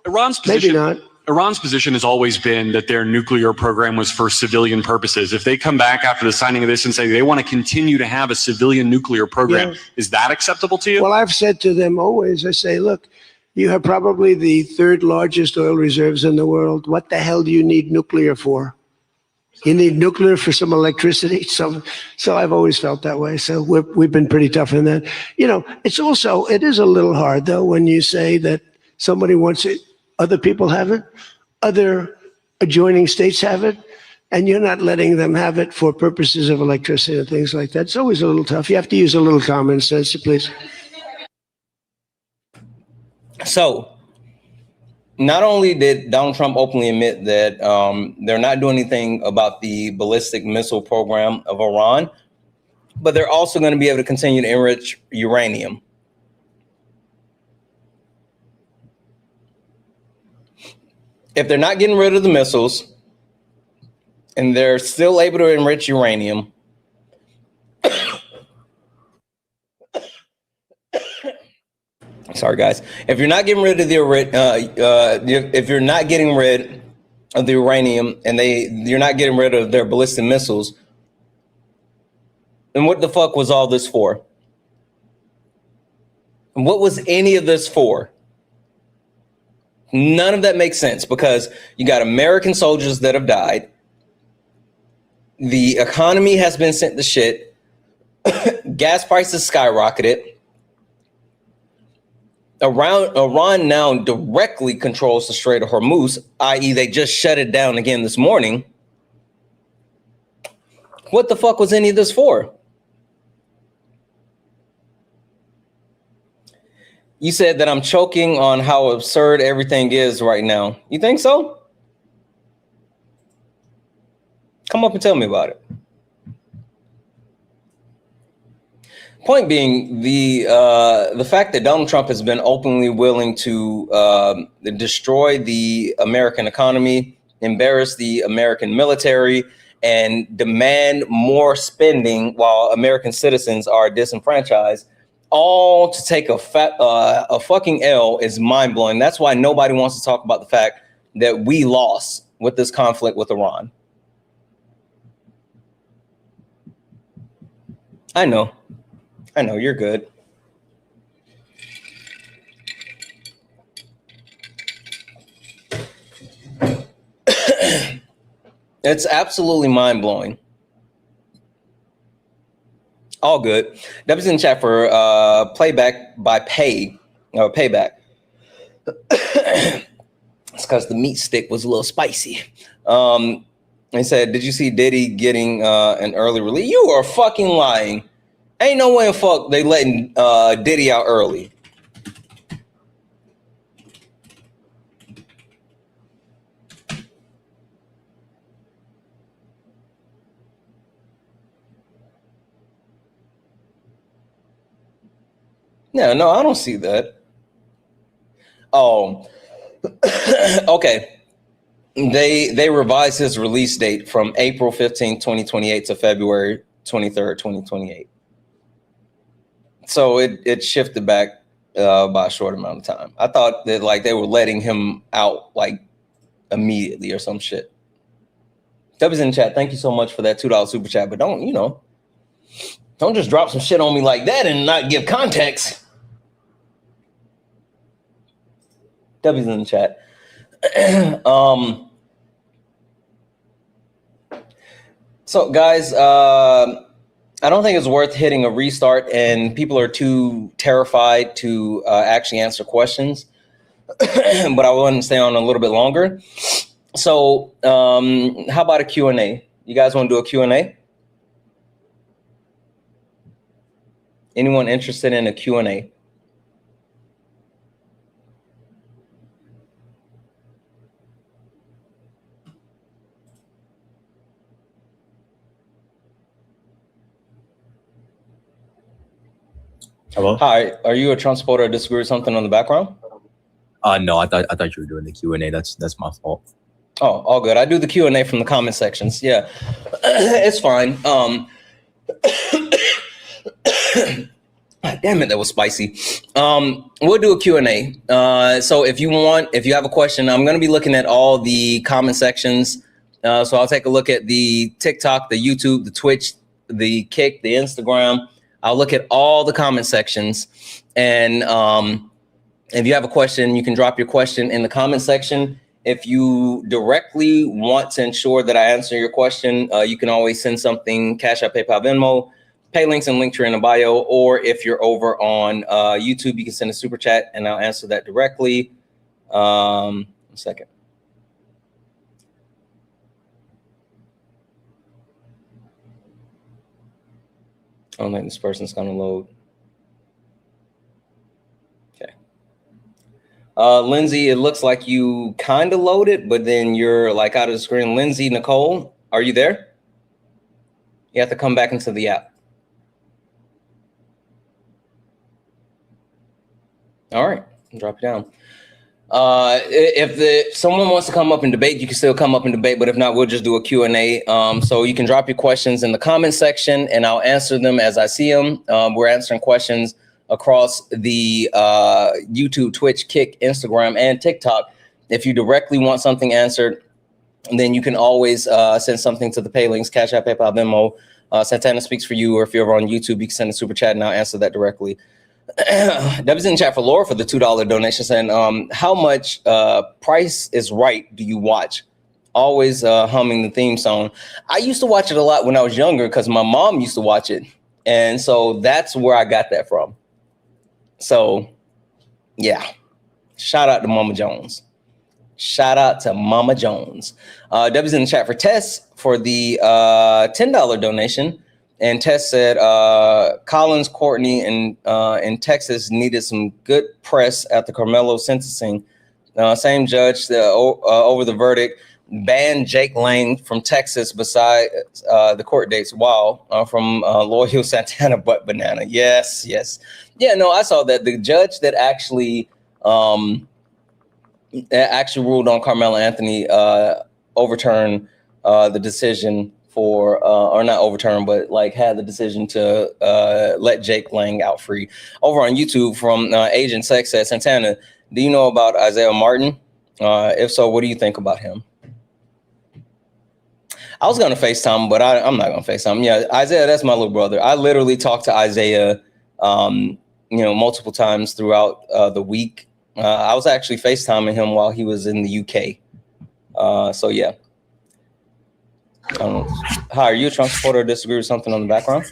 Iran's position, Maybe not. Iran's position has always been that their nuclear program was for civilian purposes. If they come back after the signing of this and say they want to continue to have a civilian nuclear program, is that acceptable to you? Well, I've said to them always, I say, look, you have probably the third largest oil reserves in the world. What the hell do you need nuclear for? You need nuclear for some electricity. So I've always felt that way. So we've been pretty tough in that. You know, it is a little hard though when you say that somebody wants it, other people have it, other adjoining states have it, and you're not letting them have it for purposes of electricity and things like that. It's always a little tough. You have to use a little common sense, please. So, not only did Donald Trump openly admit that they're not doing anything about the ballistic missile program of Iran, but they're also going to be able to continue to enrich uranium. If they're not getting rid of the missiles and they're still able to enrich uranium, sorry guys, if you're not getting rid of if you're not getting rid of the uranium and you're not getting rid of their ballistic missiles, then what the fuck was all this for? And what was any of this for? None of that makes sense because you got American soldiers that have died. The economy has been sent to shit. Gas prices skyrocketed. Iran now directly controls the Strait of Hormuz, i.e. they just shut it down again this morning. What the fuck was any of this for? You said that I'm choking on how absurd everything is right now. You think so? Come up and tell me about it. Point being, the fact that Donald Trump has been openly willing to destroy the American economy, embarrass the American military, and demand more spending while American citizens are disenfranchised, all to take a fucking L is mind-blowing. That's why nobody wants to talk about the fact that we lost with this conflict with Iran. I know, you're good. It's absolutely mind-blowing. All good. That was in chat for playback by payback. It's because the meat stick was a little spicy. They said, did you see Diddy getting an early release? You are fucking lying. Ain't no way in fuck they letting Diddy out early. Yeah, no, I don't see that. Oh, okay. They revised his release date from April 15, 2028 to February 23rd, 2028. So it shifted back by a short amount of time. I thought that like they were letting him out like immediately or some shit. W's in the chat. Thank you so much for that $2 super chat. But don't just drop some shit on me like that and not give context. W's in the chat. So guys, I don't think it's worth hitting a restart, and people are too terrified to actually answer questions. But I want to stay on a little bit longer. So how about a Q&A? You guys want to do a Q&A? Anyone interested in a Q&A? Hello? Hi, are you a Trump supporter or disagree with something on the background? No, I thought you were doing the Q&A. That's my fault. Oh, all good. I do the Q&A from the comment sections. Yeah, it's fine. Damn it, that was spicy. We'll do a Q&A. So if you have a question, I'm going to be looking at all the comment sections. So I'll take a look at the TikTok, the YouTube, the Twitch, the Kick, the Instagram. I'll look at all the comment sections. And if you have a question, you can drop your question in the comment section. If you directly want to ensure that I answer your question, you can always send something, Cash App, PayPal, Venmo, pay links and link tree in the bio. Or if you're over on YouTube, you can send a super chat and I'll answer that directly. One second. I don't think this person's gonna load. Okay. Lindsay, it looks like you kind of loaded, but then you're like out of the screen. Lindsay, Nicole, are you there? You have to come back into the app. All right, drop it down. If someone wants to come up and debate, you can still come up and debate, but if not, we'll just do a Q&A. So you can drop your questions in the comment section and I'll answer them as I see them. We're answering questions across the YouTube, Twitch, Kick, Instagram, and TikTok. If you directly want something answered, then you can always send something to the pay links, Cash App, PayPal, Venmo. Santana speaks for you, or if you're over on YouTube, you can send a super chat and I'll answer that directly. W's in the chat for Laura for the $2 donation, saying, how much Price is Right do you watch? Always humming the theme song. I used to watch it a lot when I was younger because my mom used to watch it. And so that's where I got that from. So, yeah. Shout out to Mama Jones. Shout out to Mama Jones. W's in the chat for Tess for the $10 donation. And Tess said, Collins, Courtney, and in Texas needed some good press after Carmelo sentencing. Same judge over the verdict banned Jake Lang from Texas beside the court dates. Wow, from loyal Santana butt banana. Yes. Yeah, no, I saw that. The judge that actually ruled on Carmelo Anthony overturned the decision for, or not overturned, but like had the decision to let Jake Lang out free. Over on YouTube from Agent Sex said, Santana, do you know about Isaiah Martin? If so, what do you think about him? I was going to FaceTime, but I'm not going to FaceTime. Yeah, Isaiah, that's my little brother. I literally talked to Isaiah, multiple times throughout the week. I was actually FaceTiming him while he was in the UK. So, yeah. Hi, are you a Trump supporter or disagree with something on the background?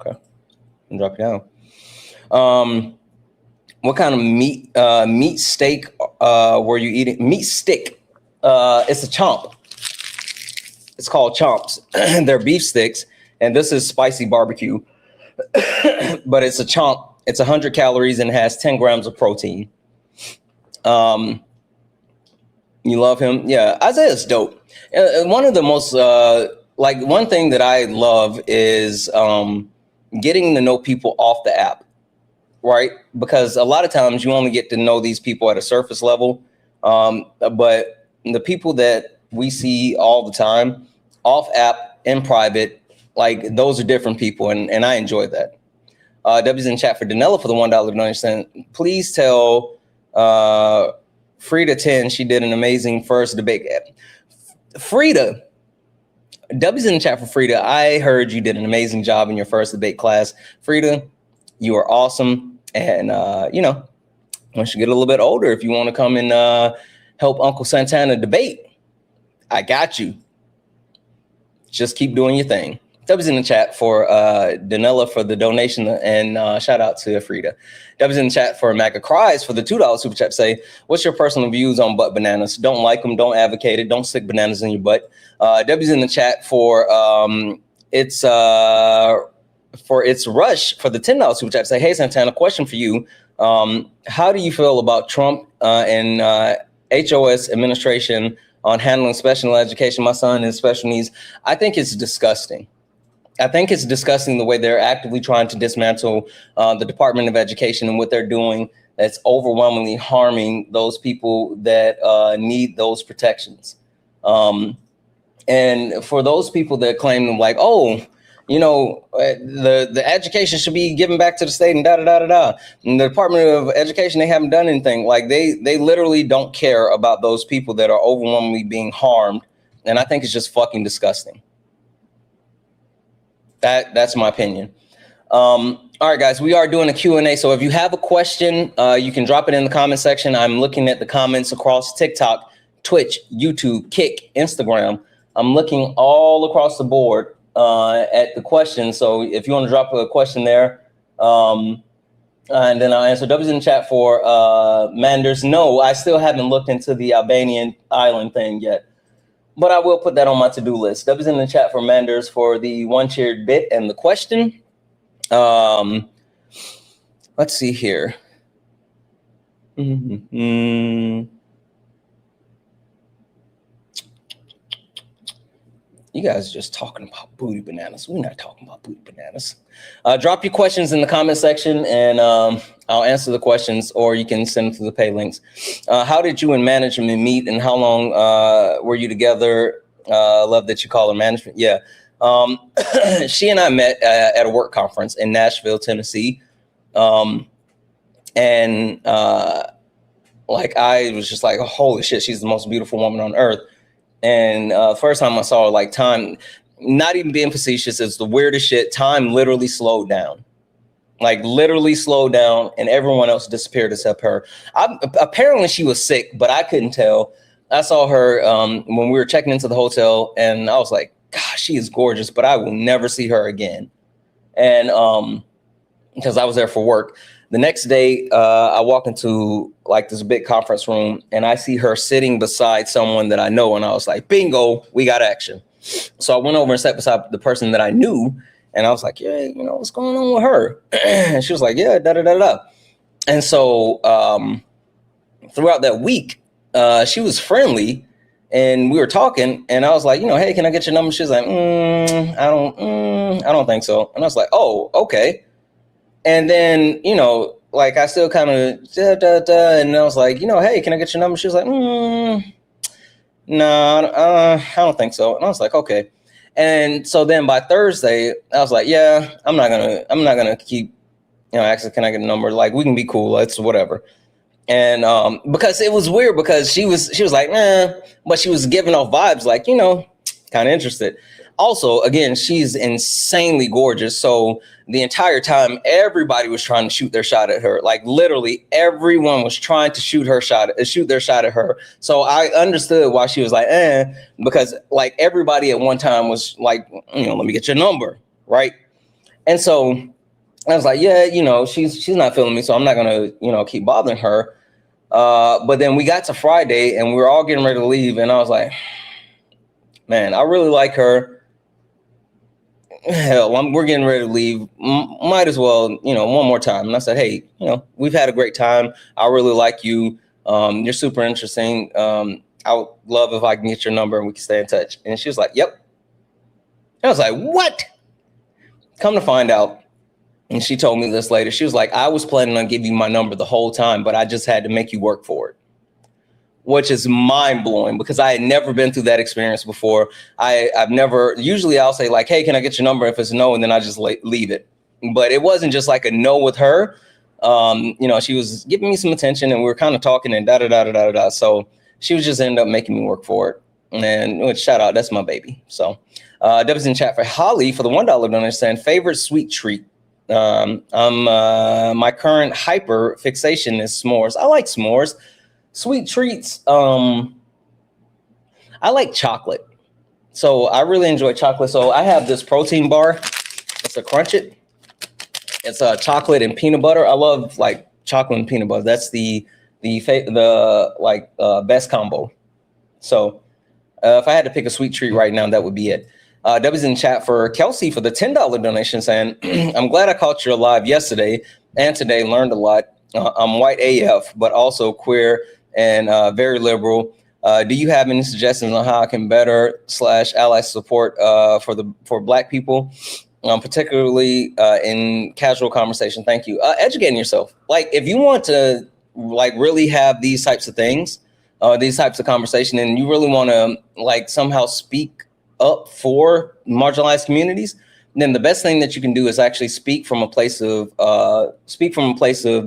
Okay, and drop it down. What kind of meat steak were you eating? Meat stick. It's a chomp. It's called chomps. They're beef sticks, and this is spicy barbecue. But it's a chomp. It's 100 calories and has 10 grams of protein. You love him? Yeah, Isaiah's dope. One of the most like one thing that I love is getting to know people off the app, right? Because a lot of times you only get to know these people at a surface level. But the people that we see all the time off app in private, like those are different people. And I enjoy that. W's in chat for Danella for the $1 donation. Please tell Frida 10 she did an amazing first debate. Frida, W's in the chat for Frida. I heard you did an amazing job in your first debate class. Frida, you are awesome. And, you know, once you get a little bit older, if you want to come and help Uncle Santana debate, I got you. Just keep doing your thing. W's in the chat for Danella for the donation, and shout out to Frida. W's in the chat for MAGA Cries for the $2 super chat. Say, what's your personal views on butt bananas? Don't like them, don't advocate it, don't stick bananas in your butt. W's in the chat for its Rush for the $10 super chat. Say, hey Santana, question for you. How do you feel about Trump and HOS administration on handling special education? My son is special needs. I think it's disgusting. I think it's disgusting the way they're actively trying to dismantle the Department of Education and what they're doing. That's overwhelmingly harming those people that need those protections. And for those people that claim like, oh, you know, the education should be given back to the state and da-da-da-da-da. And the Department of Education, they haven't done anything. Like they literally don't care about those people that are overwhelmingly being harmed. And I think it's just fucking disgusting. That's my opinion. All right, guys, we are doing a Q&A. So if you have a question, you can drop it in the comment section. I'm looking at the comments across TikTok, Twitch, YouTube, Kick, Instagram. I'm looking all across the board at the questions. So if you want to drop a question there, and then I'll answer. W's in the chat for Manders. No, I still haven't looked into the Albanian island thing yet, but I will put that on my to-do list. W's in the chat for Manders for the one cheered bit and the question. Let's see here. You guys are just talking about booty bananas. We're not talking about booty bananas. Drop your questions in the comment section and I'll answer the questions, or you can send them through the pay links. How did you and management meet and how long were you together? Love that you call her management. Yeah. She and I met at a work conference in Nashville, Tennessee. Like I was just like, oh, holy shit, she's the most beautiful woman on earth. And first time I saw her, like time, not even being facetious, it's the weirdest shit. Time literally slowed down, like literally slowed down, and everyone else disappeared except her. Apparently she was sick, but I couldn't tell. I saw her when we were checking into the hotel, and I was like, gosh, she is gorgeous, but I will never see her again. And because I was there for work. The next day, I walk into like this big conference room and I see her sitting beside someone that I know. And I was like, bingo, we got action. So I went over and sat beside the person that I knew. And I was like, yeah, you know, what's going on with her? And she was like, yeah, da-da-da-da. And so throughout that week, she was friendly and we were talking and I was like, you know, hey, can I get your number? She was like, I don't think so. And I was like, oh, okay. And then, you know, like I still kind of and I was like, you know, hey, can I get your number? She was like, no, I don't think so. And I was like, okay. And so then by Thursday, I was like, yeah, I'm not gonna keep, you know, asking, can I get a number? Like we can be cool, it's whatever. And because it was weird because she was like, but she was giving off vibes like, you know, kind of interested. Also, again, she's insanely gorgeous. So the entire time, everybody was trying to shoot their shot at her. Like literally, everyone was trying to shoot their shot at her. So I understood why she was like, because like everybody at one time was like, you know, let me get your number, right? And so I was like, yeah, you know, she's not feeling me, so I'm not gonna, you know, keep bothering her. But then we got to Friday, and we were all getting ready to leave, and I was like, man, I really like her. Hell, we're getting ready to leave. Might as well, you know, one more time. And I said, hey, you know, we've had a great time. I really like you. You're super interesting. I would love if I can get your number and we can stay in touch. And she was like, yep. I was like, what? Come to find out, and she told me this later. She was like, I was planning on giving you my number the whole time, but I just had to make you work for it. Which is mind blowing because I had never been through that experience before. I've never, usually I'll say like, hey, can I get your number? If it's no, and then I just leave it. But it wasn't just like a no with her. You know, she was giving me some attention and we were kind of talking and da-da-da-da-da-da. So she was just ended up making me work for it. And shout out, that's my baby. So Debbie's in chat for Holly for the $1 donation saying favorite sweet treat. My current hyper fixation is s'mores. I like s'mores. Sweet treats. I like chocolate. So I really enjoy chocolate. So I have this protein bar. It's a Crunch It. It's chocolate and peanut butter. I love like chocolate and peanut butter. That's the best combo. So if I had to pick a sweet treat right now, that would be it. Debbie's in chat for Kelsey for the $10 donation saying, I'm glad I caught you live yesterday and today, learned a lot. I'm white AF, but also queer and very liberal. Do you have any suggestions on how I can better / ally support for Black people, particularly in casual conversation? Thank you. Educating yourself. Like if you want to like really have these types of things, these types of conversation, and you really want to like somehow speak up for marginalized communities, then the best thing that you can do is actually speak from a place of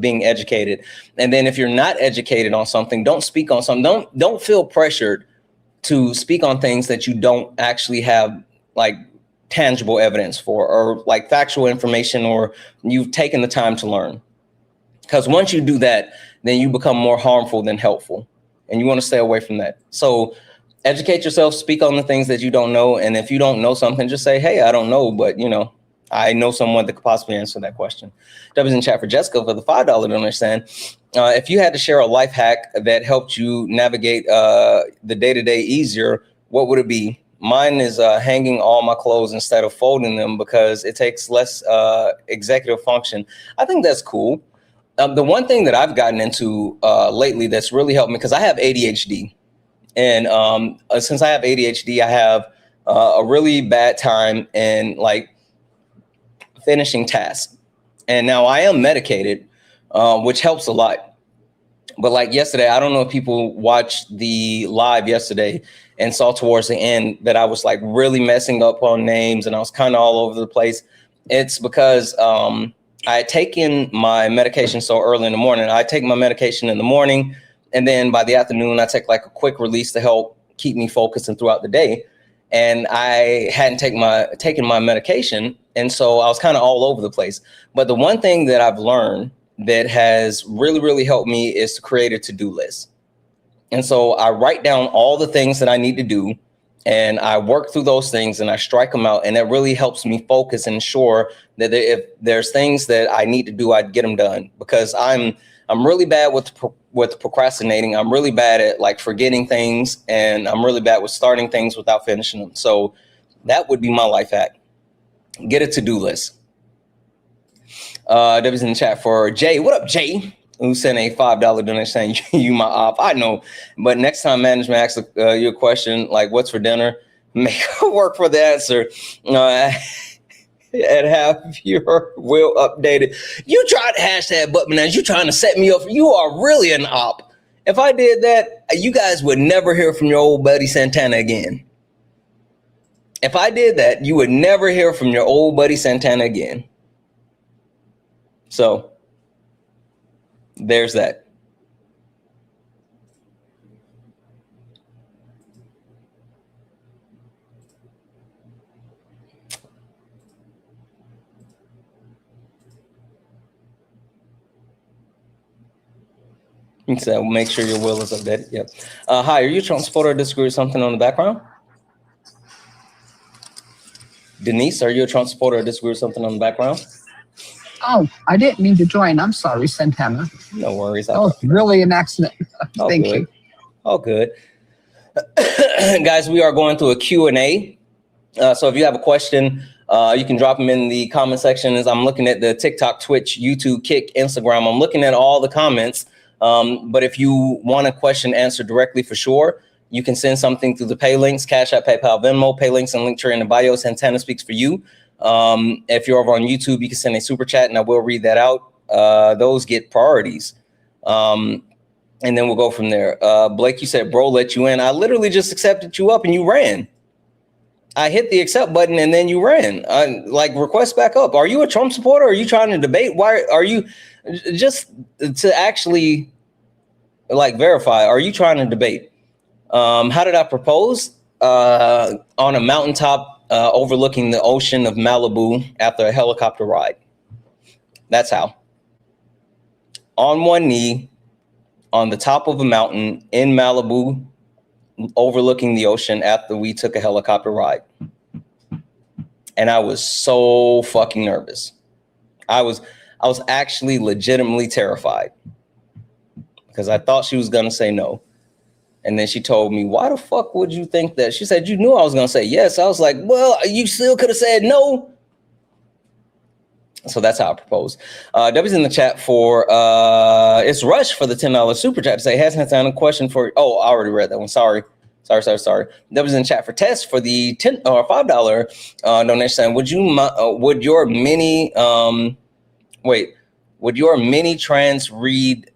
being educated. And then if you're not educated on something, don't speak on something. Don't feel pressured to speak on things that you don't actually have like tangible evidence for or like factual information or you've taken the time to learn. Because once you do that, then you become more harmful than helpful. And you want to stay away from that. So educate yourself, speak on the things that you don't know. And if you don't know something, just say, hey, I don't know, but you know, I know someone that could possibly answer that question. Debbie's in chat for Jessica for the $5 donation. If you had to share a life hack that helped you navigate the day-to-day easier, what would it be? Mine is hanging all my clothes instead of folding them because it takes less executive function. I think that's cool. The one thing that I've gotten into lately that's really helped me, because I have ADHD. And since I have ADHD, I have a really bad time in like finishing tasks. And now I am medicated, which helps a lot. But like yesterday, I don't know if people watched the live yesterday and saw towards the end that I was like really messing up on names and I was kind of all over the place. It's because I had taken my medication so early in the morning. I take my medication in the morning. And then by the afternoon, I take like a quick release to help keep me focused and throughout the day. And I hadn't taken my medication. And so I was kind of all over the place. But the one thing that I've learned that has really, really helped me is to create a to-do list. And so I write down all the things that I need to do and I work through those things and I strike them out. And that really helps me focus and ensure that if there's things that I need to do, I'd get them done, because I'm really bad with procrastinating. I'm really bad at like forgetting things, and I'm really bad with starting things without finishing them. So that would be my life hack. Get a to-do list. Debbie's in the chat for Jay. What up, Jay? Who sent a $5 donation saying you my op. I know, but next time management asks you a question like what's for dinner, make work for the answer. And have your will updated. You tried to hashtag butt bananas. You trying to set me up. You are really an op. If I did that, you guys would never hear from your old buddy Santana again. If I did that, you would never hear from your old buddy Santana again. So there's that. So make sure your will is updated. Yep. Hi, are you a Trump supporter or disagree with something on the background? Denise, are you a Trump supporter or disagree with something on the background? Oh, I didn't mean to join. I'm sorry, Santana. No worries. Oh, really an accident. Thank you. All good. Guys, we are going through a Q&A. So if you have a question, you can drop them in the comment section. As I'm looking at the TikTok, Twitch, YouTube, Kick, Instagram, I'm looking at all the comments. But if you want a question answered directly, for sure, You can send something through the pay links, Cash App, PayPal, Venmo, pay links, and Linktree in the bio. Santana speaks for you. If you're over on YouTube, you can send a super chat and I will read that out. Those get priorities. And then we'll go from there. Blake, you said, bro, let you in. I literally just accepted you up and you ran. I hit the accept button and then you ran. Request back up. Are you a Trump supporter? Are you trying to debate? Why are you just to actually verify? Are you trying to debate? How did I propose? On a mountaintop overlooking the ocean of Malibu after a helicopter ride. That's how. On one knee, on the top of a mountain in Malibu, overlooking the ocean after we took a helicopter ride. And I was so fucking nervous. I was actually legitimately terrified because I thought she was going to say no. And then she told me, why the fuck would you think that? She said, you knew I was going to say yes. I was like, well, you still could have said no. So that's how I propose. W's in the chat for, it's Rush for the $10 super chat to say, has Santana a question for, oh, I already read that one. Sorry. W's in the chat for Tess for the $10 or $5 donation saying, would your mini trans read,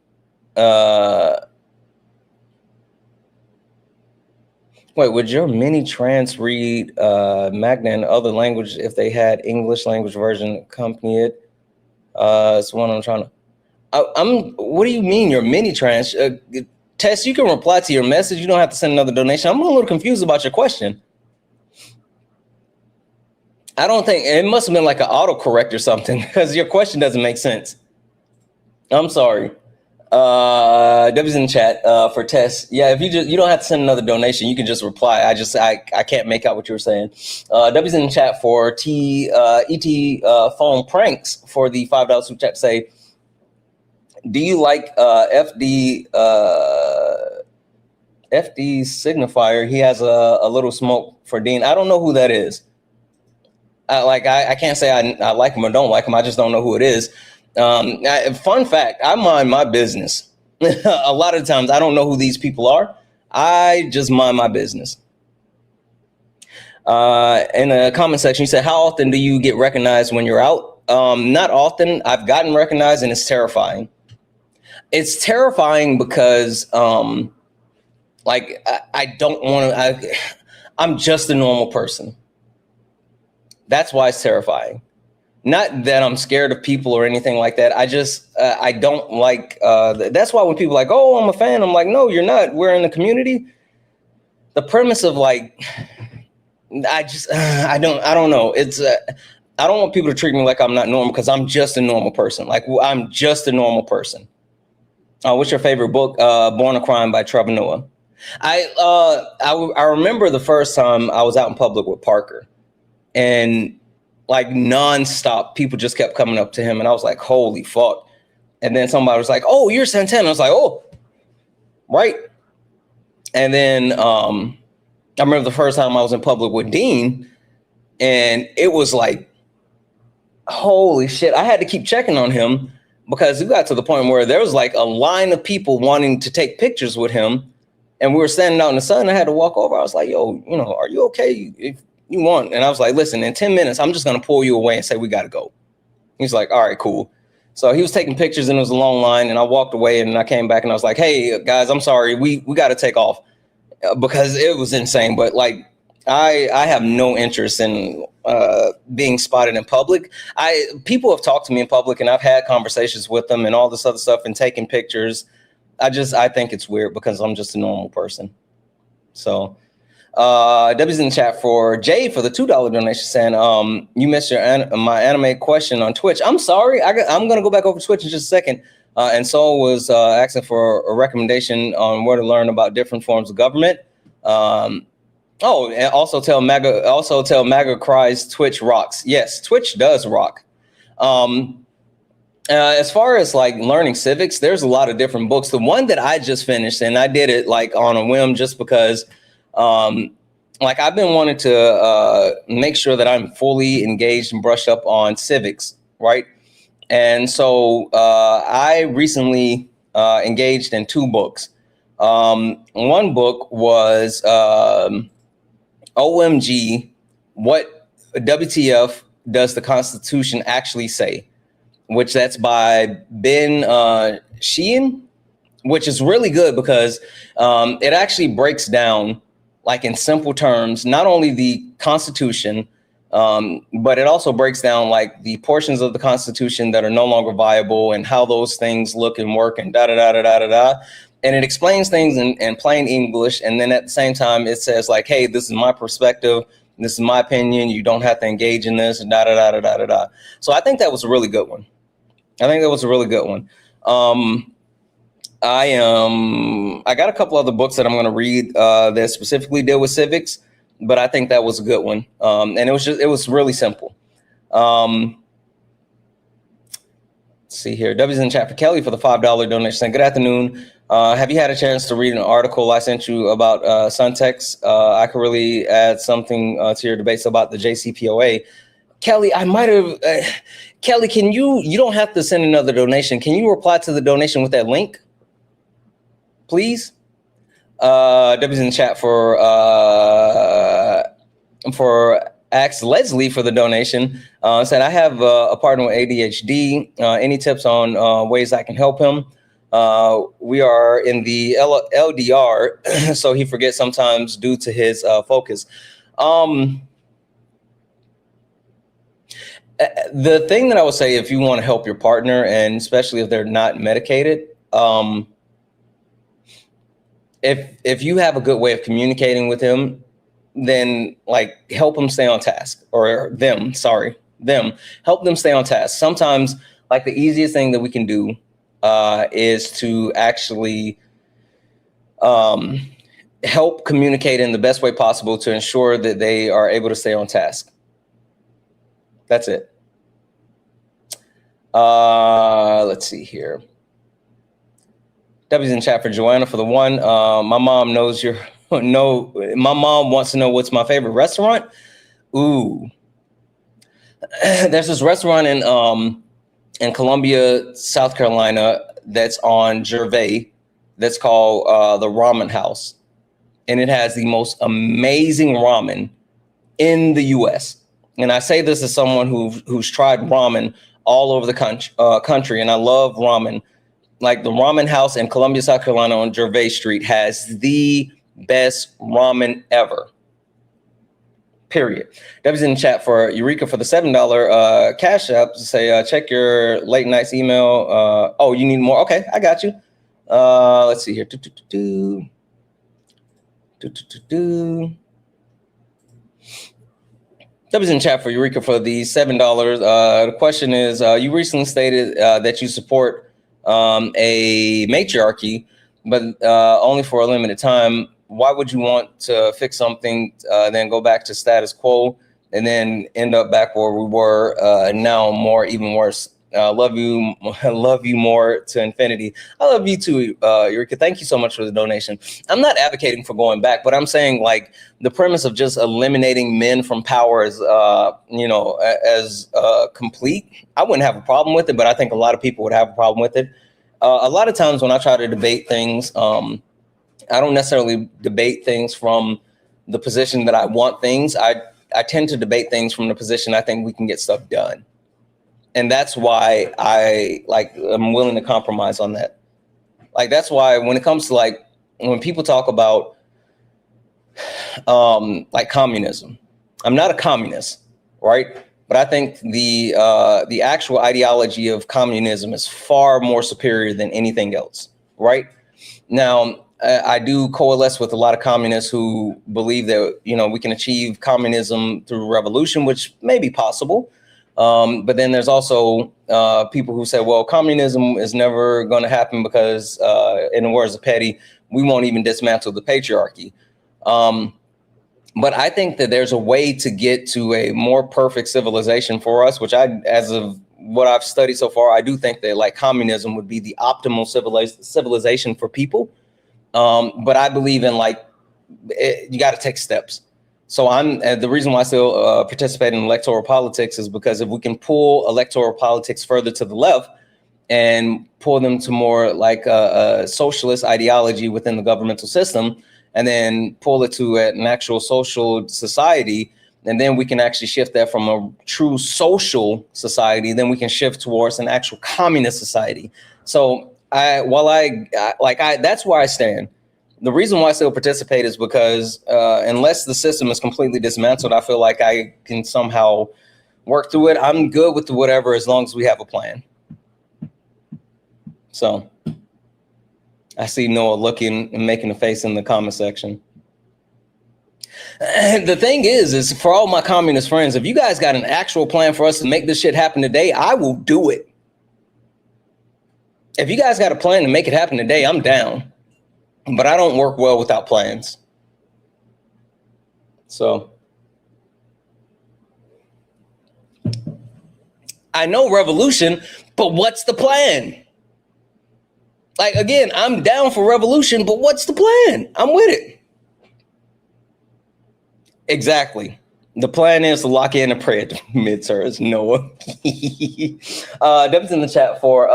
would your mini trans read Magna in other languages if they had English language version accompany it? It's one I'm trying to. What do you mean your mini trans? Tess, you can reply to your message. You don't have to send another donation. I'm a little confused about your question. I don't think it must have been like an autocorrect or something because your question doesn't make sense. I'm sorry. W's in the chat for Tess. Yeah, if you don't have to send another donation, you can just reply. I can't make out what you were saying. W's in the chat for ET phone pranks for the $5 super chat to say, do you like FD signifier? He has a little smoke for Dean. I don't know who that is. I can't say I like him or don't like him. I just don't know who it is. Fun fact, I mind my business. A lot of times I don't know who these people are. I just mind my business. In the comment section, you said, how often do you get recognized when you're out? Not often. I've gotten recognized and it's terrifying. It's terrifying because I don't want to, I'm just a normal person. That's why it's terrifying. Not that I'm scared of people or anything like that. I just, I don't like, that's why when people are like, oh, I'm a fan, I'm like, no, you're not. We're in the community. The premise of I don't know. It's, I don't want people to treat me like I'm not normal because I'm just a normal person. I'm just a normal person. What's your favorite book? Born a Crime by Trevor Noah. I remember the first time I was out in public with Parker and nonstop, people just kept coming up to him and I was like, holy fuck. And then somebody was like, oh, you're Santana. I was like, oh, right. And then I remember the first time I was in public with Dean and it was like, holy shit. I had to keep checking on him because it got to the point where there was a line of people wanting to take pictures with him. And we were standing out in the sun. I had to walk over. I was like, yo, are you okay? If you want. And I was like, listen, in 10 minutes, I'm just going to pull you away and say, we got to go. He's like, all right, cool. So he was taking pictures and it was a long line and I walked away and I came back and I was like, hey guys, I'm sorry. We got to take off because it was insane. But I have no interest in being spotted in public. People have talked to me in public and I've had conversations with them and all this other stuff and taking pictures. I think it's weird because I'm just a normal person. So W's in the chat for Jay for the $2 donation saying, you missed my anime question on Twitch. I'm sorry. I'm going to go back over to Twitch in just a second. And Soul was asking for a recommendation on where to learn about different forms of government. And also tell MAGA cries Twitch rocks. Yes, Twitch does rock. As far as learning civics, there's a lot of different books. The one that I just finished, and I did it on a whim just because I've been wanting to make sure that I'm fully engaged and brushed up on civics, right? And so I recently engaged in 2 books. One book was OMG, What WTF Does the Constitution Actually Say? Which that's by Ben Sheehan, which is really good because it actually breaks down, like in simple terms, not only the Constitution, but it also breaks down like the portions of the Constitution that are no longer viable and how those things look and work and da-da-da-da-da-da-da. And it explains things in plain English. And then at the same time, it says like, hey, this is my perspective. This is my opinion. You don't have to engage in this, da-da-da-da-da-da-da. So I think that was a really good one. I got a couple other books that I'm going to read that specifically deal with civics, but I think that was a good one. And it was really simple. Let's see here. W's in the chat for Kelly for the $5 donation. Good afternoon. Have you had a chance to read an article I sent you about Suntex? I could really add something to your debates about the JCPOA. Kelly, I might have. Kelly, can you don't have to send another donation. Can you reply to the donation with that link, please? W's in the chat for Ask Leslie for the donation. Said, I have a partner with ADHD. Any tips on ways I can help him? We are in the LDR, so he forgets sometimes due to his focus. The thing that I would say, if you want to help your partner, and especially if they're not medicated, if you have a good way of communicating with him, then like help them stay on task, or them, help them stay on task. Sometimes like the easiest thing that we can do is to actually help communicate in the best way possible to ensure that they are able to stay on task. That's it. Let's see here. W's in chat for Joanna for the one. My mom knows my mom wants to know what's my favorite restaurant. Ooh. There's this restaurant in Columbia, South Carolina, that's on Gervais, that's called the Ramen House. And it has the most amazing ramen in the US. And I say this as someone who's tried ramen all over the country, and I love ramen. Like the Ramen House in Columbia, South Carolina on Gervais Street has the best ramen ever. Period. W's in the chat for Eureka for the $7 cash app to say, check your late nights email. Oh, you need more? Okay, I got you. Let's see here. W's in chat for Eureka for the $7. The question is, you recently stated that you support a matriarchy, but only for a limited time. Why would you want to fix something, then go back to status quo, and then end up back where we were now, even worse? Love you more to infinity. I love you too, Eureka. Thank you so much for the donation. I'm not advocating for going back, but I'm saying like the premise of just eliminating men from power as complete. I wouldn't have a problem with it, but I think a lot of people would have a problem with it. A lot of times when I try to debate things, I don't necessarily debate things from the position that I want things. I tend to debate things from the position I think we can get stuff done. And that's why I'm willing to compromise on that. Like, that's why when it comes to like, when people talk about like communism, I'm not a communist, right? But I think the actual ideology of communism is far more superior than anything else, right? Now, I do coalesce with a lot of communists who believe that, we can achieve communism through revolution, which may be possible. But then there's also people who say, well, communism is never going to happen because, in the words of Petty, we won't even dismantle the patriarchy. But I think that there's a way to get to a more perfect civilization for us, which as of what I've studied so far, I do think that like communism would be the optimal civilization for people. But I believe in you got to take steps. So the reason why I still participate in electoral politics is because if we can pull electoral politics further to the left, and pull them to more like a socialist ideology within the governmental system, and then pull it to an actual social society. And then we can actually shift that from a true social society. Then we can shift towards an actual communist society. So that's where I stand. The reason why I still participate is because unless the system is completely dismantled, I feel like I can somehow work through it. I'm good with whatever, as long as we have a plan. So I see Noah looking and making a face in the comment section. The thing is for all my communist friends, if you guys got an actual plan for us to make this shit happen today, I will do it. If you guys got a plan to make it happen today, I'm down. But I don't work well without plans. So I know revolution, but what's the plan? Like, again, I'm down for revolution, but what's the plan? I'm with it. Exactly. The plan is to lock in and pray at the midterms. Noah. Devin's in the chat for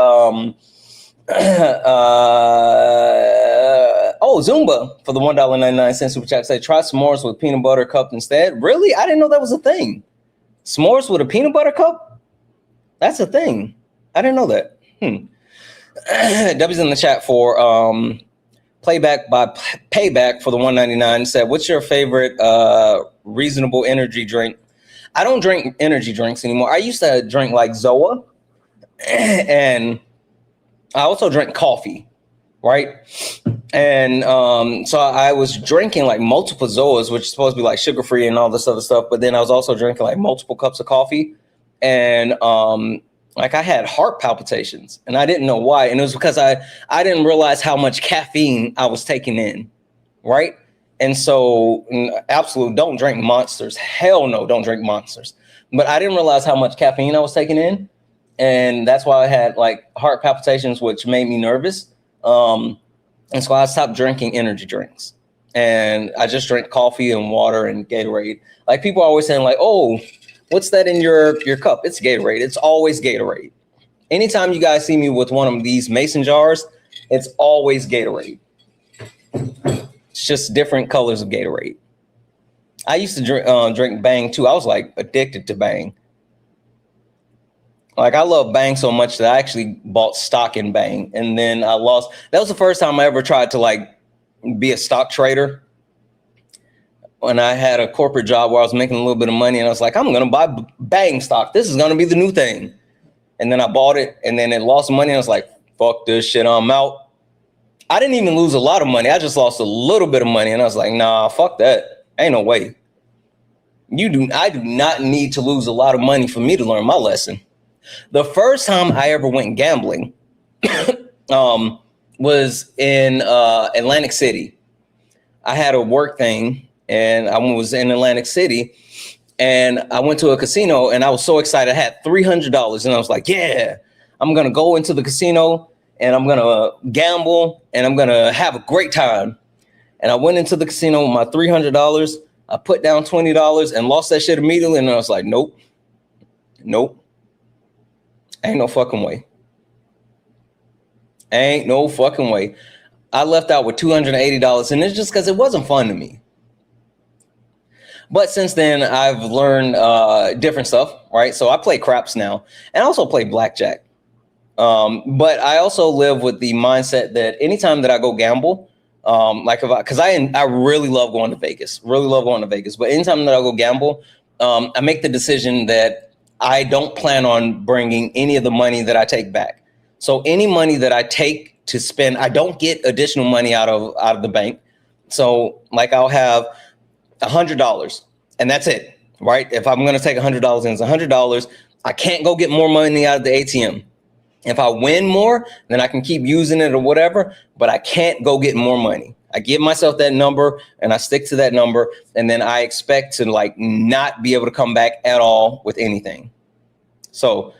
Zumba for the $1.99 super chat. Say try s'mores with peanut butter cup instead. Really? I didn't know that was a thing. S'mores with a peanut butter cup? That's a thing. I didn't know that. W's in the chat for playback by payback for the $1.99 said, what's your favorite reasonable energy drink? I don't drink energy drinks anymore. I used to drink like Zoa, and I also drink coffee, right? And so I was drinking like multiple Zoas, which is supposed to be like sugar-free and all this other stuff. But then I was also drinking like multiple cups of coffee. And like I had heart palpitations and I didn't know why. And it was because I didn't realize how much caffeine I was taking in, right? And so absolutely don't drink Monsters. Hell no, don't drink Monsters. But I didn't realize how much caffeine I was taking in. And that's why I had like heart palpitations, which made me nervous. And so I stopped drinking energy drinks. And I just drink coffee and water and Gatorade. Like people are always saying like, oh, what's that in your cup? It's Gatorade. It's always Gatorade. Anytime you guys see me with one of these mason jars, it's always Gatorade. It's just different colors of Gatorade. I used to drink Bang too. I was like addicted to Bang. Like I love Bang so much that I actually bought stock in Bang, and then I lost. That was the first time I ever tried to like be a stock trader. When I had a corporate job where I was making a little bit of money, and I was like, I'm gonna buy Bang stock. This is gonna be the new thing. And then I bought it, and then it lost money. And I was like, fuck this shit, I'm out. I didn't even lose a lot of money. I just lost a little bit of money, and I was like, nah, fuck that. Ain't no way. I do not need to lose a lot of money for me to learn my lesson. The first time I ever went gambling was in Atlantic City. I had a work thing and I was in Atlantic City and I went to a casino and I was so excited. I had $300 and I was like, yeah, I'm going to go into the casino and I'm going to gamble and I'm going to have a great time. And I went into the casino with my $300. I put down $20 and lost that shit immediately. And I was like, nope. Ain't no fucking way. Ain't no fucking way. I left out with $280, and it's just because it wasn't fun to me. But since then, I've learned different stuff, right? So I play craps now, and I also play blackjack. But I also live with the mindset that anytime that I go gamble, because I really love going to Vegas, But anytime that I go gamble, I make the decision that I don't plan on bringing any of the money that I take back. So any money that I take to spend, I don't get additional money out of the bank. So like I'll have $100 and that's it, right? If I'm going to take $100 and it's $100, I can't go get more money out of the ATM. If I win more, then I can keep using it or whatever, but I can't go get more money. I give myself that number and I stick to that number. And then I expect to like not be able to come back at all with anything. So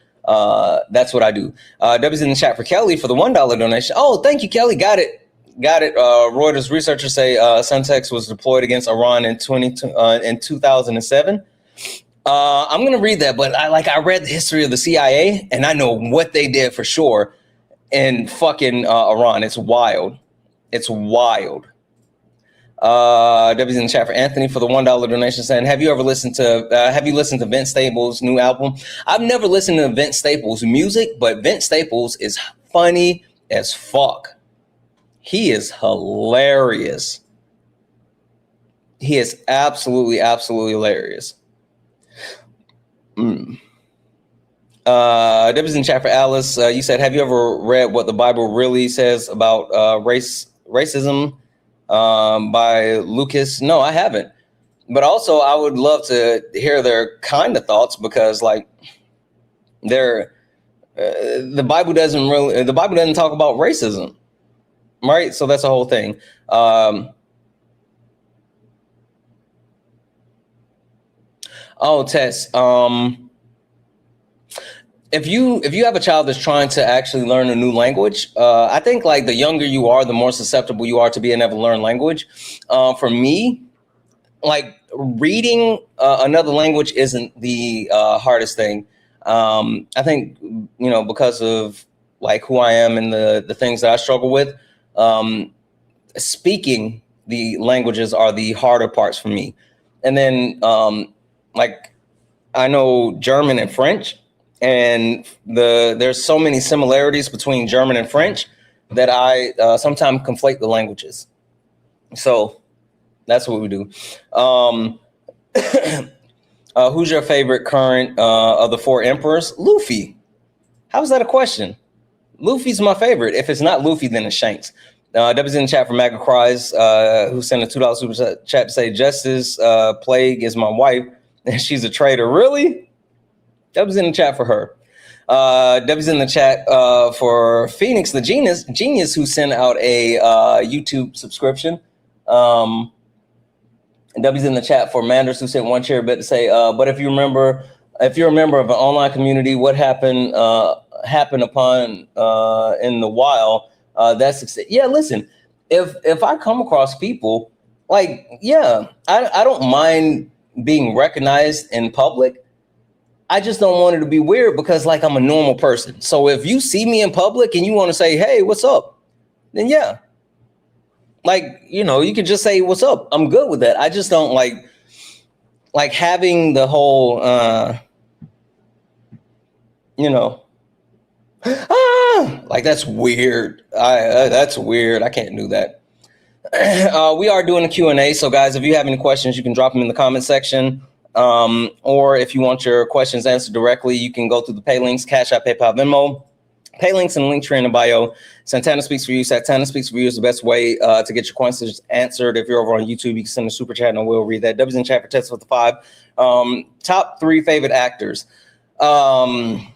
that's what I do. W's in the chat for Kelly for the $1 donation. Oh, thank you, Kelly. Got it. Reuters researchers say Suntex was deployed against Iran in 2007. I'm going to read that, but I read the history of the CIA and I know what they did for sure. in fucking Iran. It's wild. It's wild. W's in the chat for Anthony for the $1 donation saying, have you listened to Vince Staples' new album? I've never listened to Vince Staples' music, but Vince Staples is funny as fuck. He is hilarious. He is absolutely hilarious. W's in the chat for Alice. You said, have you ever read what the Bible really says about racism? By Lucas. No, I haven't. But also, I would love to hear their kind of thoughts because, like, the Bible doesn't talk about racism, right? So that's the whole thing. Tess. If you have a child that's trying to actually learn a new language, I think like the younger you are, the more susceptible you are to being able to learn language. For me, like reading another language isn't the hardest thing. I think, because of like who I am and the things that I struggle with, speaking the languages are the harder parts for me. And then like I know German and French. And there's so many similarities between German and French that I sometimes conflate the languages. So that's what we do. Who's your favorite current of the 4 emperors? Luffy. How's that a question? Luffy's my favorite. If it's not Luffy, then it's Shanks. W's in the chat for MAGA Cries, who sent a $2 super chat to say, Justice Plague is my wife, and she's a traitor. Really? W's in the chat for her. W's in the chat for Phoenix the Genius, who sent out a YouTube subscription. W's in the chat for Manders, who sent one chair bit to say, but if you're a member of an online community, what happened upon in the wild, that's yeah, listen, if I come across people like, yeah, I don't mind being recognized in public. I just don't want it to be weird because like I'm a normal person. So if you see me in public and you want to say, hey, what's up? Then yeah. Like, you could just say, what's up? I'm good with that. I just don't like having the whole, like that's weird. That's weird. I can't do that. We are doing a Q&A. So guys, if you have any questions, you can drop them in the comment section. Or if you want your questions answered directly, you can go through the pay links, Cash App, PayPal, Venmo. Pay links and link tree in the bio. Santana Speaks for You. Santana Speaks for You is the best way to get your questions answered. If you're over on YouTube, you can send a super chat and we'll read that. W's in chat for Test with the 5. Top 3 favorite actors. Denzel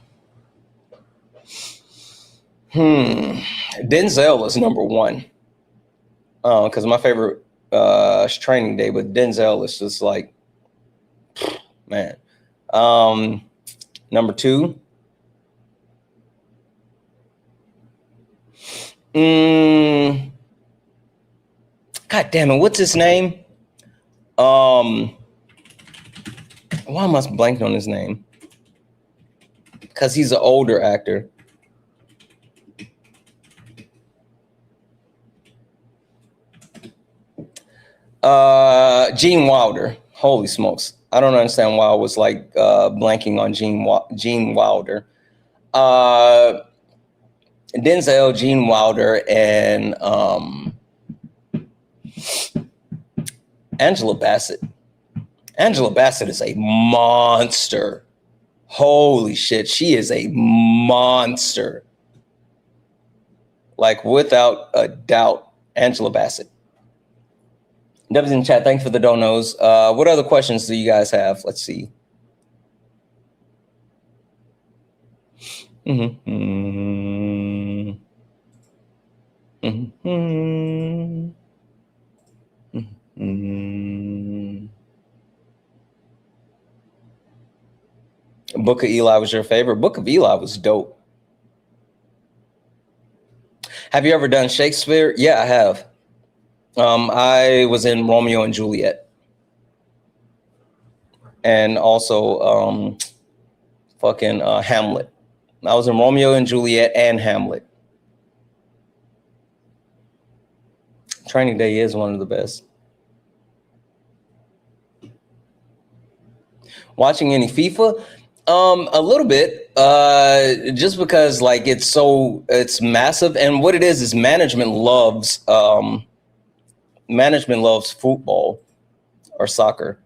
is number 1. Because my favorite is Training Day, but Denzel is just like, man. Number 2. God damn it, what's his name? Why am I blanking on his name? Because he's an older actor. Gene Wilder. Holy smokes. I don't understand why I was like blanking on Gene Wilder. Denzel, Gene Wilder, and Angela Bassett. Angela Bassett is a monster. Holy shit, she is a monster. Like without a doubt, Angela Bassett. W's in chat, thanks for the donos. What other questions do you guys have? Let's see. Book of Eli was your favorite? Book of Eli was dope. Have you ever done Shakespeare? Yeah, I have. I was in Romeo and Juliet. And also fucking Hamlet. I was in Romeo and Juliet and Hamlet. Training Day is one of the best. Watching any FIFA? A little bit, just because like it's massive, and what it is management loves football or soccer,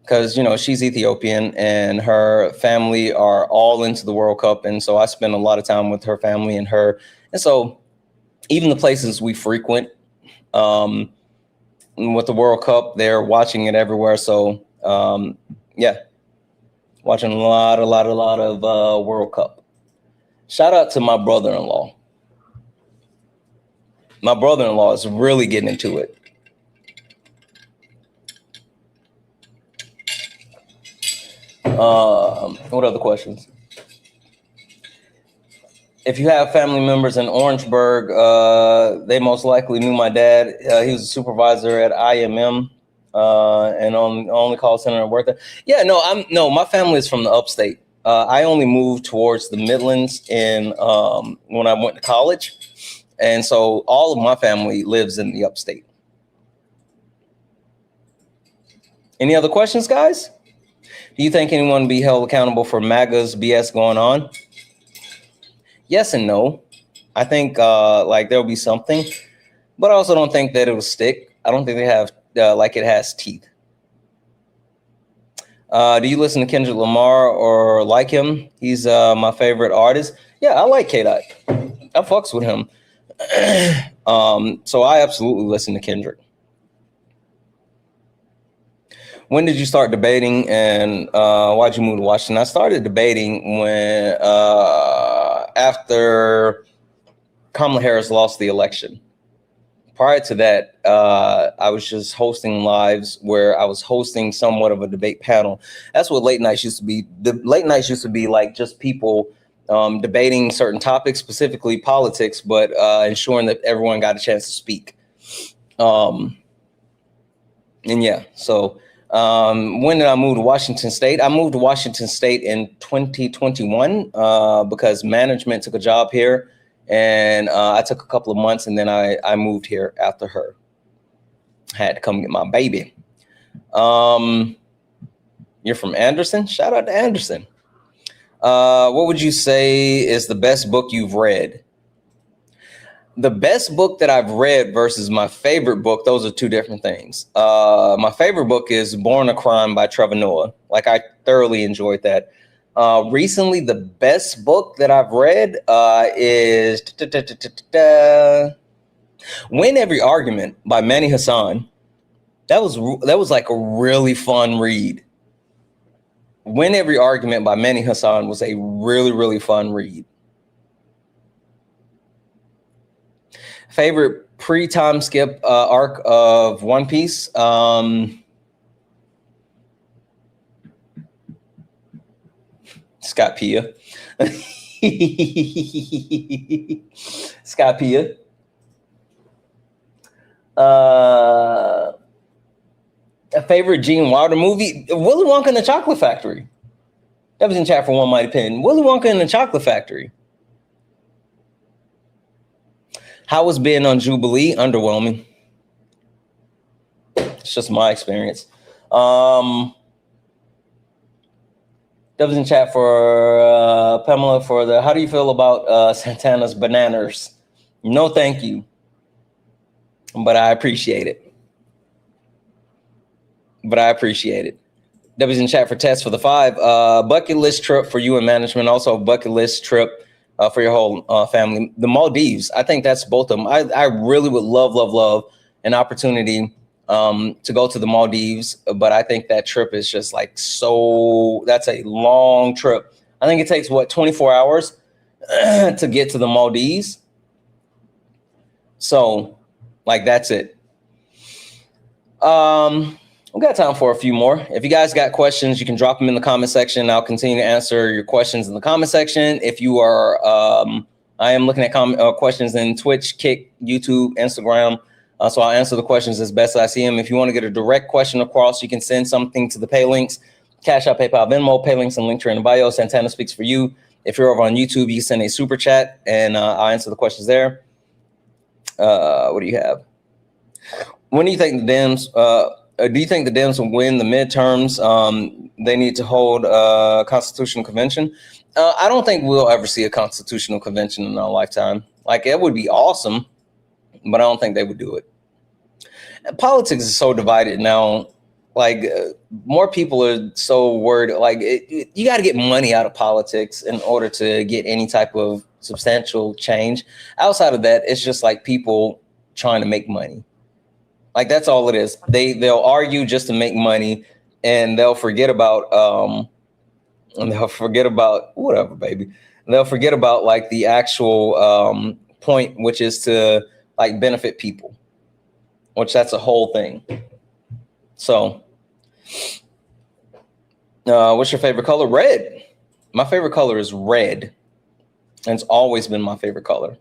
because she's Ethiopian and her family are all into the World Cup, and so I spend a lot of time with her family and her, and so even the places we frequent with the World Cup, they're watching it everywhere. So yeah. Watching a lot of World Cup. Shout out to my brother-in-law. My brother-in-law is really getting into it. What other questions? If you have family members in Orangeburg, they most likely knew my dad. He was a supervisor at IMM. And only call center and work there. Yeah, no, my family is from the upstate. I only moved towards the Midlands when I went to college. And so all of my family lives in the upstate. Any other questions, guys? Do you think anyone will be held accountable for MAGA's BS going on? Yes and no. I think there'll be something, but I also don't think that it will stick. I don't think they have it has teeth. Do you listen to Kendrick Lamar or like him? He's my favorite artist. Yeah, I like K-Dot. I fucks with him. So I absolutely listen to Kendrick. When did you start debating, and why'd you move to Washington? I started debating when after Kamala Harris lost the election. Prior to that, I was just hosting lives where I was hosting somewhat of a debate panel. That's what late nights used to be. The late nights used to be like just people debating certain topics, specifically politics, but ensuring that everyone got a chance to speak. And yeah, so when did I move to Washington State? I moved to Washington State in 2021 because management took a job here. And I took a couple of months, and then I moved here after her. Had to come get my baby. You're from Anderson? Shout out to Anderson. What would you say is the best book you've read? The best book that I've read versus my favorite book, those are two different things. My favorite book is Born a Crime by Trevor Noah. Like, I thoroughly enjoyed that. Recently, the best book that I've read is Win Every Argument by Manny Hassan. That was like a really fun read. Win Every Argument by Manny Hassan was a really, really fun read. Favorite pre-time skip arc of One Piece? Scott Pia. Scott Pia. A favorite Gene Wilder movie? Willy Wonka and the Chocolate Factory. That was in chat for One Mighty Pen. Willy Wonka and the Chocolate Factory. How was being on Jubilee? Underwhelming. It's just my experience. That was in chat for Pamela for the, how do you feel about Santana's bananas? No, thank you. But I appreciate it. That was in chat for Tess for the 5. Bucket list trip for you and management. Also bucket list trip for your whole family. The Maldives. I think that's both of them. I really would love an opportunity to go to the Maldives, but I think that trip is just like that's a long trip. I think it takes 24 hours to get to the Maldives. So like, that's it. We got time for a few more. If you guys got questions, you can drop them in the comment section. I'll continue to answer your questions in the comment section. If you are, I am looking at questions in Twitch, Kick, YouTube, Instagram. So I'll answer the questions as best as I see them. If you want to get a direct question across, you can send something to the pay links, Cash App, PayPal, Venmo, pay links, and link in the bio. Santana Speaks for You. If you're over on YouTube, you can send a super chat, and I'll answer the questions there. What do you have? When do you think the Dems? Do you think the Dems will win the midterms? They need to hold a constitutional convention. I don't think we'll ever see a constitutional convention in our lifetime. Like, it would be awesome, but I don't think they would do it. Politics is so divided now. Like, more people are so worried. Like, you got to get money out of politics in order to get any type of substantial change. Outside of that, it's just like people trying to make money. Like, that's all it is. They'll argue just to make money, and they'll forget about whatever, baby. They'll forget about like the actual point, which is to like benefit people, which that's a whole thing. So, what's your favorite color? Red. My favorite color is red, and it's always been my favorite color.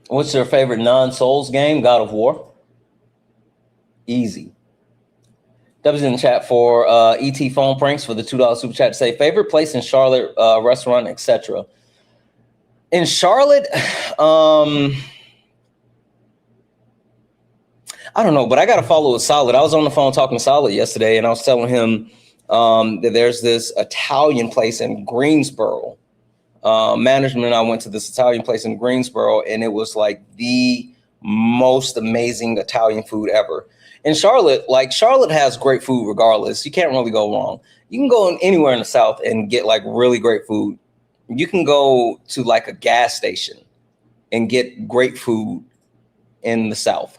What's your favorite non-Souls game? God of War. Easy. W's in the chat for ET phone pranks for the $2 super chat to say favorite place in Charlotte, restaurant, etc. In Charlotte, I don't know, but I got to follow with Solid. I was on the phone talking to Solid yesterday, and I was telling him that there's this Italian place in Greensboro. Management, I went to this Italian place in Greensboro, and it was like the most amazing Italian food ever. In Charlotte, like, Charlotte has great food regardless. You can't really go wrong. You can go anywhere in the South and get like really great food. You can go to like a gas station and get great food in the South.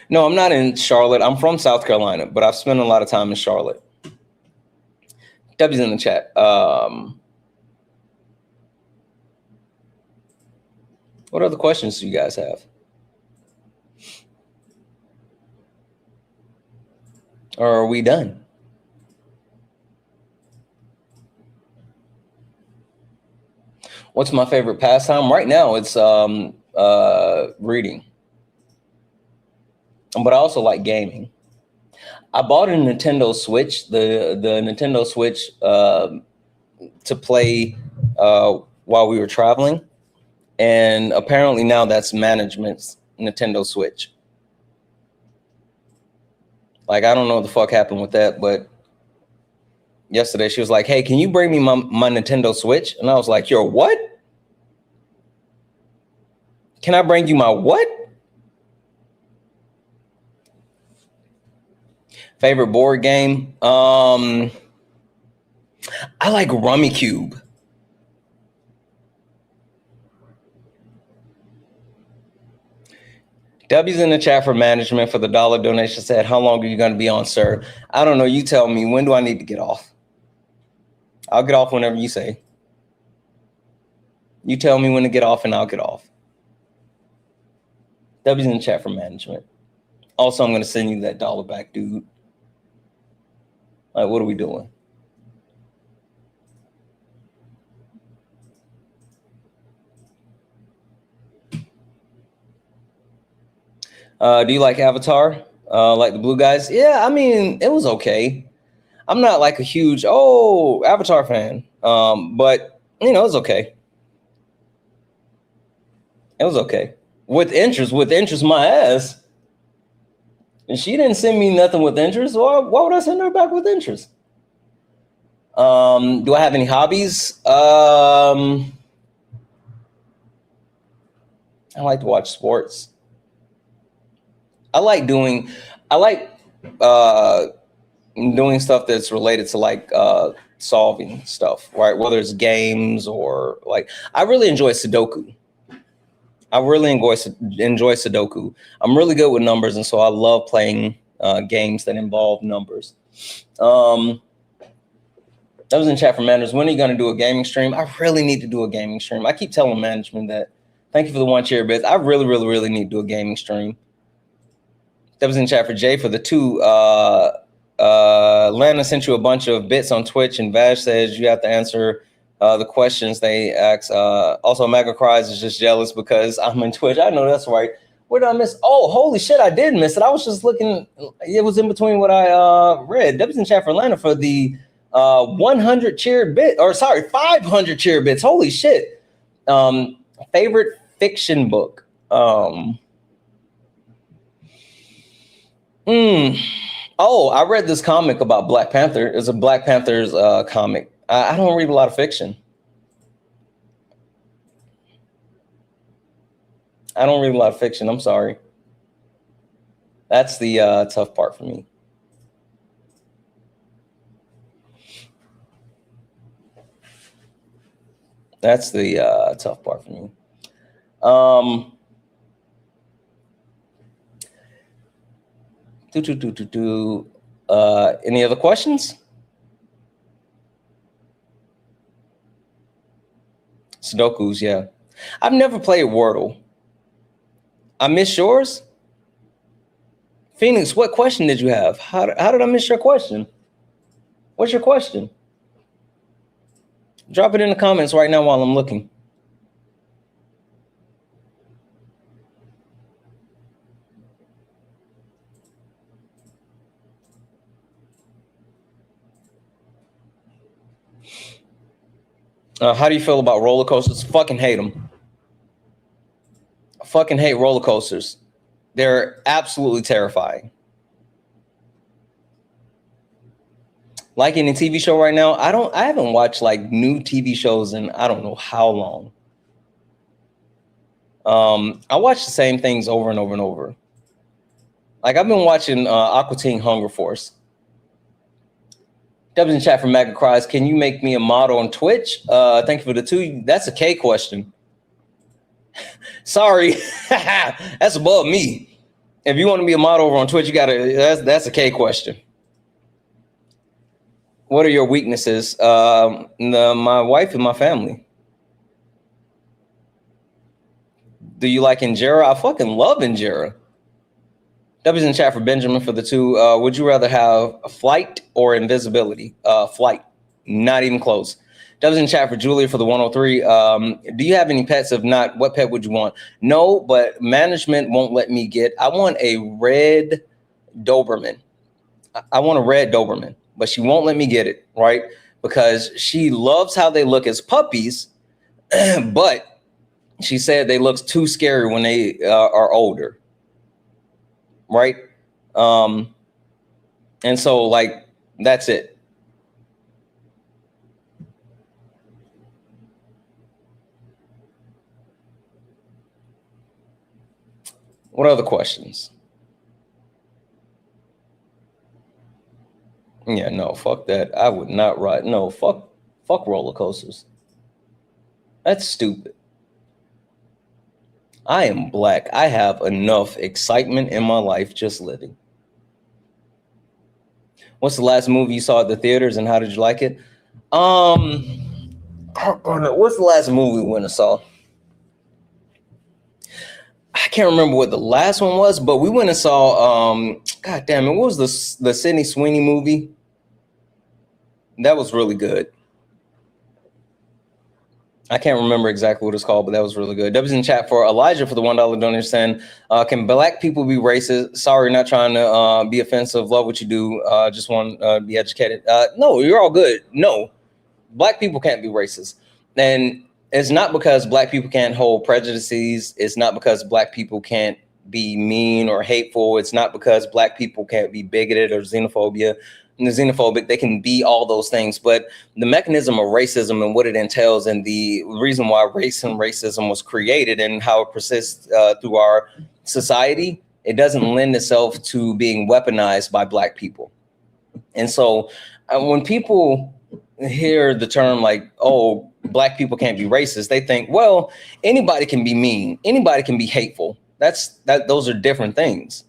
No, I'm not in Charlotte. I'm from South Carolina, but I've spent a lot of time in Charlotte. W's in the chat. What other questions do you guys have? Or are we done? What's my favorite pastime? Right now, it's reading. But I also like gaming. I bought a Nintendo Switch, the Nintendo Switch to play while we were traveling. And apparently now that's management's Nintendo Switch. Like, I don't know what the fuck happened with that, but yesterday she was like, hey, can you bring me my Nintendo Switch? And I was like, your what? Can I bring you my what? Favorite board game? I like Rummy Cube. W's in the chat for management for the $1 donation said, how long are you going to be on, sir? I don't know. You tell me. When do I need to get off? I'll get off whenever you say. You tell me when to get off and I'll get off. W's in the chat for management. Also, I'm going to send you that $1 back, dude. Like, what are we doing? Do you like Avatar? Like the blue guys? Yeah, I mean, it was okay. I'm not like a huge, Avatar fan. But, you know, it was okay. It was okay. With interest, my ass. And she didn't send me nothing with interest. Why would I send her back with interest? Do I have any hobbies? I like to watch sports. I like doing stuff that's related to like solving stuff, right? Whether it's games or like, I really enjoy Sudoku. I'm really good with numbers, and so I love playing games that involve numbers. That was in chat for managers. When are you going to do a gaming stream? I really need to do a gaming stream. I keep telling management that. Thank you for the one cheer bits. I really, really, really need to do a gaming stream. That was in chat for Jay for the 2. Lana sent you a bunch of bits on Twitch, and Vash says you have to answer the questions they ask. Also, MAGA Cries is just jealous because I'm in Twitch. I know that's right. Where did I miss? Oh, holy shit, I did miss it. I was just looking. It was in between what I read. Deb's in chat for Atlanta for the 100 cheered bit, or sorry, 500 cheered bits. Holy shit. Favorite fiction book. Oh, I read this comic about Black Panther. It's a Black Panther's comic. I don't read a lot of fiction. I don't read a lot of fiction. I'm sorry. That's the tough part for me. That's the tough part for me. Any other questions? Sudokus, yeah. I've never played Wordle. I missed yours? Phoenix, what question did you have? How did I miss your question? What's your question? Drop it in the comments right now while I'm looking. How do you feel about roller coasters? Fucking hate them. I fucking hate roller coasters. They're absolutely terrifying. Like in a TV show right now, I haven't watched like new TV shows in I don't know how long. I watch the same things over and over and over. Like I've been watching Aqua Teen Hunger Force. Dubs in chat from MAGA Cries. Can you make me a model on Twitch? Thank you for the 2. That's a K question. Sorry, that's above me. If you want to be a model over on Twitch, you gotta. That's a K question. What are your weaknesses? My wife and my family. Do you like injera? I fucking love injera. W's in chat for Benjamin for the 2. Would you rather have a flight or invisibility? Flight, not even close. W's in chat for Julia for the 103. Do you have any pets? If not, what pet would you want? No, but management won't let me get. I want a red Doberman. I want a red Doberman, but she won't let me get it, right? Because she loves how they look as puppies, but she said they look too scary when they are older. Right. And so like, that's it. What other questions? Yeah, no, fuck that. I would not ride. No, fuck roller coasters. That's stupid. I am Black. I have enough excitement in my life just living. What's the last movie you saw at the theaters and how did you like it? What's the last movie we went and saw? I can't remember what the last one was, but we went and saw, God damn it, what was the Sydney Sweeney movie? That was really good. I can't remember exactly what it's called, but that was really good. W's in chat for Elijah for the $1 donation saying, can Black people be racist? Sorry, not trying to be offensive. Love what you do. Just want to be educated. No, you're all good. No, Black people can't be racist. And it's not because Black people can't hold prejudices. It's not because Black people can't be mean or hateful. It's not because Black people can't be bigoted or xenophobic. They can be all those things, but the mechanism of racism and what it entails and the reason why race and racism was created and how it persists through our society, it doesn't lend itself to being weaponized by Black people. And so when people hear the term like, oh, Black people can't be racist, they think, well, anybody can be mean, anybody can be hateful. Those are different things.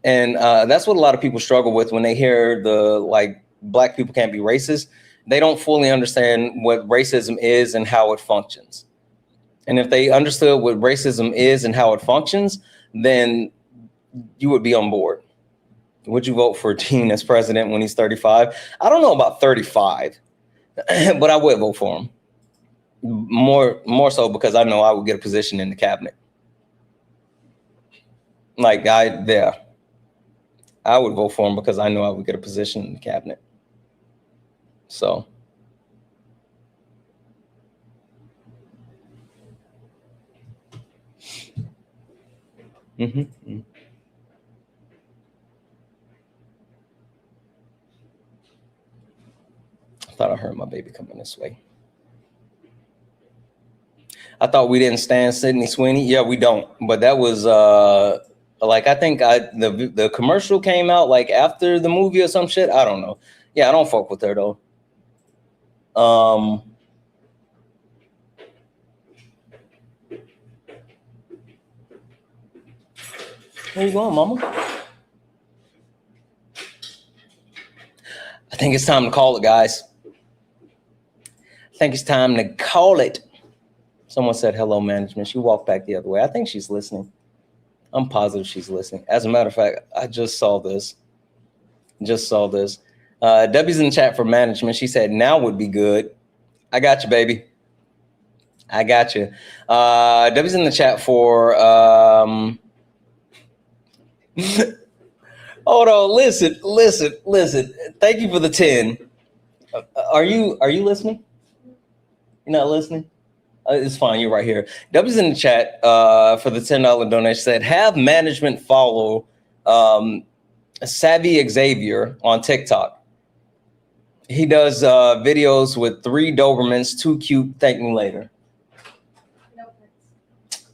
And that's what a lot of people struggle with when they hear the like Black people can't be racist. They don't fully understand what racism is and how it functions. And if they understood what racism is and how it functions, then you would be on board. Would you vote for Dean as president when he's 35? I don't know about 35, but I would vote for him. More so because I know I would get a position in the cabinet. Like I would vote for him because I know I would get a position in the cabinet. So. Mm-hmm. I thought I heard my baby coming this way. I thought we didn't stand Sydney Sweeney. Yeah, we don't. But that was like I think the commercial came out like after the movie or some shit. I don't know. Yeah, I don't fuck with her though. Where you going, mama? I think it's time to call it, guys. I think it's time to call it. Someone said hello, management. She walked back the other way. I think she's listening. I'm positive she's listening. As a matter of fact, I just saw this. Debbie's in the chat for management. She said, now would be good. I got you, baby. I got you. Debbie's in the chat for... Hold on, listen. Thank you for the 10. Are you listening? You're not listening? It's fine. You're right here. W's in the chat for the $10 donation said, have management follow Savvy Xavier on TikTok. He does videos with 3 Dobermans, 2 cute. Thank me later. No pets.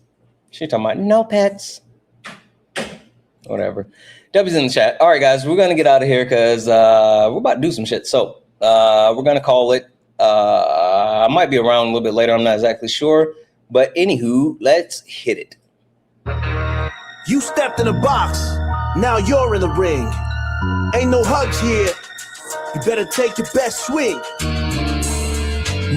She's talking about no pets. Whatever. W's in the chat. All right, guys, we're gonna get out of here because we're about to do some shit. So we're gonna call it. I might be around a little bit later. I'm not exactly sure, but anywho, let's hit it. You stepped in a box. Now you're in the ring. Ain't no hugs here. You better take your best swing.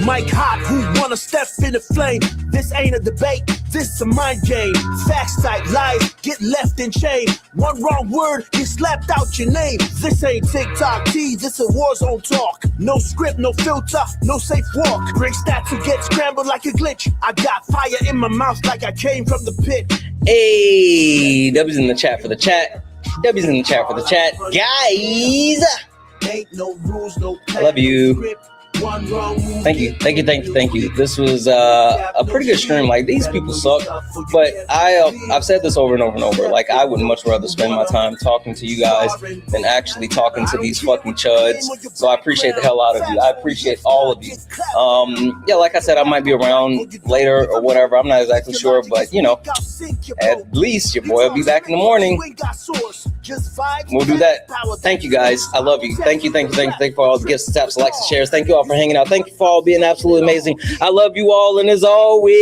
Mike Hot, who wanna step in the flame? This ain't a debate, this a mind game. Facts type lies, get left in chain. One wrong word, you slapped out your name. This ain't TikTok T, this a war zone talk. No script, no filter, no safe walk. Bring stats who get scrambled like a glitch. I got fire in my mouth like I came from the pit. Hey, W's in the chat for the chat. W's in the chat for the chat. Guys, ain't no rules, no I love you. Thank you. This was a pretty good stream. Like, these people suck, but I've said this over and over and over. Like, I would much rather spend my time talking to you guys than actually talking to these fucking chuds. So I appreciate the hell out of you. I appreciate all of you. Yeah, like I said, I might be around later or whatever. I'm not exactly sure, but you know, at least your boy will be back in the morning. We'll do that. Thank you guys. I love you. Thank you for all the gifts, taps, likes, and shares. Thank you all for hanging out. Thank you for all being absolutely amazing. I love you all, and as always,